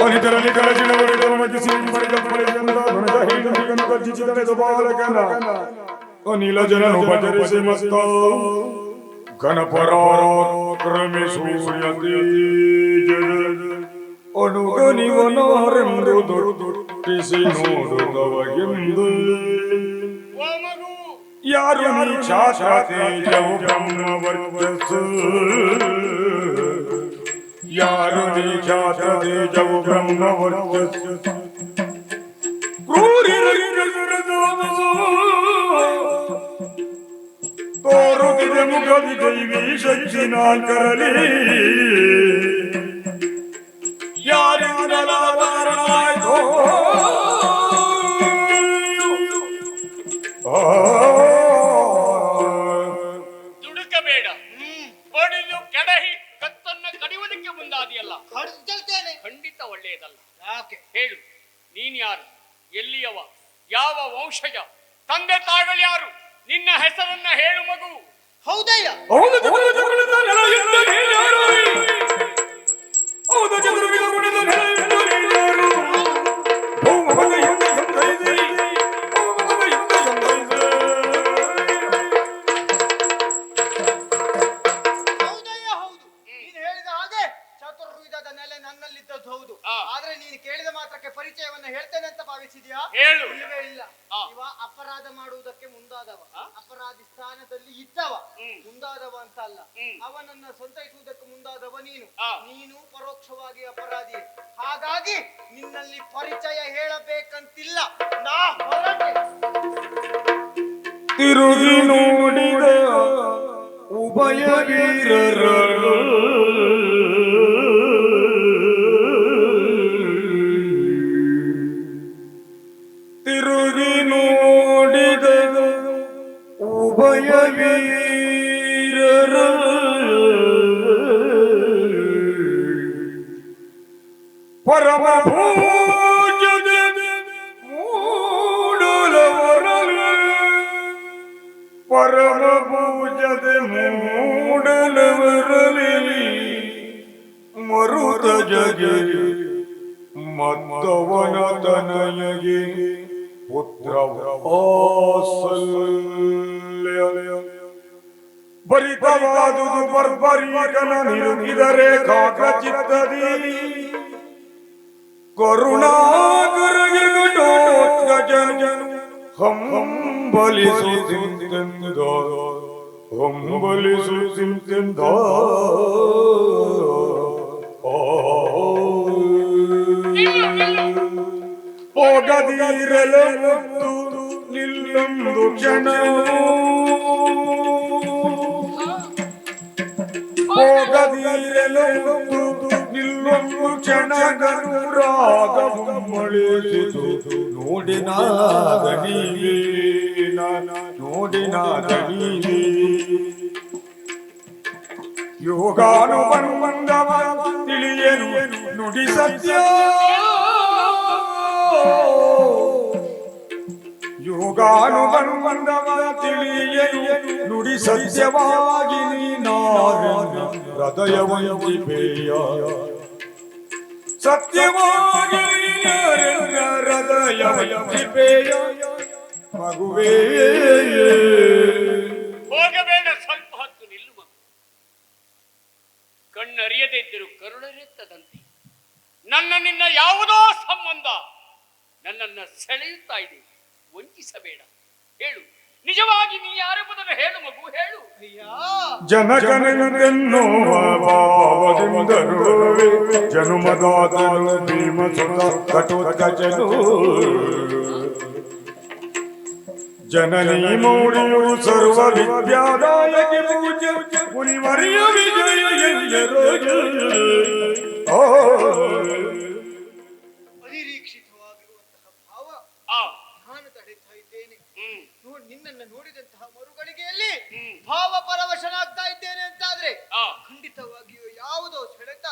ಅನಿತರಲ್ಲಿ ಕಲಚಿನವರಿದ ಮಜಿಸಿ ಪರಿಗಂಪರಿಗಂದ ಧನಜಹೀನರಿಗನು ಕರ್ಜಿಸಿದನೆದು ಬಾಲಕನ ಅನಿಲ ಜನನು ಭಜರಿಸಿ ಮಸ್ತ ಘನಪರಾಕ್ರಮಿ ಸೂರ್ಯ ತೇಜದ ಅನುಗನಿವನಾರೆಂದು ದೊಡ್ಡಿಸಿ ನೋಡುತ್ತವಗೆಂದು ಯಾರು ನೀ ಛಾತ್ರ ತೇಜವು ಬ್ರಹ್ಮ ವರ್ಚಸ್ಸು ಯಾರು ಖ್ಯಾತ ತೇಜವು ಬ್ರಹ್ಮ ವರ್ಚಸ್ಸು ತೋರುತ್ತಿದೆ ಮುಖದಿ ದೈವಿ ಶಕ್ತಿ ನಾಲ್ಕರಲಿ ಯಾರಿಂದಲಾವರಣಾಯ್ತೋ ದುಡುಕಬೇಡ. ಬಡಿದು ಕೆಡಹಿ ಕತ್ತನ್ನು ಕಡಿಯುವುದಕ್ಕೆ ಮುಂದಾದಿಯಲ್ಲ. ಖಂಡಿತ ಒಳ್ಳೆಯದಲ್ಲ. ಯಾಕೆ ಹೇಳು, ನೀನ್ ಯಾರು? ಎಲ್ಲಿಯವ? ಯಾವ ವಂಶಜ? ತಂದೆ ತಾಯಿಗಳು ಯಾರು? ನಿನ್ನ ಹೆಸರನ್ನ ಹೇಳು ಮಗು. ಹೌದಯ್ಯ. ನನ್ನಲ್ಲಿದ್ದದ್ದು ಹೌದು. ಆದ್ರೆ ನೀನು ಕೇಳಿದ ಮಾತ್ರಕ್ಕೆ ಪರಿಚಯವನ್ನ ಹೇಳ್ತೇನೆ ಅಂತ ಭಾವಿಸಿದ್ಯಾ? ಹೇಳು. ಇಲ್ಲವೇ ಇಲ್ಲ. ಇವ ಅಪರಾಧ ಮಾಡುವುದಕ್ಕೆ ಮುಂದಾದವ, ಅಪರಾಧಿ ಸ್ಥಾನದಲ್ಲಿ ಇದ್ದವ. ಮುಂದಾದವ ಅಂತ ಅಲ್ಲ, ಅವನನ್ನ ಸಂತೈಸುವುದಕ್ಕೆ ಮುಂದಾದವ ನೀನು. ನೀನು ಪರೋಕ್ಷವಾಗಿ ಅಪರಾಧಿ. ಹಾಗಾಗಿ ನಿನ್ನಲ್ಲಿ ಪರಿಚಯ ಹೇಳಬೇಕಂತಿಲ್ಲ. ನಾ ಹೊರಟೆ. ತಿರುಗಿ ನೋಡಿದ ಉಭಯ ವೀರರು ತಿರುಗಿ ನೋಡಿದ ಉಭಯ ವೀರರು ಪರಮ ಪೂಜ್ಯದ ಮೂಡಲವರಲು ಪರಮ ಪೂಜ್ಯದ ಮೂಡಲವರಲಿ ಮರುತ ಜಗೆ ಮತ್ತವನ ತನಯಗೆ ಪುತ್ರ ಭರಿತವಾದುದು ಬರ್ಬರಿಕನ ನಿರುಗಿದರೆ ಕಾಕಚಿತ್ತದಿ ಕರುಣಾಕರಗಿರುಟೋತ್ಕಜನು ಹಂಬಲಿಸುತ್ತಿಂತೆಂದ ಹಂಬಲಿಸುತ್ತಿಂತೆಂದ ಹೋಗದಿರಲು ಮುದ್ದು ನಿಲ್ಲೊಂದು ಕ್ಷಣ ಹೋಗದಿರಲು ಮುದ್ದು ನಿಲ್ಲೊಂದು ಕ್ಷಣಗನು ರಾಗಮಳಿಸಿತು ನೋಡಿನಾಗ ನೀವೇ ನೋಡಿನಾಗ ನೀವೇ ಯೋಗಾನುಬಂಧವ ತಿಳಿಯನು ನುಡಿ ಸತ್ಯ ಯೋಗಾನುಬಂಧವ ತಿಳಿಯನು ನುಡಿ ಸತ್ಯವಾಗಿ ನೀನಾರ ಹೃದಯವಂತಿಪೇಯ ಸತ್ಯವಾಗಿ ಹೃದಯವಂತಿಪೇಯ ಮಗುವೇ ಹೋಗಬೇಡ. ಸ್ವಲ್ಪ ಹೊತ್ತು ನಿಲ್ಲು ಮಗು. ಕಣ್ಣರಿಯದೇ ಇದ್ದರು ಕರುಣರೆತ್ತದಂತೆ ನನ್ನ ನಿನ್ನ ಯಾವುದೋ ಸಂಬಂಧ ನನ್ನನ್ನು ಸೆಳೆಯುತ್ತಾ ಇದೆ. ವಂಚಿಸಬೇಡ. ಹೇಳು, ನಿಜವಾಗಿ ನೀ ಯಾರೆಂಬುದನ್ನು ಹೇಳು ಮಗು, ಹೇಳು. ಜನಗಣನೆನ್ನುವ ಭಾವದಿಂದರು ಜನುಮದಾತನು ಭೀಮಸುತ ಕಟೋತ್ಕಜನು ಜನನಿ ಮೌಳಿಯು ಸರ್ವ ವಿದ್ಯಾದಾಯಕಿ ಪೂಜ್ಯ ಮುನಿವರ್ಯ ವಿಜಯ ಅನಿರೀಕ್ಷಿತವಾಗಿರುವಂತಹ ಭಾವ ಆ ನಾನು ತಡೀತಾ ಇದ್ದೇನೆ. ಹ್ಮ್ ನಿನ್ನನ್ನು ನೋಡಿದಂತಹ ಮರುಗಳಿಗೆಯಲ್ಲಿ ಭಾವ ಪರವಶನಾಗ್ತಾ ಇದ್ದೇನೆ ಅಂತಾದ್ರೆ ಆ ಖಂಡಿತವಾಗಿಯೂ ಯಾವುದೋ ಸೆಳೆತ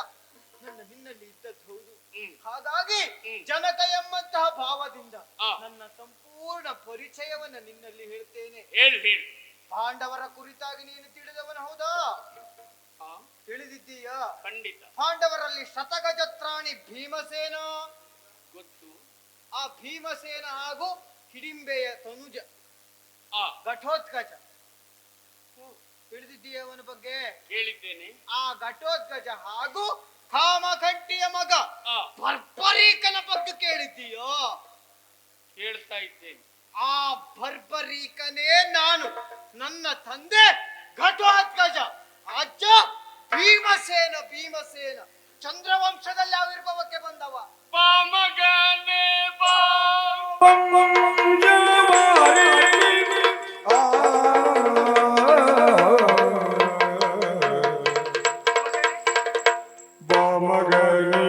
ನಿನ್ನಲ್ಲಿ ಇದ್ದದ್ದು ಹೌದು. ಹ್ಮ್. ಹಾಗಾಗಿ ಹ್ಮ್. ಜನಕ ಎಂಬಂತಹ ಭಾವದಿಂದ ಆ. ನನ್ನ ಸಂಪೂರ್ಣ ಪರಿಚಯವನ್ನ ನಿನ್ನಲ್ಲಿ ಹೇಳ್ತೇನೆ. ಹೇಳು ಹೇಳು. ಪಾಂಡವರ ಕುರಿತಾಗಿ ನೀನು ತಿಳಿದವನ ಹೌದಾ? ಆ ತಿಳಿದಿದ್ದೀಯಾ? ಖಂಡಿತ ಪಾಂಡವರಲ್ಲಿ ಶತಗಜತ್ರಾಣಿ ಭೀಮಸೇನ, ಗೊತ್ತು. ಆ ಭೀಮಸೇನ ಹಾಗೂ ಹಿಡಿಂಬೆಯ ತನುಜ ಆ ಘಟೋತ್ಕಚ ತಿಳಿದಿದ್ದೀಯ ಅವನ ಬಗ್ಗೆ? ಕೇಳಿದ್ದೇನೆ. ಆ ಘಟೋತ್ಕಚ ಹಾಗೂ ಕಾಮಕಂಠಿಯ ಮಗ ಆ ಬರ್ಬರೀಕನ ಬಗ್ಗೆ ಕೇಳಿದ್ದೀಯೋ? ಕೇಳ್ತಾ ಇದ್ದೇನೆ. ಆ ಬರ್ಬರೀಕನೇ ನಾನು. ನನ್ನ ತಂದೆ ಘಟೋತ್ಕಚ, ಅಜ್ಜ ಭೀಮಸೇನ. ಭೀಮಸೇನ ಚಂದ್ರವಂಶದಲ್ಲಿ ಆವಿರ್ಭವಕ್ಕೆ ಬಂದವ. ಬಾ ಮಗನೇ ಬಾ. ಬಾಮಗನಿ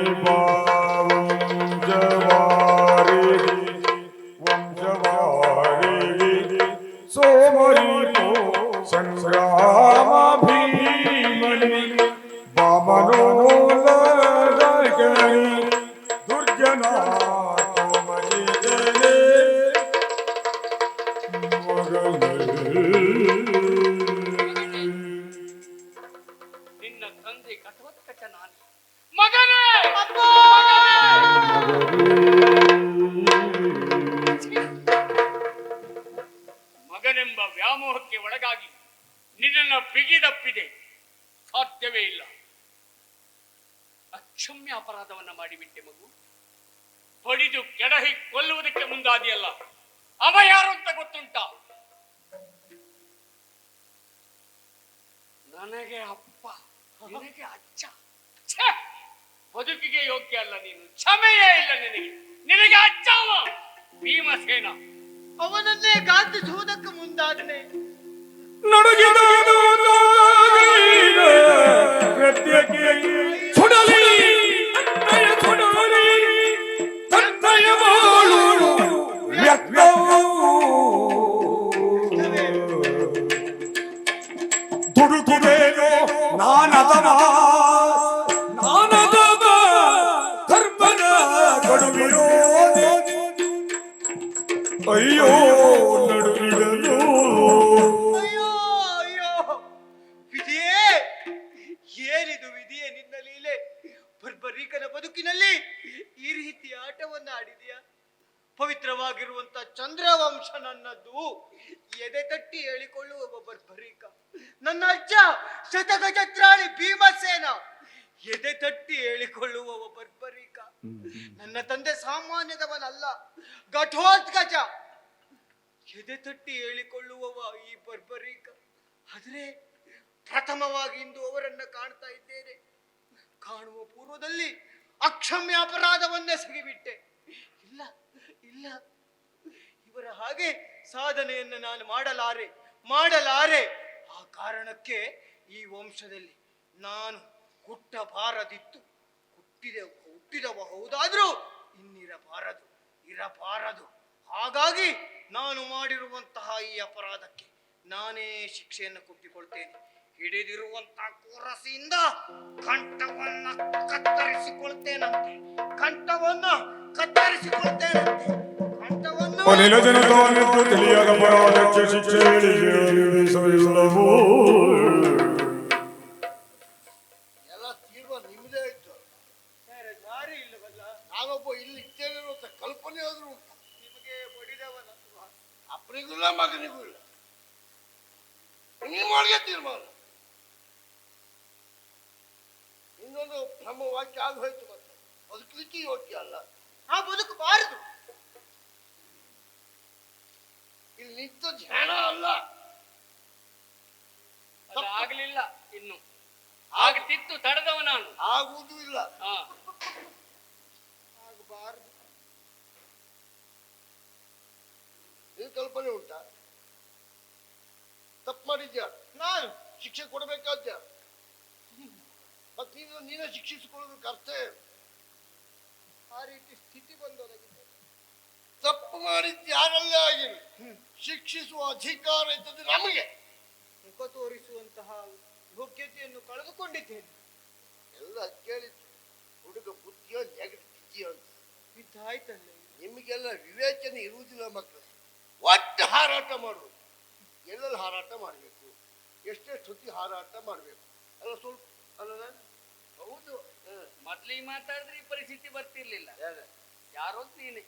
ವಂಶವಾರಿ ಸೋಮರಿ ಸಂಗ್ರಾಮ ಭೀಮನಿ ಬಾಮನೋಲಗನಿ ದುರ್ಜನ ನಿನ್ನ ತಂದೆ ಘಟೋತ್ಕಚ ನಾನು. ಮಗನೇ ಮಗನೆಂಬ ವ್ಯಾಮೋಹಕ್ಕೆ ಒಳಗಾಗಿ ನಿನ್ನನ್ನು ಬಿಗಿದಪ್ಪಿದೆ. ಸಾಧ್ಯವೇ ಇಲ್ಲ. ಅಕ್ಷಮ್ಯ ಅಪರಾಧವನ್ನ ಮಾಡಿಬಿಟ್ಟೆ ಮಗು. ಹೊಡಿದು ಕೆಡಹಿ ಕೊಲ್ಲುವುದಕ್ಕೆ ಮುಂದಾದಿಯಲ್ಲ. ಅವ ಯಾರು ಅಂತ ಗೊತ್ತುಂಟ? ನನಗೆ ಅಪ್ಪ, ನಿನಗೆ ಅಜ್ಜ. ಛೆ! ಬದುಕಿಗೆ ಯೋಗ್ಯ ಅಲ್ಲ ನೀನು. ಕ್ಷಮೆಯೇ ಇಲ್ಲ ನಿನಗೆ. ನಿನಗೆ ಅಜ್ಜ ಅವ ಭೀಮಸೇನ. ಅವನನ್ನೇ ಗಾಂಧಿಸುವುದಕ್ಕೆ ಮುಂದಾದನೆ. ದುಡುಕುಬೇನೋ ನಾನದನ ಕರ್ಮನ ಕಡುವಿರೋದೆ ಅಯ್ಯೋ ನಡುವಿಡಲು. ಅಯ್ಯೋ ಅಯ್ಯೋ ವಿಧಿಯೇ, ಏನಿದು ವಿಧಿಯೇ ನಿನ್ನ ಲೀಲೆ? ಬರ್ಬರೀಕನ ಬದುಕಿನಲ್ಲಿ ಈ ರೀತಿ ಆಟವನ್ನ ಆಡಿದೆಯಾ? ಪವಿತ್ರವಾಗಿರುವಂತ ಚಂದ್ರವಂಶ ನನ್ನದು. ಎದೆ ತಟ್ಟಿ ಹೇಳಿಕೊಳ್ಳುವ ಬರ್ಬರೀಕ. ನನ್ನ ಅಜ್ಜ ಶತಗಜತ್ರಾಣಿ ಭೀಮಸೇನ. ಎದೆ ತಟ್ಟಿ ಹೇಳಿಕೊಳ್ಳುವ ಬರ್ಬರೀಕ. ನನ್ನ ತಂದೆ ಸಾಮಾನ್ಯದವನಲ್ಲ, ಘಟೋತ್ಕಚ. ಎದೆ ತಟ್ಟಿ ಹೇಳಿಕೊಳ್ಳುವವ ಈ ಬರ್ಬರೀಕ. ಆದ್ರೆ ಪ್ರಥಮವಾಗಿ ಇಂದು ಅವರನ್ನ ಕಾಣ್ತಾ ಇದ್ದೇನೆ. ಕಾಣುವ ಪೂರ್ವದಲ್ಲಿ ಅಕ್ಷಮ್ಯ ಅಪರಾಧವನ್ನೇ ಸಗಿಬಿಟ್ಟೆ. ಇಲ್ಲ ಇಲ್ಲ, ಇವರ ಹಾಗೆ ಸಾಧನೆಯನ್ನು ನಾನು ಮಾಡಲಾರೆ. ಆ ಕಾರಣಕ್ಕೆ ಈ ವಂಶದಲ್ಲಿ ನಾನು ಹುಟ್ಟಬಾರದಿತ್ತು. ಹುಟ್ಟಿದವ ಹೌದಾದ್ರೂ ಇರಬಾರದು. ಹಾಗಾಗಿ ನಾನು ಮಾಡಿರುವಂತಹ ಈ ಅಪರಾಧಕ್ಕೆ ನಾನೇ ಶಿಕ್ಷೆಯನ್ನು ಕೊಟ್ಟಿಕೊಳ್ತೇನೆ. ಹಿಡಿದಿರುವಂತಹ ಕೋರಸಿಯಿಂದ ಕಂಠವನ್ನ ಕತ್ತರಿಸಿಕೊಳ್ತೇನಂತೆ. ಅನಿಲ ಜನತಾನೆಂದು ತಿಳಿಯದ ಪರಾಧಕ್ಕೆ ಶಿಕ್ಷೆ ವಿಧಿಸಲಿಲ್ಲವೋ? ಎಲ್ಲ ತೀರ್ಮಾನ ನಿಮ್ಮದೇ ಆಯ್ತು. ದಾರಿ ಇಲ್ಲವಲ್ಲ. ನಾನೊಬ್ಬ ಇಲ್ಲಿ ಇದ್ದೇನೆ ಅಂತ ಕಲ್ಪನೆ ಆದ್ರೂ ಉಂಟು. ನಿಮಗೆ ಬಡಿದವನ ಅಪ್ಪನಿಗೂ ಇಲ್ಲ, ಮಗನಿಗೂ ಇಲ್ಲ. ನಿಮ್ಮೊಳಗೆ ತೀರ್ಮಾನ. ಇನ್ನೊಂದು ಬ್ರಹ್ಮ ವಾಕ್ಯ ಆಗಿ ಹೋಯ್ತು. ಮತ್ತೆ ಬದುಕಲಿಕ್ಕೆ ಯೋಗ್ಯ ಅಲ್ಲ. ಆ ಬದುಕಬಾರದು. ಇಲ್ಲಿ ನಿಂತ ಧ್ಯಾನ ಅಲ್ಲ. ಆಗ್ಲಿಲ್ಲ ಇನ್ನು. ಆಗ್ತಿತ್ತು, ತಡೆದವ ನಾನು. ಆಗುವುದೂ ಇಲ್ಲ. ಆಗಬಾರದು. ನಿನ್ ಕಲ್ಪನೆ ಉಂಟಾ? ಮತ್ತೆ ನೀನೇ ಶಿಕ್ಷಿಸಿಕೊಳ್ಳೋದು ಕರ್ತವ್ಯ. ಆ ರೀತಿ ಸ್ಥಿತಿ ಬಂದೊದಗಿದೆ. ತಪ್ಪು ಮಾಡಿದ್ದು ಯಾರಲ್ಲೇ ಆಗಿರಿ ಶಿಕ್ಷಿಸುವ ಅಧಿಕಾರ ಇದ್ದದ್ದು ನಮಗೆ. ಮುಖ ತೋರಿಸುವಂತಹ ಯೋಗ್ಯತೆಯನ್ನು ಕಳೆದುಕೊಂಡಿದ್ದೇನೆ. ಎಲ್ಲ ಕೇಳಿತ್ತು ಹುಡುಗ ಬುದ್ಧಿಯೋ ನೆಗಟಿದ್ಯೋ ಅಂತ. ಇದ್ದಾಯ್ತಲ್ಲ, ನಿಮಗೆಲ್ಲ ವಿವೇಚನೆ ಇರುವುದಿಲ್ಲ ಮಕ್ಕಳು. ಒಟ್ಟು ಹಾರಾಟ ಮಾಡುವುದು, ಎಲ್ಲೆಲ್ಲಿ ಹಾರಾಟ ಮಾಡಬೇಕು, ಎಷ್ಟೆಷ್ಟು ಹೊತ್ತಿಗೆ ಹಾರಾಟ ಮಾಡಬೇಕು ಅಲ್ಲ ಸ್ವಲ್ಪ ಅಲ್ಲ. ಹೌದು, ಮೊದ್ಲಿಗೆ ಮಾತಾಡಿದ್ರೆ ಈ ಪರಿಸ್ಥಿತಿ ಬರ್ತಿರ್ಲಿಲ್ಲ. ಯಾರೋ ನೀನೆ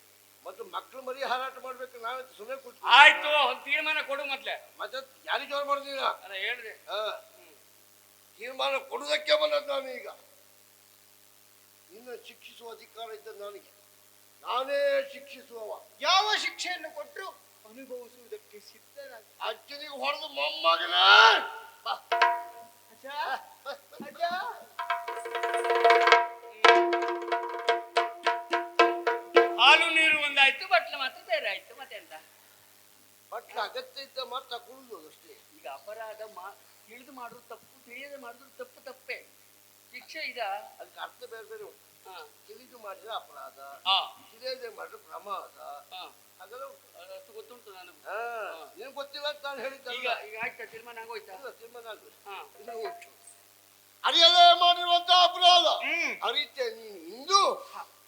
ಮತ್ತು ಮಕ್ಕಳು ಮರಿ ಹಾರಾಟ ಮಾಡ್ಬೇಕು. ನಾವೇ ಸುಮ್ಮನೆ ಕೂತು ಆಯ್ತು, ಒಂದು ತೀರ್ಮಾನ ಕೊಡು ಮೊದ್ಲೆ. ಮತ್ತೆ ಯಾರಿಗೆ ಜೋರು ಮಾಡ್ತೀನ ಅಲ್ಲ ಹೇಳ್ದೆ. ತೀರ್ಮಾನ ಕೊಡುವುದಕ್ಕೆ ಬಂದದ್ದು ನಾನು. ಈಗ ನಿನ್ನ ಶಿಕ್ಷಿಸುವ ಅಧಿಕಾರ ಇದ್ದ ನನಗೆ, ನಾನೇ ಶಿಕ್ಷಿಸುವವ. ಯಾವ ಶಿಕ್ಷೆಯನ್ನು ಕೊಟ್ಟರು ಅನುಭವಿಸುವುದಕ್ಕೆ ಸಿದ್ಧನಾಗ. ಅಜ್ಜನಿಗೆ ಹೊಡೆದು ಮೊಮ್ಮಗನ ಅಜ್ಜ ಅಜ್ಜ ಹಾಲು ನೀರು ಒಂದಾಯ್ತು, ಬಟ್ಲು ಮಾತ್ರ ಬೇರೆ ಆಯ್ತು. ಮತ್ತೆಂತ ಬಟ್ಲ ಅಗತ್ಯ ಇದ್ದ ಮಾತ್ರ ಕುಡಿದು ಅಷ್ಟೇ. ಈಗ ಅಪರಾಧ ತಿಳಿದು ಮಾಡಿದ್ರು ತಪ್ಪು, ತಿಳಿಯದೆ ಮಾಡಿದ್ರು ತಪ್ಪು ತಪ್ಪೇ. ಶಿಕ್ಷೆ ಈಗ ಅದಕ್ಕೆ ಅರ್ಥ ಬೇರೆ ಬೇರೆ ಉಂಟು. ತಿಳಿದು ಮಾಡಿದ್ರೆ ಅಪರಾಧ, ಹಾ, ತಿಳಿಯದೆ ಮಾಡಿದ್ರೆ ಪ್ರಮಾದ. ಹಾಗೆಲ್ಲ ಅಷ್ಟು ಗೊತ್ತುಂಟು ನನಗೆ. ನಿನ್ಗೆ ಗೊತ್ತಿಲ್ಲ ಅಂತ ನಾನು ಹೇಳಿದ್ದೆ. ಈಗ ಈಗ ಆಯ್ತಾ, ತೀರ್ಮಾನ ಆಗೋಯ್ತಾ? ತೀರ್ಮಾನ ಆಗ್ಬೇಕು. ಹಾ, ಇದು ಉಂಟು. ಅರಿಯದೇ ಮಾಡಿರುವಂತಹ ಅಪರಾಧ ಅರಿತೆ ನೀನು ಇಂದು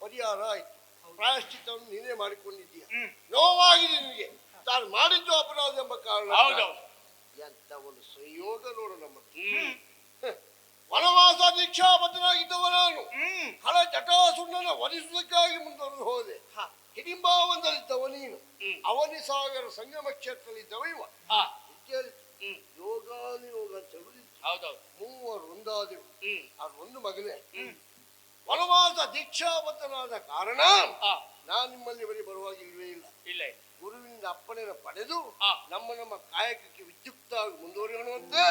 ಪರಿಹಾರ ಆಯ್ತು. ಪ್ರಾಯಶ್ಚಿತ್ತವನ್ನು ನೀನೇ ಮಾಡಿಕೊಂಡಿದ್ದೀಯ. ನೋವಾಗಿದೆ ನಿನಗೆ, ತಾನು ಮಾಡಿದ್ದು ಅಪರಾಧ ಎಂಬ ಕಾರಣ. ಎಂತ ಒಂದು ಸಂಯೋಗ ನೋಡು ನಮ್ಮದು. ವನವಾಸ ದೀಕ್ಷಾಬದ್ಧನಾಗಿದ್ದವ ನಾನು ಹಳ ಜಟಾಸುರನನ್ನ ವಧಿಸುವುದಕ್ಕಾಗಿ ಮುಂದುವರೆದು ಹೋದೆ. ಹಿಡಿಂಬಾವನದಲ್ಲಿದ್ದವ ನೀನು, ಅವನಿ ಸಾಗರ ಸಂಗಮ ಕ್ಷೇತ್ರದಲ್ಲಿದ್ದವ ಇವ. ಯೋಗಾನುಯೋಗ ಅಂತ ಹೇಳುದಿತ್ತು. ಮೂವರು ಒಂದಾದೆವು. ಅದು ಒಂದು ಮಗನೇ. ವನವಾಸ ದೀಕ್ಷಾಬದ್ಧನಾದ ಕಾರಣ ನಾನು ನಿಮ್ಮಲ್ಲಿ ಬರೀ ಬರುವಾಗಿಲ್ವೇ ಇಲ್ಲ. ಗುರುವಿನಿಂದ ಅಪ್ಪಣೆಯನ್ನು ಪಡೆದು ನಮ್ಮ ನಮ್ಮ ಕಾಯಕಕ್ಕೆ ವಿದ್ಯುಕ್ತವಾಗಿ ಮುಂದುವರಿಯುವಂತೆ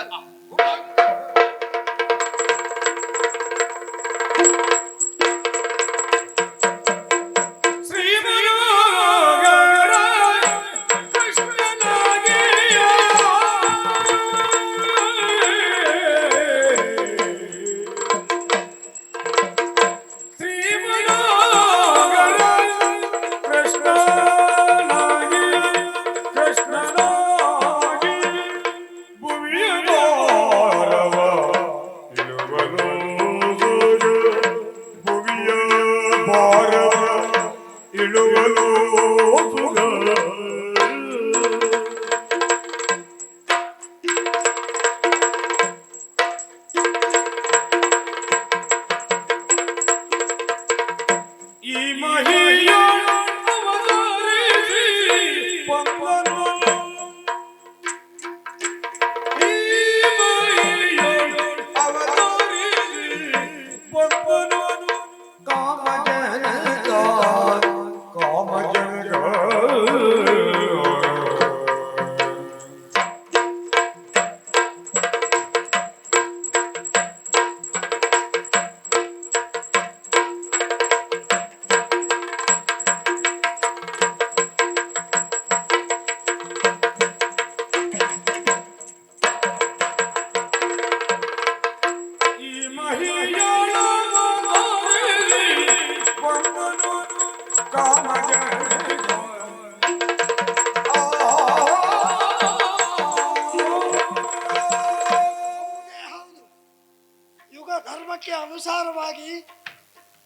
ಅನುಸಾರವಾಗಿ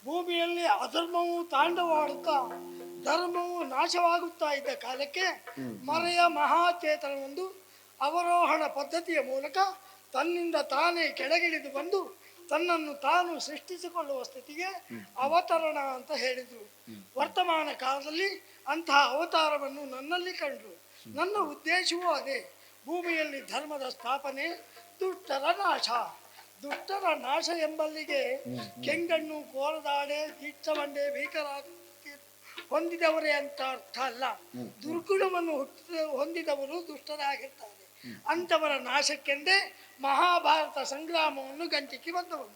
ಭೂಮಿಯಲ್ಲಿ ಅಧರ್ಮವು ತಾಂಡವಾಡುತ್ತಾ ಧರ್ಮವು ನಾಶವಾಗುತ್ತಾ ಇದ್ದ ಕಾಲಕ್ಕೆ ಮರೆಯ ಮಹಾಚೇತನವೊಂದು ಅವರೋಹಣ ಪದ್ಧತಿಯ ಮೂಲಕ ತನ್ನಿಂದ ತಾನೇ ಕೆಳಗಿಳಿದು ಬಂದು ತನ್ನನ್ನು ತಾನು ಸೃಷ್ಟಿಸಿಕೊಳ್ಳುವ ಸ್ಥಿತಿಗೆ ಅವತರಣ ಅಂತ ಹೇಳಿದರು. ವರ್ತಮಾನ ಕಾಲದಲ್ಲಿ ಅಂತಹ ಅವತಾರವನ್ನು ನನ್ನಲ್ಲಿ ಕಂಡರು. ನನ್ನ ಉದ್ದೇಶವೂ ಅದೇ. ಭೂಮಿಯಲ್ಲಿ ಧರ್ಮದ ಸ್ಥಾಪನೆ, ದುಷ್ಟರ ನಾಶ. ದುಷ್ಟರ ನಾಶ ಎಂಬಲ್ಲಿಗೆ ಕೆಂಗಣ್ಣು, ಕೋಲದಾಡೆ, ದೀಕ್ಷವಂಡೆ, ಭೀಕರ ಹೊಂದಿದವರೇ ಅಂತ ಅರ್ಥ ಅಲ್ಲ. ದುರ್ಗುಣವನ್ನು ಹೊಂದಿದವರು ದುಷ್ಟರಾಗಿರ್ತಾರೆ. ಅಂಥವರ ನಾಶಕ್ಕೆಂದೇ ಮಹಾಭಾರತ ಸಂಗ್ರಾಮವನ್ನು ಗಂಟಿಕ್ಕಿ ಬಂದವರು.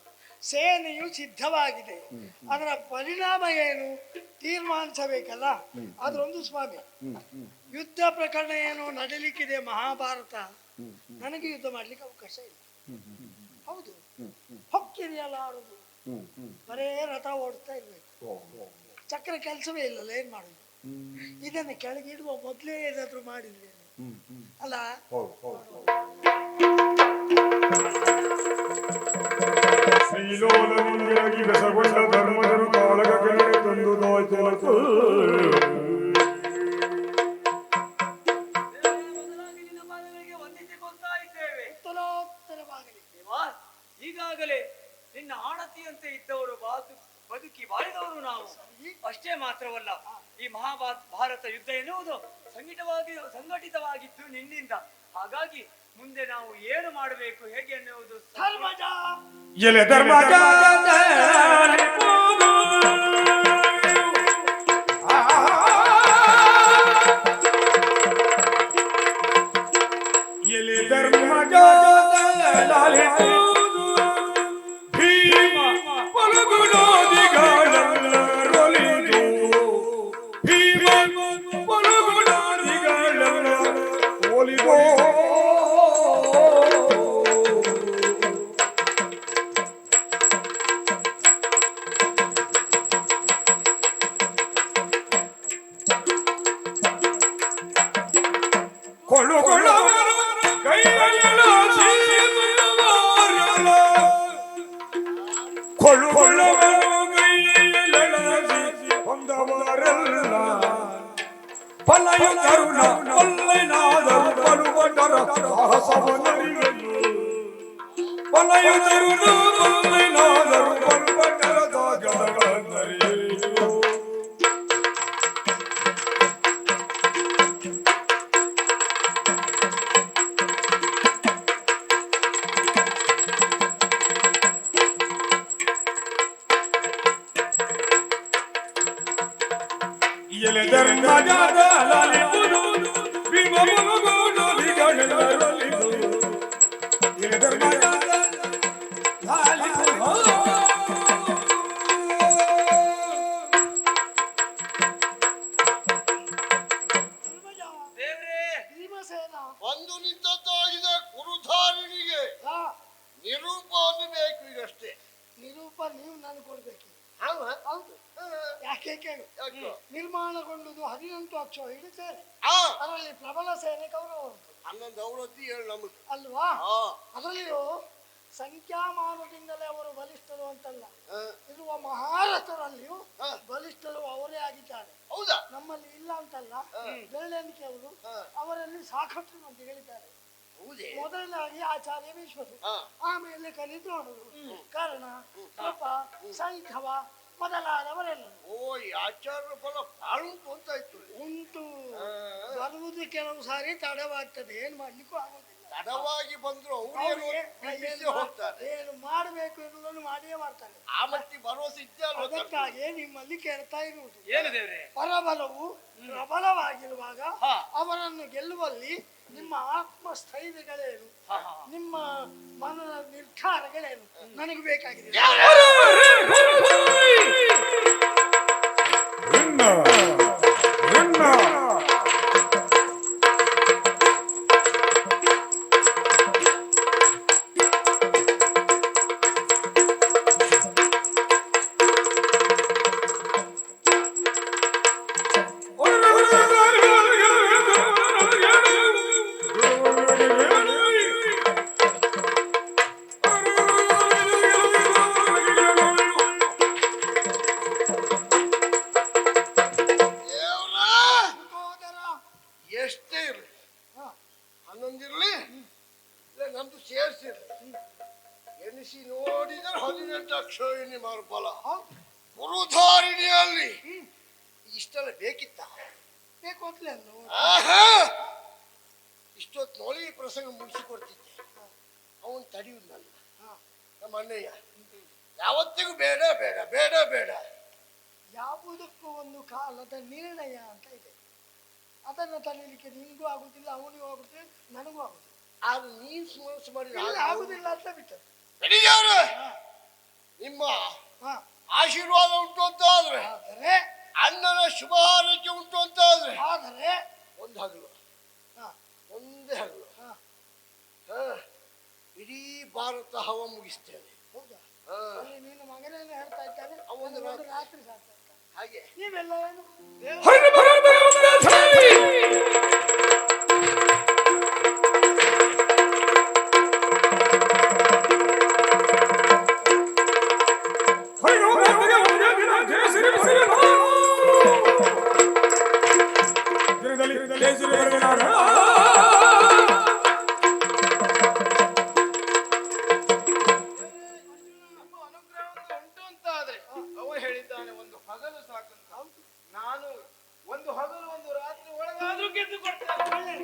ಸೇನೆಯು ಸಿದ್ಧವಾಗಿದೆ. ಅದರ ಪರಿಣಾಮ ಏನು ತೀರ್ಮಾನಿಸಬೇಕಲ್ಲ. ಅದರೊಂದು ಸ್ವಾಮಿ, ಯುದ್ಧ ಪ್ರಕರಣ ಏನು ನಡೀಲಿಕ್ಕಿದೆ ಮಹಾಭಾರತ. ನನಗೆ ಯುದ್ಧ ಮಾಡ್ಲಿಕ್ಕೆ ಅವಕಾಶ ಇಲ್ಲ. ಹೌದು, ಹೊಕ್ಕಿದೆ ನೋಡಿದೆಯಲ್ಲ ಆಡುದು, ಬರೇ ರಥ ಓಡಿಸ್ತಾ ಇರ್ಬೇಕು, ಚಕ್ರ ಕೆಲಸವೇ ಇಲ್ಲಲ್ಲ, ಏನ್ ಮಾಡುದು? ಇದನ್ನು ಕೆಳಗಿಡುವ ಮೊದಲೇ ಏನಾದ್ರು ಮಾಡಿದ್ವಿ ಅಲ್ಲ. ಶ್ರೀಲೋಲನಿಂದಾಗಿ ಬೆಸಗೊಂಡ ಧರ್ಮದರು ಕಾಳಗ ಕೆಳಗೆ ತಂದು ದೋಚಲಕು ಈಗಾಗಲೇ ನಿನ್ನ ಆಣತಿಯಂತೆ ಇದ್ದವರು ಬದುಕಿ ಬಾಳಿದವರು ನಾವು. ಅಷ್ಟೇ ಮಾತ್ರವಲ್ಲ, ಈ ಮಹಾಭಾರತ ಯುದ್ಧ ಎನ್ನುವುದು ಸಂಘಟಿತವಾಗಿದ್ದು ನಿನ್ನಿಂದ. ಹಾಗಾಗಿ ಮುಂದೆ ನಾವು ಏನು ಮಾಡಬೇಕು, ಹೇಗೆ ಎನ್ನುವುದು ಎಲೆ ಧರ್ಮಜ ಎಲೆ ಧರ್ಮಜ ಬಂದು ನಿಂತದ್ದಾಗಿದೆ. ಕುರುಧಾರಿಣಿಗೆ ನಿರೂಪವನ್ನು ಬೇಕು ಈಗಷ್ಟೇ. ನಿರೂಪ ನೀವು ನಾನು ಕೊಡ್ಬೇಕು. ಹೌದು. ಯಾಕೆ ಕೇಳು, ನಿರ್ಮಾಣಗೊಂಡುದು 18 ಅಕ್ಷರ ಹಿಡಿ ಸೇನೆ, ಅದರಲ್ಲಿ ಪ್ರಬಲ ಸೇನೆ ಕೌರವ ಉಂಟು. 11 ಅವರದ್ದು 7 ನಮ್ಮದು ಅಲ್ವಾ? ಅದರಲ್ಲಿಯೂ ಸಂಖ್ಯಾಮಾನದಿಂದಲೇ ಅವರು ಬಲಿಷ್ಠರು ಅಂತಲ್ಲ, ಇರುವ ಮಹಾರಥರಲ್ಲಿಯೂ ಬಲಿಷ್ಠರು ಅವರೇ ಆಗಿದ್ದಾರೆ. ಹೌದಾ? ನಮ್ಮಲ್ಲಿ ಇಲ್ಲ ಅಂತಲ್ಲ, ಬೆರಳೆಣಿಕೆ ಅವರು ಅವರಲ್ಲಿ ಸಾಕಷ್ಟು ಮಂದಿ ಹೇಳಿದ್ದಾರೆ. ಮೊದಲನಾಗಿ ಆಚಾರ್ಯ ವಿಶ್ವರು, ಆಮೇಲೆ ಕಲಿದ್ರೋಣರು, ಕರ್ಣ, ಕೃಪ, ಸೈಂಧವ ಮೊದಲಾದವರೆಲ್ಲ. ಆಚಾರ್ಯ ಫಲ ಬಾಳುಂಟು ಅಂತ ಉಂಟು. ಬರುವುದು ಕೆಲವು ಸಾರಿ ತಡವಾಗ್ತದೆ, ಏನ್ ಮಾಡ್ಲಿಕ್ಕೂ ಆಗೋದಿಲ್ಲ. ತಡವಾಗಿ ಬಂದ್ರು ಏನು ಮಾಡಬೇಕು ಎನ್ನುವುದನ್ನು ಮಾಡಿಯೇ ಮಾಡ್ತಾರೆ. ಆ ಮಟ್ಟಿ ಭರವಸೆ ಇದ್ದೇ ಅಲ್ವಾ? ಅದಕ್ಕಾಗಿ ನಿಮ್ಮಲ್ಲಿ ಕೇಳ್ತಾ ಇರುವುದು, ಏನು ದೇವ್ರೆ, ಪರಬಲವು ಪ್ರಬಲವಾಗಿರುವಾಗ ಅವರನ್ನು ಗೆಲ್ಲುವಲ್ಲಿ ನಿಮ್ಮ ಆತ್ಮಸ್ಥೈರ್ಯಗಳೇನು, ನಿಮ್ಮ ಮನದ ನಿರ್ಧಾರಗಳೇನು ನನಗೆ ಬೇಕಾಗಿದೆ. ಎಷ್ಟೇ ಇರಲಿ, 11 ಇರ್ಲಿ, ನಮ್ದು ಸೇರಿಸಿರ್ಲಿ, ಎಣಿಸಿ ನೋಡಿದರೆ 18 ಅಕ್ಷೋಹಿಣಿ ಮಾರ್ಬಲ. ಗುರುಧಾರಿಣಿಯಲ್ಲಿ ಇಷ್ಟೆಲ್ಲ ಬೇಕಿತ್ತ? ಬೇಕು ಅಂತಲೇ ಇಷ್ಟೊತ್ತು ನೋಡಿ ಪ್ರಸಂಗ ಮುಗಿಸಿಕೊಡ್ತಿದ್ದೆ. ಅವನು ತಡೆಯುವುದಲ್ಲ ನಮ್ಮ ಅಣ್ಣಯ್ಯ, ಯಾವತ್ತಿಗೂ ಬೇಡ ಬೇಡ ಬೇಡ ಬೇಡ. ಯಾವುದಕ್ಕೂ ಒಂದು ಕಾಲದ ನಿರ್ಣಯ ಅಂತ ಇದೆ, ಅದನ್ನು ತಲೀಲಿಕ್ಕೆ ನಿನಗೂ ಆಗುದಿಲ್ಲ, ಅವನಿಗೂ ಆಗುದಿಲ್ಲ, ನನಗೂ ಆಗುದಿಲ್ಲ. ಆದ್ರೆ ನೀನ್ ಮನಸ್ಸು ಮಾಡಿದ್ರೆ ಆಗುದಿಲ್ಲ ಅಂತ ಬಿಟ್ಟದ್ದು. ನಿಮ್ಮ ಆಶೀರ್ವಾದ ಉಂಟು ಅಂತ ಆದ್ರೆ, ಅಣ್ಣನ ಶುಭ ಹಾರೈಕೆ ಉಂಟು ಅಂತ ಆದ್ರೆ ಒಂದು ಹಗಲು, ಒಂದೇ ಹಗಲು ಇಡೀ ಭಾರತ ಹವ ಮುಗಿಸ್ತೇನೆ. ಅಲ್ಲಿ ನೀನು ಮಗನೇನು ಹೇಳ್ತಾ ಇದ್ದಾನೆ ಒಂದು ರಾತ್ರಿ ಸಾಕು ಹಾಗೆ ನೀವೆಲ್ಲ ಏನು ಉಂಟು ಅಂತ ಆದ್ರೆ ಅವ ಹೇಳಿದ್ದಾನೆ ಒಂದು ಹಗಲು ಸಾಕಂತ. ನಾನು ಒಂದು ಹಗಲು ಒಂದು ರಾತ್ರಿ ಒಳಗಾದ್ರೂ ಗೆದ್ದು ಕೊಡ್ತೇನೆ.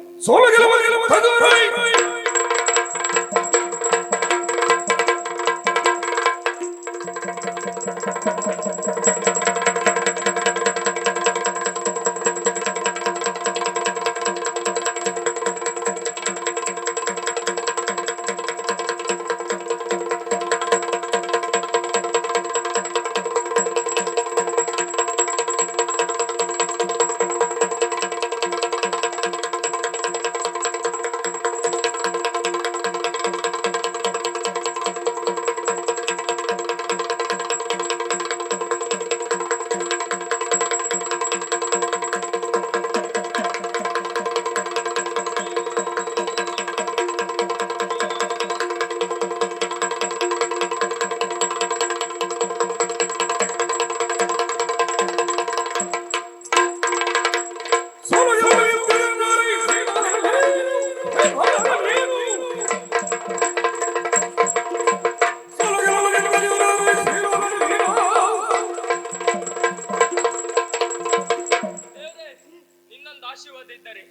ಆಶೀರ್ವಾದ ಇದ್ದರೆ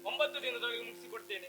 9 ದಿನದೊಳಗೆ ಮುಗಿಸಿಕೊಡ್ತೇನೆ.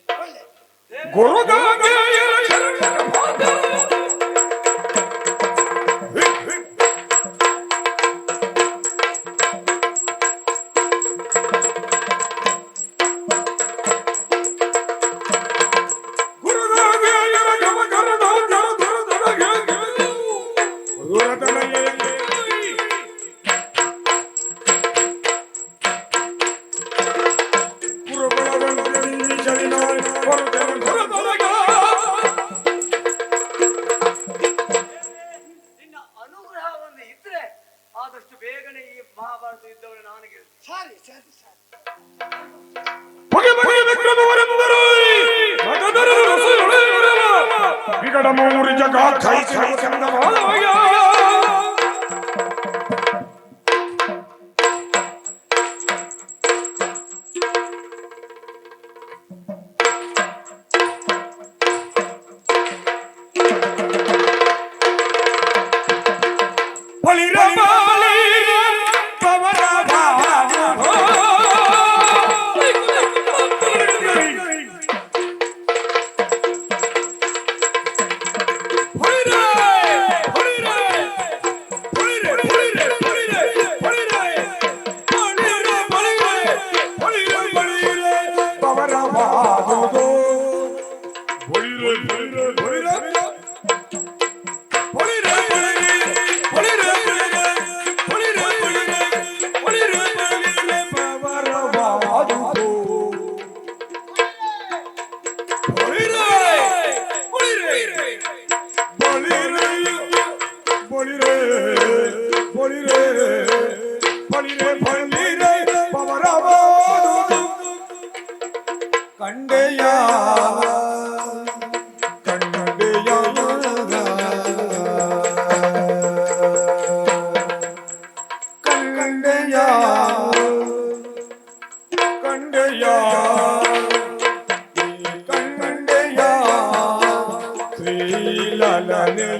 la la la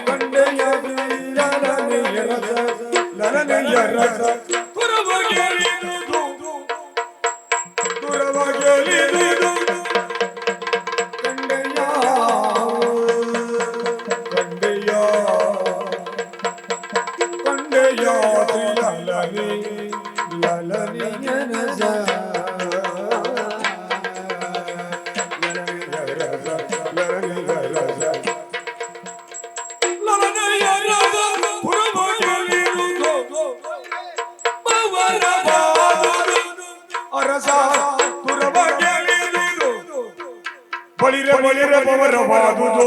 ಕಂಡೆಯ ಲಲನೆಯ ರಸ ಲಲನೆಯ ರಸ ತುರವಗೆಲಿದುದು ತುರವಗೆಲಿದುದು ಕಂಡೆಯ ಕಂಡೆಯ ಕಂಡೆಯ ಲಲನೆ ಲಲನೆಯ ರಸ ಬಳಿರೆ ಬಳಿರೆ ಬವರವಾದುದು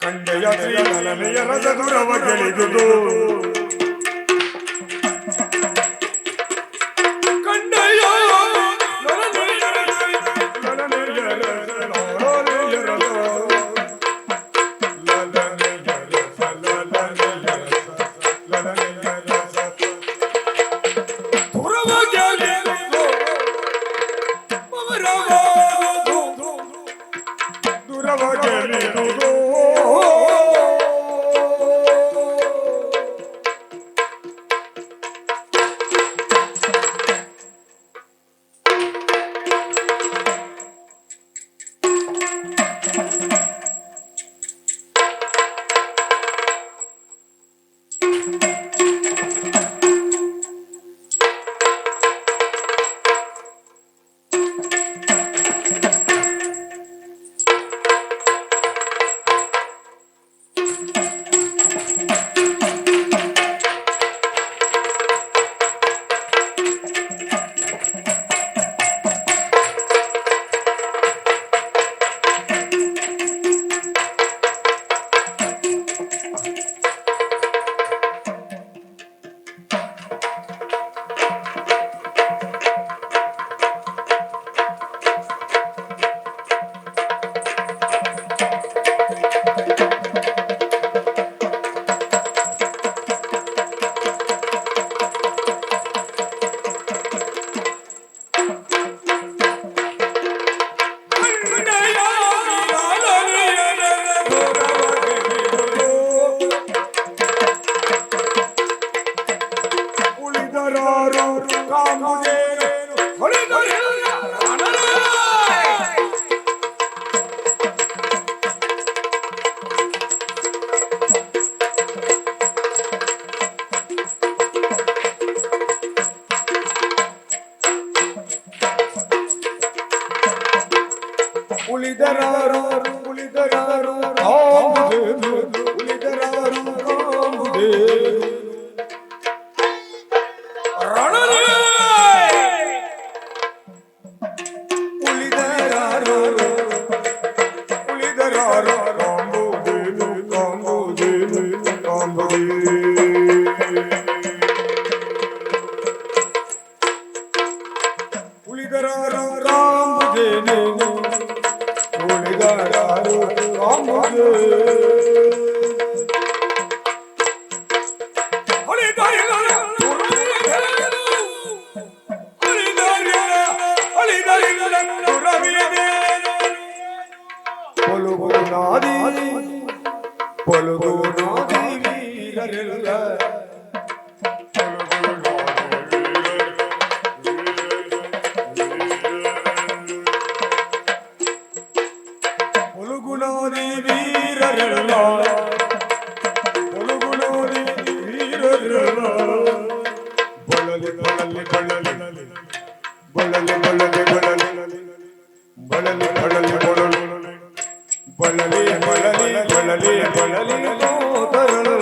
ಕಂಡೆಯ ಶ್ರೀಲನೆಯ ರಸ ದುರವ ಗೆಳಿದುದು ಕಂಡೆಯ ಲಲನೆಯ ರಸ ಲಲನೆಯ ರಸ ಲಲನೆಯ ರಸ ಲಲನೆಯ ರಸ ಲಲನೆಯ ರಸ ಲಲನೆಯ ರಸ ದುರವ ಗೆಳಿದುದು ದುರವ ಗೆಳಿದುದು ಉಳಿದರಾರು ಉಳಿದರಾರು ಕಾಂಬುದೇನು ಉಳಿದರಾರು ಕಾಂಬುದೇನು ರಣನೇ ಉಳಿದರಾರು ಉಳಿದರಾರು ಕಾಂಬುದೇನು ಕಾಂಬುದೇನು ಕಾಂಬುದೇನು ಉಳಿದರಾರು ಕಾಂಬುದೇನು ಉಳಿದರಾರು ಕಾಂಬುದೇನು ಪೊಲುಗು ನಾದಿ ವೀರರೆಲ್ಲ ಪೊಲುಗುಣಾದಿ ವೀರರೆಲ್ಲ ಪೊಲುಗುಣಾದಿ ವೀರರೆಲ್ಲ ಬಳಲಿ ಬಳಲಿ ಬಳಲಿ ಬಳಲಿ ಬಳಲಿ ಬಳಲಿ ಬಳಲಿ ಬಳಲಿ ಬಳಲಿ ಬಳಲಿ ಬಳಲಿ ಬಳಲಿ ಬಳಲಿ ತರಳು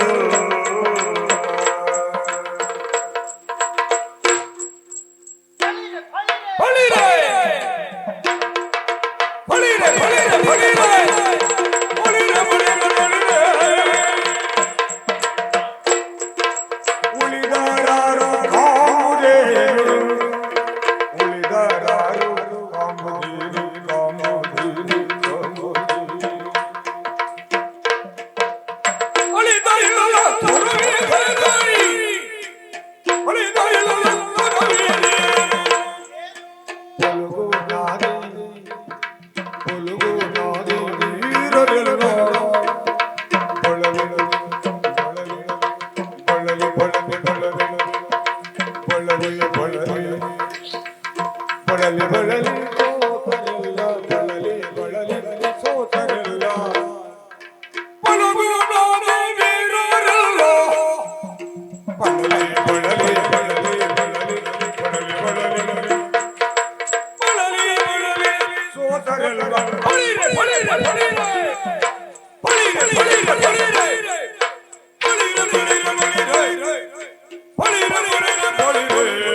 ಬಳಿರೆ ಬಳಿರೆ ಬಳಿರೆ ಬಳಿರೆ ಬಳಿರೆ ಬಳಿರೆ ಬಳಿರೆ ಸೋತರೆಲ್ಲ ಬಳಿರೆ ಬಳಿರೆ ಬಳಿರೆ ಬಳಿರೆ ಬಳಿರೆ ಬಳಿರೆ ಬಳಿರೆ ಬಳಿರೆ ಬಳಿರೆ ಬಳಿರೆ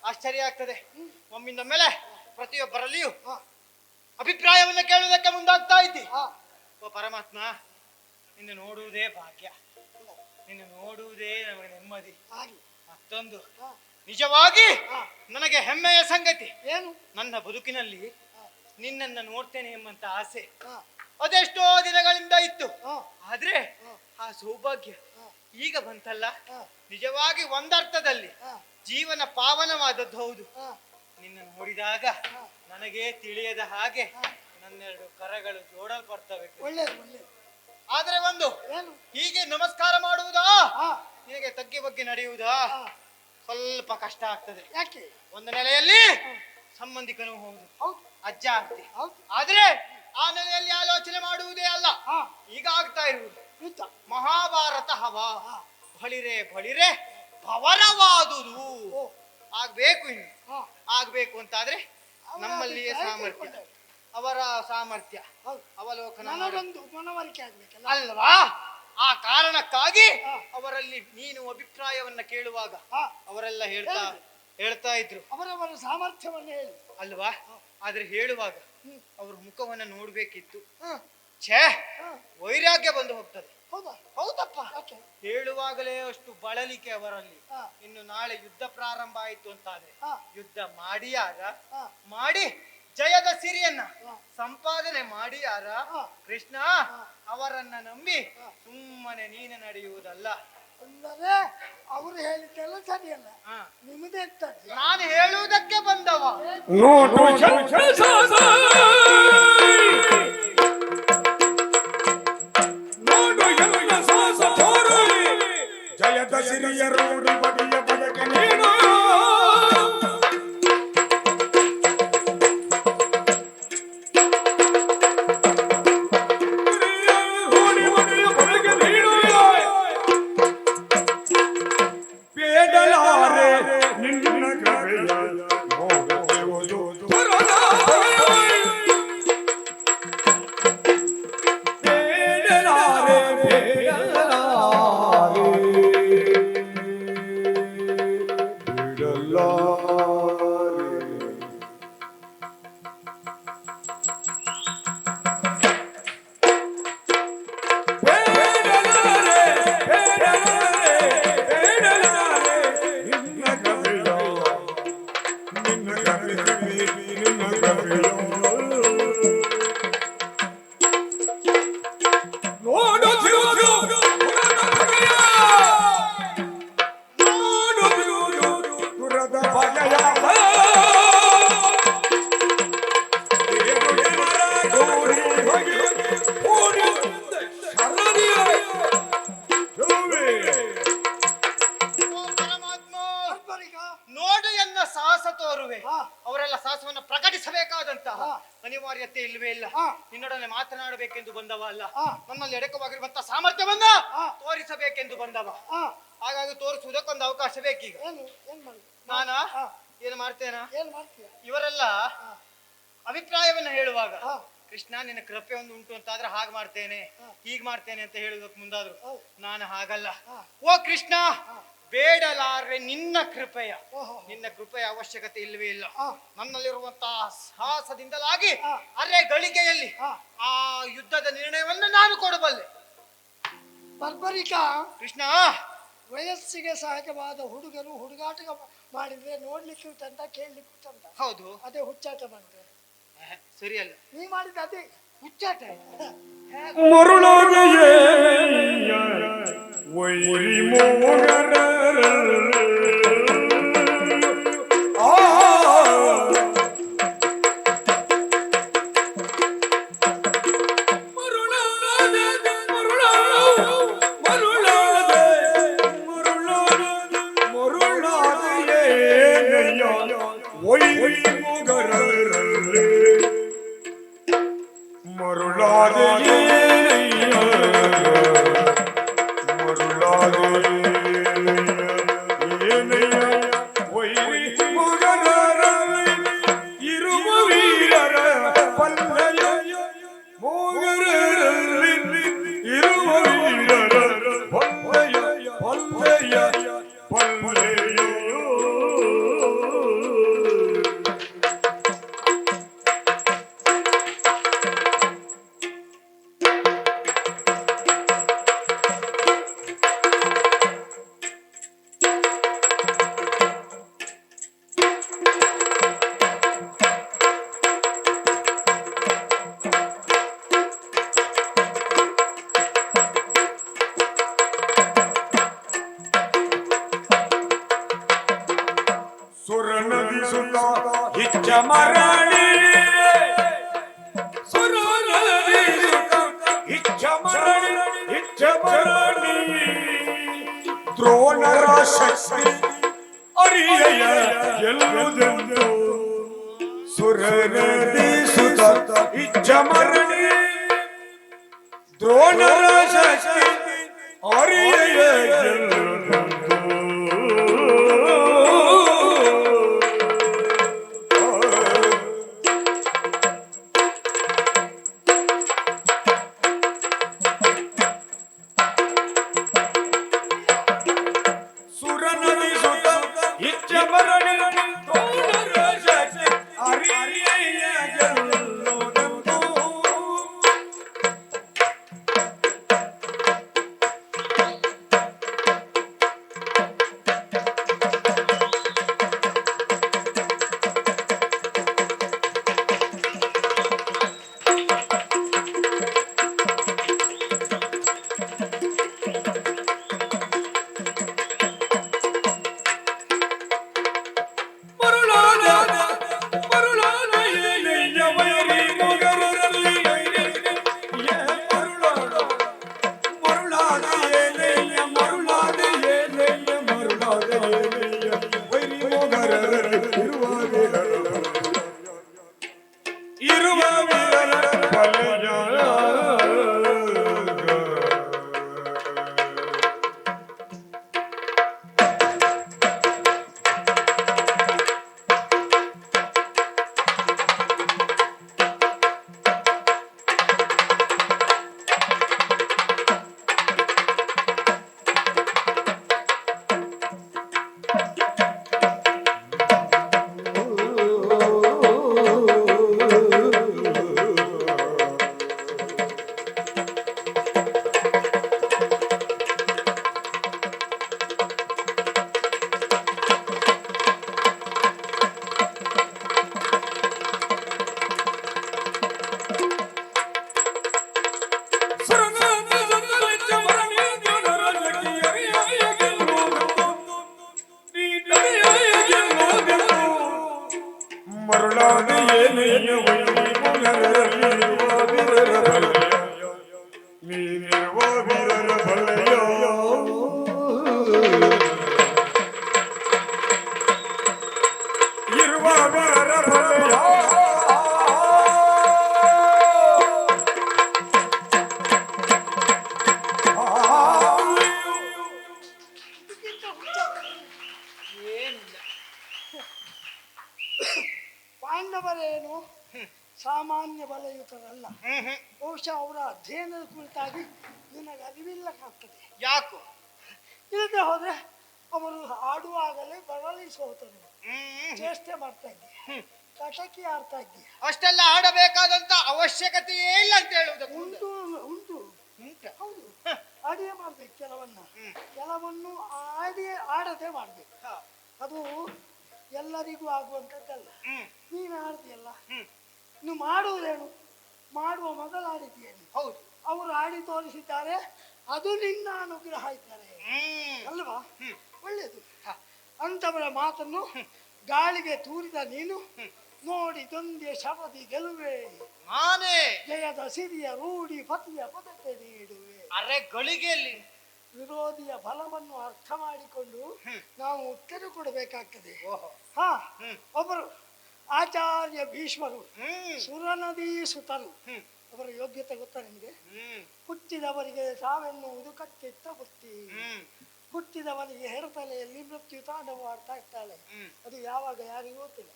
ಆಶ್ಚರ್ಯ ಆಗ್ತದೆ. ಒಮ್ಮಿಂದ ಮೇಲೆ ಪ್ರತಿಯೊಬ್ಬರಲ್ಲಿಯೂ ಅಭಿಪ್ರಾಯವನ್ನ ಕೇಳುವುದಕ್ಕೆ ಮುಂದಾಗ್ತಾ ಇದ್ದಿ. ಓ ಪರಮಾತ್ಮ, ನಿನ್ನ ನೋಡುವುದೇ ಭಾಗ್ಯ, ನಿನ್ನ ನೋಡುವುದೇ ನಮಗೆ ನೆಮ್ಮದಿ. ಮತ್ತೊಂದು ನಿಜವಾಗಿ ನನಗೆ ಹೆಮ್ಮೆಯ ಸಂಗತಿ ಏನು, ನನ್ನ ಬದುಕಿನಲ್ಲಿ ನಿನ್ನನ್ನು ನೋಡ್ತೇನೆ ಎಂಬಂತ ಆಸೆ ಅದೆಷ್ಟೋ ದಿನಗಳಿಂದ ಇತ್ತು. ಆದ್ರೆ ಆ ಸೌಭಾಗ್ಯ ಈಗ ಬಂತಲ್ಲ, ನಿಜವಾಗಿ ಒಂದರ್ಥದಲ್ಲಿ ಜೀವನ ಪಾವನವಾದದ್ದು ಹೌದು. ನಿನ್ನ ನೋಡಿದಾಗ ನನಗೆ ತಿಳಿಯದ ಹಾಗೆ ನನ್ನೆರಡು ಕರಗಳು ಜೋಡಲ್ಪಡ್ತವೆ. ಆದ್ರೆ ಒಂದು ಹೀಗೆ ನಮಸ್ಕಾರ ಮಾಡುವುದಾ, ನಿನಗೆ ತಗ್ಗಿ ಬಗ್ಗೆ ನಡೆಯುವುದಾ ಸ್ವಲ್ಪ ಕಷ್ಟ ಆಗ್ತದೆ. ಯಾಕೆ? ಒಂದು ನೆಲೆಯಲ್ಲಿ ಸಂಬಂಧಿಕನು ಹೌದು, ಅಜ್ಜ ಆಗ್ತಿ. ಆದ್ರೆ ಆ ನೆಲೆಯಲ್ಲಿ ಆಲೋಚನೆ ಮಾಡುವುದೇ ಅಲ್ಲ, ಈಗ ಆಗ್ತಾ ಇರುವುದು ಮಹಾಭಾರತ ಹವಾ. ಬಳಿರೆ ಬಳಿರೆ ಭವರವಾದುದು ಆಗ್ಬೇಕು. ಇನ್ನು ಆಗ್ಬೇಕು ಅಂತಾದ್ರೆ ನಮ್ಮಲ್ಲಿಯೇ ಸಾಮರ್ಥ್ಯ, ಅವರ ಸಾಮರ್ಥ್ಯ ಅವಲೋಕನ ಮನವರಿಕೆ ಆಗ್ಬೇಕಲ್ಲ ಅಲ್ವಾ? ಆ ಕಾರಣಕ್ಕಾಗಿ ಅವರಲ್ಲಿ ನೀನು ಅಭಿಪ್ರಾಯವನ್ನ ಕೇಳುವಾಗ ಅವರೆಲ್ಲ ಹೇಳ್ತಾ ಇದ್ರು ಅವರವರ ಸಾಮರ್ಥ್ಯವನ್ನ ಹೇಳಿ ಅಲ್ವಾ? ಆದ್ರೆ ಹೇಳುವಾಗ ಅವ್ರ ಮುಖವನ್ನ ನೋಡ್ಬೇಕಿತ್ತು. ಛೇ, ವೈರಾಗ್ಯ ಬಂದು ಹೋಗ್ತದೆ. ಹೌದಾ? ಹೌದಪ್ಪ, ಯಾಕೆ? ಹೇಳುವಾಗಲೇ ಅಷ್ಟು ಬಳಲಿಕೆ ಅವರಲ್ಲಿ. ಹಾ. ಇನ್ನು ನಾಳೆ ಯುದ್ಧ ಪ್ರಾರಂಭ ಆಯ್ತು ಅಂತಾದ್ರೆ ಹಾ. ಯುದ್ಧ ಮಾಡಿಯಾರ ಹಾ. ಮಾಡಿ ಜಯದ ಸಿರಿಯನ್ನ ಸಂಪಾದನೆ ಮಾಡಿಯಾರ ಕೃಷ್ಣ ಅವರನ್ನ ನಂಬಿ ಸುಮ್ಮನೆ ನೀನೆ ನಡೆಯುವುದಲ್ಲ. ಅಂದರೆ ಅವರು ಹೇಳಿದ್ದೆಲ್ಲ ಸರಿಯಲ್ಲ, ನಿಮ್ಮದೇ ಇರ್ತದೆ. ನಾನು ಹೇಳುವುದಕ್ಕೆ ಬಂದವ. ನೋಟು ಜಯದ ಸಿರಿಯರು ಬಗೆಯ ಬಯಕ ನೀನು ಬೇಡಲಾರೆ ನಿನ್ನ ಕೃಪೆಯ ಮೋಗತೆವುದು ಬೇಡಲಾರೆ ನೋಡು ಎನ್ನ ಸಾಹಸ ತೋರುವೆ. ಅವರೆಲ್ಲ ಸಾಹಸವನ್ನು ಪ್ರಕಟಿಸಬೇಕಾದಂತಹ ಅನಿವಾರ್ಯತೆ ಇಲ್ಲವೇ ಇಲ್ಲ. ನಿನ್ನೊಡನೆ ಮಾತನಾಡಬೇಕೆಂದು ಬಂದವ ಅಲ್ಲ, ನನ್ನಲ್ಲಿ ಎಡಕವಾಗಿರುವಂತಹ ಸಾಮರ್ಥ್ಯವನ್ನ ತೋರಿಸಬೇಕೆಂದು ಬಂದವ. ಹಾಗಾಗಿ ತೋರಿಸುವುದಕ್ಕೊಂದು ಅವಕಾಶ ಬೇಕೀಗ. ನಾನಾ ಏನು ಮಾಡ್ತೇನ? ಇವರೆಲ್ಲ ಅಭಿಪ್ರಾಯವನ್ನ ಹೇಳುವಾಗ ಕೃಷ್ಣ ನಿನ್ನ ಕೃಪೆ ಒಂದು ಉಂಟು ಅಂತ ಆದ್ರೆ ಹಾಗೆ ಮಾಡ್ತೇನೆ ಹೀಗ್ ಮಾಡ್ತೇನೆ ಅಂತ ಹೇಳುವುದಕ್ಕೆ ಮುಂದಾದ್ರು ನಾನು ಹಾಗಲ್ಲ. ಓ ಕೃಷ್ಣ, ಬೇಡಲಾರೆ ನಿನ್ನ ಕೃಪೆಯ ಅವಶ್ಯಕತೆ ಇಲ್ಲವೇ ಇಲ್ಲ. ನನ್ನಲ್ಲಿರುವಂತಹ ಸಾಹಸದಿಂದಲಾಗಿ ಅರೆ ಗಳಿಗೆಯಲ್ಲಿ ಆ ಯುದ್ಧದ ನಿರ್ಣಯವನ್ನು ನಾನು ಕೊಡಬಲ್ಲೆ. ಬರ್ಬರಿಕಾ ಕೃಷ್ಣ, ವಯಸ್ಸಿಗೆ ಸಹಜವಾದ ಹುಡುಗರು ಹುಡುಗಾಟ ಮಾಡಿದ್ರೆ ನೋಡ್ಲಿಕ್ಕೆ ಉಂಟಂತ ಕೇಳಲಿಕ್ಕೆ ಉಂಟಂತ. ಹೌದು, ಅದೇ ಹುಚ್ಚಾಟ ಮಾಡಿದ್ರೆ ಸರಿಯಲ್ಲ. ನೀ ಮಾಡಿದ ಅದೇ ಹುಚ್ಚಾಟ. ಮರುಳಾಗೆಯೇ ವೈರಿ ಮೋಗರ ದ್ರೋಣರ ಶಕ್ತಿ ಅರಿಯ ಗೆಲ್ಲುವುದೆಂದು ಸುರನದಿ ಸುತ ಇಚ್ಛಮರಣಿ ದ್ರೋಣರ ಶಕ್ತಿ ಅರಿಯ ಗೆಲ್ಲುವುದೆಂದು ಇರುವ ವೀರರ ಬಲೆಯ ಮರುಳಾದ ಏನೆಯುವ ನೀನಿರುವ ವೀರರ ಬಲೆಯ ಇರುವ ವೀರರ ಬಲೆಯ ಪಾಂಡವರೇನು ಸಾಮಾನ್ಯ ಬಲಯುತರಲ್ಲ. ಬಹುಶಃ ಅವರ ಅಧ್ಯಯನದ ಕುರಿತಾಗಿ ನಿನಗೆ ಅರಿವಿಲ್ಲಕ್ಕಾಗ್ತದೆ. ಯಾಕೋ ಇಲ್ಲದೆ ಹೋದ್ರೆ ಅವರು ಆಡುವಾಗಲೇ ಬರಲಿ ಸೋತರು. ಚೇಷ್ಟೆ ಮಾಡ್ತಾ ಇದ್ದೀಯ, ಕಟಕಿ ಆಡ್ತಾ ಇದ್ದೀಯ. ಅಷ್ಟೆಲ್ಲ ಆಡಬೇಕಾದಂತ ಅವಶ್ಯಕತೆಯೇ ಇಲ್ಲ ಅಂತ ಹೇಳುವುದಕ್ಕೆ ಉಂಟು ಉಂಟು ಹೌದು. ಆಡಿಯೇ ಮಾಡ್ಬೇಕು ಕೆಲವನ್ನು ಆಡದೆ ಮಾಡ್ಬೇಕು. ಅದು ಎಲ್ಲರಿಗೂ ಆಗುವಂಥದ್ದಲ್ಲ. ನೀನು ಆಡ್ತೀಯಲ್ಲ, ನೀವು ಮಾಡುವುದೇನು? ಮಾಡುವ ಮೊದಲು ಆಡಿದ್ದೀಯೇನು? ಹೌದು, ಅವರು ಆಡಿ ತೋರಿಸಿದ್ದಾರೆ, ಅದು ನಿನ್ನ ಅನುಗ್ರಹ ಇದ್ದಾರೆ ಅಲ್ವಾ? ಒಳ್ಳೆಯದು. ಅಂತವರ ಮಾತನ್ನು ಗಾಳಿಗೆ ತೂರಿದ ನೀನು ನೋಡಿದೊಂದೇ ಶಬದಿ ಗೆಲುವೆ ನಾನೇ ಜಯದ ಸಿರಿಯ ರೂಢಿ ಪತಿಯ ಪದಕ್ಕೆ ನೀಡುವೆ. ಅರೆ ಗಳಿಗೆಯಲ್ಲಿ ವಿರೋಧಿಯ ಬಲವನ್ನು ಅರ್ಥ ಮಾಡಿಕೊಂಡು ನಾವು ಉತ್ತರ ಕೊಡಬೇಕಾಗ್ತದೆ. ಹಾ, ಒಬ್ಬರು ಆಚಾರ್ಯ ಭೀಷ್ಮರು ಸುರನದಿ ಸುತರು. ಅವರ ಯೋಗ್ಯತೆ ಗೊತ್ತಾ ನಿಮಗೆ? ಹುಟ್ಟಿದವರಿಗೆ ಸಾವೆನ್ನುವುದು ಕಟ್ಟಿಟ್ಟ ಬುತ್ತಿ, ಹುಟ್ಟಿದವನಿಗೆ ಹೆರತಲೆಯಲ್ಲಿ ಮೃತ್ಯು ತಾಂಡವಾಡ್ತಾ ಇರ್ತಾಳೆ. ಅದು ಯಾವಾಗ ಯಾರಿಗೂ ಗೊತ್ತಿಲ್ಲ.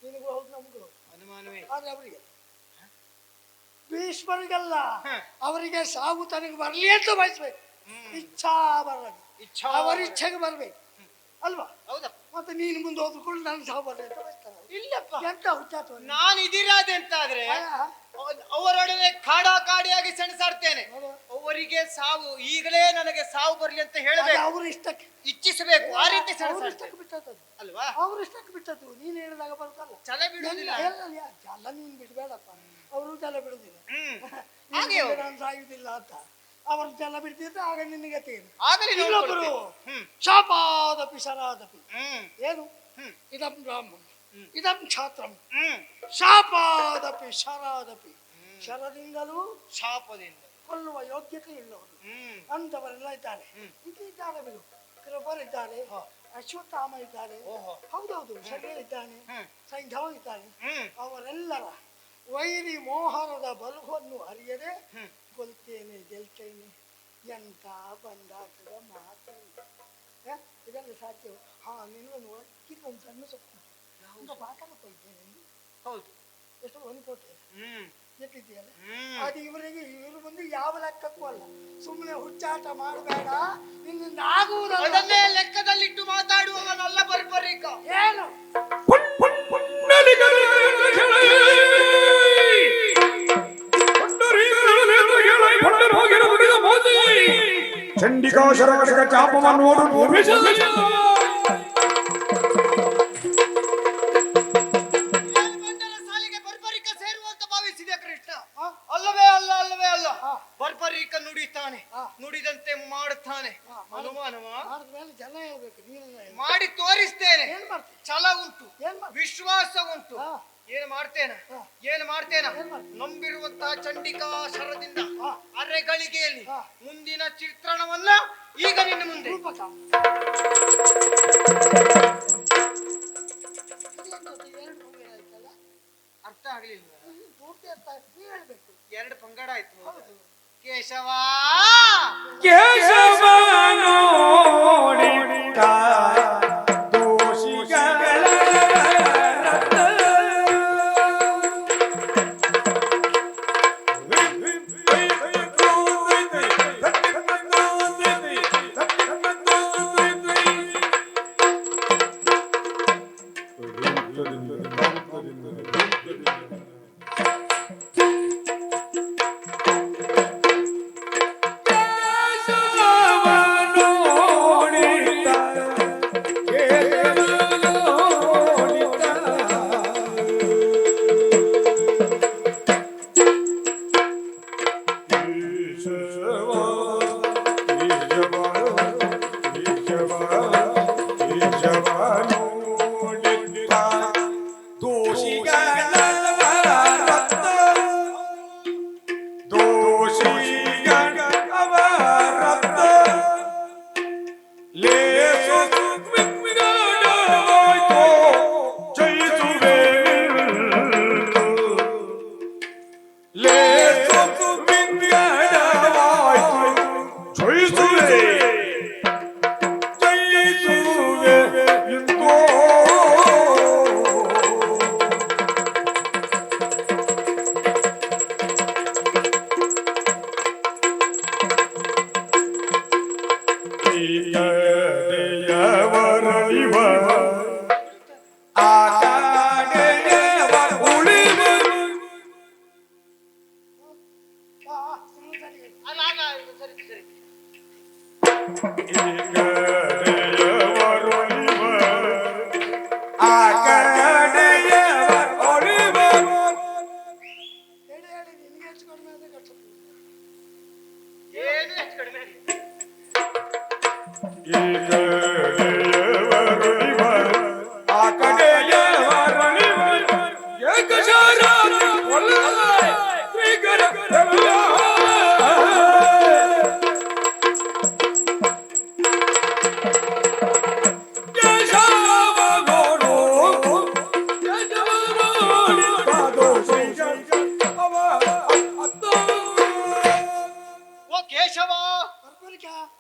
ನಿನಗೂ ಹೌದು, ನಮಗೂ ಅನುಮಾನವೇ. ಆದ್ರೆ ಅವರಿಗೆ ಭೀಷ್ಮರಿಗಲ್ಲ, ಅವರಿಗೆ ಸಾವು ತನಗೆ ಬರ್ಲಿ ಅಂತ ಬಯಸ್ಬೇಕು. ಇಚ್ಛಾ ಬರಲಿ, ಅವರ ಇಚ್ಛೆಗೆ ಬರ್ಬೇಕು ಅಲ್ವಾ? ಹೌದಪ್ಪ. ಮತ್ತೆ ನೀನು ಮುಂದೆ ಹೋದ್ಕೊಂಡು ನಾನು ಸಾವು ಬರ್ಲಿ ಅಂತ ಬಯಸ್ತಾರ. ಇಲ್ಲಪ್ಪ, ಎಂತ ಹುಚ್ಚಾತು ನಾನು ಇದಿರಾದೆ ಅಂತ ಆದ್ರೆ ಅವರೊಡನೆ ಕಾಡಿಯಾಗಿ ಸೆಣಸಾಡ್ತೇನೆ. ಅವರಿಗೆ ಸಾವು ಈಗಲೇ ನನಗೆ ಸಾವು ಬರ್ಲಿ ಅಂತ ಹೇಳಬೇಕು, ಅವ್ರ ಇಷ್ಟಕ್ಕೆ ಇಚ್ಛಿಸಬೇಕು. ಆ ರೀತಿ ಇಷ್ಟಕ್ಕೆ ಬಿಟ್ಟದ್ದು ಅಲ್ವಾ? ಅವ್ರ ಇಷ್ಟಕ್ಕೆ ಬಿಟ್ಟದ್ದು. ನೀನು ಹೇಳಿದಾಗ ಬರುತ್ತಲ್ಲ ಛಲ ಬಿಡುವುದಿಲ್ಲ. ಜಲ ನೀನು ಬಿಡ್ಬೇಡಪ್ಪ, ಅವರು ಜಲ ಬಿಡುದಿಲ್ಲ. ಹಾಗೆ ನಾನು ಸಾಯುವುದಿಲ್ಲ ಅಂತ ಅವರು ಜಲ ಬಿಡ್ತಿದ್ರೆ ಆಗ ನಿನಗೆ ತೇನು. ಇನ್ನೊಬ್ಬರು ಶಾಪಾದಪಿ ಶರಾದಪಿ. ಏನು? ಇದಂ ಬ್ರಾಹ್ಮಣ ಇದಂ ಛಾತ್ರಂ ಶಾಪಾದಪಿ ಶರಾದಪಿ. ಶರದಿಂದಲೂ ಶಾಪದಿಂದ ಕೊಲ್ಲುವ ಯೋಗ್ಯತೆ ಇಲ್ಲವರು ಅಂತವರೆಲ್ಲ ಇದ್ದಾರೆ. ಇದ್ದಾರೆ ಬಿಡು. ಕೃಪರಿದ್ದಾರೆ, ಅಶ್ವತ್ಥಾಮ ಇದ್ದಾರೆ, ಹೌದೌದು, ಶರೀರ ಇದ್ದಾನೆ, ಸೈಂಧವ ಇದ್ದಾನೆ. ಅವರೆಲ್ಲರ ವೈರಿ ಮೋಹನದ ಬಲುವನ್ನು ಅರಿಯದೆ ಕೊಲ್ತೇನೆ ಗೆಲ್ತೇನೆ ಎಂತ ಬಂದಾಟದ ಮಾತು. ಇದೆಲ್ಲ ಸಾಧ್ಯ. ಹಾ, ನಿನ್ನನ್ನು ಕಿತ್ತೊಂದು ಸಣ್ಣ ಸೊಪ್ಪು ಮಾತಾಡಕ್ಕೆ ಹೋಗ್ತೇನೆ. ಹೌದು, ಎಷ್ಟು ಒಂದು ಕೊಟ್ಟೆ ಎಟ್ಟಿದ್ದೀಯಲ್ಲ. ಅದು ಇವರು ಬಂದು ಯಾವ ಲೆಕ್ಕಕ್ಕೂ ಅಲ್ಲ. ಸುಮ್ಮನೆ ಹುಚ್ಚಾಟ ಮಾಡಬೇಡ, ನಿನ್ನಿಂದ ಆಗುವುದಲ್ಲ. ಅದನ್ನೇ ಲೆಕ್ಕದಲ್ಲಿಟ್ಟು ಮಾತಾಡುವವನಲ್ಲ ಬರ್ಬರಿಕ. ಏನು ಚಂಡಿಕಾ ಶರಕಟಕ ಚಾಪವನ್ನು ಸಾಲಿಗೆ ಬರ್ಬರಿಕ ಸೇರುವಂತ ಭಾವಿಸಿದೆ ಕೃಷ್ಣ. ಅಲ್ಲವೇ ಅಲ್ಲ, ಅಲ್ಲವೇ ಅಲ್ಲ. ಬರ್ಬರಿಕ ನುಡಿತಾನೆ, ನುಡಿದಂತೆ ಮಾಡುತ್ತಾನೆ. ಅನುಮಾನವ ಜನ ಹೇಳ್ಬೇಕು. ನೀನು ಮಾಡಿ ತೋರಿಸ್ತೇನೆ. ಏನ್ ಮಾಡ್ತೀನಿ? ಛಲ ಉಂಟು, ವಿಶ್ವಾಸ ಉಂಟು. ಏನು ಮಾಡ್ತೇನ ನಂಬಿರುವಂತಹ ಚಂಡಿಕಾ ಶರದಿಂದ ಅರೆಗಳಿಗೆಯಲ್ಲಿ ಮುಂದಿನ ಚಿತ್ರಣವನ್ನ ಈಗ ನಿನ್ನ ಮುಂದೆ ಎರಡು ಹೂವೆ ಆಯ್ತಲ್ಲ, ಅರ್ಥ ಆಗ್ಲಿಲ್ಲ. ಪೂರ್ತಿ ಅರ್ಥ ಆಯ್ತು, ನೀವು ಹೇಳ್ಬೇಕು. ಎರಡು ಪಂಗಡ ಆಯ್ತು. ಹೌದು. ಕೇಶವ ಕೇಶವ ನೋಡಿದ ದೋಷಿಗಳ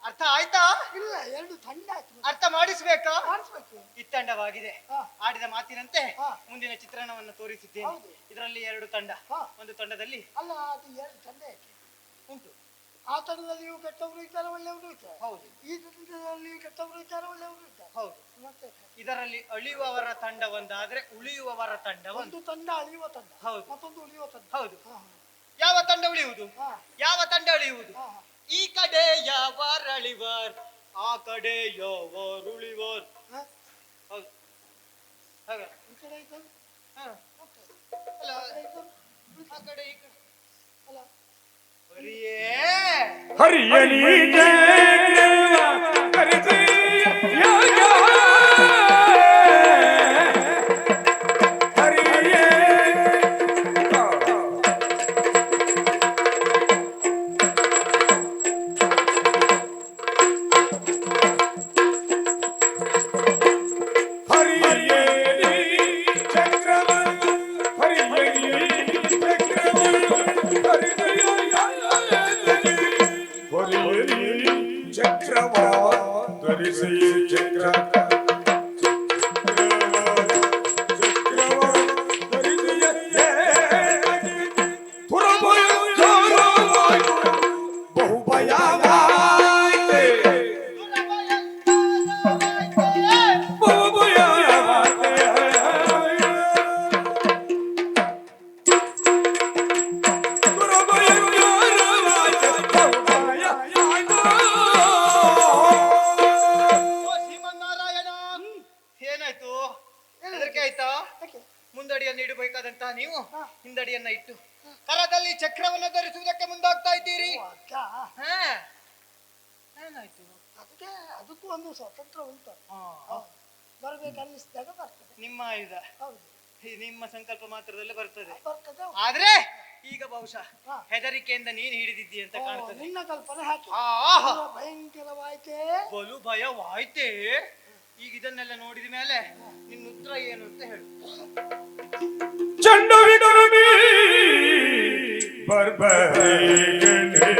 ಅರ್ಥ ಆಯ್ತಾ? ಇಲ್ಲ, ಎರಡು ತಂಡ ಆಯ್ತು. ಅರ್ಥ ಮಾಡಿಸ್ಬೇಕಾ? ಮಾಡಿಸ್ಬೇಕು. ಇತ್ತಂಡವಾಗಿದೆ. ಆಡಿದ ಮಾತಿನಂತೆ ಹಾ. ಮುಂದಿನ ಚಿತ್ರಣವನ್ನು ತೋರಿಸಿದ್ದೇನೆ. ಹೌದು. ಇದರಲ್ಲಿ ಎರಡು ತಂಡ. ಹಾ. ಒಂದು ತಂಡದಲ್ಲಿ ಅಲ್ಲ, ಅದು ಎರಡು ತಂಡ ಯಾಕೆ ಉಂಟು. ಆ ತಂಡದಲ್ಲಿಯೂ ಕೆಟ್ಟವರು ಇದ್ದಾರೆ, ಒಳ್ಳೆಯವರು ಇದ್ದಾರೆ. ಹೌದು. ಈ ತಂಡದಲ್ಲಿ ಕೆಟ್ಟವರು ಇದ್ದಾರೆ, ಒಳ್ಳೆಯವರು ಇದ್ದಾರೆ. ಹೌದು. ಮತ್ತೆ ಇದರಲ್ಲಿ ಅಳಿಯುವವರ ತಂಡ ಒಂದಾದ್ರೆ ಉಳಿಯುವವರ ತಂಡ ಒಂದು ತಂಡ ಅಳಿಯುವ ತಂಡ, ಹೌದು. ಮತ್ತೊಂದು ಉಳಿಯುವ ತಂಡ. ಹೌದು. ಹಾ, ಯಾವ ತಂಡ ಉಳಿಯುವುದು? ಹಾ. ಯಾವ ತಂಡ ಅಳಿಯುವುದು? ಹಾ, ಈ ಕಡೆ ಯಾವರಳಿವರ್, ಆ ಕಡೆ ಯಾವರುಳಿವರ್. ಹಾ. ಹೌದು. ಹಾಗ ಈ ಕಡೆ ಇದ್ದದ್ದು, ಹಾ. ಮತ್ತೆ ಅಲ್ಲ, ಆ ಕಡೆ ಇದ್ದದ್ದು, ಆ ಕಡೆ ಈ ಕಡೆ ಅಲ್ಲ, ಹರಿಯೇ ಹರಿಯಲಿ ಮುಂದಡಿಯನ್ನು ಇಡಬೇಕಾದಂತಹ ನೀವು ಹಿಂದಡಿಯನ್ನ ಇಟ್ಟು ಕರದಲ್ಲಿ ಚಕ್ರವನ್ನು ಧರಿಸುವುದಕ್ಕೆ ಮುಂದಾಗ್ತಾ ಇದ್ದೀರಿ. ಹಾ, ಏನಾಯ್ತು? ಅದಕ್ಕೂ ಒಂದು ಸ್ವತಂತ್ರ ಉಂಟು. ಬರಬೇಕನ್ನಿಸಿದಾಗ ಬರ್ತದೆ. ನಿಮ್ಮ ಆಯುಧ ಹೌದು, ನಿಮ್ಮ ಸಂಕಲ್ಪ ಮಾತ್ರದಲ್ಲೇ ಬರ್ತದೆ. ಬರ್ತದೆ. ಆದ್ರೆ ಈಗ ಬಹುಶಃ ಹೆದರಿಕೆಯಿಂದ ನೀನು ಹಿಡಿದಿದ್ದಿ ಅಂತ ಕಾಣ್ತದೆ. ನಿನ್ನ ಕಲ್ಪನೆ ಹಾಕಿ ಆಹಾ, ಭಯಂಕರವಾಯ್ತೇ. ಬಲು ಭಯವಾಯ್ತೇ. ಈಗ ಇದನ್ನೆಲ್ಲ ನೋಡಿದ ಮೇಲೆ ನಿನ್ನ ಉತ್ತರ ಏನು ಅಂತ ಹೇಳು. ಚಂಡ ವಿಕ್ರಮಿ ಬರ್ಬರಿಕನೆ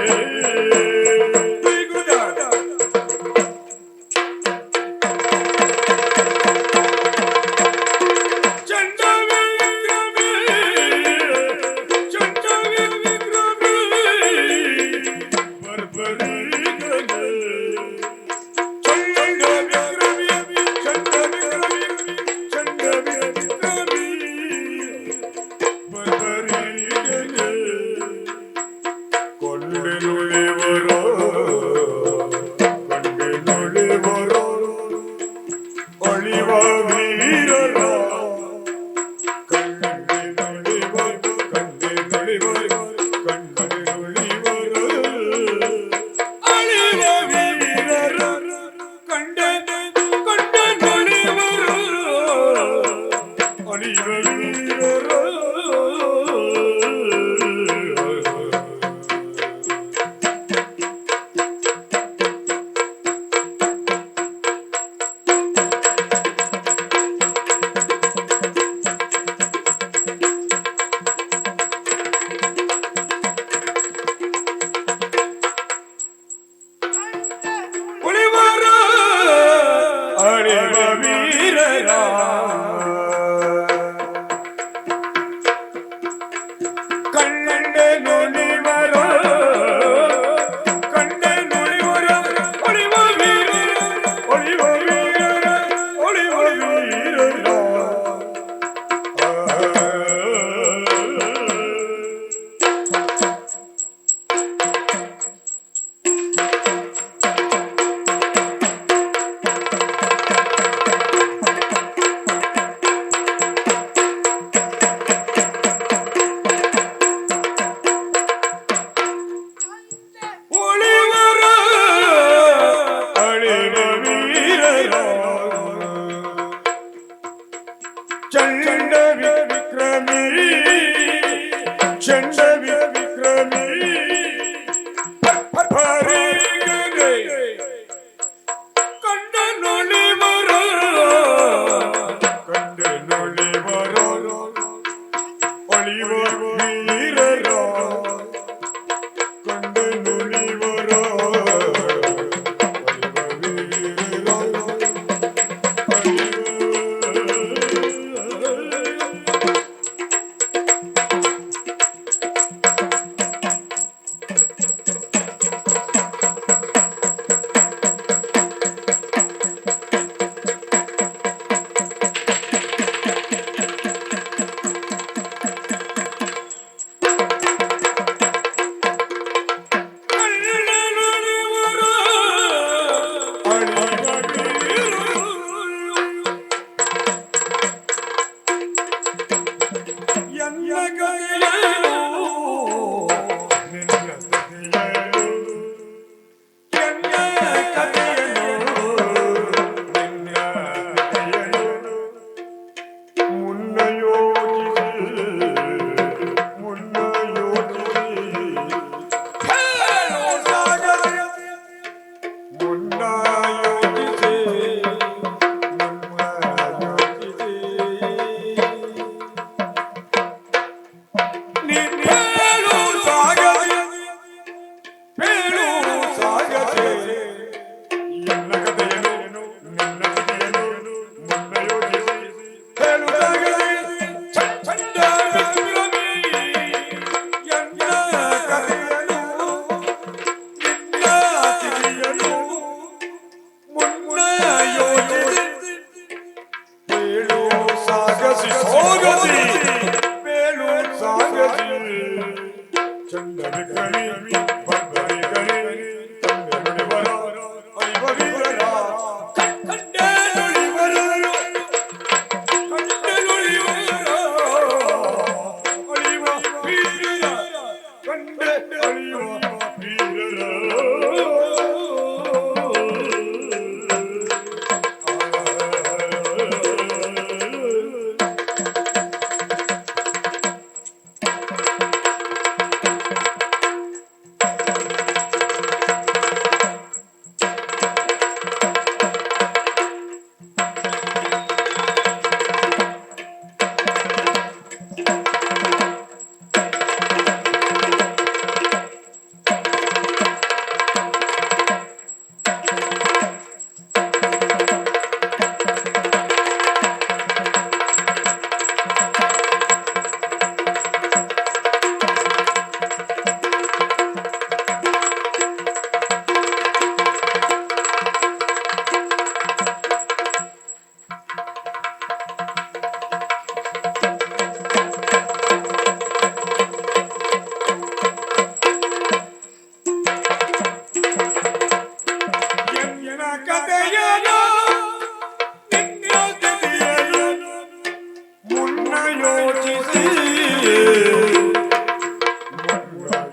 ಯೋಚಿಸಿ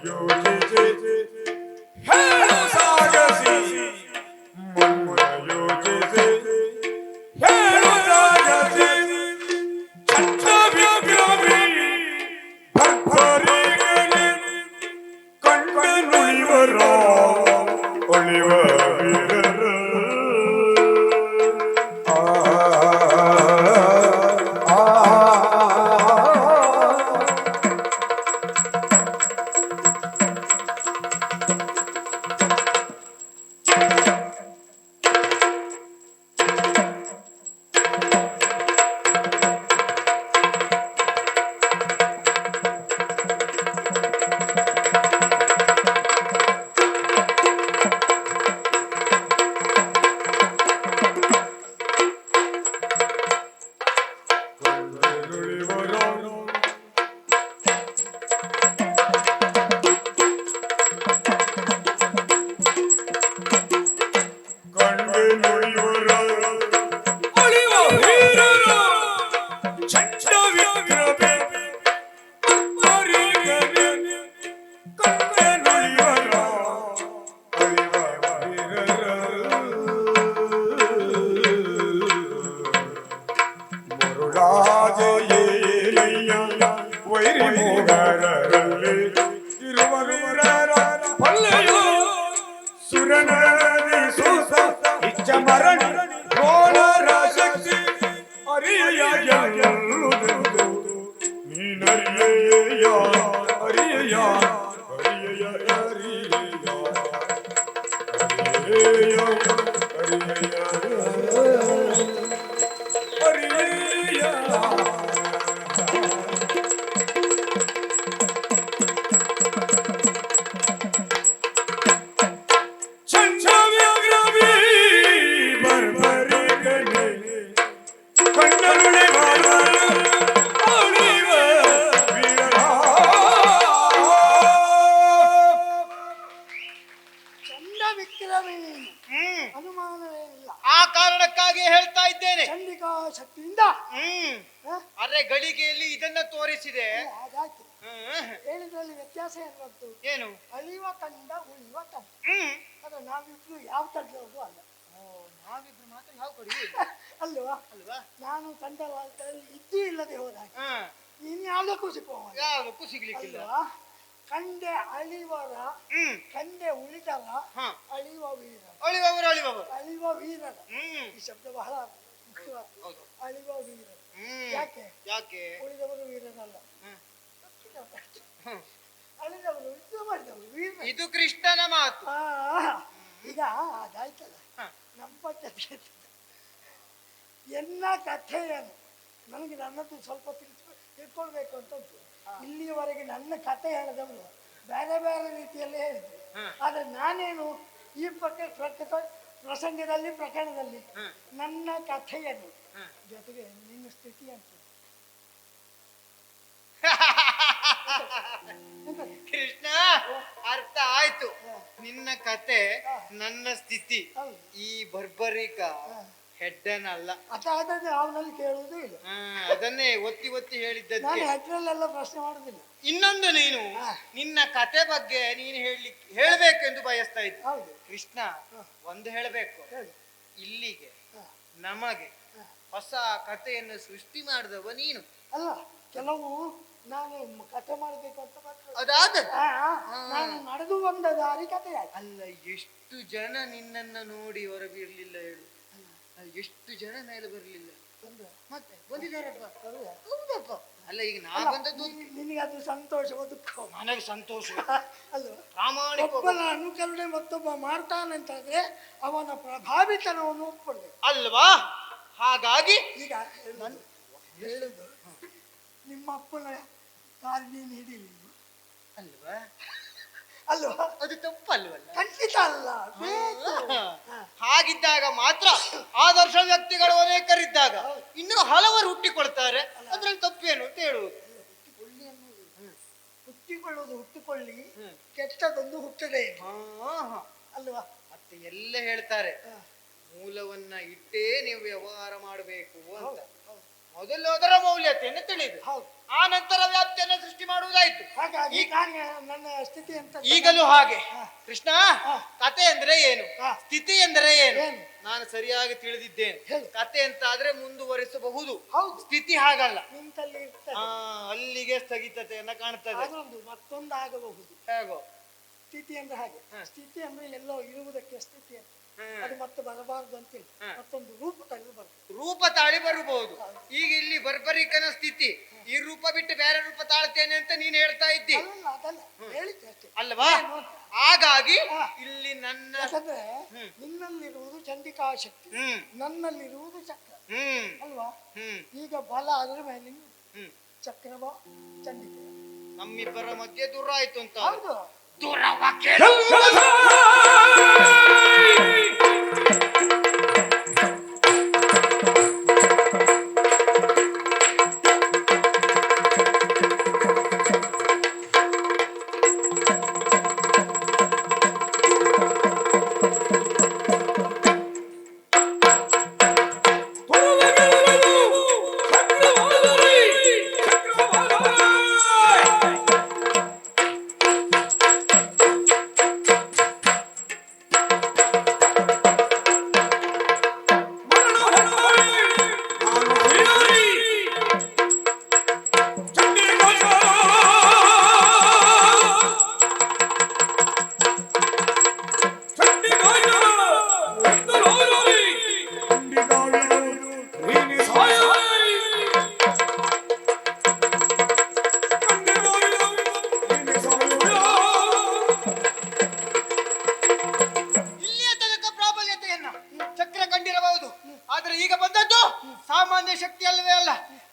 ಯೋಚಿಸಿ ಹೇಳು ಸಾಗಸಿ ಮೌನ ಯೋಚಿಸಿ ಹೇಳು ಸಾಗಸಿ ಕಣ್ಣನುಳಿವರ ಒಳಿವ ವೀರರ ಅನುಮಾನವೇ ಇಲ್ಲ. ಆ ಕಾರಣಕ್ಕಾಗಿ ಹೇಳ್ತಾ ಇದ್ದೇನೆ. ಚಂಡಿಕಾ ಶಕ್ತಿಯಿಂದ ಅರೆ ಗಳಿಗೆಯಲ್ಲಿ ಇದನ್ನ ತೋರಿಸಿದೆ. ಹಾಗಾಯ್ತು. ಹೇಳಿದ್ರಲ್ಲಿ ವ್ಯತ್ಯಾಸ ಏನು ಬಂತು? ಏನು? ಅಳಿವ ತಂಡ ಉಳಿಯುವ ತಂಡ. ಅದು ನಾವಿಬ್ರು ಯಾವ ತಂಡವೂ ಅಲ್ಲ. ನಾವಿಬ್ರು ಮಾತ್ರ ಯಾವ ಕಡೆ ಅಲ್ವಾ? ಅಲ್ವಾ? ನಾನು ತಂಡದಲ್ಲಿ ಇದ್ದೂ ಇಲ್ಲದೆ ಹೋದಾಗ ನೀನು ಯಾವುದಕ್ಕೂ ಸಿಕ್ಕುವ ಯಾವುದಕ್ಕೂ ಸಿಗ್ಲಿಕ್ಕಿಲ್ಲ. ಕಂಡೆ ಅಳಿವರ ಕಂಡೆ ಉಳಿದರ ಅಳಿವ ವೀರ. ಅಳಿವವರು ಅಳಿವವರು ಅಳಿವ ವೀರರ ಈ ಶಬ್ದ ಬಹಳ ಮುಖ್ಯವಾದ. ಅಳಿವ ವೀರ. ಯಾಕೆ? ಯಾಕೆ? ಉಳಿದವರು ವೀರನಲ್ಲ, ಅಳಿದವರು ಯುದ್ಧ ಮಾಡಿದವರು ವೀರ. ಇದು ಕೃಷ್ಣನ ಮಾತು. ಈಗ ಅದಾಯ್ತಲ್ಲ, ನಮ್ಮ ಪದ್ಧತಿ ಎನ್ನ ಕಥೆಯನ್ನು ನನಗೆ ನನ್ನದು ಸ್ವಲ್ಪ ತಿಳ್ಕೊಳ್ಬೇಕು ಅಂತ ಉಂಟು. ಇಲ್ಲಿಯವರೆಗೆ ನನ್ನ ಕಥೆ ಹೇಳಿದವರು ಬೇರೆ ಬೇರೆ ರೀತಿಯಲ್ಲೇ ಹೇಳಿದ್ರು. ಆದರೆ ನಾನೇನು ಈ ಪ್ರಸಂಗದಲ್ಲಿ ಪ್ರಕರಣದಲ್ಲಿ ನನ್ನ ಕಥೆಯನ್ನು ಜೊತೆಗೆ ನಿನ್ನ ಸ್ಥಿತಿ ಅಂತ ಕೃಷ್ಣ ಅರ್ಥ ಆಯ್ತು. ನಿನ್ನ ಕತೆ ನನ್ನ ಸ್ಥಿತಿ. ಈ ಬರ್ಬರಿಕ ಹೆಡ್ಡನಲ್ಲ. ಅದಾದ್ರೆ ಅವನಲ್ಲಿ ಕೇಳುವುದೂ ಇಲ್ಲ. ಅದನ್ನೇ ಒತ್ತಿ ಒತ್ತಿ ಹೇಳಿದ್ದಕ್ಕೆ ನಾನು ಹೆಡ್ರಲ್ಲೆಲ್ಲ ಪ್ರಶ್ನೆ ಮಾಡುದಿಲ್ಲ. ಇನ್ನೊಂದು, ನೀನು ನಿನ್ನ ಕತೆ ಬಗ್ಗೆ ನೀನು ಹೇಳ್ಬೇಕೆಂದು ಬಯಸ್ತಾ ಇದ್ದ. ಹೌದು ಕೃಷ್ಣ, ಒಂದು ಹೇಳಬೇಕು. ಇಲ್ಲಿಗೆ ನಮಗೆ ಹೊಸ ಕಥೆಯನ್ನು ಸೃಷ್ಟಿ ಮಾಡಿದವ ನೀನು ಅಲ್ಲ. ಕೆಲವು ನಾನು ಕಥೆ ಮಾಡಬೇಕು ಅಂತ ಅದಾದ ನಾನು ನಡೆದು ಬಂದ ದಾರಿ ಕಥೆ. ಅಲ್ಲ, ಎಷ್ಟು ಜನ ನಿನ್ನನ್ನ ನೋಡಿ ಹೊರಬಿರ್ಲಿಲ್ಲ ಹೇಳು. ಎಷ್ಟು ಜನ ಮೇಲೆ ಬರಲಿಲ್ಲ. ಮತ್ತೆ ಬಂದಿದ್ದಾರಪ್ಪ. ಹೌದಪ್ಪ. ಅಲ್ಲ, ಈಗ ನಾ ಬಂದದ್ದು ನಿನಗೆ ಅದು ಸಂತೋಷವ ದುಃಖ? ನನಗೆ ಸಂತೋಷ. ಅಲ್ವಾ? ಪ್ರಾಮಾಣಿಕ. ಒಬ್ಬನ ಅನುಕರಣೆ ಮತ್ತೊಬ್ಬ ಮಾಡ್ತಾನಂತಾದ್ರೆ ಅವನ ಪ್ರಭಾವಿತನವನ್ನು ಒಪ್ಪಿಕೊಳ್ಬೇಕು ಅಲ್ವಾ? ಹಾಗಾಗಿ ಈಗ ಹೇಳುದು, ನಿಮ್ಮ ಅಪ್ಪನ ಕಾಲು ನೀನು ಹಿಡಿಲಿ ಅಲ್ವಾ? ಅಲ್ವಾ? ಅದು ತಪ್ಪಲ್ವಲ್ಲ? ಖಂಡಿತ ಅಲ್ಲ. ಹಾಗಿದ್ದಾಗ ಮಾತ್ರ ಆದರ್ಶ ವ್ಯಕ್ತಿಗಳು ಅನೇಕರಿದ್ದಾಗ ಇನ್ನೂ ಹಲವರು ಹುಟ್ಟಿಕೊಳ್ತಾರೆ. ಅದ್ರಲ್ಲಿ ತಪ್ಪೇನು ಅಂತ ಹೇಳುವುದು. ಹುಟ್ಟಿಕೊಳ್ಳುವುದು ಹುಟ್ಟಿಕೊಳ್ಳಿ, ಕೆಟ್ಟದೊಂದು ಹುಟ್ಟದೆ ಅಲ್ವಾ? ಮತ್ತೆ ಎಲ್ಲ ಹೇಳ್ತಾರೆ, ಮೂಲವನ್ನ ಇಟ್ಟೇ ನೀವು ವ್ಯವಹಾರ ಮಾಡಬೇಕು ಅಂತ. ಮೊದಲು ಅದರ ಮೌಲ್ಯತೆಯನ್ನು ತಿಳಿದು ಹೌದು. ಆ ನಂತರ ವ್ಯಾಪ್ತಿಯನ್ನು ಸೃಷ್ಟಿ ಮಾಡುವುದಾಯ್ತು. ಹಾಗಾಗಿ ನಾನು ನನ್ನ ಸ್ಥಿತಿ ಅಂತ ಈಗಲೂ ಹಾಗೆ ಹಾ. ಕೃಷ್ಣ, ಹಾ. ಕತೆ ಅಂದ್ರೆ ಏನು, ಹಾ. ಸ್ಥಿತಿ ಎಂದರೆ ಏನು, ಏನು? ನಾನು ಸರಿಯಾಗಿ ತಿಳಿದಿದ್ದೇನೆ. ಹೇಳು. ಕತೆ ಅಂತ ಆದ್ರೆ ಮುಂದುವರಿಸಬಹುದು, ಹೌದು. ಸ್ಥಿತಿ ಹಾಗಲ್ಲ. ನಿಂತಲ್ಲಿ ಇರ್ತದೆ. ಅಲ್ಲಿಗೆ ಸ್ಥಗಿತತೆಯನ್ನ ಕಾಣ್ತದೆ. ಅದೊಂದು ಮತ್ತೊಂದು ಆಗಬಹುದು. ಹೇಗೋ ಸ್ಥಿತಿ ಅಂದ್ರೆ ಹಾಗೆ. ಸ್ಥಿತಿ ಅಂದ್ರೆ ಎಲ್ಲೋ ಇರುವುದಕ್ಕೆ ಸ್ಥಿತಿ ಅಂತ. ಅದು ಮತ್ತೆ ಬರಬಾರದು ಅಂತಿಲ್ಲ, ಮತ್ತೊಂದು ರೂಪ ತಳಿ ಬರ್ತದೆ. ರೂಪ ತಾಳಿ ಬರಬಹುದು. ಈಗ ಇಲ್ಲಿ ಬರ್ಬರಿಕನ ಸ್ಥಿತಿ, ಈ ರೂಪ ಬಿಟ್ಟು ಬೇರೆ ರೂಪ ತಾಳ್ತೇನೆ ಅಂತ ನೀನ್ ಹೇಳ್ತಾ ಇದ್ದಿ ಅಲ್ಲ, ಅದಲ್ಲ ಹೇಳಿದ್ದೆ ಅಷ್ಟೇ ಅಲ್ವಾ? ಹಾಗಾಗಿ ಇಲ್ಲಿ ನನ್ನ ಯಾಕಂದ್ರೆ ನಿನ್ನಲ್ಲಿರುವುದು ಚಂಡಿಕಾ ಶಕ್ತಿ, ನನ್ನಲ್ಲಿರುವುದು ಚಕ್ರ ಅಲ್ವಾ? ಈಗ ಬಲ ಅದರ ಮೇಲೆ ಚಕ್ರವ ಚಂಡಿಕೆ ನಮ್ಮಿಬ್ಬರ ಮಧ್ಯೆ ದೂರ ಆಯ್ತು ಅಂತ. ಹೌದು.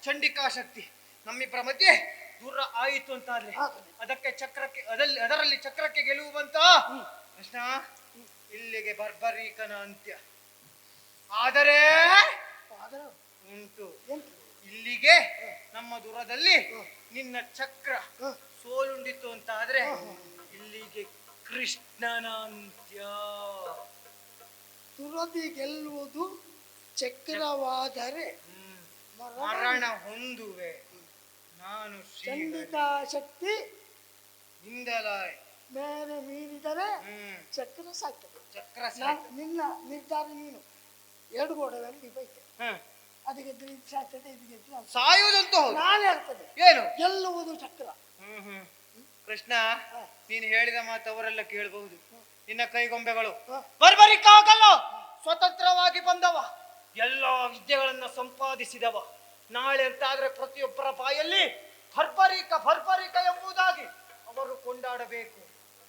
ಚಂಡಿಕಾ ಶಕ್ತಿ ನಮ್ಮಿಬ್ಬರ ಮಧ್ಯೆ ದೂರ ಆಯಿತು ಅಂತಾದ್ರೆ ಅದಕ್ಕೆ ಚಕ್ರಕ್ಕೆ ಅದರಲ್ಲಿ ಚಕ್ರಕ್ಕೆ ಗೆಲುವು ಬಂತ ಕೃಷ್ಣ. ಇಲ್ಲಿಗೆ ಬರ್ಬರೀಕನ ಅಂತ್ಯ. ಆದರೆ ಉಂಟು ಇಲ್ಲಿಗೆ ನಮ್ಮ ದೂರದಲ್ಲಿ ನಿನ್ನ ಚಕ್ರ ಸೋಲುಂಡಿತು ಅಂತ ಆದ್ರೆ ಇಲ್ಲಿಗೆ ಕೃಷ್ಣನ ಅಂತ್ಯ. ತುರದಿ ಗೆಲ್ಲುವುದು ಚಕ್ರವಾದರೆ ಮರಣ ಹೊಂದುವೆ ನಾನು. ಚಂಡಿಕಾ ಶಕ್ತಿ ಹಿಂದಲಾಯ್ ಮೇಲೆ ಮೀರಿದರೆ ಚಕ್ರ ಸಾಕ್ತದೆ. ಚಕ್ರ ನಿನ್ನ ನಿರ್ಧಾರ ನೀನು ಎರಡು ಗೋಡದಲ್ಲಿ ಬೈತೆ, ಅದಕ್ಕೆ ಸಾಕ್ತದೆ, ಇದಕ್ಕೆ ಸಾಯುವುದಂತೂ ನಾನು ಹೇಳ್ತದೆ ಏನು ಗೆಲ್ಲುವುದು ಚಕ್ರ. ಕೃಷ್ಣ, ನೀನು ಹೇಳಿದ ಮಾತು ಅವರೆಲ್ಲ ಕೇಳಬಹುದು. ನಿನ್ನ ಕೈಗೊಂಬೆಗಳು ಬರ್ಬರಿಕ ಆಗಲ್ಲ, ಸ್ವತಂತ್ರವಾಗಿ ಬಂದವ, ಎಲ್ಲ ವಿದ್ಯೆಗಳನ್ನ ಸಂಪಾದಿಸಿದವ. ನಾಳೆ ಅಂತಾದ್ರೆ ಪ್ರತಿಯೊಬ್ಬರ ಬಾಯಲ್ಲಿ ಬರ್ಬರಿಕ ಬರ್ಬರಿಕ ಎಂಬುದಾಗಿ ಅವರು ಕೊಂಡಾಡಬೇಕು.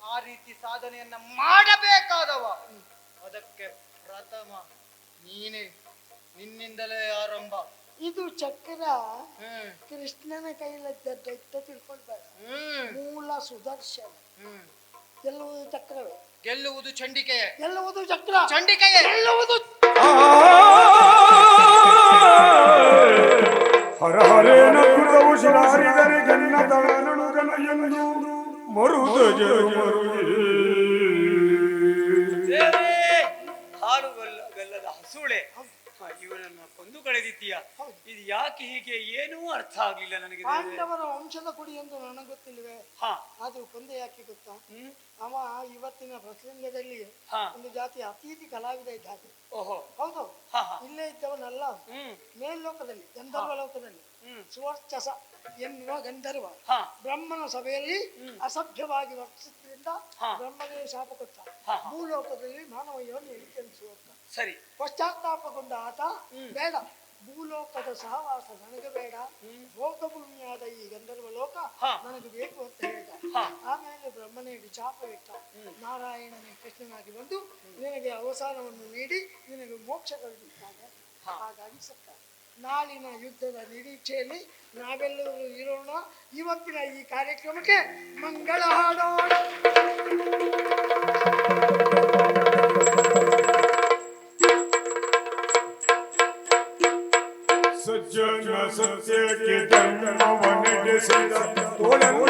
ಆ ರೀತಿ ಸಾಧನೆಯನ್ನ ಮಾಡಬೇಕಾದವ. ಅದಕ್ಕೆ ಪ್ರಥಮ ನೀನೇ, ನಿನ್ನಿಂದಲೇ ಆರಂಭ. ಇದು ಚಕ್ರ ಕೃಷ್ಣನ ಕೈಲದ್ದ ತಿಳ್ಕೊಳ್ಬೇಡ. ಮೂಲ ಸುದರ್ಶನ. ಗೆಲ್ಲುವುದು ಚಕ್ರವೇ, ಗೆಲ್ಲುವುದು ಚಂಡಿಕೆಯೇ, ಗೆಲ್ಲುವುದು ಚಕ್ರ ಚಂಡಿಕೆಯೇ, ಗೆಲ್ಲುವುದು ಹರ ಹರೇನ ಕೃತವು ಶಿರಾರಿದರೆ ಗನ್ನ ತಳನನು ಗನ ಎಂದು ಮರುದ ಹಾಲುಗಲ್ಲದ ಹಸುಳೆ ಇವನನ್ನ ಕೊಂದು ಕಳೆದಿದ್ದೀಯ. ಇದು ಯಾಕೆ ಹೀಗೆ ಏನೂ ಅರ್ಥ ಆಗ್ಲಿಲ್ಲ ನನಗೆ. ಪಾಂಡವರ ವಂಶದ ಕುಡಿ ಎಂದು ನನಗೆ ಗೊತ್ತಿಲ್ವೇ? ಆದ್ರೂ ಕೊಂದೆ ಯಾಕೆ ಗೊತ್ತಾ? ಅವ ಇವತ್ತಿನ ಪ್ರಸಂಗದಲ್ಲಿ ಒಂದು ಜಾತಿ ಅತಿಥಿ ಕಲಾವಿದ ಇದ್ದ ಹಾಗೆ. ಹೌದು, ಇಲ್ಲೇ ಇದ್ದವನಲ್ಲ, ಮೇಲ್ಲೋಕದಲ್ಲಿ ಗಂಧರ್ವ ಲೋಕದಲ್ಲಿ ಸುವರ್ಚಸ ಎನ್ನುವ ಗಂಧರ್ವ ಬ್ರಹ್ಮನ ಸಭೆಯಲ್ಲಿ ಅಸಭ್ಯವಾಗಿ ವರ್ತಿಸಿದ್ರಿಂದ ಬ್ರಹ್ಮನೇ ಶಾಪ ಕೊಟ್ಟ. ಭೂಲೋಕದಲ್ಲಿ ಮಾನವ ಯೋನಿ ಎಣಿಕೆನಿಸುವಂತ ಸರಿ ಪಶ್ಚಾತ್ತಾಪಗೊಂಡ ಆತ, ಬೇಡ ಭೂಲೋಕದ ಸಹವಾಸ ನನಗೆ ಬೇಡ, ಭೋಗಭೂಮಿಯಾದ ಈ ಗಂಧರ್ವ ಲೋಕ ನನಗೆ ಬೇಕು ಅಂತ ಹೇಳಿದ. ಆಮೇಲೆ ಬ್ರಹ್ಮನೇ ವಿಚಾಪವಿಟ್ಟ. ನಾರಾಯಣನೇ ಕೃಷ್ಣನಾಗಿ ಬಂದು ನಿನಗೆ ಅವಸಾನವನ್ನು ನೀಡಿ ನಿನಗೆ ಮೋಕ್ಷ ಕಳುಹಿಸುತ್ತಾನೆ. ಹಾಗಾಗಿ ಸತ್ತ. ನಾಳಿನ ಯುದ್ಧದ ನಿರೀಕ್ಷೆಯಲ್ಲಿ ನಾವೆಲ್ಲರೂ ಇರೋಣ. ಇವತ್ತಿನ ಈ ಕಾರ್ಯಕ್ರಮಕ್ಕೆ ಮಂಗಳ ಹಾಡೋಣ. ಸಜ್ಜನ ಸತ್ಯಕ್ಕೆ ಧರ್ಮವ ನಡೆಸಿದ ತೋಳನ್ನು